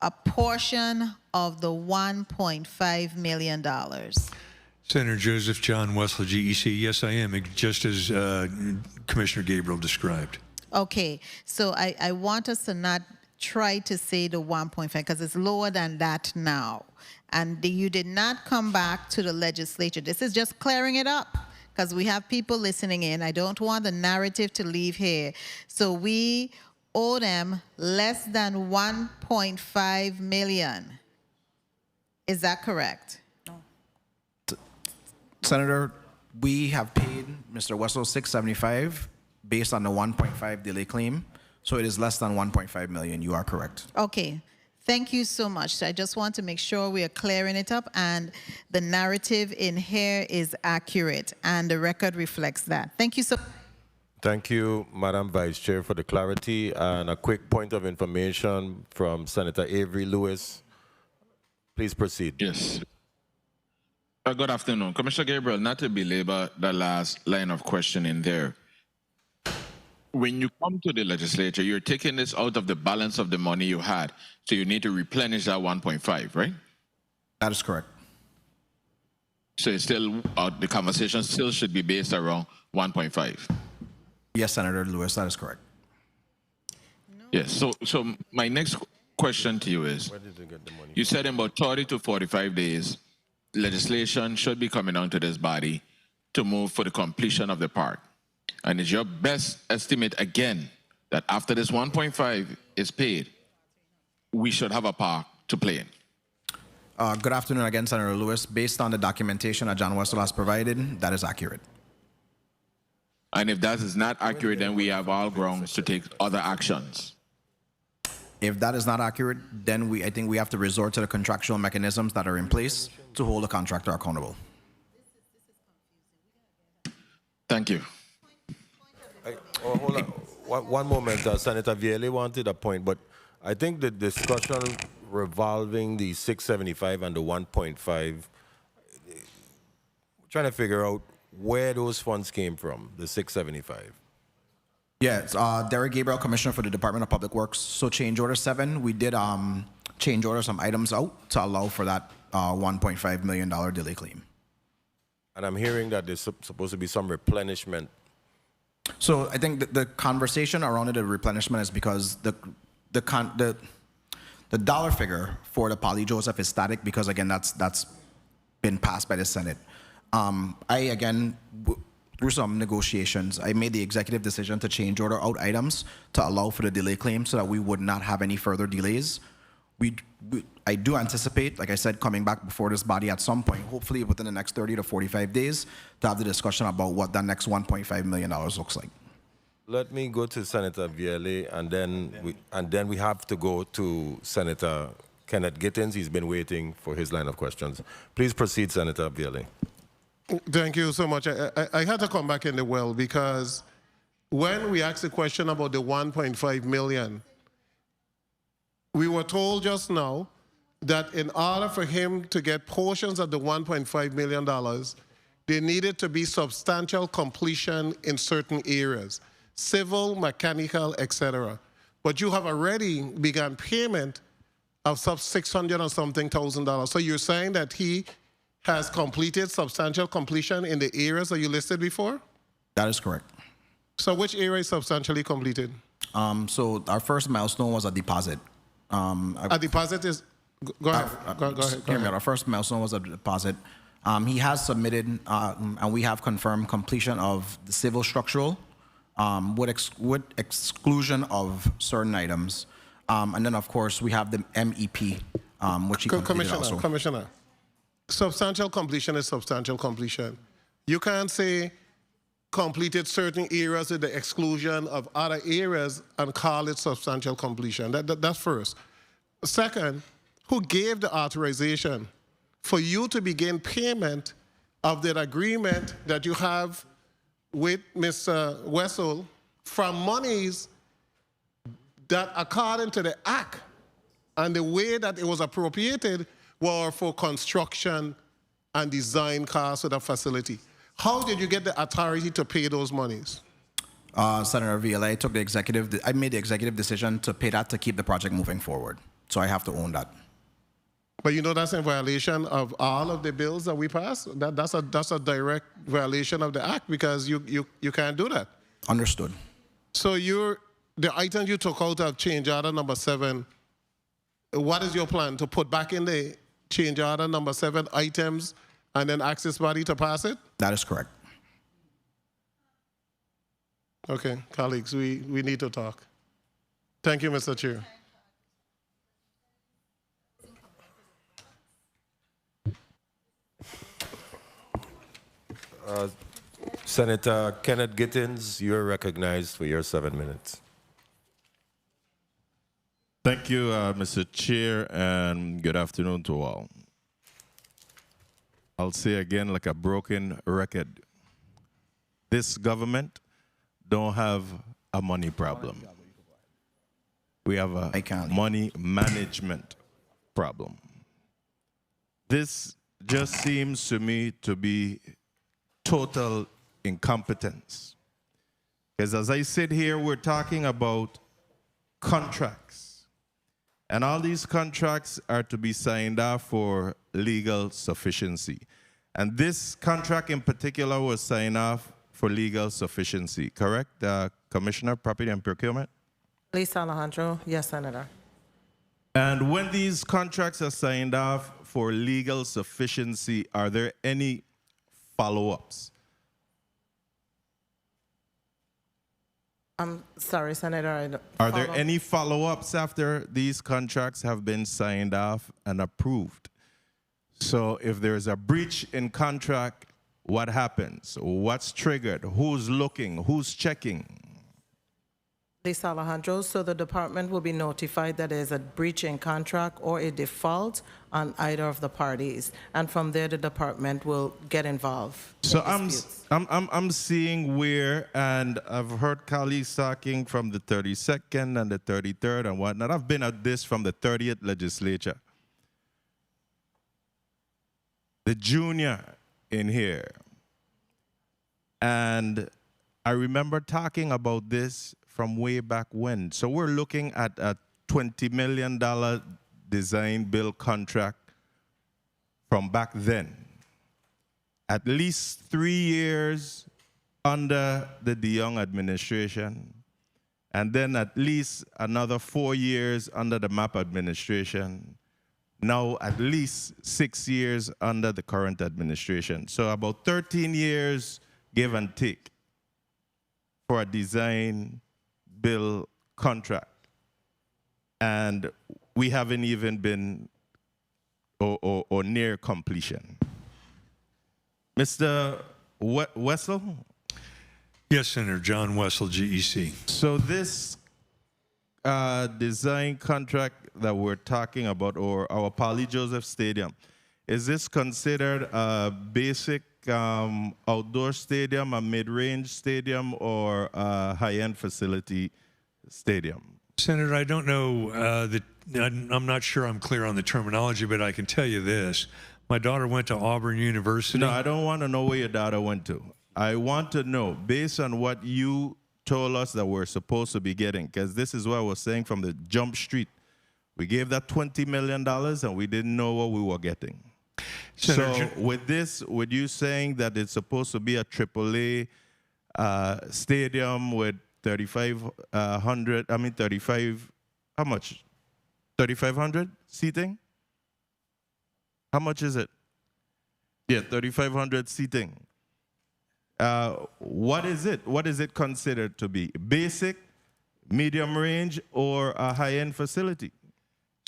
a portion of the $1.5 million. Senator Joseph John Wessel, GEC, yes, I am, just as Commissioner Gabriel described. Okay, so I want us to not try to say the 1.5 because it's lower than that now. And you did not come back to the legislature. This is just clearing it up because we have people listening in. I don't want the narrative to leave here. So we owe them less than 1.5 million. Is that correct? Senator, we have paid Mr. Wessel $675 based on the 1.5 delay claim, so it is less than 1.5 million. You are correct. Okay, Thank you so much. I just want to make sure we are clearing it up and the narrative in here is accurate and the record reflects that. Thank you so much. Thank you, Madam Vice Chair, for the clarity. And a quick point of information from Senator Avery Lewis. Please proceed. Yes. Good afternoon. Commissioner Gabriel, not to belabor the last line of questioning there. When you come to the legislature, you're taking this out of the balance of the money you had, so you need to replenish that 1.5, right? That is correct. So it's still, the conversation still should be based around 1.5. Yes, Senator Lewis, that is correct. Yes. So my next question to you is, Where did you get the money? you said in about 30 to 45 days, legislation should be coming down to this body to move for the completion of the park. And is your best estimate again that after this 1.5 is paid, we should have a park to play in? Good afternoon again, Senator Lewis. Based on the documentation that John Wessel has provided, that is accurate. And if that is not accurate, then we have all grounds to take other actions. If that is not accurate, then I think we have to resort to the contractual mechanisms that are in place to hold the contractor accountable. Thank you. Hold on. One moment. Senator Vielle wanted a point, but I think the discussion revolving the 675 and the 1.5, trying to figure out where those funds came from, the 675. Yes, Derek Gabriel, Commissioner for the Department of Public Works. So change order 7, we did change order some items out to allow for that $1.5 million delay claim. And I'm hearing that there's supposed to be some replenishment. So I think the conversation around the replenishment is because the dollar figure for the Polly Joseph is static because again that's been passed by the Senate. Through some negotiations, I made the executive decision to change order out items to allow for the delay claim so that we would not have any further delays. I do anticipate, like I said, coming back before this body at some point, hopefully within the next 30 to 45 days, to have the discussion about what that next $1.5 million looks like. Let me go to Senator Vielle, and then we have to go to Senator Kenneth Gittins. He's been waiting for his line of questions. Please proceed, Senator Vielle. Thank you so much. I had to come back in the well because when we asked the question about the 1.5 million, we were told just now that in order for him to get portions of the $1.5 million, there needed to be substantial completion in certain areas, civil, mechanical, etc. But you have already begun payment of sub $600 and something thousand. So you're saying that he has completed substantial completion in the areas that you listed before? That is correct. So which area is substantially completed? So our first milestone was a deposit. A deposit is, go ahead. Our first milestone was a deposit. He has submitted, and we have confirmed completion of the civil structural with exclusion of certain items. And then, of course, we have the MEP, which he completed also. Commissioner, substantial completion is substantial completion. You can't say completed certain areas with the exclusion of other areas and call it substantial completion. That's first. Second, who gave the authorization for you to begin payment of that agreement that you have with Mr. Wessel from monies that, according to the Act and the way that it was appropriated, were for construction and design costs of the facility? How did you get the authority to pay those monies? Senator Vielle, I made the executive decision to pay that to keep the project moving forward. So I have to own that. But you know that's in violation of all of the bills that we passed? That's a direct violation of the Act because you can't do that. Understood. So the items you took out of change order number 7, what is your plan? To put back in the change order number 7 items and then ask this body to pass it? That is correct. Okay, colleagues, we need to talk. Thank you, Mr. Chair. Senator Kenneth Gittins, you're recognized for your 7 minutes. Thank you, Mr. Chair, and good afternoon to all. I'll say again, like a broken record, this government don't have a money problem. We have a money management problem. This just seems to me to be total incompetence. Because as I sit here, we're talking about contracts. And all these contracts are to be signed off for legal sufficiency. And this contract in particular was signed off for legal sufficiency, correct? Commissioner, Property and Procurement? Lisa Alejandro, yes, Senator. And when these contracts are signed off for legal sufficiency, are there any follow-ups? I'm sorry, Senator. Are there any follow-ups after these contracts have been signed off and approved? So if there's a breach in contract, what happens? What's triggered? Who's looking? Who's checking? Lisa Alejandro, so the department will be notified that there's a breach in contract or a default on either of the parties, and from there the department will get involved. So I'm seeing where, and I've heard colleagues talking from the 32nd and the 33rd and whatnot. I've been at this from the 30th legislature. The junior in here, and I remember talking about this from way back when. So we're looking at a $20 million design build contract from back then. At least 3 years under the DeYoung administration, and then at least another 4 years under the MAP administration. Now at least 6 years under the current administration. So about 13 years, give and take, for a design bill contract. And we haven't even been or near completion. Mr. Wessel? Yes, Senator. John Wessel, GEC. So this design contract that we're talking about, or our Polly Joseph Stadium, is this considered a basic outdoor stadium, a mid-range stadium, or a high-end facility stadium? Senator, I don't know I'm not sure I'm clear on the terminology, but I can tell you this. My daughter went to Auburn University. No, I don't want to know where your daughter went to. I want to know, based on what you told us that we're supposed to be getting, because this is what I was saying from the jump street. We gave that $20 million and we didn't know what we were getting. Senator, so with this, with you saying that it's supposed to be a AAA stadium with 3,500, I mean 35, how much? 3,500 seating? How much is it? Yeah, 3,500 seating. What is it? What is it considered to be? Basic, medium range, or a high-end facility?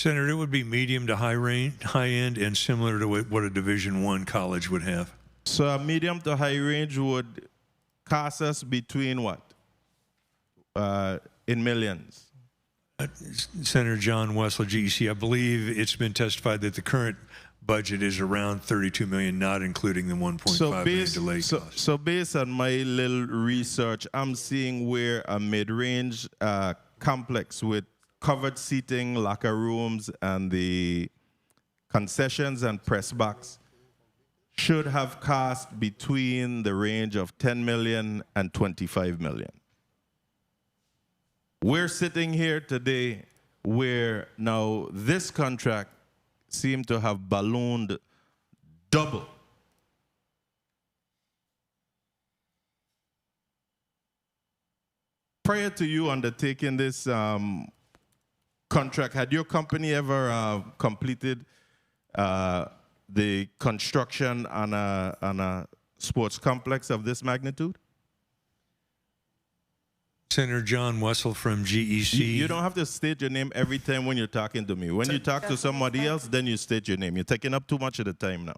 Senator, it would be medium to high-end and similar to what a Division I college would have. So a medium to high range would cost us between what? In millions? Senator John Wessel, GEC, I believe it's been testified that the current budget is around $32 million, not including the $1.5 million delay cost. So based on my little research, I'm seeing where a mid-range complex with covered seating, locker rooms, and the concessions and press box should have cost between the range of 10 million and 25 million. We're sitting here today where now this contract seemed to have ballooned double. Prior to you undertaking this contract, had your company ever completed the construction on a sports complex of this magnitude? Senator John Wessel from GEC. You don't have to state your name every time when you're talking to me. When you talk to somebody else, then you state your name. You're taking up too much of the time now.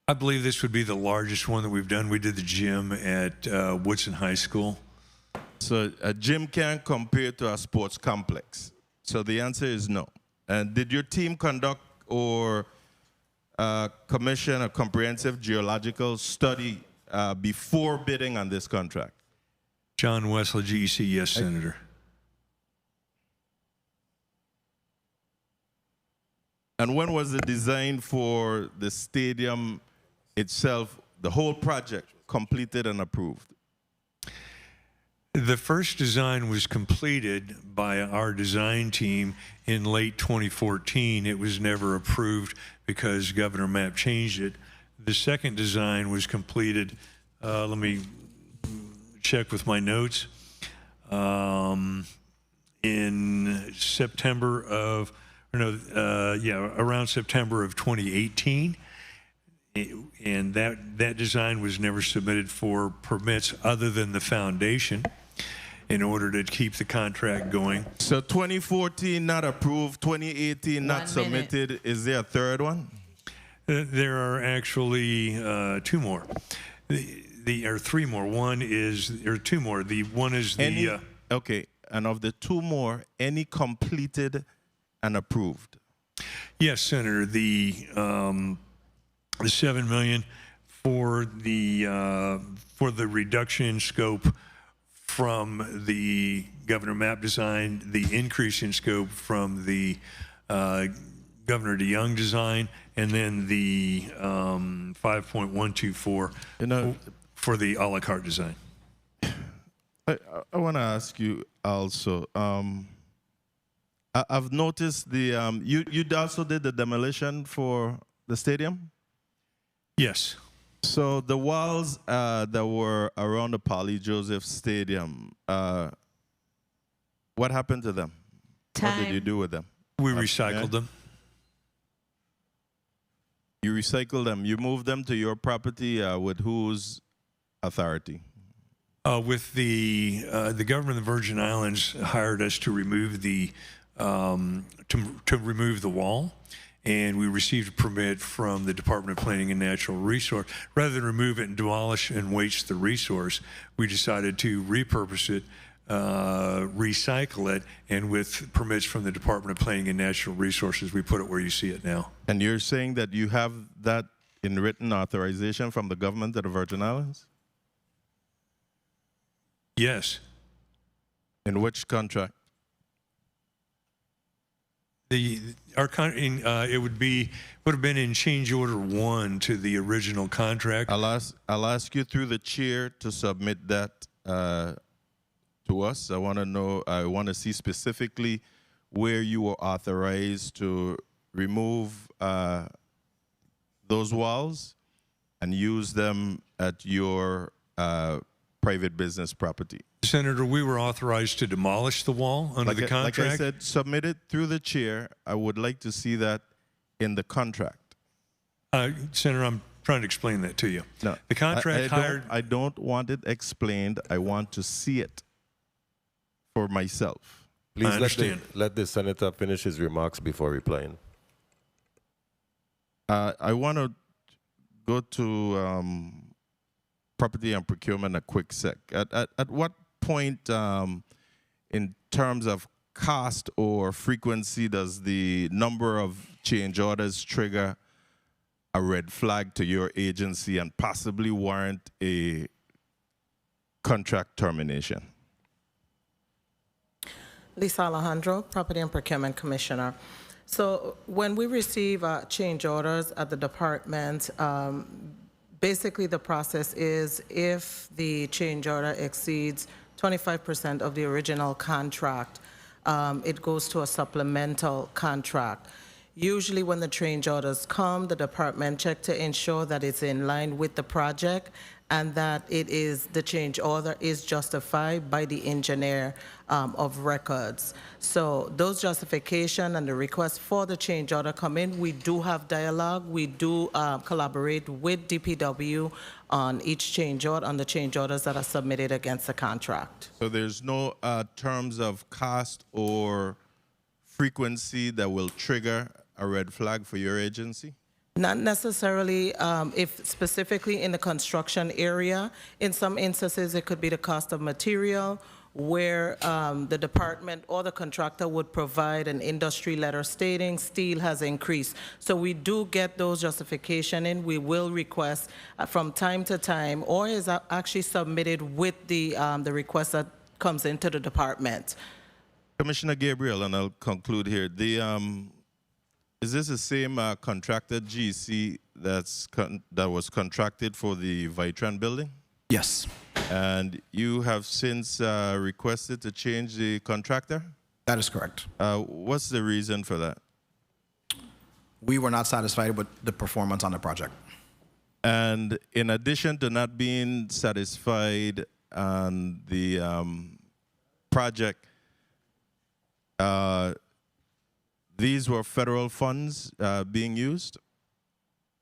I believe this would be the largest one that we've done. We did the gym at Woodson High School. So a gym can't compare to a sports complex. So the answer is no. And did your team conduct or commission a comprehensive geological study before bidding on this contract? John Wesley, GEC, yes, Senator. And when was the design for the stadium itself, the whole project, completed and approved? The first design was completed by our design team in late 2014. It was never approved because Governor Mapp changed it. The second design was completed, let me check with my notes, in September of, around September of 2018. And that design was never submitted for permits other than the foundation in order to keep the contract going. So 2014 not approved, 2018 not submitted. Is there a third one? There are actually two more. Or three more. Two more. The one is the... Okay, and of the two more, any completed and approved? Yes, Senator. The $7 million for the reduction in scope from the Governor Mapp design, the increase in scope from the Governor DeYoung design, and then the 5.124 for the a la carte design. I want to ask you also. I've noticed the you also did the demolition for the stadium. Yes. So the walls that were around the Polly Joseph Stadium, what happened to them? What did you do with them? We recycled them. You recycled them. You moved them to your property with whose authority? With the government of the Virgin Islands hired us to remove the remove the wall. And we received a permit from the Department of Planning and Natural Resource. Rather than remove it and demolish and waste the resource, we decided to repurpose it, recycle it, and with permits from the Department of Planning and Natural Resources, we put it where you see it now. And you're saying that you have that in written authorization from the government of the Virgin Islands? Yes. In which contract? It would have been in change order 1 to the original contract. I'll ask you through the chair to submit that to us. I want to see specifically where you were authorized to remove those walls and use them at your private business property. Senator, we were authorized to demolish the wall under the contract. Like I said, submit it through the chair. I would like to see that in the contract. Senator, I'm trying to explain that to you. No, the contract I don't want it explained. I want to see it for myself. Please let the senator finish his remarks before replying. I want to go to property and procurement a quick sec. At what point in terms of cost or frequency does the number of change orders trigger a red flag to your agency and possibly warrant a contract termination? Lisa Alejandro, Property and Procurement Commissioner. So when we receive change orders at the department, basically the process is if the change order exceeds 25% of the original contract, it goes to a supplemental contract. Usually when the change orders come, the department checks to ensure that it's in line with the project and that the change order is justified by the engineer of records. So those justification and the request for the change order come in. We do have dialogue. We do collaborate with DPW on each change order, on the change orders that are submitted against the contract. So there's no terms of cost or frequency that will trigger a red flag for your agency? Not necessarily if specifically in the construction area. In some instances, it could be the cost of material where the department or the contractor would provide an industry letter stating steel has increased. So we do get those justification in. We will request from time to time, or is actually submitted with the request that comes into the department. Commissioner Gabriel, and I'll conclude here. Is this the same contractor GC that was contracted for the Vitran building? Yes. And you have since requested to change the contractor? That is correct. What's the reason for that? We were not satisfied with the performance on the project. And in addition to not being satisfied on the project, these were federal funds being used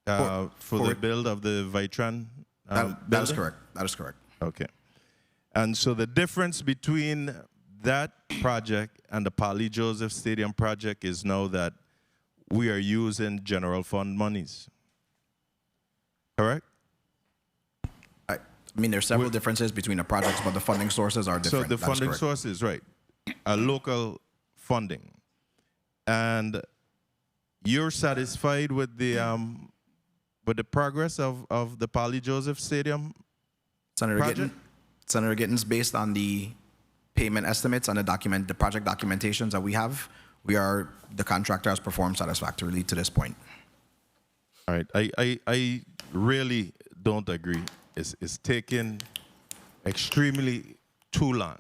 for the build of the Vitran that is correct. That is correct. Okay. And so the difference between that project and the Polly Joseph Stadium project is now that we are using general fund monies. Correct? I mean, there's several differences between the projects, but the funding sources are different. So the funding sources, right, are local funding. And you're satisfied with the progress of the Polly Joseph Stadium project? Senator Gittens, based on the payment estimates and the project documentations that we have, the contractor has performed satisfactorily to this point. All right, I really don't agree. It's taken extremely too long,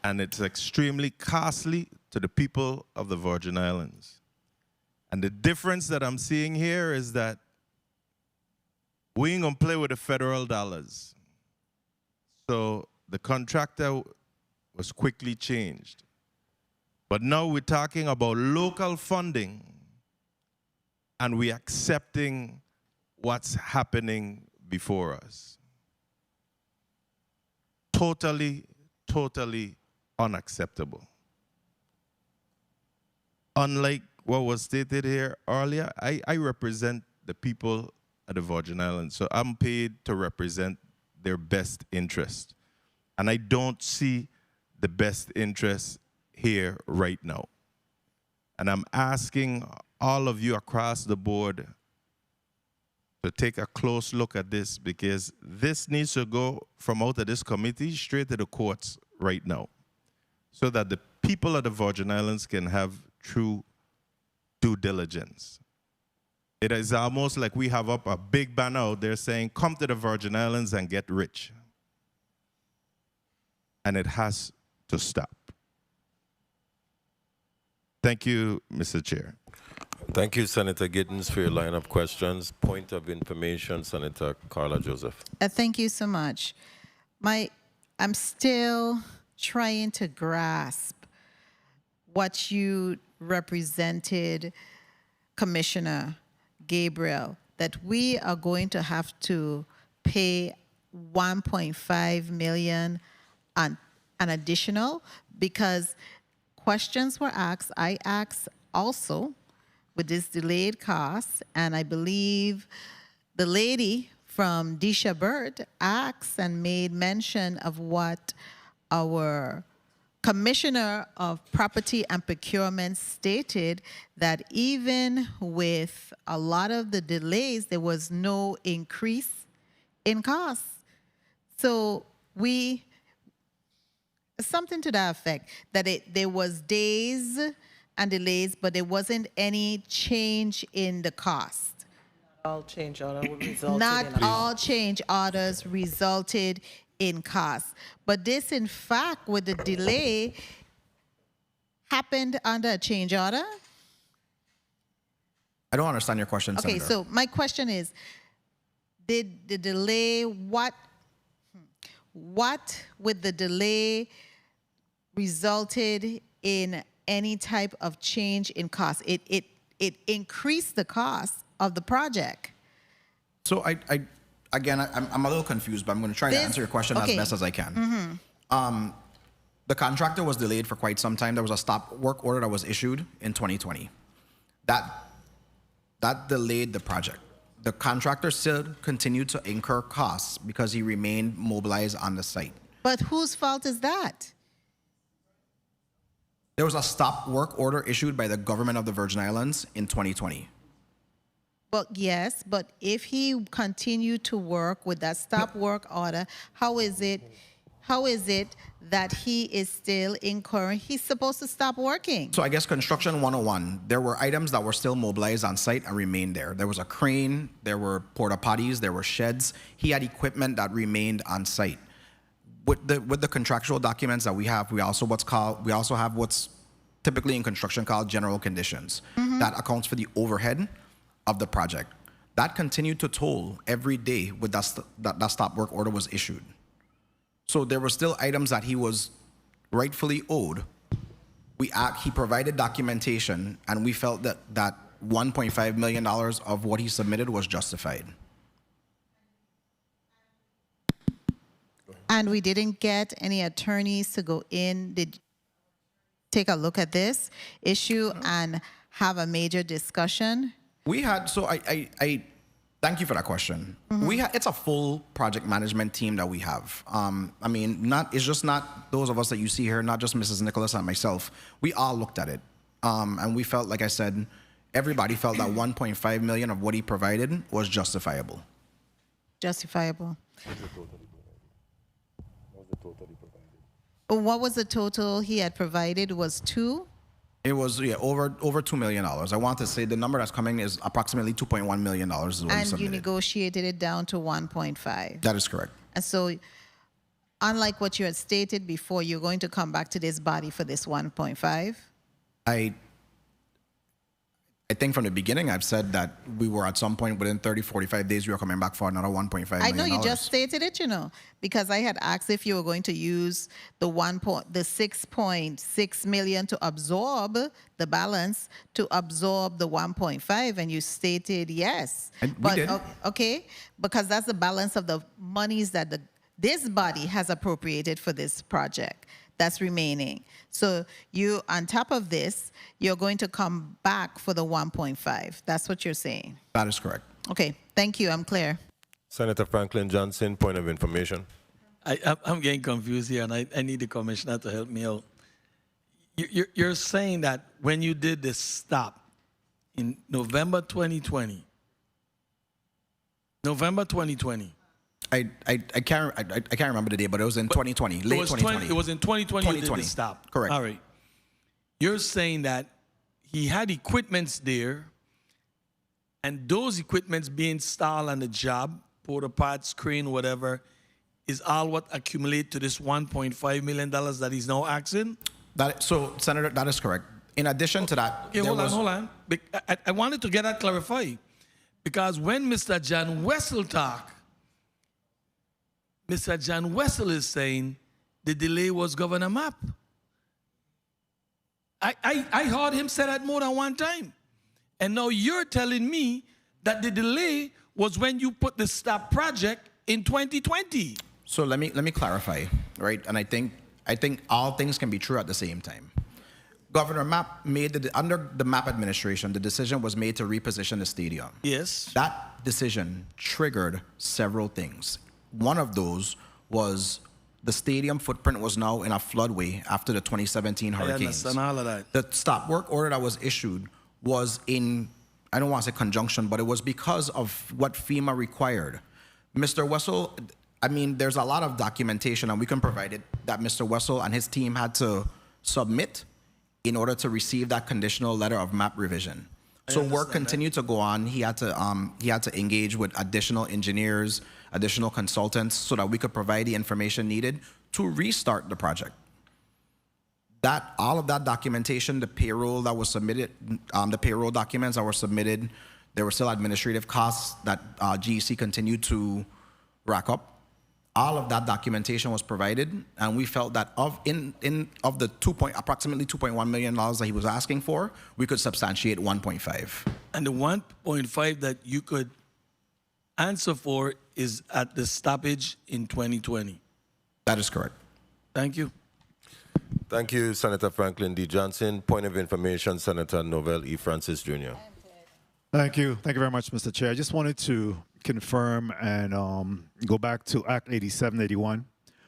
and it's extremely costly to the people of the Virgin Islands. And the difference that I'm seeing here is that we ain't gonna play with the federal dollars. So the contractor was quickly changed. But now we're talking about local funding, and we're accepting what's happening before us. Totally, totally unacceptable. Unlike what was stated here earlier, I represent the people of the Virgin Islands, so I'm paid to represent their best interest. And I don't see the best interest here right now. And I'm asking all of you across the board to take a close look at this, because this needs to go from out of this committee straight to the courts right now, so that the people of the Virgin Islands can have true due diligence. It is almost like we have up a big banner out there saying, come to the Virgin Islands and get rich. And it has to stop. Thank you, Mr. Chair. Thank you, Senator Gittens, for your line of questions. Point of information, Senator Carla Joseph. Thank you so much. I'm still trying to grasp what you represented, Commissioner Gabriel, that we are going to have to pay $1.5 million an additional, because questions were asked. I asked also with this delayed cost, and I believe the lady from Disha Bird asked and made mention of what our Commissioner of Property and Procurement stated, that even with a lot of the delays, there was no increase in costs. So something to that effect, that there was days and delays, but there wasn't any change in the cost. All change order would result Not in all change orders resulted in costs. But this, in fact, with the delay, happened under a change order? I don't understand your question, Okay, Senator. so my question is, did the delay, what with the delay resulted in any type of change in cost? It increased the cost of the project. So I'm a little confused, but I'm going to try to answer your question as best as I can. The contractor was delayed for quite some time. There was a stop work order that was issued in 2020. That delayed the project. The contractor still continued to incur costs because he remained mobilized on the site. But whose fault is that? There was a stop work order issued by the government of the Virgin Islands in 2020. But yes, but if he continued to work with that stop work order, how is it that he is still incurring? He's supposed to stop working. So I guess construction 101, there were items that were still mobilized on site and remained there. There was a crane, there were porta potties, there were sheds. He had equipment that remained on site. With the contractual documents that we have, we also have what's typically in construction called general conditions. That accounts for the overhead of the project. That continued to toll every day with that stop work order was issued. So there were still items that he was rightfully owed. He provided documentation, and we felt that $1.5 million of what he submitted was justified. And we didn't get any attorneys to go in, take a look at this issue and have a major discussion? We had, so I thank you for that question. It's a full project management team that we have. I mean, it's just not those of us that you see here, not just Mrs. Nicholas and myself. We all looked at it. And we felt, like I said, everybody felt that 1.5 million of what he provided was justifiable. Justifiable. What was the total he had provided? Was 2? It was over $2 million. I want to say the number that's coming is approximately $2.1 million. Is what And you negotiated it down to 1.5. That is correct. And so, unlike what you had stated before, you're going to come back to this body for this 1.5? I think from the beginning, I've said that we were at some point within 30, 45 days, we were coming back for another $1.5 million. I know you just stated it, because I had asked if you were going to use the 6.6 million to absorb the balance, to absorb the 1.5, and you stated yes. We did. Okay, because that's the balance of the monies that this body has appropriated for this project that's remaining. So you, on top of this, you're going to come back for the 1.5. That's what you're saying. That is correct. Okay, thank you. I'm clear. Senator Franklin Johnson, point of information. I'm getting confused here, and I need the commissioner to help me out. You're saying that when you did this stop in November 2020, I can't remember the day, but it was in 2020, late 2020. It was in 2020 you did the stop. Correct. All right. You're saying that he had equipments there, and those equipments being installed on the job, porta pots, crane, whatever, is all what accumulate to this $1.5 million that he's now asking? So, Senator, that is correct. In addition to that, okay, hold on. I wanted to get that clarified, because when Mr. John Wessel talked, Mr. John Wessel is saying the delay was Governor Mapp. I heard him say that more than one time. And now you're telling me that the delay was when you put the stop project in 2020. So let me clarify, right? And I think all things can be true at the same time. Governor Mapp made under the Mapp administration, the decision was made to reposition the stadium. Yes. That decision triggered several things. One of those was the stadium footprint was now in a floodway after the 2017 hurricanes. I understand all of that. The stop work order that was issued was in, I don't want to say conjunction, but it was because of what FEMA required. Mr. Wessel, I mean, there's a lot of documentation, and we can provide it, that Mr. Wessel and his team had to submit in order to receive that conditional letter of map revision. So work continued to go on. He had to engage with additional engineers, additional consultants, so that we could provide the information needed to restart the project. All of that documentation, the payroll that was submitted, the payroll documents that were submitted, there were still administrative costs that GEC continued to rack up. All of that documentation was provided, and we felt that of the approximately $2.1 million that he was asking for, we could substantiate 1.5. And the 1.5 that you could answer for is at the stoppage in 2020. That is correct. Thank you. Thank you, Senator Franklin D. Johnson. Point of information, Senator Novell E. Francis Jr. Thank you. Thank you very much, Mr. Chair. I just wanted to confirm and go back to Act 8781,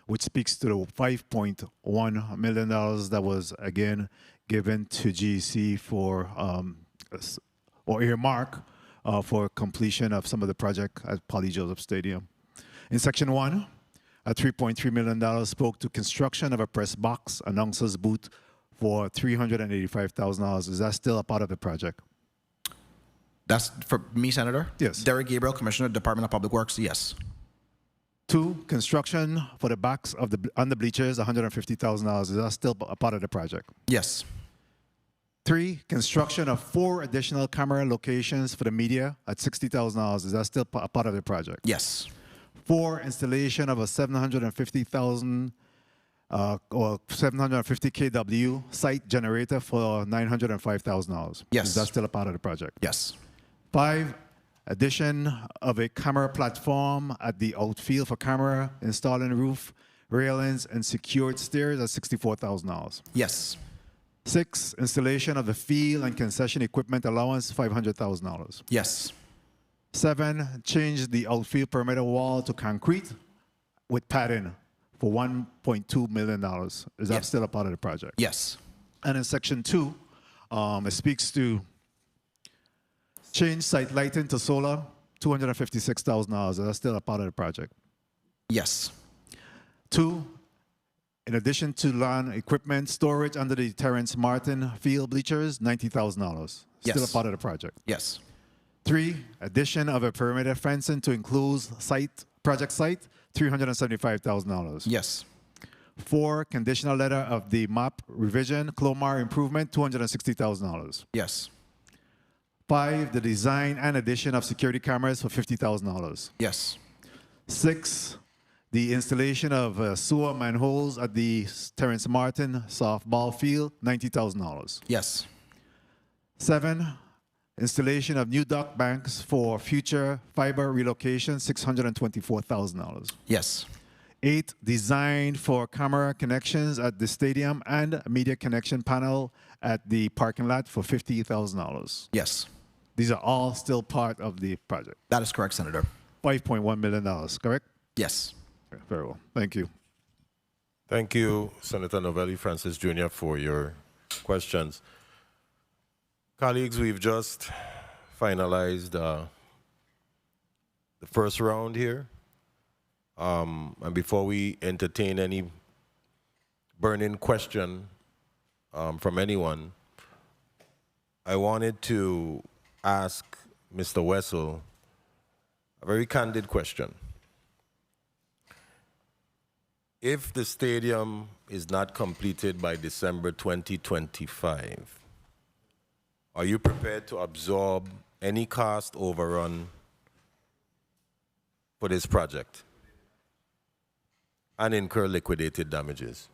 which speaks to the $5.1 million that was, again, given to GEC for, or earmark for completion of some of the project at Poly Joseph Stadium. In Section 1, a $3.3 million spoke to construction of a press box, announcer's booth for $385,000. Is that still a part of the project? That's for me, Senator? Yes. Derek Gabriel, Commissioner, Department of Public Works, yes. 2, construction for the backs of on the bleachers, $150,000. Is that still a part of the project? Yes. 3, construction of 4 additional camera locations for the media at $60,000. Is that still a part of the project? Yes. 4, installation of a 750,000 or 750 kW site generator for $905,000. Yes. Is that still a part of the project? Yes. 5, addition of a camera platform at the outfield for camera, installing roof railings and secured stairs at $64,000. Yes. 6, installation of the field and concession equipment allowance, $500,000. Yes. 7, change the outfield perimeter wall to concrete with padding for $1.2 million. Is that still a part of the project? Yes. And in Section 2, it speaks to change site lighting to solar, $256,000. Is that still a part of the project? Yes. 2, in addition to land equipment storage under the Terrence Martin field bleachers, $90,000. Still Yes. a part of the project. Yes. 3, addition of a perimeter fencing to include project site, $375,000. Yes. 4, conditional letter of the map revision, Clomar improvement, $260,000. Yes. 5, the design and addition of security cameras for $50,000. Yes. 6, the installation of sewer manholes at the Terrence Martin softball field, $90,000. Yes. 7, installation of new dock banks for future fiber relocation, $624,000. Yes. 8, design for camera connections at the stadium and a media connection panel at the parking lot for $50,000. Yes. These are all still part of the project. That is correct, Senator. $5.1 million, correct? Yes. Okay, very well. Thank you. Thank you, Senator Novelli Francis Jr., for your questions. Colleagues, we've just finalized the first round here. And before we entertain any burning question from anyone, I wanted to ask Mr. Wessel a very candid question. If the stadium is not completed by December 2025, are you prepared to absorb any cost overrun for this project and incur liquidated damages?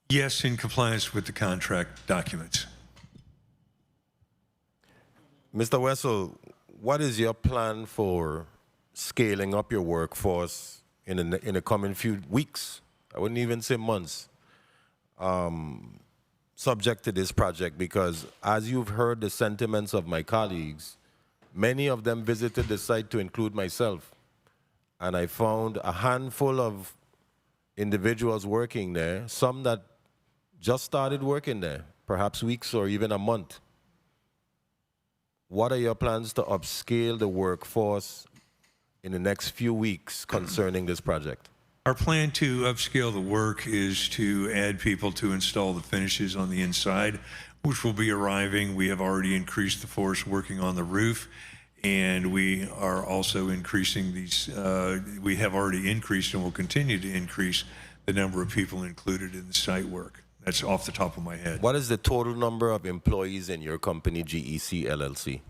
Yes, in compliance with the contract documents. Mr. Wessel, what is your plan for scaling up your workforce in the coming few weeks? I wouldn't even say months, subject to this project, because as you've heard the sentiments of my colleagues, many of them visited the site, to include myself, and I found a handful of individuals working there, some that just started working there, perhaps weeks or even a month. What are your plans to upscale the workforce in the next few weeks concerning this project? Our plan to upscale the work is to add people to install the finishes on the inside, which will be arriving. We have already increased the force working on the roof, and we are also increasing these, we have already increased and will continue to increase the number of people included in the site work. That's off the top of my head. What is the total number of employees in your company, GEC LLC?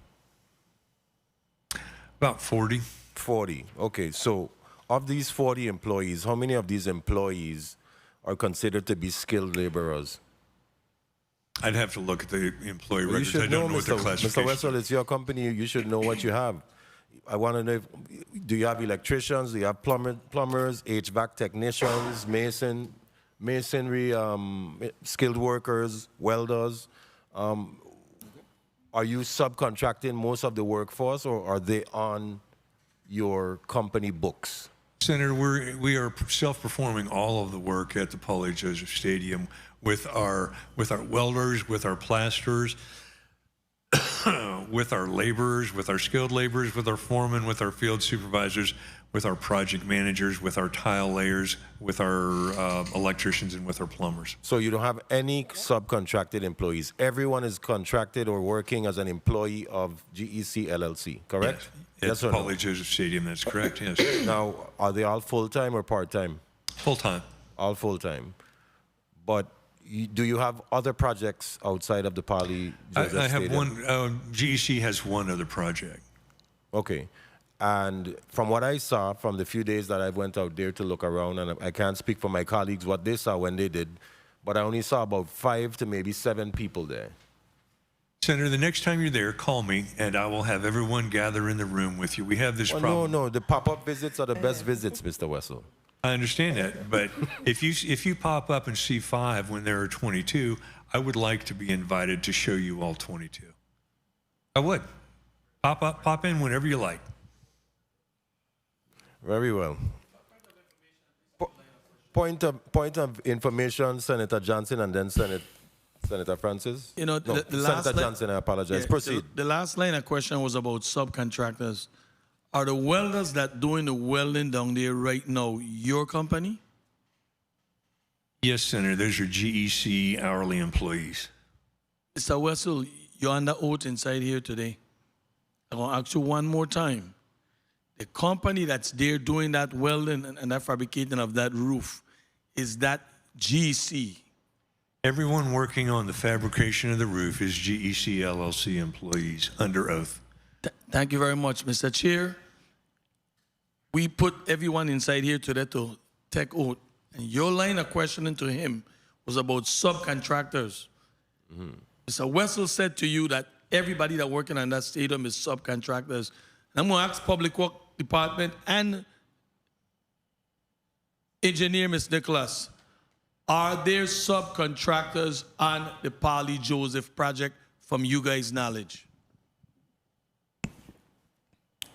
About 40. 40, okay. So of these 40 employees, how many of these employees are considered to be skilled laborers? I'd have to look at the employee Well, you records. I should don't know, know what the Mr. classification Wessel, it's your company. You should know what you have. I want to know, do you have electricians? Do you have plumbers, HVAC technicians, masonry, skilled workers, welders? Are you subcontracting most of the workforce, or are they on your company books? Senator, we are self-performing all of the work at the Paulie Joseph Stadium with our welders, with our plasterers, with our laborers, with our skilled laborers, with our foremen, with our field supervisors, with our project managers, with our tile layers, with our electricians, and with our plumbers. So you don't have any subcontracted employees. Everyone is contracted or working as an employee of GEC LLC, correct? Yes, at Paulie Joseph Stadium, that's correct, yes. Now, are they all full-time or part-time? Full-time. All full-time. But do you have other projects outside of the Paulie Joseph I have Stadium? one, GEC has one other project. Okay. And from what I saw from the few days that I went out there to look around, and I can't speak for my colleagues what they saw when they did, but I only saw about 5 to maybe 7 people there. Senator, the next time you're there, call me, and I will have everyone gather in the room with you. We have this problem. No, the pop-up visits are the best visits, Mr. Wessel. I understand that, but if you pop up and see 5 when there are 22, I would like to be invited to show you all 22. I would. Pop in whenever you like. Very well. Point of information, Senator Johnson, and then Senator Francis. You know, no, the last Senator Johnson, I apologize. Proceed. The last line of question was about subcontractors. Are the welders that doing the welding down there right now your company? Yes, Senator. Those are GEC hourly employees. Mr. Wessel, you're under oath inside here today. I'm going to ask you one more time. The company that's there doing that welding and that fabricating of that roof, is that GEC? Everyone working on the fabrication of the roof is GEC LLC employees under oath. Thank you very much, Mr. Chair. We put everyone inside here today to take oath. And your line of questioning to him was about subcontractors. Mm-hmm. Mr. Wessel said to you that everybody that working on that stadium is subcontractors. And I'm going to ask Public Work Department and Engineer Ms. Nicholas, are there subcontractors on the Paulie Joseph project from you guys' knowledge?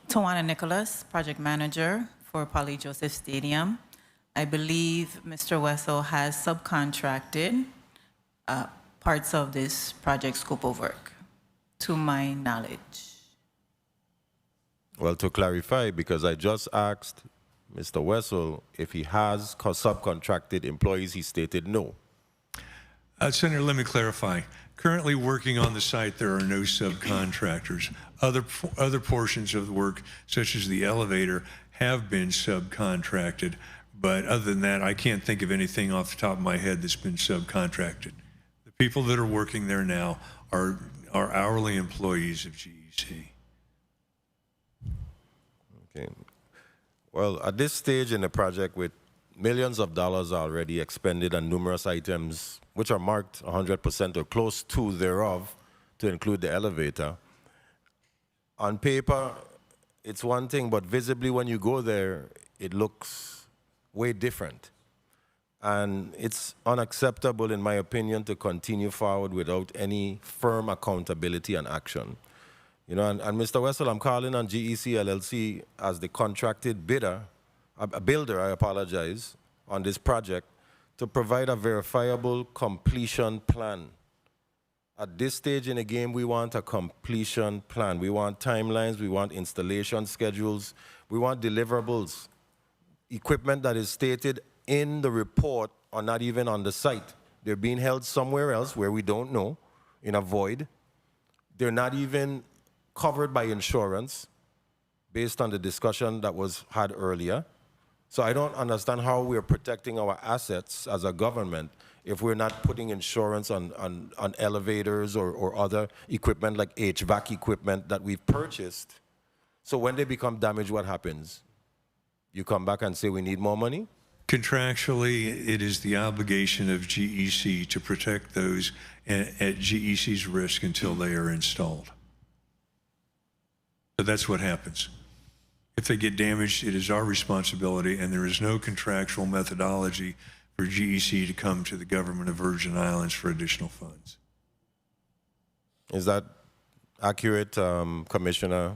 Tawana Nicholas, project manager for Paulie Joseph Stadium. I believe Mr. Wessel has subcontracted parts of this project scope of work, to my knowledge. Well, to clarify, because I just asked Mr. Wessel if he has subcontracted employees, he stated no. Senator, let me clarify. Currently working on the site, there are no subcontractors. Other portions of the work, such as the elevator, have been subcontracted. But other than that, I can't think of anything off the top of my head that's been subcontracted. The people that are working there now are hourly employees of GEC. Okay. Well, at this stage in the project, with millions of dollars already expended on numerous items, which are marked 100% or close to thereof, to include the elevator, on paper, it's one thing, but visibly when you go there, it looks way different. And it's unacceptable, in my opinion, to continue forward without any firm accountability and action. You know, and Mr. Wessel, I'm calling on GEC LLC as the contracted builder, on this project to provide a verifiable completion plan. At this stage in the game, we want a completion plan. We want timelines, we want installation schedules, we want deliverables. Equipment that is stated in the report are not even on the site. They're being held somewhere else where we don't know, in a void. They're not even covered by insurance based on the discussion that was had earlier. So I don't understand how we're protecting our assets as a government if we're not putting insurance on elevators or other equipment like HVAC equipment that we've purchased. So when they become damaged, what happens? You come back and say we need more money? Contractually, it is the obligation of GEC to protect those at GEC's risk until they are installed. So that's what happens. If they get damaged, it is our responsibility, and there is no contractual methodology for GEC to come to the government of Virgin Islands for additional funds. Is that accurate, Commissioner?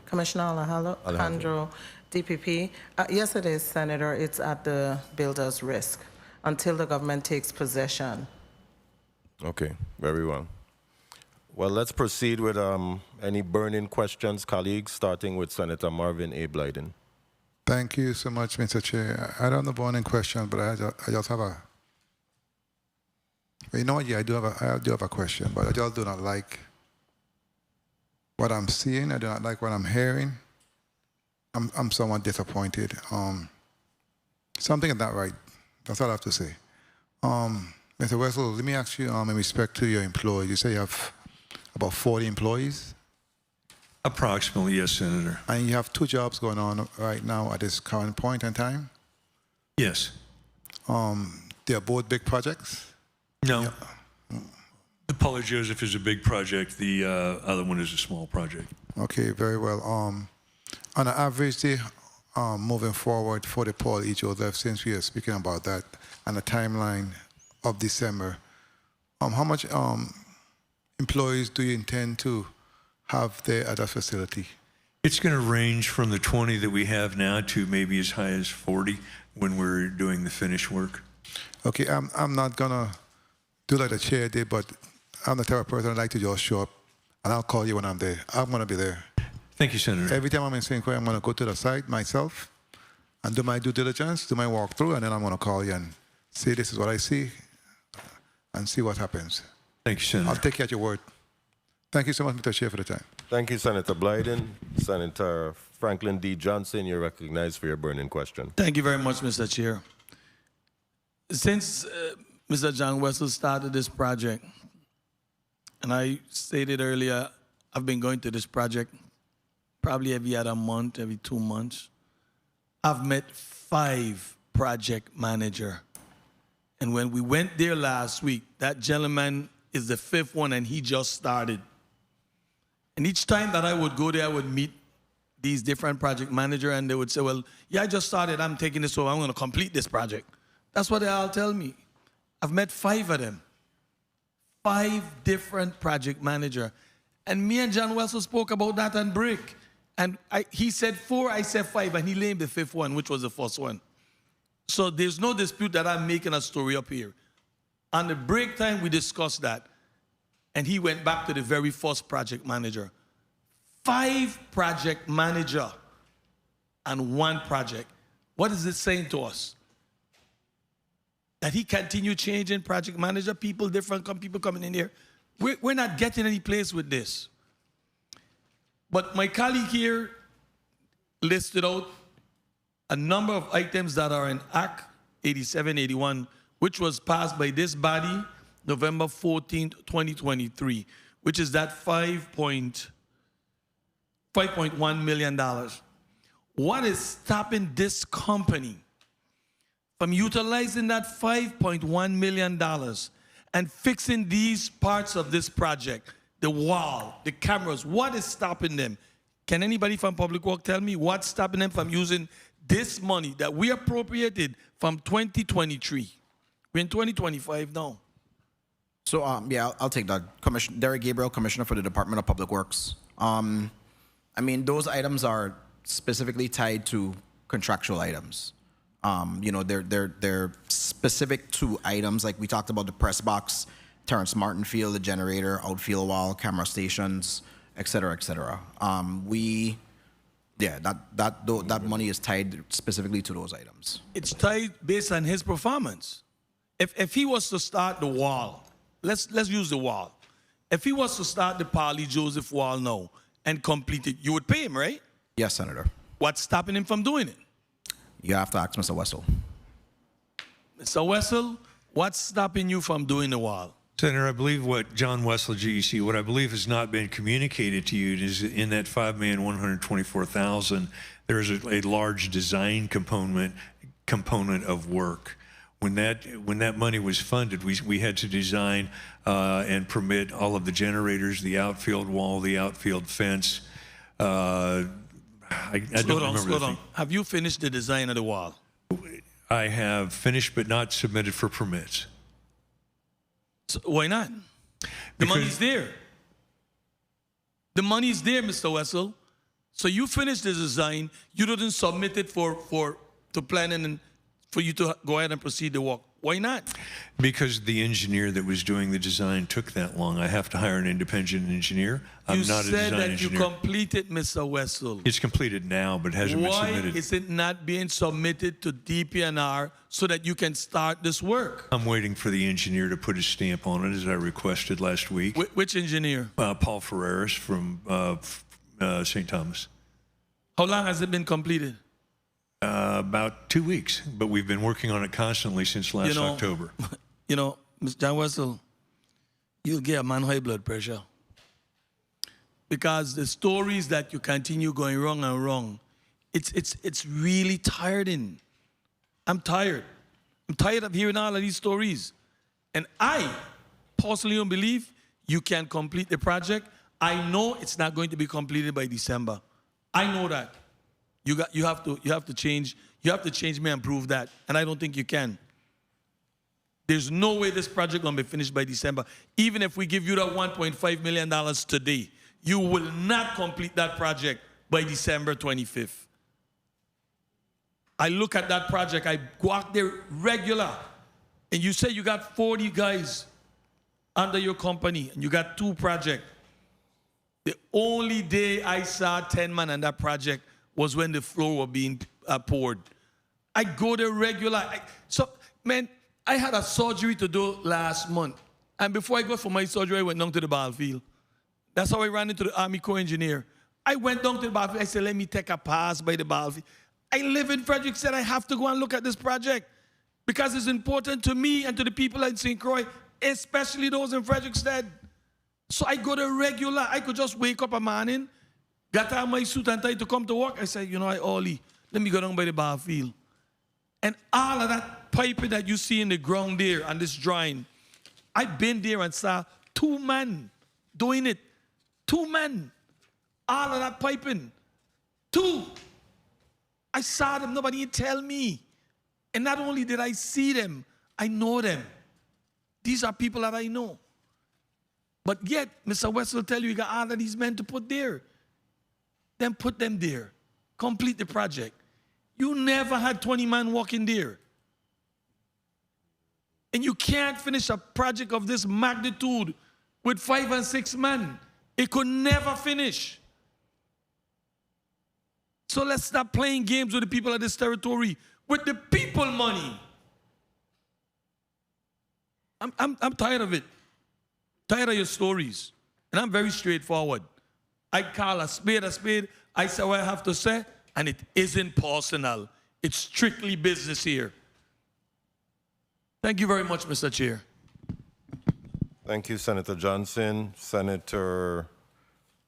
Commissioner Alejandro, DPP. Yes, it is, Senator. It's at the builder's risk until the government takes possession. Okay, very well. Well, let's proceed with any burning questions, colleagues, starting with Senator Marvin A. Blyden. Thank you so much, Mr. Chair. I don't have a burning question, but I just have a. You know what? Yeah, I do have a question, but I just do not like what I'm seeing. I do not like what I'm hearing. I'm somewhat disappointed. Something is not right. That's all I have to say. Mr. Wessel, let me ask you, in respect to your employees, you say you have about 40 employees? Approximately, yes, Senator. And you have 2 jobs going on right now at this current point in time? Yes. They are both big projects? No. Yeah. The Pauly Joseph is a big project. The other one is a small project. Okay, very well. On an average day, moving forward for the Paul E. Joseph, since we are speaking about that, and the timeline of December, how much employees do you intend to have there at that facility? It's going to range from the 20 that we have now to maybe as high as 40 when we're doing the finish work. Okay, I'm not going to do like the chair did, but I'm the type of person I like to just show up, and I'll call you when I'm there. I'm going to be there. Thank you, Senator. Every time I'm in St. Croix, I'm going to go to the site myself and do my due diligence, do my walkthrough, and then I'm going to call you and say, this is what I see, and see what happens. Thank you, Senator. I'll take you at your word. Thank you so much, Mr. Chair, for the time. Thank you, Senator Blyden. Senator Franklin D. Johnson, you're recognized for your burning question. Thank you very much, Mr. Chair. Since Mr. John Wessel started this project, and I stated earlier, I've been going to this project probably every other month, every 2 months. I've met 5 project managers. And when we went there last week, that gentleman is the 5th one, and he just started. And each time that I would go there, I would meet these different project managers, and they would say, well, yeah, I just started, I'm taking this over, I'm going to complete this project. That's what they all tell me. I've met 5 of them. 5 different project managers. And me and John Wessel spoke about that on break. And he said 4, I said 5, and he named the 5th one, which was the first one. So there's no dispute that I'm making a story up here. On the break time, we discussed that. And he went back to the very first project manager. 5 project managers on 1 project. What is it saying to us? That he continued changing project manager, people, different people coming in here. We're not getting any place with this. But my colleague here listed out a number of items that are in Act 8781, which was passed by this body November 14th, 2023, which is that $5.1 million. What is stopping this company from utilizing that $5.1 million and fixing these parts of this project, the wall, the cameras? What is stopping them? Can anybody from Public Works tell me what's stopping them from using this money that we appropriated from 2023? We're in 2025 now. So, yeah, I'll take that. Derek Gabriel, Commissioner for the Department of Public Works. I mean, those items are specifically tied to contractual items. You know, they're specific to items, like we talked about the press box, Terrence Martin Field, the generator, outfield wall, camera stations, et cetera, et cetera. Yeah, that money is tied specifically to those items. It's tied based on his performance. If he was to start the wall, let's use the wall. If he was to start the Pauly Joseph wall now and complete it, you would pay him, right? Yes, Senator. What's stopping him from doing it? You have to ask Mr. Wessel. Mr. Wessel, what's stopping you from doing the wall? Senator, I believe what John Wessel, GEC, what I believe has not been communicated to you is in that $5,124,000, there is a large design component of work. When that money was funded, we had to design and permit all of the generators, the outfield wall, the outfield fence. I Slow down. Have you finished the design of the wall? I have finished but not submitted for permits. So why not? The money's there. The money's there, Mr. Wessel. So you finish the design, you didn't submit it to planning and for you to go ahead and proceed the work. Why not? Because the engineer that was doing the design took that long. I have to hire an independent engineer. I'm you not a said design that engineer. you completed, Mr. Wessel. It's completed now, but hasn't been Why submitted. is it not being submitted to DPNR so that you can start this work? I'm waiting for the engineer to put his stamp on it, as I requested last week. Which engineer? Paul Ferreras from St. Thomas. How long has it been completed? About 2 weeks, but we've been working on it constantly since last October. You know, Mr. John Wessel, you'll get a man high blood pressure. Because the stories that you continue going wrong and wrong, it's really tiring. I'm tired. I'm tired of hearing all of these stories. And I personally don't believe you can complete the project. I know it's not going to be completed by December. I know that. You have to change me and prove that. And I don't think you can. There's no way this project gonna be finished by December. Even if we give you that $1.5 million today, you will not complete that project by December 25th. I look at that project, I go out there regular, and you say you got 40 guys under your company, and you got 2 projects. The only day I saw 10 men on that project was when the floor was being poured. I go there regular. Man, I had a surgery to do last month. And before I go for my surgery, I went down to the battlefield. That's how I ran into the Army Corps engineer. I went down to the battlefield. I said, let me take a pass by the battlefield. I live in Frederick, said I have to go and look at this project because it's important to me and to the people in St. Croix, especially those in Frederickstead. So I go there regular. I could just wake up a morning, got on my suit and tie to come to work. I said, you know, Ollie, let me go down by the battlefield. And all of that piping that you see in the ground there on this drawing, I've been there and saw 2 men doing it. 2 men. All of that piping. 2. I saw them. Nobody didn't tell me. And not only did I see them, I know them. These are people that I know. But yet, Mr. West will tell you got all of these men to put there. Then put them there. Complete the project. You never had 20 men walking there. And you can't finish a project of this magnitude with 5 and 6 men. It could never finish. So let's stop playing games with the people of this territory, with the people money. I'm tired of it. Tired of your stories. And I'm very straightforward. I call a spade. I say what I have to say, and it isn't personal. It's strictly business here. Thank you very much, Mr. Chair. Thank you, Senator Johnson. Senator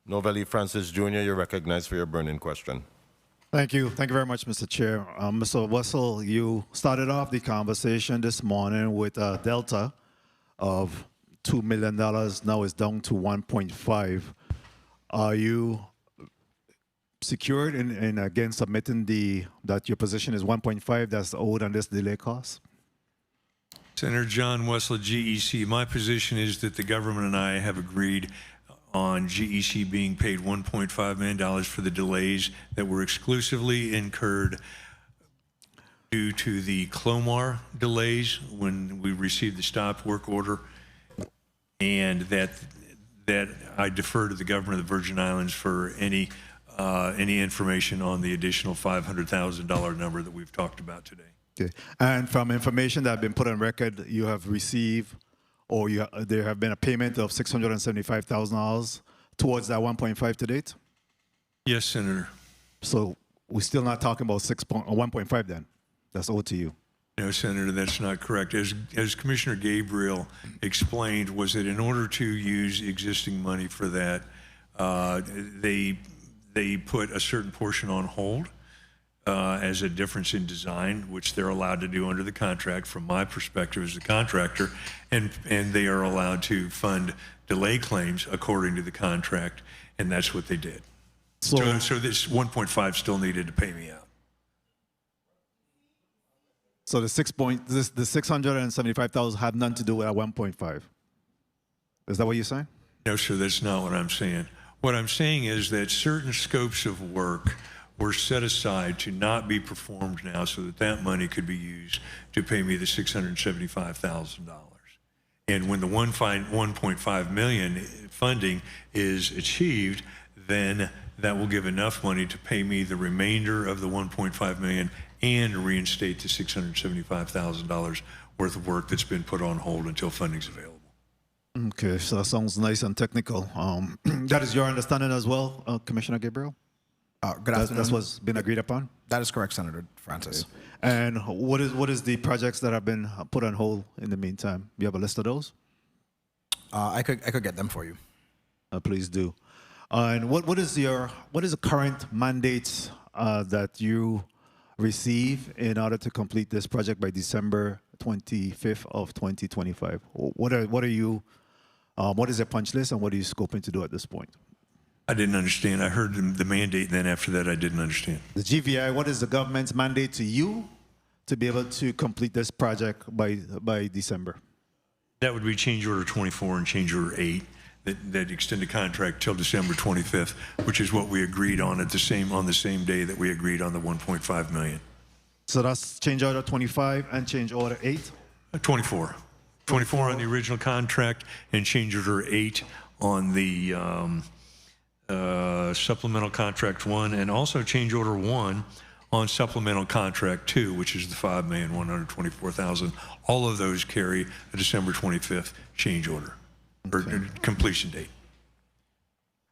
Novelli Francis Jr., you're recognized for your burning question. Thank you. Thank you very much, Mr. Chair. Mr. Wessel, you started off the conversation this morning with a delta of $2 million. Now it's down to 1.5. Are you secured in again submitting that your position is 1.5 that's owed on this delay cost? Senator John Wessel, GEC, my position is that the government and I have agreed on GEC being paid $1.5 million for the delays that were exclusively incurred due to the Clomar delays when we received the stop work order, and that I defer to the government of the Virgin Islands for any information on the additional $500,000 number that we've talked about today. Okay. And from information that has been put on record, you have received, or there have been a payment of $675,000 towards that 1.5 to date? Yes, Senator. So we're still not talking about 1.5 then? That's owed to you? No, Senator, that's not correct. As Commissioner Gabriel explained, was that in order to use existing money for that, they put a certain portion on hold as a difference in design, which they're allowed to do under the contract from my perspective as a contractor, and they are allowed to fund delay claims according to the contract, and that's what they did. So this 1.5 still needed to pay me out. So the 675,000 had nothing to do with that 1.5. Is that what you're saying? No, sir, that's not what I'm saying. What I'm saying is that certain scopes of work were set aside to not be performed now so that that money could be used to pay me the $675,000. And when the 1.5 million funding is achieved, then that will give enough money to pay me the remainder of the 1.5 million and reinstate the $675,000 worth of work that's been put on hold until funding's available. Okay, so that sounds nice and technical. That is your understanding as well, Commissioner Gabriel? Good afternoon. That's what's been agreed upon? That is correct, Senator Francis. Okay. And what is the projects that have been put on hold in the meantime? You have a list of those? I could get them for you. Please do. And what is the current mandate that you receive in order to complete this project by December 25th of 2025? What is your punch list and what are you scoping to do at this point? I didn't understand. I heard the mandate, and then after that, I didn't understand. The GVI, what is the government's mandate to you to be able to complete this project by December? That would be change order 24 and change order 8 that extend the contract till December 25th, which is what we agreed on on the same day that we agreed on the 1.5 million. So that's change order 25 and change order 8? 24. 24 on the original contract and change order 8 on the supplemental contract 1, and also change order 1 on supplemental contract 2, which is the $5,124,000. All of those carry a December 25th change order or completion date.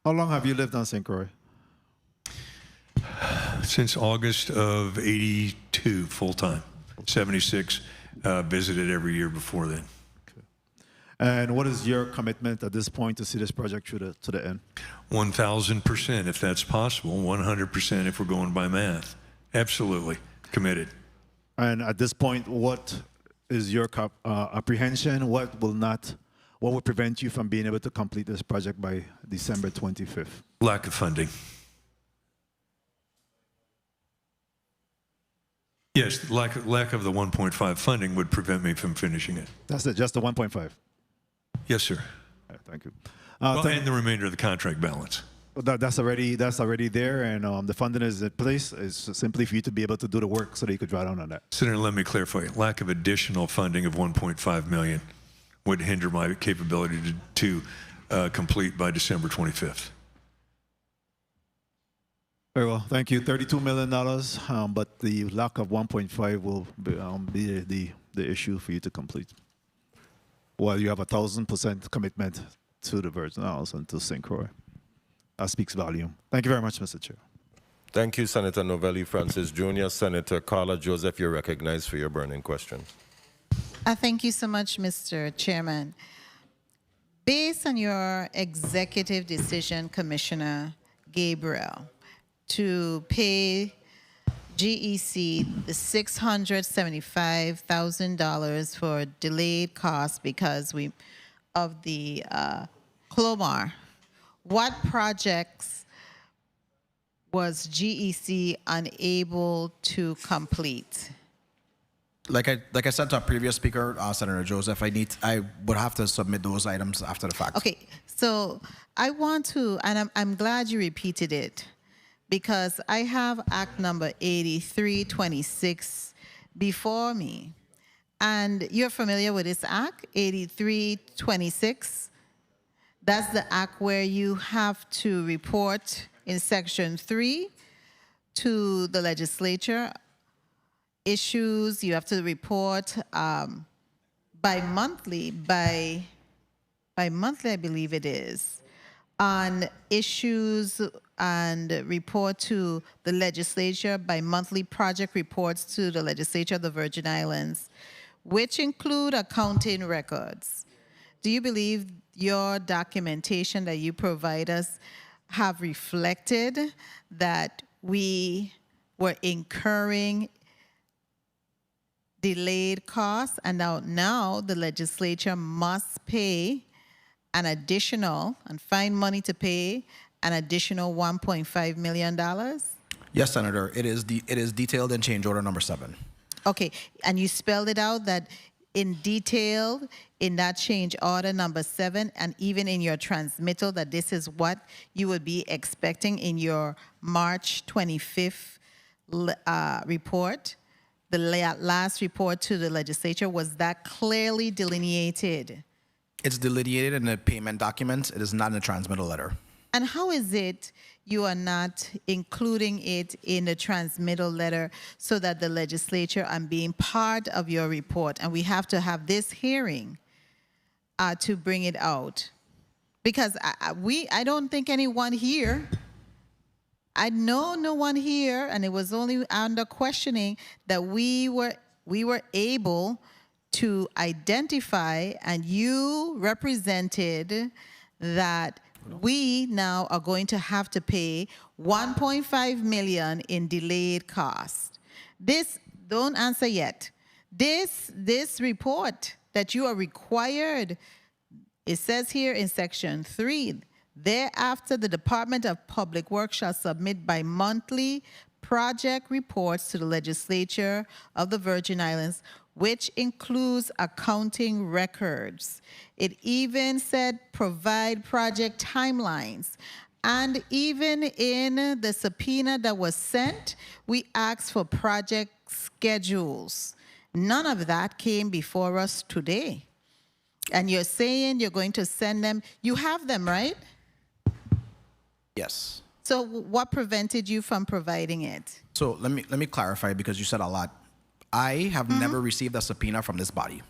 How long have you lived on St. Croix? Since August of '82, full time. 76, visited every year before then. And what is your commitment at this point to see this project to the end? 1,000% if that's possible, 100% if we're going by math. Absolutely committed. And at this point, what is your apprehension? What will prevent you from being able to complete this project by December 25th? Lack of funding. Yes, lack of the 1.5 funding would prevent me from finishing it. That's it, just the 1.5? Yes, sir. Right, thank you. And the remainder of the contract balance. That's already there, and the funding is in place. It's simply for you to be able to do the work so that you could draw down on that. Senator, let me clarify. Lack of additional funding of 1.5 million would hinder my capability to complete by December 25th. Very well, thank you. $32 million, but the lack of 1.5 will be the issue for you to complete. While you have 1,000% commitment to the Virgin Islands and to St. Croix. That speaks volume. Thank you very much, Mr. Chair. Thank you, Senator Novelli Francis Jr. Senator Carla Joseph, you're recognized for your burning question. Thank you so much, Mr. Chairman. Based on your executive decision, Commissioner Gabriel, to pay GEC the $675,000 for delayed costs because of the Clomar, what projects was GEC unable to complete? Like I said to a previous speaker, Senator Joseph, I would have to submit those items after the fact. Okay, so I want to, and I'm glad you repeated it, because I have Act number 8326 before me. And you're familiar with this Act, 8326? That's the Act where you have to report in Section 3 to the legislature issues. You have to report bi-monthly, I believe it is, on issues and report to the legislature by monthly project reports to the legislature of the Virgin Islands, which include accounting records. Do you believe your documentation that you provide us have reflected that we were incurring delayed costs and now the legislature must pay an additional and find money to pay an additional $1.5 million? Yes, Senator. It is detailed in change order number 7. Okay, and you spelled it out that in detail in that change order number 7, and even in your transmittal, that this is what you would be expecting in your March 25th report, the last report to the legislature? Was that clearly delineated? It's delineated in the payment documents. It is not in the transmittal letter. And how is it you are not including it in the transmittal letter so that the legislature and being part of your report, and we have to have this hearing to bring it out? Because I don't think anyone here, I know no one here, and it was only under questioning that we were able to identify, and you represented that we now are going to have to pay $1.5 million in delayed cost. This, don't answer yet. This report that you are required, it says here in section 3, thereafter the Department of Public Works shall submit bi-monthly project reports to the legislature of the Virgin Islands, which includes accounting records. It even said provide project timelines. And even in the subpoena that was sent, we asked for project schedules. None of that came before us today. And you're saying you're going to send them. You have them, right? Yes. So what prevented you from providing it? So let me clarify, because you said a lot. I have never received a subpoena from this body.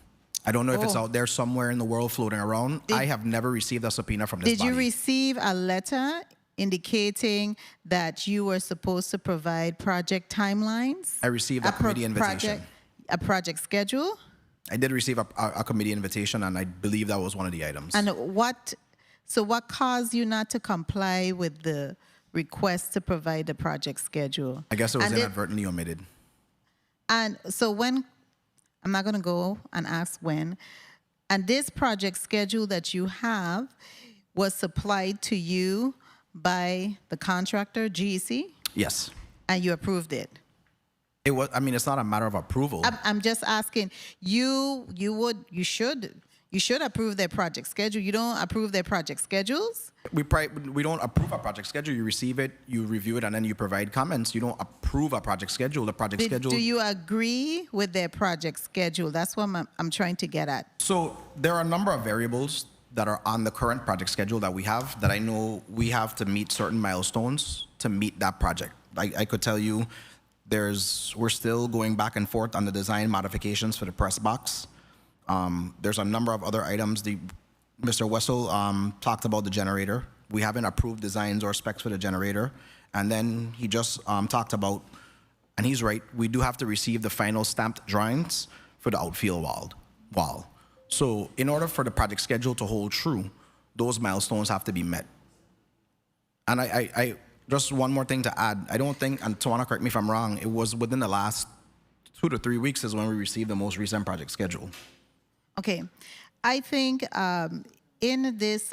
I don't know if it's out there somewhere in the world floating around. I have never received a subpoena from this body. Did you receive a letter indicating that you were supposed to provide project timelines? I received a committee invitation. A project schedule? I did receive a committee invitation, and I believe that was one of the items. And what caused you not to comply with the request to provide the project schedule? I guess it was inadvertently omitted. And so when, I'm not going to go and ask when, and this project schedule that you have was supplied to you by the contractor, GEC? Yes. And you approved it? It was. I mean, it's not a matter of approval. I'm just asking, you should approve their project schedule. You don't approve their project schedules? We don't approve a project schedule. You receive it, you review it, and then you provide comments. You don't approve a project schedule. The project schedule. Do you agree with their project schedule? That's what I'm trying to get at. So there are a number of variables that are on the current project schedule that we have, that I know we have to meet certain milestones to meet that project. I could tell you we're still going back and forth on the design modifications for the press box. There's a number of other items. Mr. Wessel talked about the generator. We haven't approved designs or specs for the generator. And then he just talked about, and he's right, we do have to receive the final stamped drawings for the outfield wall. So in order for the project schedule to hold true, those milestones have to be met. And I just one more thing to add. I don't think, and Tawana, correct me if I'm wrong, it was within the last 2 to 3 weeks is when we received the most recent project schedule. Okay. I think in this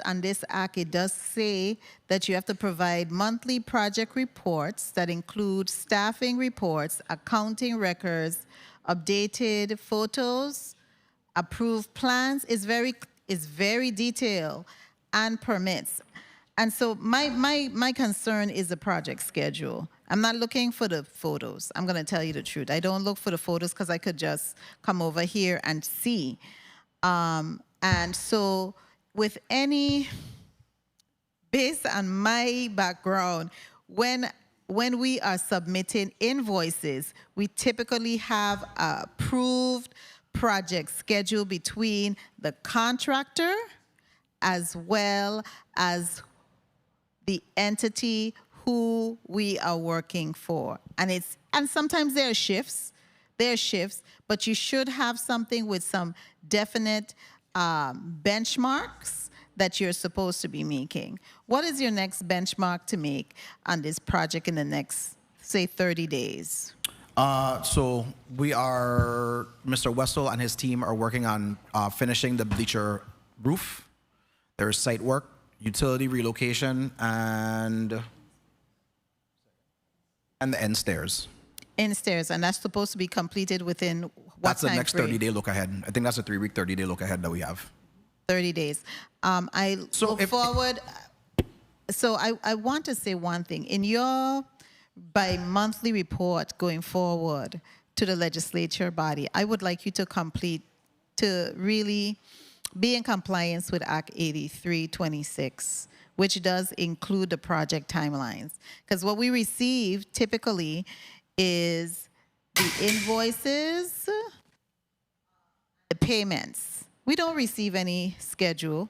act, it does say that you have to provide monthly project reports that include staffing reports, accounting records, updated photos, approved plans. Is very detailed, and permits. And so my concern is the project schedule. I'm not looking for the photos. I'm going to tell you the truth. I don't look for the photos because I could just come over here and see. And so based on my background, when we are submitting invoices, we typically have an approved project schedule between the contractor as well as the entity who we are working for. And sometimes there are shifts, but you should have something with some definite benchmarks that you're supposed to be making. What is your next benchmark to make on this project in the next, say, 30 days? So Mr. Wessel and his team are working on finishing the bleacher roof. There is site work, utility relocation, and the end stairs. End stairs, and that's supposed to be completed within That's the time next frame? 30-day look ahead. I think that's a 3-week, 30-day look ahead that we have. 30 days. I look forward. So I want to say one thing. In your bi-monthly report going forward to the legislature body, I would like you to really be in compliance with Act 8326, which does include the project timelines. Because what we receive typically is the invoices, the payments. We don't receive any schedule.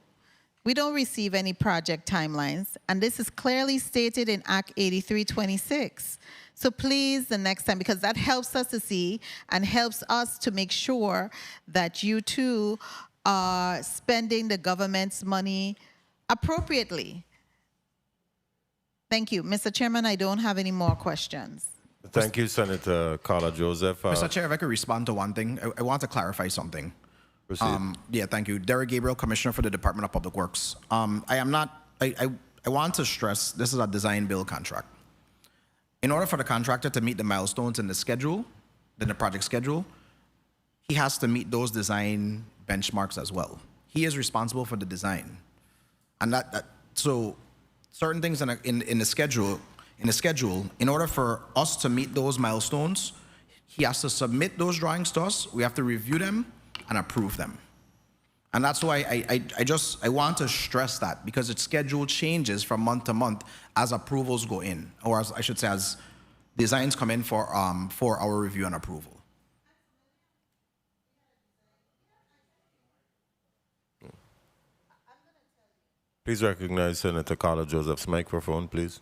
We don't receive any project timelines. And this is clearly stated in Act 8326. So please, the next time, because that helps us to see and helps us to make sure that you too are spending the government's money appropriately. Thank you. Mr. Chairman, I don't have any more questions. Thank you, Senator Carla Joseph. Mr. Chair, if I could respond to one thing, I want to clarify something. Proceed. Yeah, thank you. Derek Gabriel, Commissioner for the Department of Public Works. I want to stress this is a design build contract. In order for the contractor to meet the milestones in the schedule, in the project schedule, he has to meet those design benchmarks as well. He is responsible for the design. And so certain things in the schedule, in order for us to meet those milestones, he has to submit those drawings to us. We have to review them and approve them. And that's why I want to stress that, because its schedule changes from month to month as approvals go in, or as I should say, as designs come in for our review and approval. Please recognize Senator Carla Joseph's microphone, please.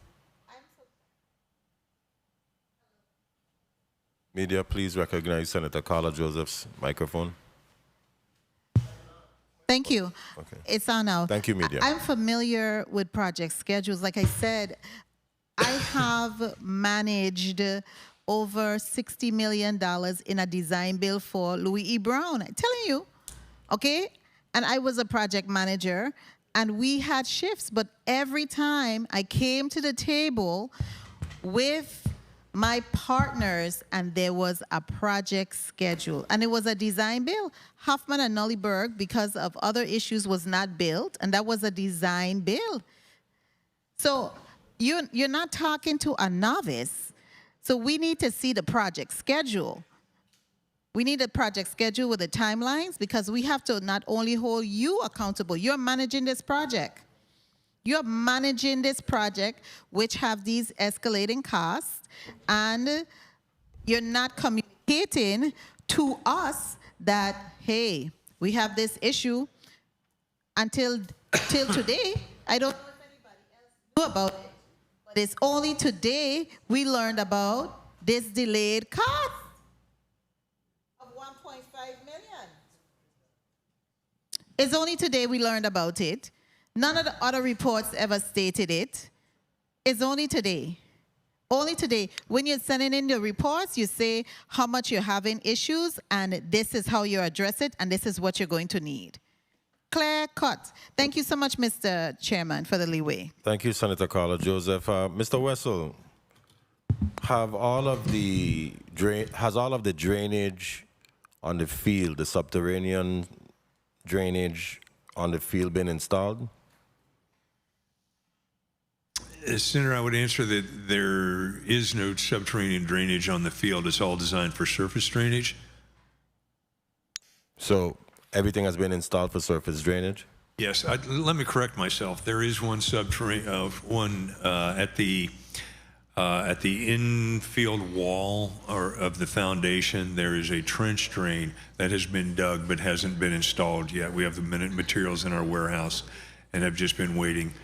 Media, please recognize Senator Carla Joseph's microphone. Thank you. Okay. It's on now. Thank you, media. I'm familiar with project schedules. Like I said, I have managed over $60 million in a design build for Louis E. Brown. I'm telling you, okay? And I was a project manager, and we had shifts, but every time I came to the table with my partners and there was a project schedule, and it was a design build. Huffman and Nullyburg, because of other issues, was not built, and that was a design build. So you're not talking to a novice. So we need to see the project schedule. We need a project schedule with the timelines, because we have to not only hold you accountable, you're managing this project. You're managing this project, which have these escalating costs, and you're not communicating to us that, hey, we have this issue. Till today, I don't know if anybody else knew about it, but it's only today we learned about this delayed cost of $1.5 million. It's only today we learned about it. None of the other reports ever stated it. It's only today. Only today. When you're sending in your reports, you say how much you're having issues, and this is how you address it, and this is what you're going to need. Clear cut. Thank you so much, Mr. Chairman, for the leeway. Thank you, Senator Carla Joseph. Mr. Wessel, has all of the drainage on the field, the subterranean drainage on the field, been installed? Senator, I would answer that there is no subterranean drainage on the field. It's all designed for surface drainage. So everything has been installed for surface drainage? Yes. Let me correct myself. There is one subterranean at the infield wall of the foundation. There is a trench drain that has been dug but hasn't been installed yet. We have the materials in our warehouse and have just been waiting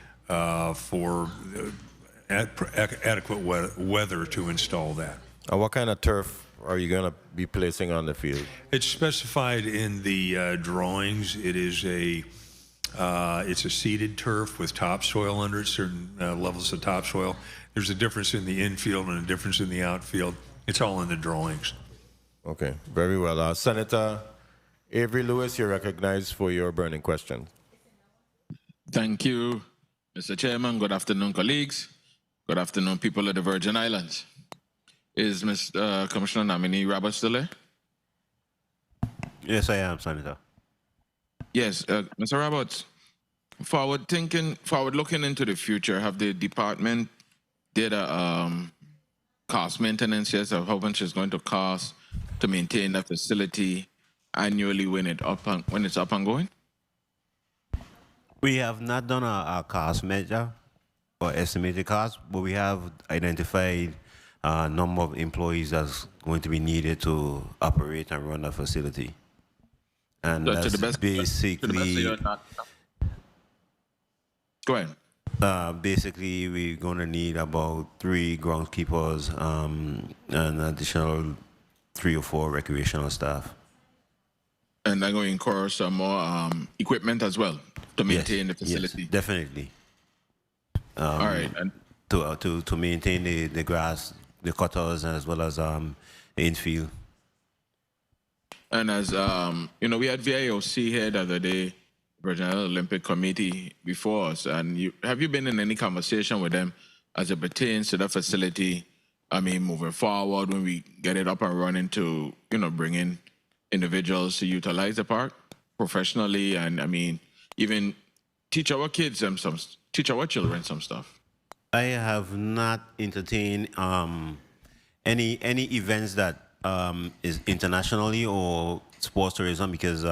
for adequate weather to install that. What kind of turf are you going to be placing on the field? It's specified in the drawings. It is it's a seeded turf with topsoil under it, certain levels of topsoil. There's a difference in the infield and a difference in the outfield. It's all in the drawings. Okay, very well. Senator Avery Lewis, you're recognized for your burning question. Thank you, Mr. Chairman. Good afternoon, colleagues. Good afternoon, people of the Virgin Islands. Is Mr. Commissioner nominee Robert still there? Yes, I am, Senator. Yes, Mr. Roberts, forward looking into the future, have the department did a cost maintenance, yes, of how much it's going to cost to maintain the facility annually when it's up and going? We have not done a cost measure or estimated cost, but we have identified a number of employees that's going to be needed to operate and run the facility. And So that's to the best of basically, your go ahead. Basically, we're going to need about 3 groundskeepers and an additional 3 or 4 recreational staff. And I'm going to incur some more equipment as well to maintain the facility. Yes, definitely. All right. And to maintain the grass, the cutters, as well as the infield. And as you know, we had VIOC here the other day, Virgin Islands Olympic Committee before us, and have you been in any conversation with them as it pertains to the facility? I mean, moving forward when we get it up and running to, you know, bring in individuals to utilize the park professionally, and I mean, even teach our kids teach our children some stuff. I have not entertained any events that is internationally or sports tourism, because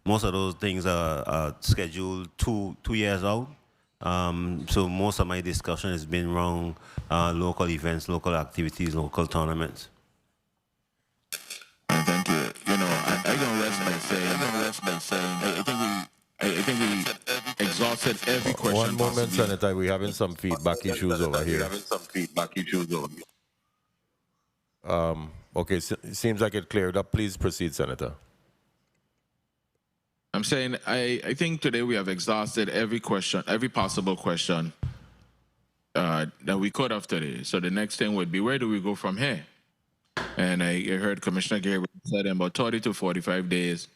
most of those things are scheduled two years out. So most of my discussion has been around local events, local activities, local tournaments. Thank you. You know, I'm gonna rest by saying, I think we exhausted every question. One moment, possibly. Senator. We're having some feedback issues over here. Okay, it seems like it cleared up. Please proceed, Senator. I'm saying I think today we have exhausted every question, every possible question that we could have today. So the next thing would be, where do we go from here? And I heard Commissioner Gabriel said in about 30 to 45 days,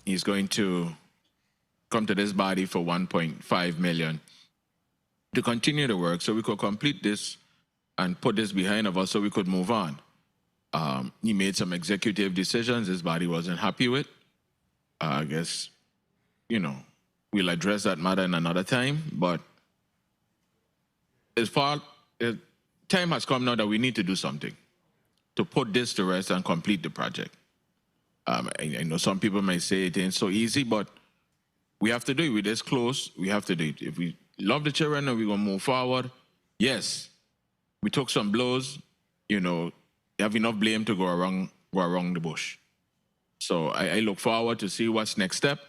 he's going to come to this body for 1.5 million to continue the work so we could complete this and put this behind of us so we could move on. He made some executive decisions his body wasn't happy with. I guess, you know, we'll address that matter in another time, but time has come now that we need to do something to put this to rest and complete the project. I know some people may say it ain't so easy, but we have to do it. We're this close, we have to do it. If we love the children and we're going to move forward, yes, we took some blows, you know, you have enough blame to go around the bush. So I look forward to see what's next step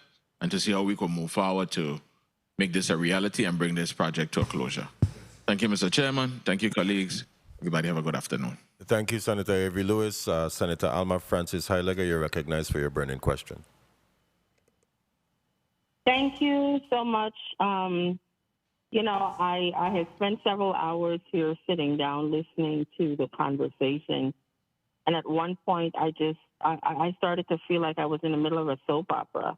and to see how we can move forward to make this a reality and bring this project to a closure. Thank you, Mr. Chairman. Thank you, colleagues. Everybody have a good afternoon. Thank you, Senator Avery Lewis. Senator Alma Francis Heilegger, you're recognized for your burning question. Thank you so much. You know, I have spent several hours here sitting down listening to the conversation. And at one point, I started to feel like I was in the middle of a soap opera.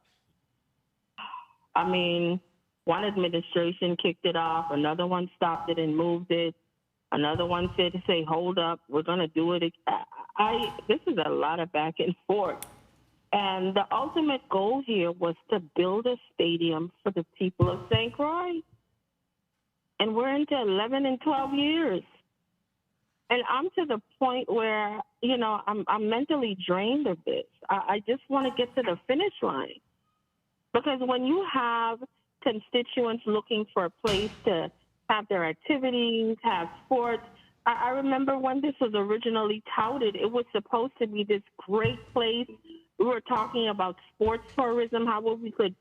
I mean, one administration kicked it off, another one stopped it and moved it. Another one said to say, hold up, we're going to do it. This is a lot of back and forth. And the ultimate goal here was to build a stadium for the people of St. Croix. And we're into 11 and 12 years. And I'm to the point where, you know, I'm mentally drained of this. I just want to get to the finish line. Because when you have constituents looking for a place to have their activities, have sports, I remember when this was originally touted, it was supposed to be this great place. We were talking about sports tourism, how we could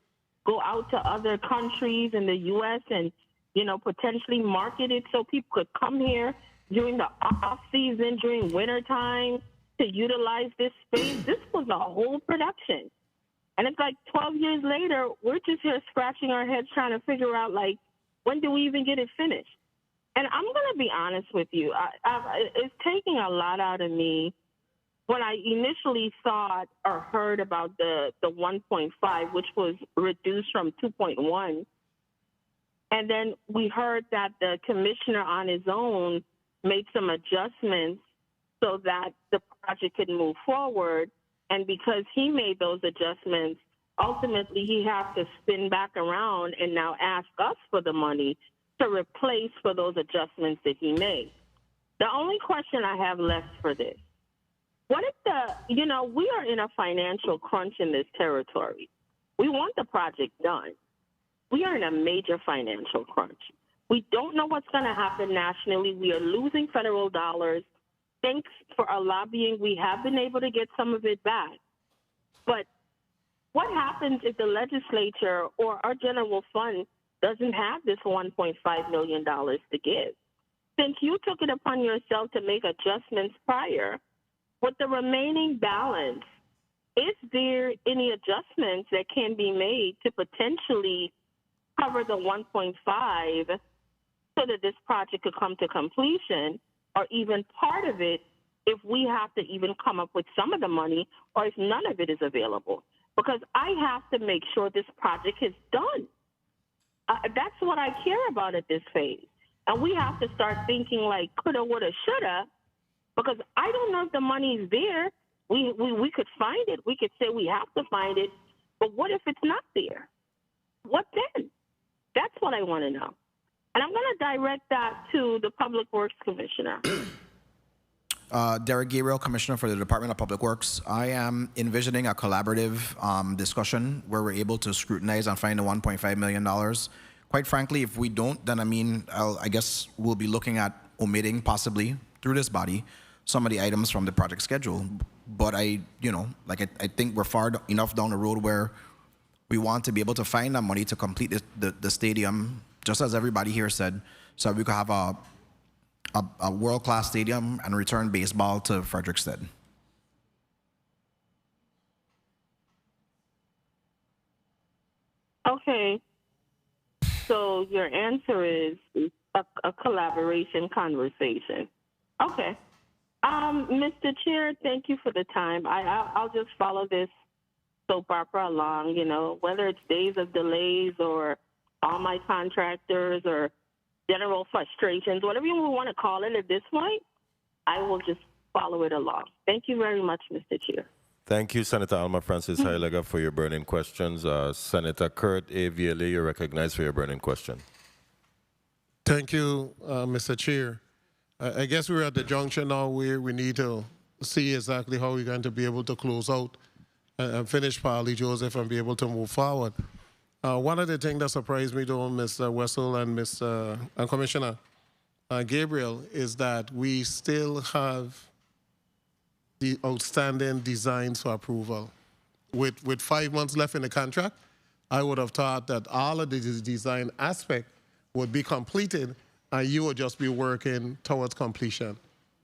go out to other countries in the U.S. and, you know, potentially market it so people could come here during the off season, during winter time, to utilize this space. This was a whole production. And it's like 12 years later, we're just here scratching our heads trying to figure out, like, when do we even get it finished? And I'm going to be honest with you. It's taking a lot out of me when I initially thought or heard about the 1.5, which was reduced from 2.1. And then we heard that the commissioner on his own made some adjustments so that the project could move forward. And because he made those adjustments, ultimately he has to spin back around and now ask us for the money to replace for those adjustments that he made. The only question I have left for this, what if we are in a financial crunch in this territory. We want the project done. We are in a major financial crunch. We don't know what's going to happen nationally. We are losing federal dollars. Thanks for our lobbying, we have been able to get some of it back. But what happens if the legislature or our general fund doesn't have this $1.5 million to give? Since you took it upon yourself to make adjustments prior, with the remaining balance, is there any adjustments that can be made to potentially cover the 1.5 so that this project could come to completion, or even part of it if we have to even come up with some of the money, or if none of it is available? Because I have to make sure this project is done. That's what I care about at this phase. And we have to start thinking like coulda, woulda, shoulda, because I don't know if the money's there. We could find it. We could say we have to find it. But what if it's not there? What then? That's what I want to know. And I'm going to direct that to the Public Works Commissioner. Derek Gabriel, Commissioner for the Department of Public Works. I am envisioning a collaborative discussion where we're able to scrutinize and find the $1.5 million. Quite frankly, if we don't, then I guess we'll be looking at omitting possibly through this body some of the items from the project schedule. But I think we're far enough down the road where we want to be able to find that money to complete the stadium, just as everybody here said, so we could have a world-class stadium and return baseball to Frederickstead. Okay. So your answer is a collaboration conversation. Okay. Mr. Chair, thank you for the time. I'll just follow this soap opera along, whether it's days of delays or all my contractors or general frustrations, whatever you want to call it at this point, I will just follow it along. Thank you very much, Mr. Chair. Thank you, Senator Alma Francis Heilega, for your burning questions. Senator Kurt A. Viele, you're recognized for your burning question. Thank you, Mr. Chair. I guess we're at the junction now where we need to see exactly how we're going to be able to close out and finish Parley Joseph and be able to move forward. One of the things that surprised me, though, Mr. Wessel and Commissioner Gabriel, is that we still have the outstanding designs for approval. With 5 months left in the contract, I would have thought that all of the design aspect would be completed and you would just be working towards completion.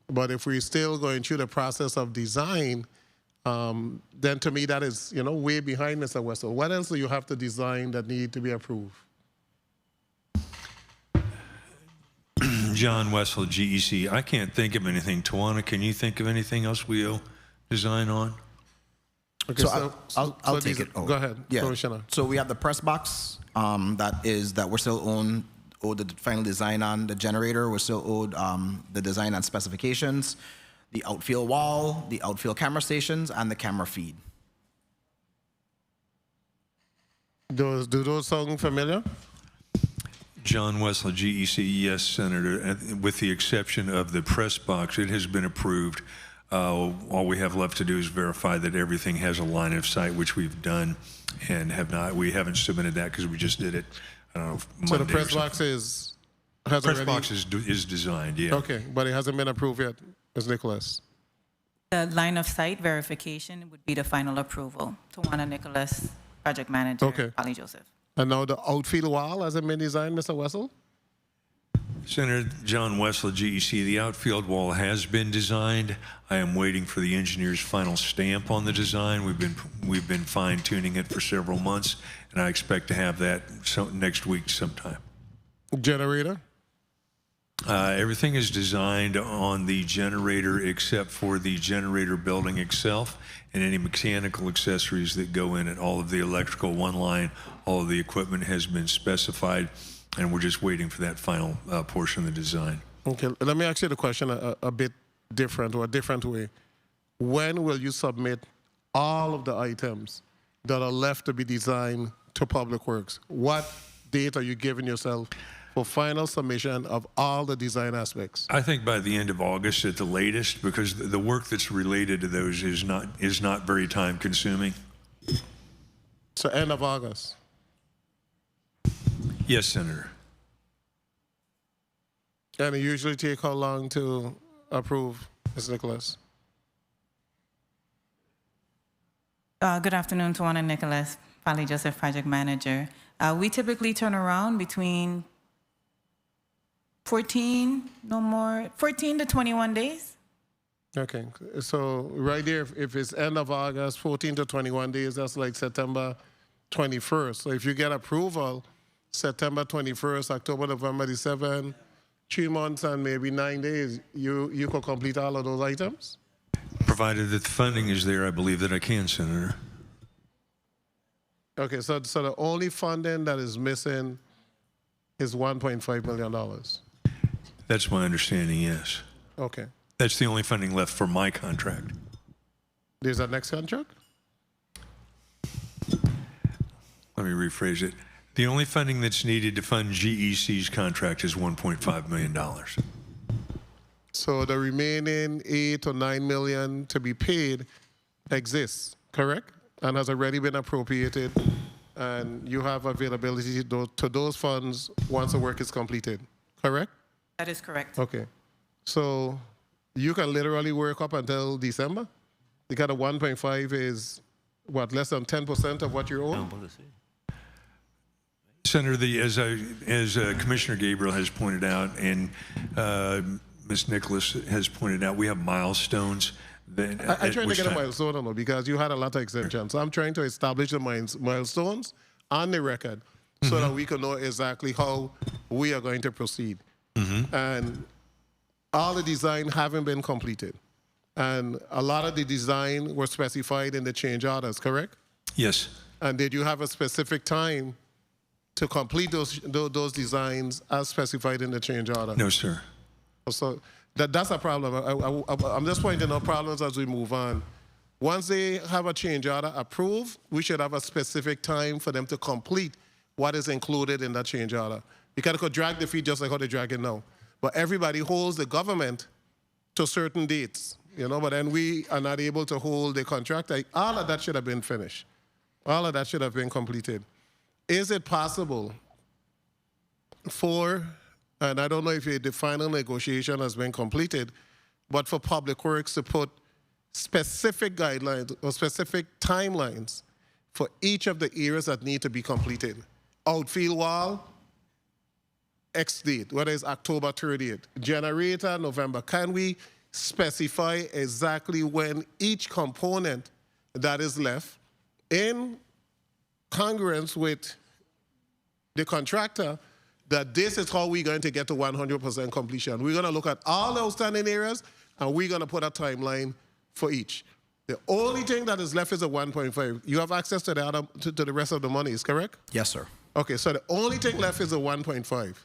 But if we're still going through the process of design, then to me that is, way behind, Mr. Wessel. What else do you have to design that need to be approved? John Wessel, GEC. I can't think of anything. Tawana, can you think of anything else we'll design on? Okay, so I'll take it. Go ahead, Commissioner. So we have the press box that we're still owed the final design on. The generator, we're still owed the design and specifications. The outfield wall, the outfield camera stations, and the camera feed. Do those sound familiar? John Wessel, GEC, yes, Senator. With the exception of the press box, it has been approved. All we have left to do is verify that everything has a line of sight, which we've done and have not. We haven't submitted that because we just did it, I don't know, Monday. So the press box is designed, yeah. Okay, but it hasn't been approved yet, Ms. Nicholas. The line of sight verification would be the final approval. Tawana Nicholas, project manager, Okay. Polly Joseph. And now the outfield wall hasn't been designed, Mr. Wessel? Senator John Wessel, GEC, the outfield wall has been designed. I am waiting for the engineer's final stamp on the design. We've been fine-tuning it for several months, and I expect to have that next week sometime. Generator? Everything is designed on the generator except for the generator building itself and any mechanical accessories that go in it. All of the electrical, one line, all of the equipment has been specified, and we're just waiting for that final portion of the design. Okay, let me ask you the question a bit different, or a different way. When will you submit all of the items that are left to be designed to Public Works? What date are you giving yourself for final submission of all the design aspects? I think by the end of August at the latest, because the work that's related to those is not very time consuming. So end of August? Yes, Senator. And it usually take how long to approve, Ms. Nicholas? Good afternoon to Juan and Nicholas, Polly Joseph, Project Manager. We typically turn around between 14 to 21 days. Okay, so right there, if it's end of August, 14 to 21 days, that's like September 21st. So if you get approval, September 21st, October, November, December, 3 months and maybe 9 days, you could complete all of those items? Provided that the funding is there, I believe that I can, Senator. Okay, so the only funding that is missing is $1.5 million. That's my understanding, yes. Okay. That's the only funding left for my contract. There's a next contract? Let me rephrase it. The only funding that's needed to fund GEC's contract is $1.5 million. So the remaining 8 or 9 million to be paid exists, correct? And has already been appropriated, and you have availability to those funds once the work is completed, correct? That is correct. Okay. So you can literally work up until December? Because the 1.5 is, what, less than 10% of what you owe? Senator, as Commissioner Gabriel has pointed out, and Ms. Nicholas has pointed out, we have milestones. I'm trying to get a milestone on it because you had a lot of exemptions. So I'm trying to establish the milestones on the record so that we can know exactly how we are going to proceed. And all the design haven't been completed. And a lot of the design were specified in the change orders, correct? Yes. And did you have a specific time to complete those designs as specified in the change order? No, sir. So that's a problem. I'm just pointing out problems as we move on. Once they have a change order approved, we should have a specific time for them to complete what is included in that change order. You can't go drag the feet just like how they drag it now. But everybody holds the government to certain dates, you know, but then we are not able to hold the contract. All of that should have been finished. All of that should have been completed. Is it possible for, and I don't know if the final negotiation has been completed, but for Public Works to put specific guidelines or specific timelines for each of the areas that need to be completed? Outfield wall, X date, whether it's October 30th. Generator, November. Can we specify exactly when each component that is left in congruence with the contractor, that this is how we're going to get to 100% completion? We're going to look at all the outstanding areas, and we're going to put a timeline for each. The only thing that is left is a 1.5. You have access to the rest of the money, is correct? Yes, sir. Okay, so the only thing left is a 1.5.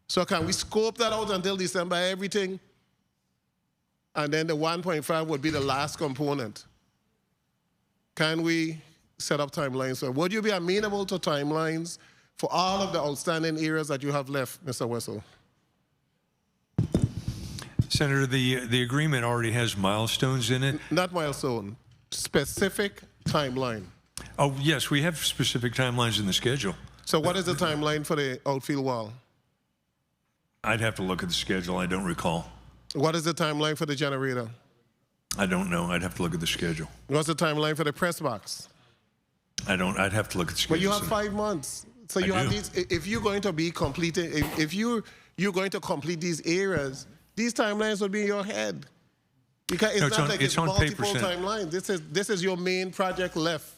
So can we scope that out until December, everything? And then the 1.5 would be the last component. Can we set up timelines? So would you be amenable to timelines for all of the outstanding areas that you have left, Mr. Wessel? Senator, the agreement already has milestones in it. Not milestone, specific timeline. Oh, yes, we have specific timelines in the schedule. So what is the timeline for the outfield wall? I'd have to look at the schedule. I don't recall. What is the timeline for the generator? I don't know. I'd have to look at the schedule. What's the timeline for the press box? I'd have to look at the schedule. But you have 5 months. So you have these, if you're going to be completing, if you're going to complete these areas, these timelines will be in your head. Because it's not like it's multiple timelines. This is your main project left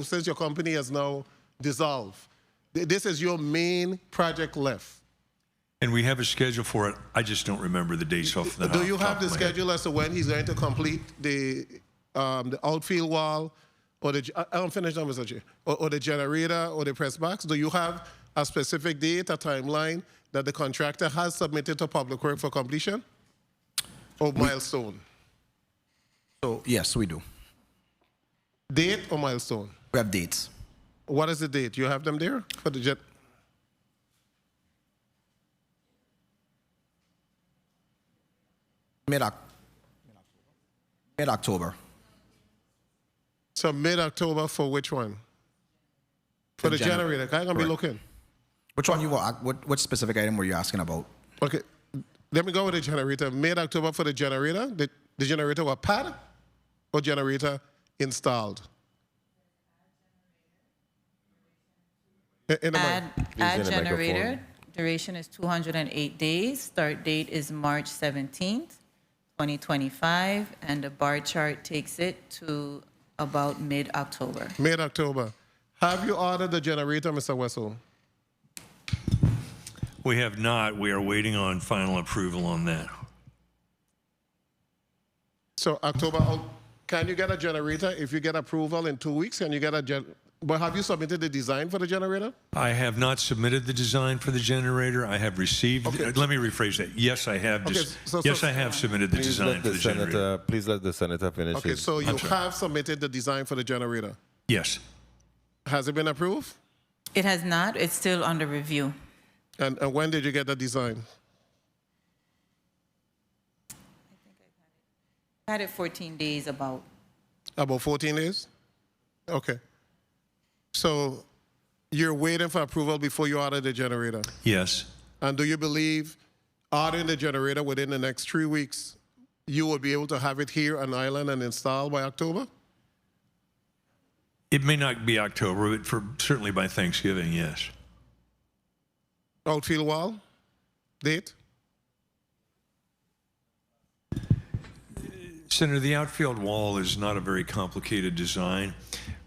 since your company has now dissolved. This is your main project left. And we have a schedule for it. I just don't remember the dates off the top. Do you have the schedule as to when he's going to complete the outfield wall, or the I'm finished now, Mr. Chair, or the generator or the press box? Do you have a specific date, a timeline that the contractor has submitted to Public Works for completion, or milestone? So yes, we do. Date or milestone? We have dates. What is the date? You have them there for the jet? Mid-October. So mid-October for which one? For the generator. I'm gonna be looking. Which one you want? What specific item were you asking about? Okay, let me go with the generator. Mid-October for the generator. The generator was pad or generator installed? Add generator. Duration is 208 days. Start date is March 17th, 2025. And the bar chart takes it to about mid-October. Mid-October. Have you ordered the generator, Mr. Wessel? We have not. We are waiting on final approval on that. So October, can you get a generator? If you get approval in 2 weeks, can you get a but have you submitted the design for the generator? I have not submitted the design for the generator. I have received. Okay. Let me rephrase that. Yes, I have. I have submitted the design for the generator. Please let the senator finish. Okay, so you have submitted the design for the generator? Yes. Has it been approved? It has not. It's still under review. And when did you get the design? I had it 14 days about. About 14 days? Okay. So you're waiting for approval before you order the generator? Yes. And do you believe ordering the generator within the next 3 weeks, you will be able to have it here on island and installed by October? It may not be October, but certainly by Thanksgiving, yes. Outfield wall, date? Senator, the outfield wall is not a very complicated design.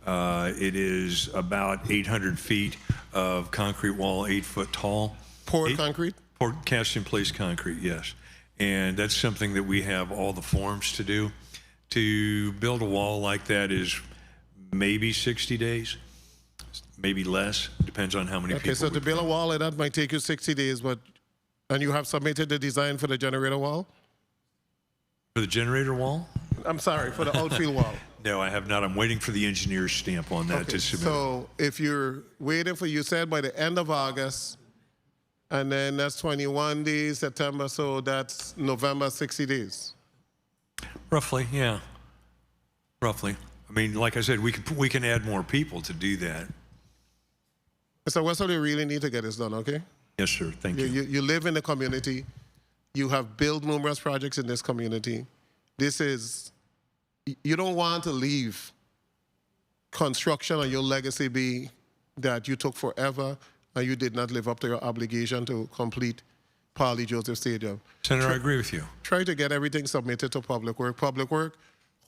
It is about 800 feet of concrete wall, 8 foot tall. Poured concrete? Poured cast in place concrete, yes. And that's something that we have all the forms to do. To build a wall like that is maybe 60 days, maybe less, depends on how many people. Okay, so to build a wall like that might take you 60 days, and you have submitted the design for the generator wall? For the generator wall? I'm sorry, for the outfield wall. No, I have not. I'm waiting for the engineer's stamp on that to submit. So if you're waiting for, you said by the end of August, and then that's 21 days, September, so that's November, 60 days. Roughly, yeah. Roughly. I mean, like I said, we can add more people to do that. Mr. Wessel, you really need to get this done, okay? Yes, sir. Thank you. You live in the community. You have built numerous projects in this community. You don't want to leave construction and your legacy be that you took forever and you did not live up to your obligation to complete Paulie Joseph Stadium. Senator, I agree with you. Try to get everything submitted to Public Works. Public Works,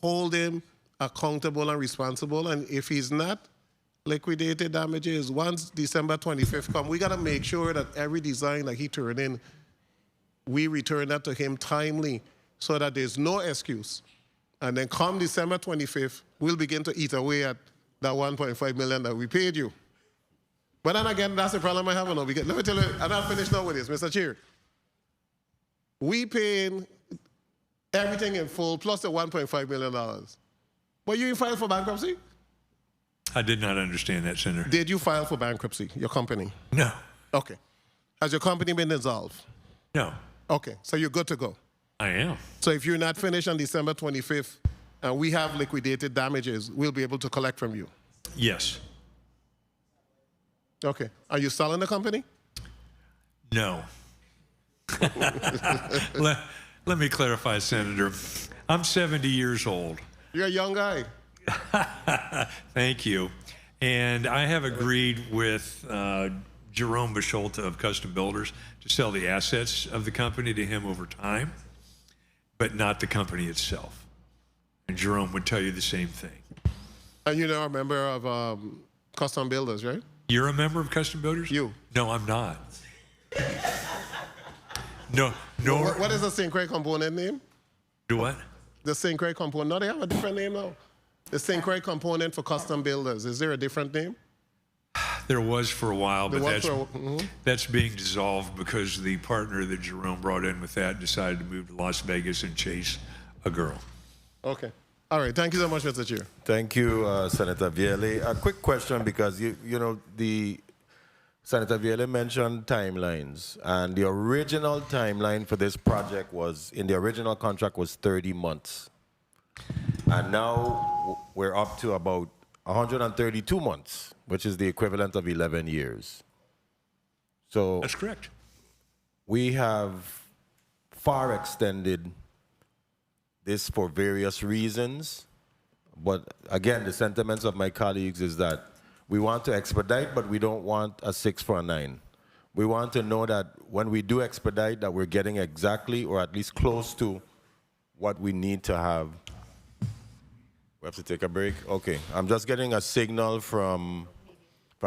hold him accountable and responsible, and if he's not, liquidated damages. Once December 25th come, we got to make sure that every design that he turned in, we return that to him timely so that there's no excuse. And then come December 25th, we'll begin to eat away at that $1.5 million that we paid you. But then again, that's the problem I have now. Let me tell you, and I'll finish now with this, Mr. Chair. We paying everything in full plus the $1.5 million. But you filed for bankruptcy? I did not understand that, Senator. Did you file for bankruptcy, your company? No. Okay. Has your company been dissolved? No. Okay, so you're good to go. I am. So if you're not finished on December 25th and we have liquidated damages, we'll be able to collect from you? Yes. Okay. Are you selling the company? No. Let me clarify, Senator. I'm 70 years old. You're a young guy. Thank you. And I have agreed with Jerome Bisholta of Custom Builders to sell the assets of the company to him over time, but not the company itself. And Jerome would tell you the same thing. And you're now a member of Custom Builders, right? You're a member of Custom Builders? You. No, I'm not. No. What is the St. Croix component name? Do what? The St. Croix component. No, they have a different name now. The St. Croix component for Custom Builders. Is there a different name? There was for a while, but that's being dissolved because the partner that Jerome brought in with that decided to move to Las Vegas and chase a girl. Okay. All right, thank you so much, Mr. Chair. Thank you, Senator Vielle. A quick question, because Senator Vielle mentioned timelines, and the original timeline for this project was, in the original contract, was 30 months. And now we're up to about 132 months, which is the equivalent of 11 years. So That's correct. We have far extended this for various reasons. But again, the sentiments of my colleagues is that we want to expedite, but we don't want a 6 for a 9. We want to know that when we do expedite, that we're getting exactly or at least close to what we need to have. We have to take a break? Okay, I'm just getting a signal from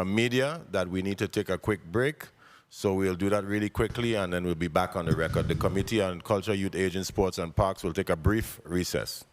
media that we need to take a quick break. So we'll do that really quickly, and then we'll be back on the record. The Committee on Culture, Youth, Aging, Sports, and Parks will take a brief recess.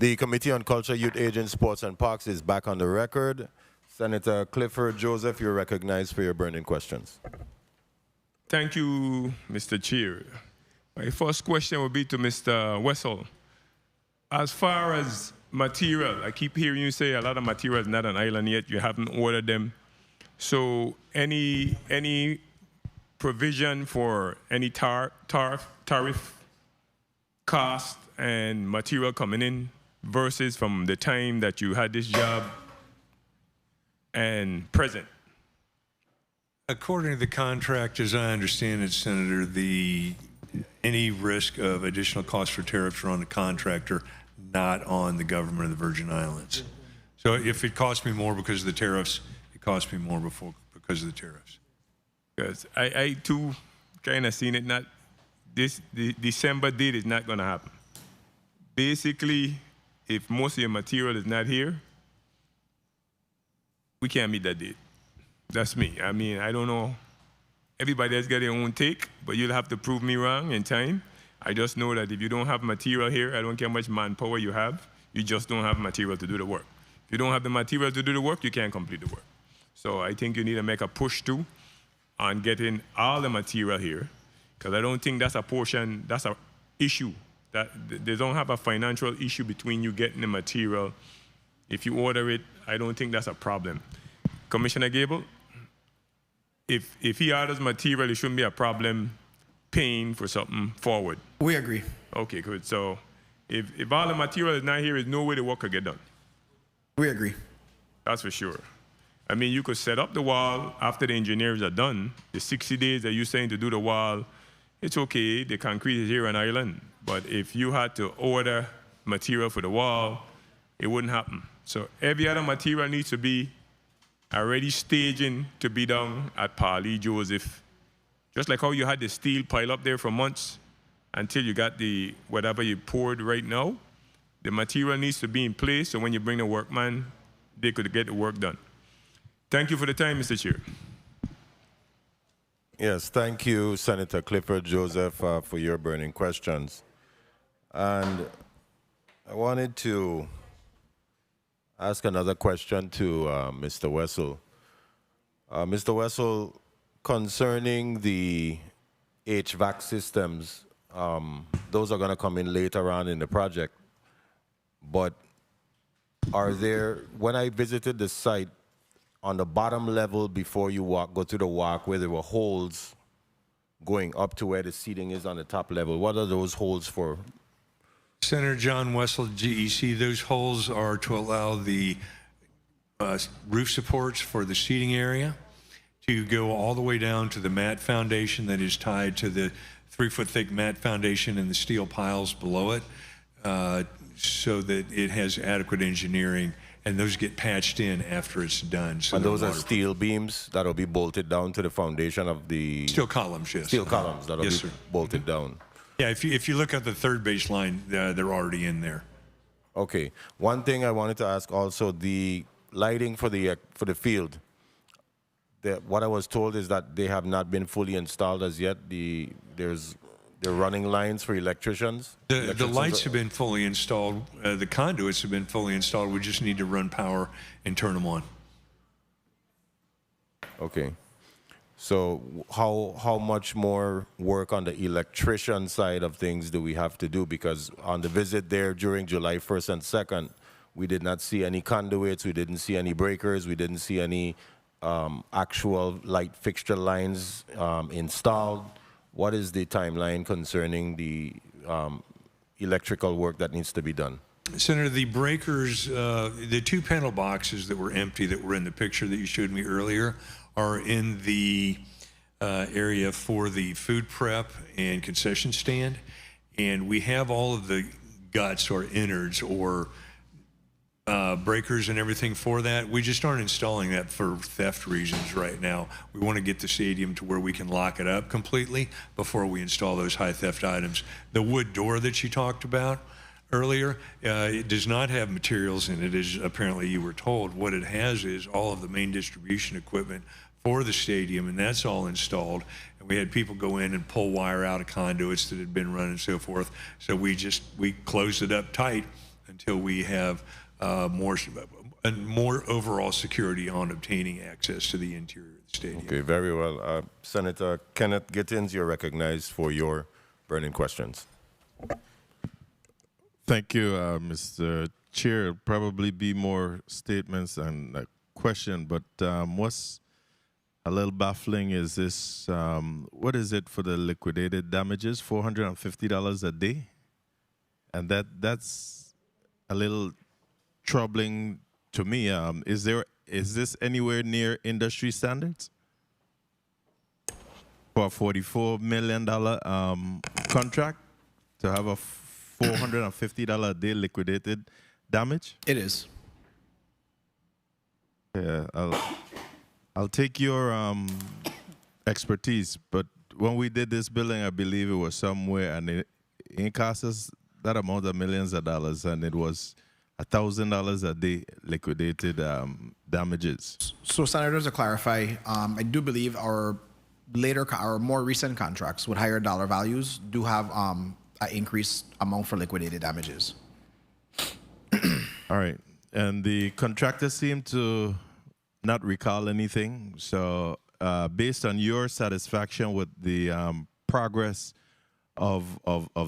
The Committee on Culture, Youth, Aging, Sports, and Parks is back on the record. Senator Clifford Joseph, you're recognized for your burning questions. Thank you, Mr. Chair. My first question will be to Mr. Wessel. As far as material, I keep hearing you say a lot of material is not on island yet. You haven't ordered them. So any provision for any tariff cost and material coming in versus from the time that you had this job and present? According to the contract, as I understand it, Senator, any risk of additional costs for tariffs are on the contractor, not on the government of the Virgin Islands. So if it costs me more because of the tariffs, it costs me more because of the tariffs. Because I too kind of seen it not, the December date is not going to happen. Basically, if most of your material is not here, we can't meet that date. That's me. I mean, I don't know. Everybody has got their own take, but you'll have to prove me wrong in time. I just know that if you don't have material here, I don't care how much manpower you have, you just don't have material to do the work. If you don't have the material to do the work, you can't complete the work. So I think you need to make a push too on getting all the material here, because I don't think that's a portion, that's an issue. That they don't have a financial issue between you getting the material. If you order it, I don't think that's a problem. Commissioner Gable, if he orders material, it shouldn't be a problem paying for something forward. We agree. Okay, good. So if all the material is not here, there's no way the work could get done. We agree. That's for sure. I mean, you could set up the wall after the engineers are done. The 60 days that you're saying to do the wall, it's okay, the concrete is here on island. But if you had to order material for the wall, it wouldn't happen. So every other material needs to be already staging to be done at Parley Joseph. Just like how you had the steel pile up there for months until you got the whatever you poured right now, the material needs to be in place so when you bring the workman, they could get the work done. Thank you for the time, Mr. Chair. Yes, thank you, Senator Clifford Joseph, for your burning questions. And I wanted to ask another question to Mr. Wessel. Mr. Wessel, concerning the HVAC systems, those are going to come in later on in the project. But are there, when I visited the site, on the bottom level before you go to the walkway, there were holes going up to where the seating is on the top level. What are those holes for? Senator John Wessel, GEC, those holes are to allow the roof supports for the seating area to go all the way down to the mat foundation that is tied to the 3-foot thick mat foundation and the steel piles below it, so that it has adequate engineering, and those get patched in after it's done. So and those are steel beams that will be bolted down to the foundation of the... Steel columns, yes. Steel columns that will Yes, be sir. bolted down. Yeah, if you look at the third baseline, they're already in there. Okay. One thing I wanted to ask also, the lighting for the field. What I was told is that they have not been fully installed as yet. They're running lines for electricians. The lights have been fully installed. The conduits have been fully installed. We just need to run power and turn them on. Okay. So how much more work on the electrician side of things do we have to do? Because on the visit there during July 1st and 2nd, we did not see any conduits, we didn't see any breakers, we didn't see any actual light fixture lines installed. What is the timeline concerning the electrical work that needs to be done? Senator, the breakers, the two panel boxes that were empty that were in the picture that you showed me earlier are in the area for the food prep and concession stand. And we have all of the guts or innards or breakers and everything for that. We just aren't installing that for theft reasons right now. We want to get the stadium to where we can lock it up completely before we install those high theft items. The wood door that you talked about earlier, it does not have materials in it, as apparently you were told. What it has is all of the main distribution equipment for the stadium, and that's all installed. And we had people go in and pull wire out of conduits that had been run and so forth. So we closed it up tight until we have more overall security on obtaining access to the interior of the stadium. Okay, very well. Senator Kenneth Gittins, you're recognized for your burning questions. Thank you, Mr. Chair. Probably be more statements than a question, but what's a little baffling is this, what is it for the liquidated damages? $450 a day? And that's a little troubling to me. Is this anywhere near industry standards? For a $44 million contract to have a $450 a day liquidated damage? It is. Yeah, I'll take your expertise, but when we did this billing, I believe it was somewhere, and it cost us that amount of millions of dollars, and it was $1,000 a day liquidated damages. So, Senators, to clarify, I do believe our more recent contracts with higher dollar values do have an increased amount for liquidated damages. All right, and the contractor seemed to not recall anything. So, based on your satisfaction with the progress of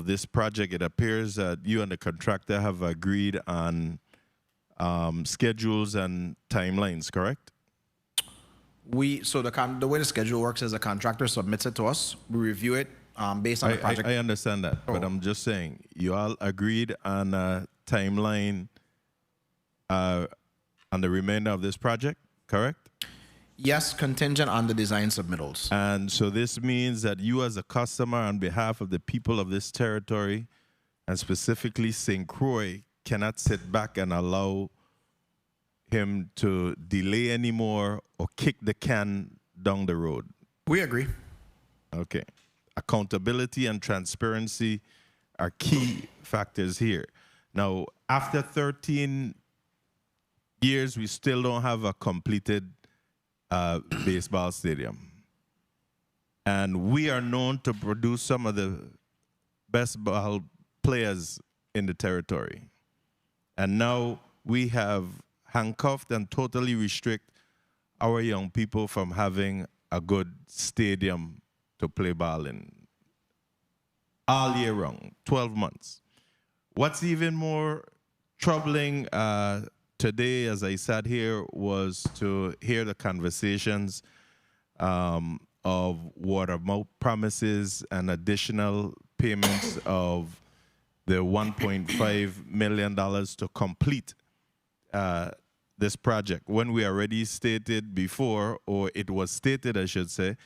this project, it appears that you and the contractor have agreed on schedules and timelines, correct? So the way the schedule works is a contractor submits it to us, we review it based on the project. I understand that, but I'm just saying, you all agreed on a timeline on the remainder of this project, correct? Yes, contingent on the design submittals. And so this means that you as a customer, on behalf of the people of this territory, and specifically St. Croix, cannot sit back and allow him to delay anymore or kick the can down the road. We agree. Okay. Accountability and transparency are key factors here. Now, after 13 years, we still don't have a completed baseball stadium. And we are known to produce some of the best ball players in the territory. And now we have handcuffed and totally restrict our young people from having a good stadium to play ball in all year round, 12 months. What's even more troubling today, as I sat here, was to hear the conversations of what are promises and additional payments of the $1.5 million to complete this project, when we already stated before, or it was stated, I should say,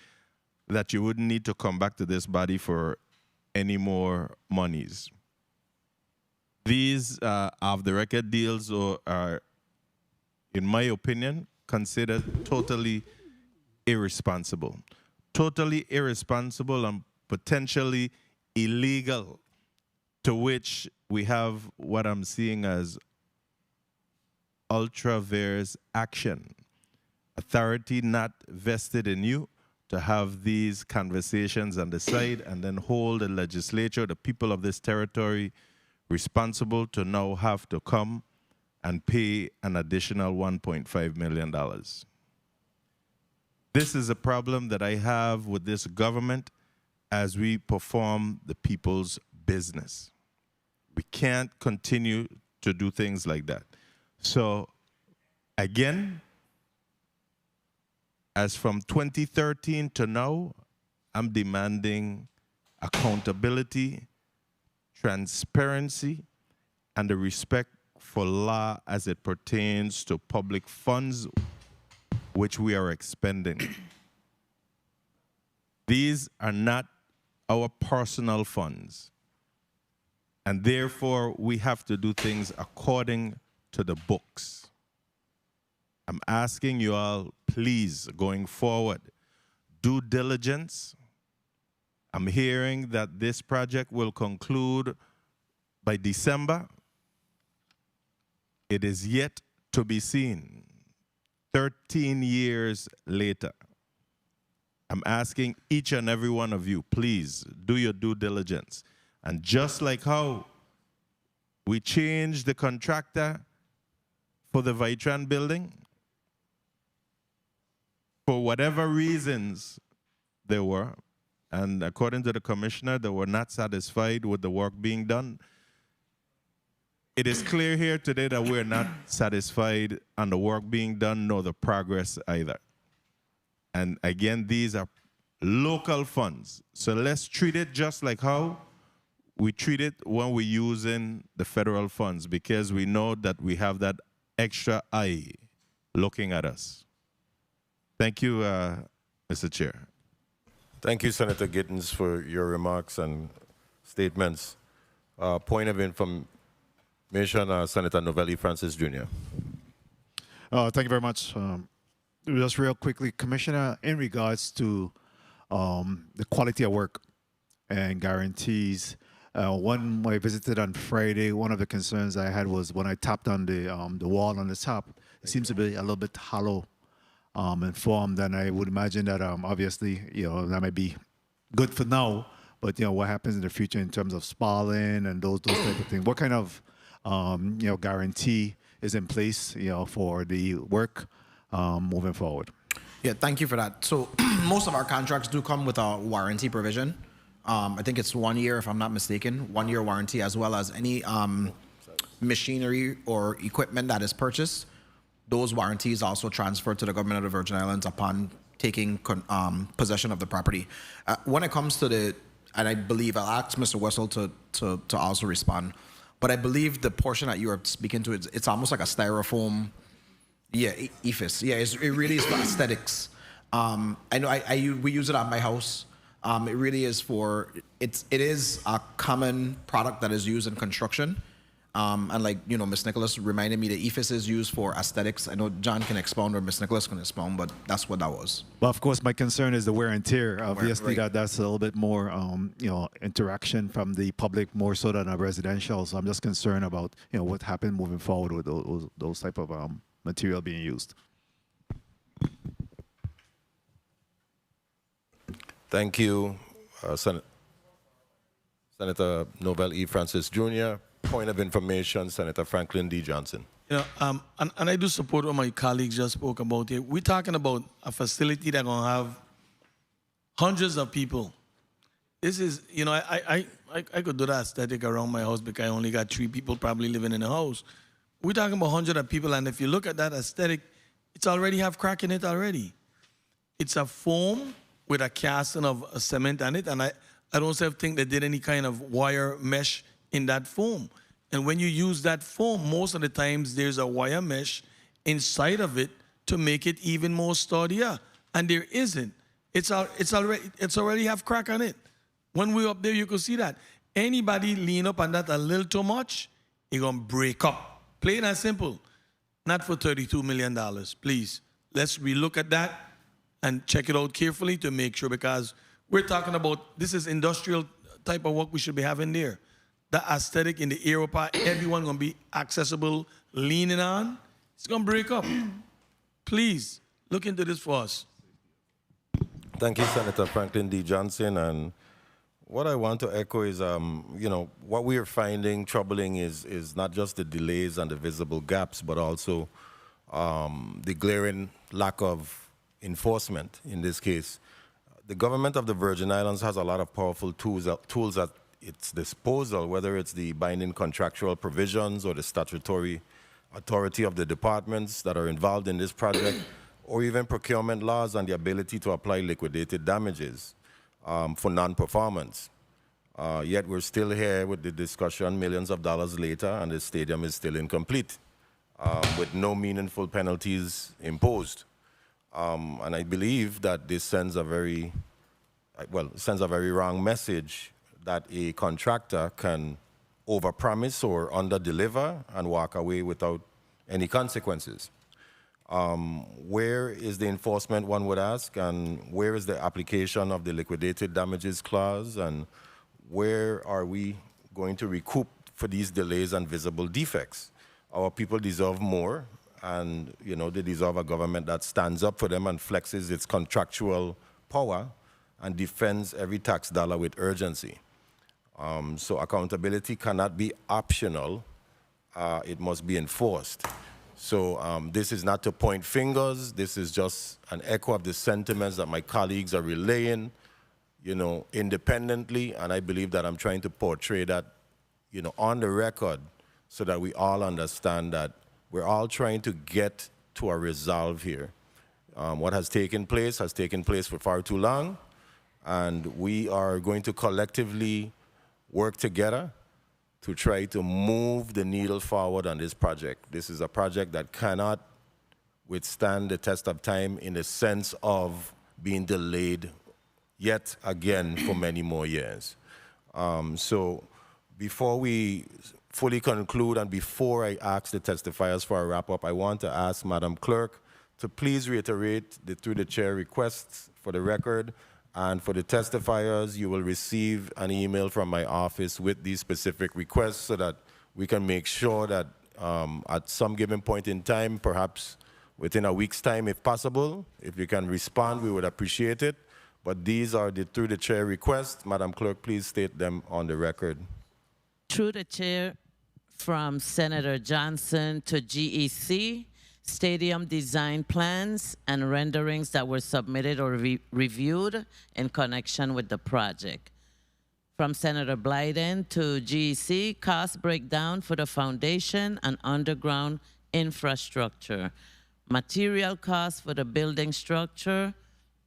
that you wouldn't need to come back to this body for any more monies. These off-the-record deals are, in my opinion, considered totally irresponsible. Totally irresponsible and potentially illegal, to which we have what I'm seeing as ultra-vires action. Authority not vested in you to have these conversations and decide, and then hold the legislature, the people of this territory, responsible to now have to come and pay an additional $1.5 million. This is a problem that I have with this government as we perform the people's business. We can't continue to do things like that. So, again, as from 2013 to now, I'm demanding accountability, transparency, and the respect for law as it pertains to public funds which we are expending. These are not our personal funds, and therefore we have to do things according to the books. I'm asking you all, please, going forward, due diligence. I'm hearing that this project will conclude by December. It is yet to be seen. 13 years later. I'm asking each and every one of you, please, do your due diligence. And just like how We changed the contractor for the Vitran building. For whatever reasons there were, and according to the commissioner, they were not satisfied with the work being done. It is clear here today that we're not satisfied on the work being done, nor the progress either. And again, these are local funds. So let's treat it just like how we treat it when we're using the federal funds, because we know that we have that extra eye looking at us. Thank you, Mr. Chair. Thank you, Senator Gittens, for your remarks and statements. Point of information, Senator Novelli Francis Jr. Thank you very much. Just real quickly, Commissioner, in regards to the quality of work and guarantees, when I visited on Friday, one of the concerns I had was when I tapped on the wall on the top, it seems to be a little bit hollow and formed, and I would imagine that obviously, that might be good for now, but what happens in the future in terms of spalling and those type of things? What kind of guarantee is in place, for the work moving forward? Yeah, thank you for that. So most of our contracts do come with a warranty provision. I think it's 1 year, if I'm not mistaken, 1 year warranty, as well as any machinery or equipment that is purchased. Those warranties also transfer to the government of the Virgin Islands upon taking possession of the property. When it comes to and I believe I'll ask Mr. Wessel to also respond, but I believe the portion that you are speaking to, it's almost like a styrofoam, ephes. Yeah, it really is for aesthetics. I know we use it at my house. It really is it is a common product that is used in construction. And like, Ms. Nicholas reminded me the ephes is used for aesthetics. I know John can expound or Ms. Nicholas can expound, but that's what that was. Well, of course, my concern is the wear and tear. Obviously, right. that's a little bit more, interaction from the public more so than a residential. So I'm just concerned about, what happened moving forward with those type of material being used. Thank you, Senator Nobel E. Francis Jr. Point of information, Senator Franklin D. Johnson. And I do support what my colleagues just spoke about here. We're talking about a facility that's going to have hundreds of people. This is, I could do that aesthetic around my house because I only got 3 people probably living in the house. We're talking about hundreds of people, and if you look at that aesthetic, it's already have crack in it already. It's a foam with a casting of a cement on it, and I don't think they did any kind of wire mesh in that foam. And when you use that foam, most of the times there's a wire mesh inside of it to make it even more sturdier. And there isn't. It's already have crack on it. When we're up there, you can see that. Anybody lean up on that a little too much, it's gonna break up. Plain and simple. Not for $32 million, please. Let's relook at that and check it out carefully to make sure, because we're talking about, this is industrial type of work we should be having there. The aesthetic in the Europa, everyone gonna be accessible, leaning on, it's gonna break up. Please, look into this for us. Thank you, Senator Franklin D. Johnson. And what I want to echo is, what we are finding troubling is not just the delays and the visible gaps, but also the glaring lack of enforcement in this case. The government of the Virgin Islands has a lot of powerful tools at its disposal, whether it's the binding contractual provisions or the statutory authority of the departments that are involved in this project, or even procurement laws and the ability to apply liquidated damages for non-performance. Yet we're still here with the discussion millions of dollars later, and the stadium is still incomplete with no meaningful penalties imposed. And I believe that this sends a very wrong message that a contractor can overpromise or underdeliver and walk away without any consequences. Where is the enforcement, one would ask, and where is the application of the liquidated damages clause, and where are we going to recoup for these delays and visible defects? Our people deserve more, and they deserve a government that stands up for them and flexes its contractual power and defends every tax dollar with urgency. So accountability cannot be optional it must be enforced. So this is not to point fingers. This is just an echo of the sentiments that my colleagues are relaying, independently. And I believe that I'm trying to portray that, on the record so that we all understand that we're all trying to get to a resolve here. What has taken place for far too long. And we are going to collectively work together to try to move the needle forward on this project. This is a project that cannot withstand the test of time in the sense of being delayed yet again for many more years. So before we fully conclude and before I ask the testifiers for a wrap-up, I want to ask Madam Clerk to please reiterate through the chair requests for the record. And for the testifiers, you will receive an email from my office with these specific requests so that we can make sure that at some given point in time, perhaps within a week's time, if possible, if you can respond, we would appreciate it. But these are through the chair requests. Madam Clerk, please state them on the record. Through the chair, from Senator Johnson to GEC, stadium design plans and renderings that were submitted or reviewed in connection with the project. From Senator Blyden to GEC, cost breakdown for the foundation and underground infrastructure, material costs for the building structure,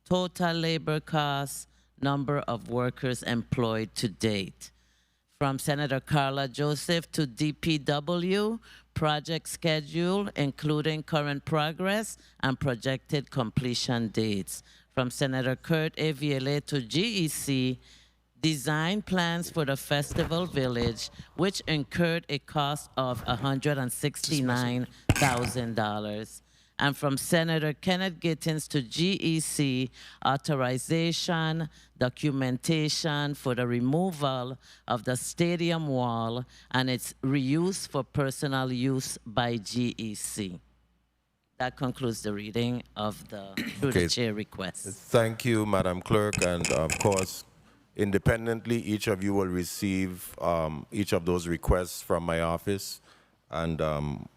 total labor costs, number of workers employed to date. From Senator Carla Joseph to DPW, project schedule, including current progress and projected completion dates. From Senator Kurt Aviele to GEC, design plans for the Festival Village, which incurred a cost of $169,000. And from Senator Kenneth Gittins to GEC, authorization, documentation for the removal of the stadium wall and its reuse for personal use by GEC. That concludes the reading of the through the chair request. Thank you, Madam Clerk, and of course, independently, each of you will receive each of those requests from my office. And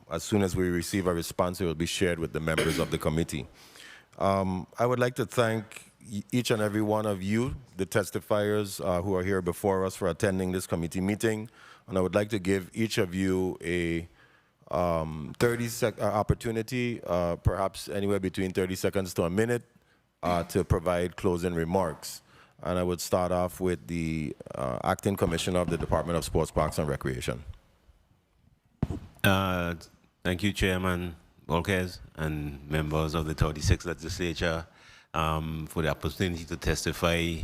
as soon as we receive a response, it will be shared with the members of the committee. I would like to thank each and every one of you, the testifiers who are here before us, for attending this committee meeting. And I would like to give each of you a 30-second opportunity, perhaps anywhere between 30 seconds to a minute, to provide closing remarks. And I would start off with the Acting Commissioner of the Department of Sports, Parks, and Recreation. Thank you, Chairman Volquez and members of the 36th Legislature for the opportunity to testify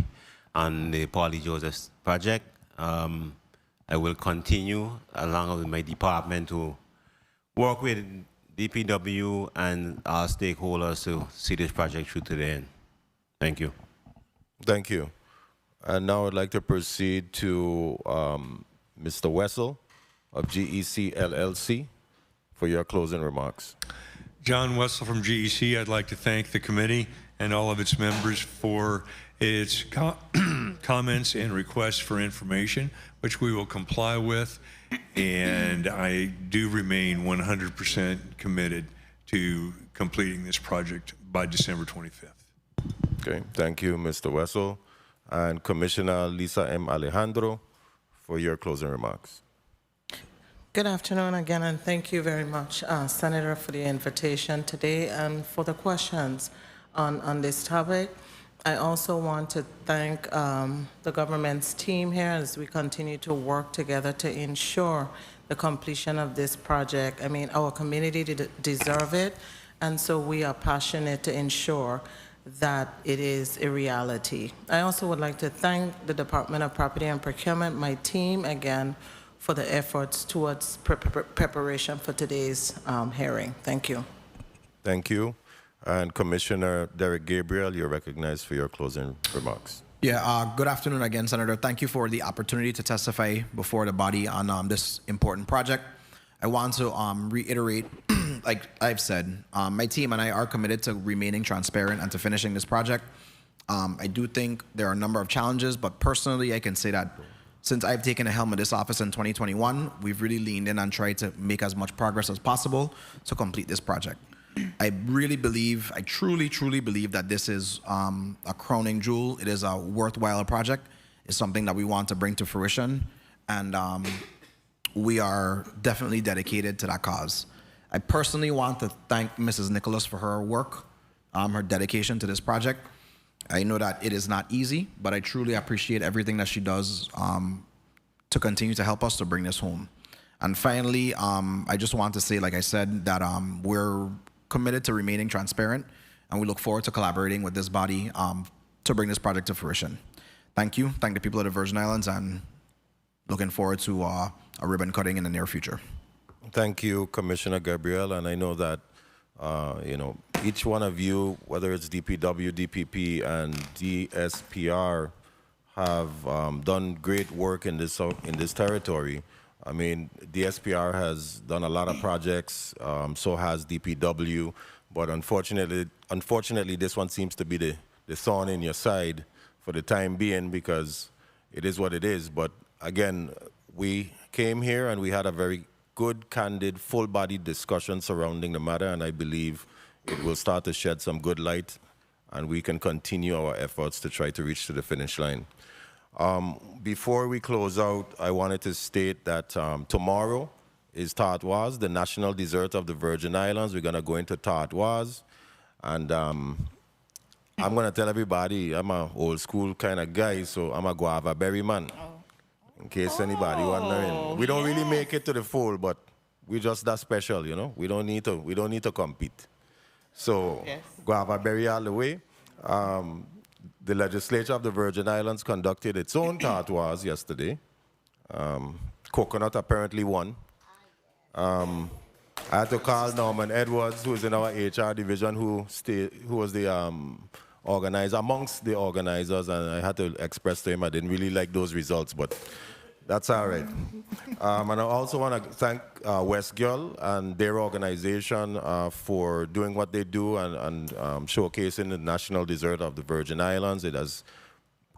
on the Paulie Joseph project. I will continue along with my department to work with DPW and our stakeholders to see this project through to the end. Thank you. Thank you. And now I'd like to proceed to Mr. Wessel of GEC LLC for your closing remarks. John Wessel from GEC. I'd like to thank the committee and all of its members for its comments and requests for information, which we will comply with. And I do remain 100% committed to completing this project by December 25th. Okay, thank you, Mr. Wessel. And Commissioner Lisa M. Alejandro for your closing remarks. Good afternoon again, and thank you very much, Senator, for the invitation today and for the questions on this topic. I also want to thank the government's team here as we continue to work together to ensure the completion of this project. I mean, our community deserve it, and so we are passionate to ensure that it is a reality. I also would like to thank the Department of Property and Procurement, my team, again, for the efforts towards preparation for today's hearing. Thank you. Thank you. And Commissioner Derek Gabriel, you're recognized for your closing remarks. Yeah, good afternoon again, Senator. Thank you for the opportunity to testify before the body on this important project. I want to reiterate, like I've said, my team and I are committed to remaining transparent and to finishing this project. I do think there are a number of challenges, but personally I can say that Since I've taken the helm of this office in 2021, we've really leaned in and tried to make as much progress as possible to complete this project. I truly, truly believe that this is a crowning jewel. It is a worthwhile project. It's something that we want to bring to fruition, and we are definitely dedicated to that cause. I personally want to thank Mrs. Nicholas for her work, her dedication to this project. I know that it is not easy, but I truly appreciate everything that she does to continue to help us to bring this home. And finally, I just want to say, like I said, that we're committed to remaining transparent, and we look forward to collaborating with this body to bring this project to fruition. Thank you. Thank the people of the Virgin Islands, and looking forward to a ribbon cutting in the near future. Thank you, Commissioner Gabriel, and I know that each one of you, whether it's DPW, DPP, and DSPR, have done great work in this territory. I mean, DSPR has done a lot of projects, so has DPW, but unfortunately, this one seems to be the thorn in your side for the time being, because it is what it is. But again, we came here and we had a very good, candid, full-bodied discussion surrounding the matter, and I believe it will start to shed some good light, and we can continue our efforts to try to reach to the finish line. Before we close out, I wanted to state that tomorrow is Tartwas, the national dessert of the Virgin Islands. We're going to go into Tartwas, and I'm going to tell everybody I'm an old school kind of guy, so I'm a guava berry man. In case anybody wondering, we don't really make it to the fold, but we're just that special, you know. We don't need to compete. So, yes. Guava berry all the way. The legislature of the Virgin Islands conducted its own Tartwas yesterday. Coconut apparently won. I had to call Norman Edwards, who's in our HR division, who was the organizer, amongst the organizers, and I had to express to him I didn't really like those results, but that's all right. And I also want to thank West Girl and their organization for doing what they do and showcasing the national dessert of the Virgin Islands. It has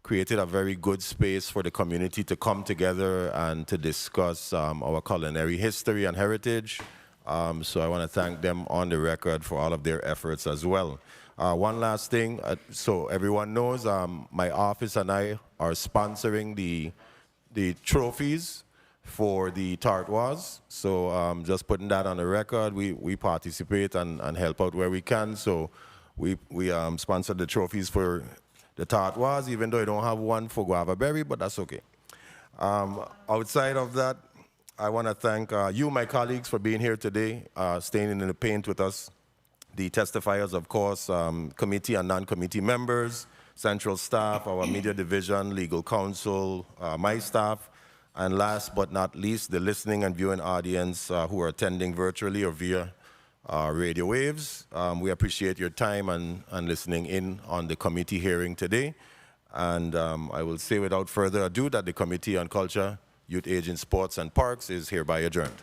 created a very good space for the community to come together and to discuss our culinary history and heritage. So I want to thank them on the record for all of their efforts as well. One last thing, so everyone knows, my office and I are sponsoring the trophies for the Tartwas. So just putting that on the record, we participate and help out where we can. So we sponsored the trophies for the Tartwas, even though I don't have one for guava berry, but that's okay. Outside of that, I want to thank you, my colleagues, for being here today, staying in the paint with us. The testifiers, of course, committee and non-committee members, central staff, our media division, legal counsel, my staff, and last but not least, the listening and viewing audience who are attending virtually or via radio waves. We appreciate your time and listening in on the committee hearing today. And I will say without further ado that the Committee on Culture, Youth, Aging, Sports, and Parks is hereby adjourned.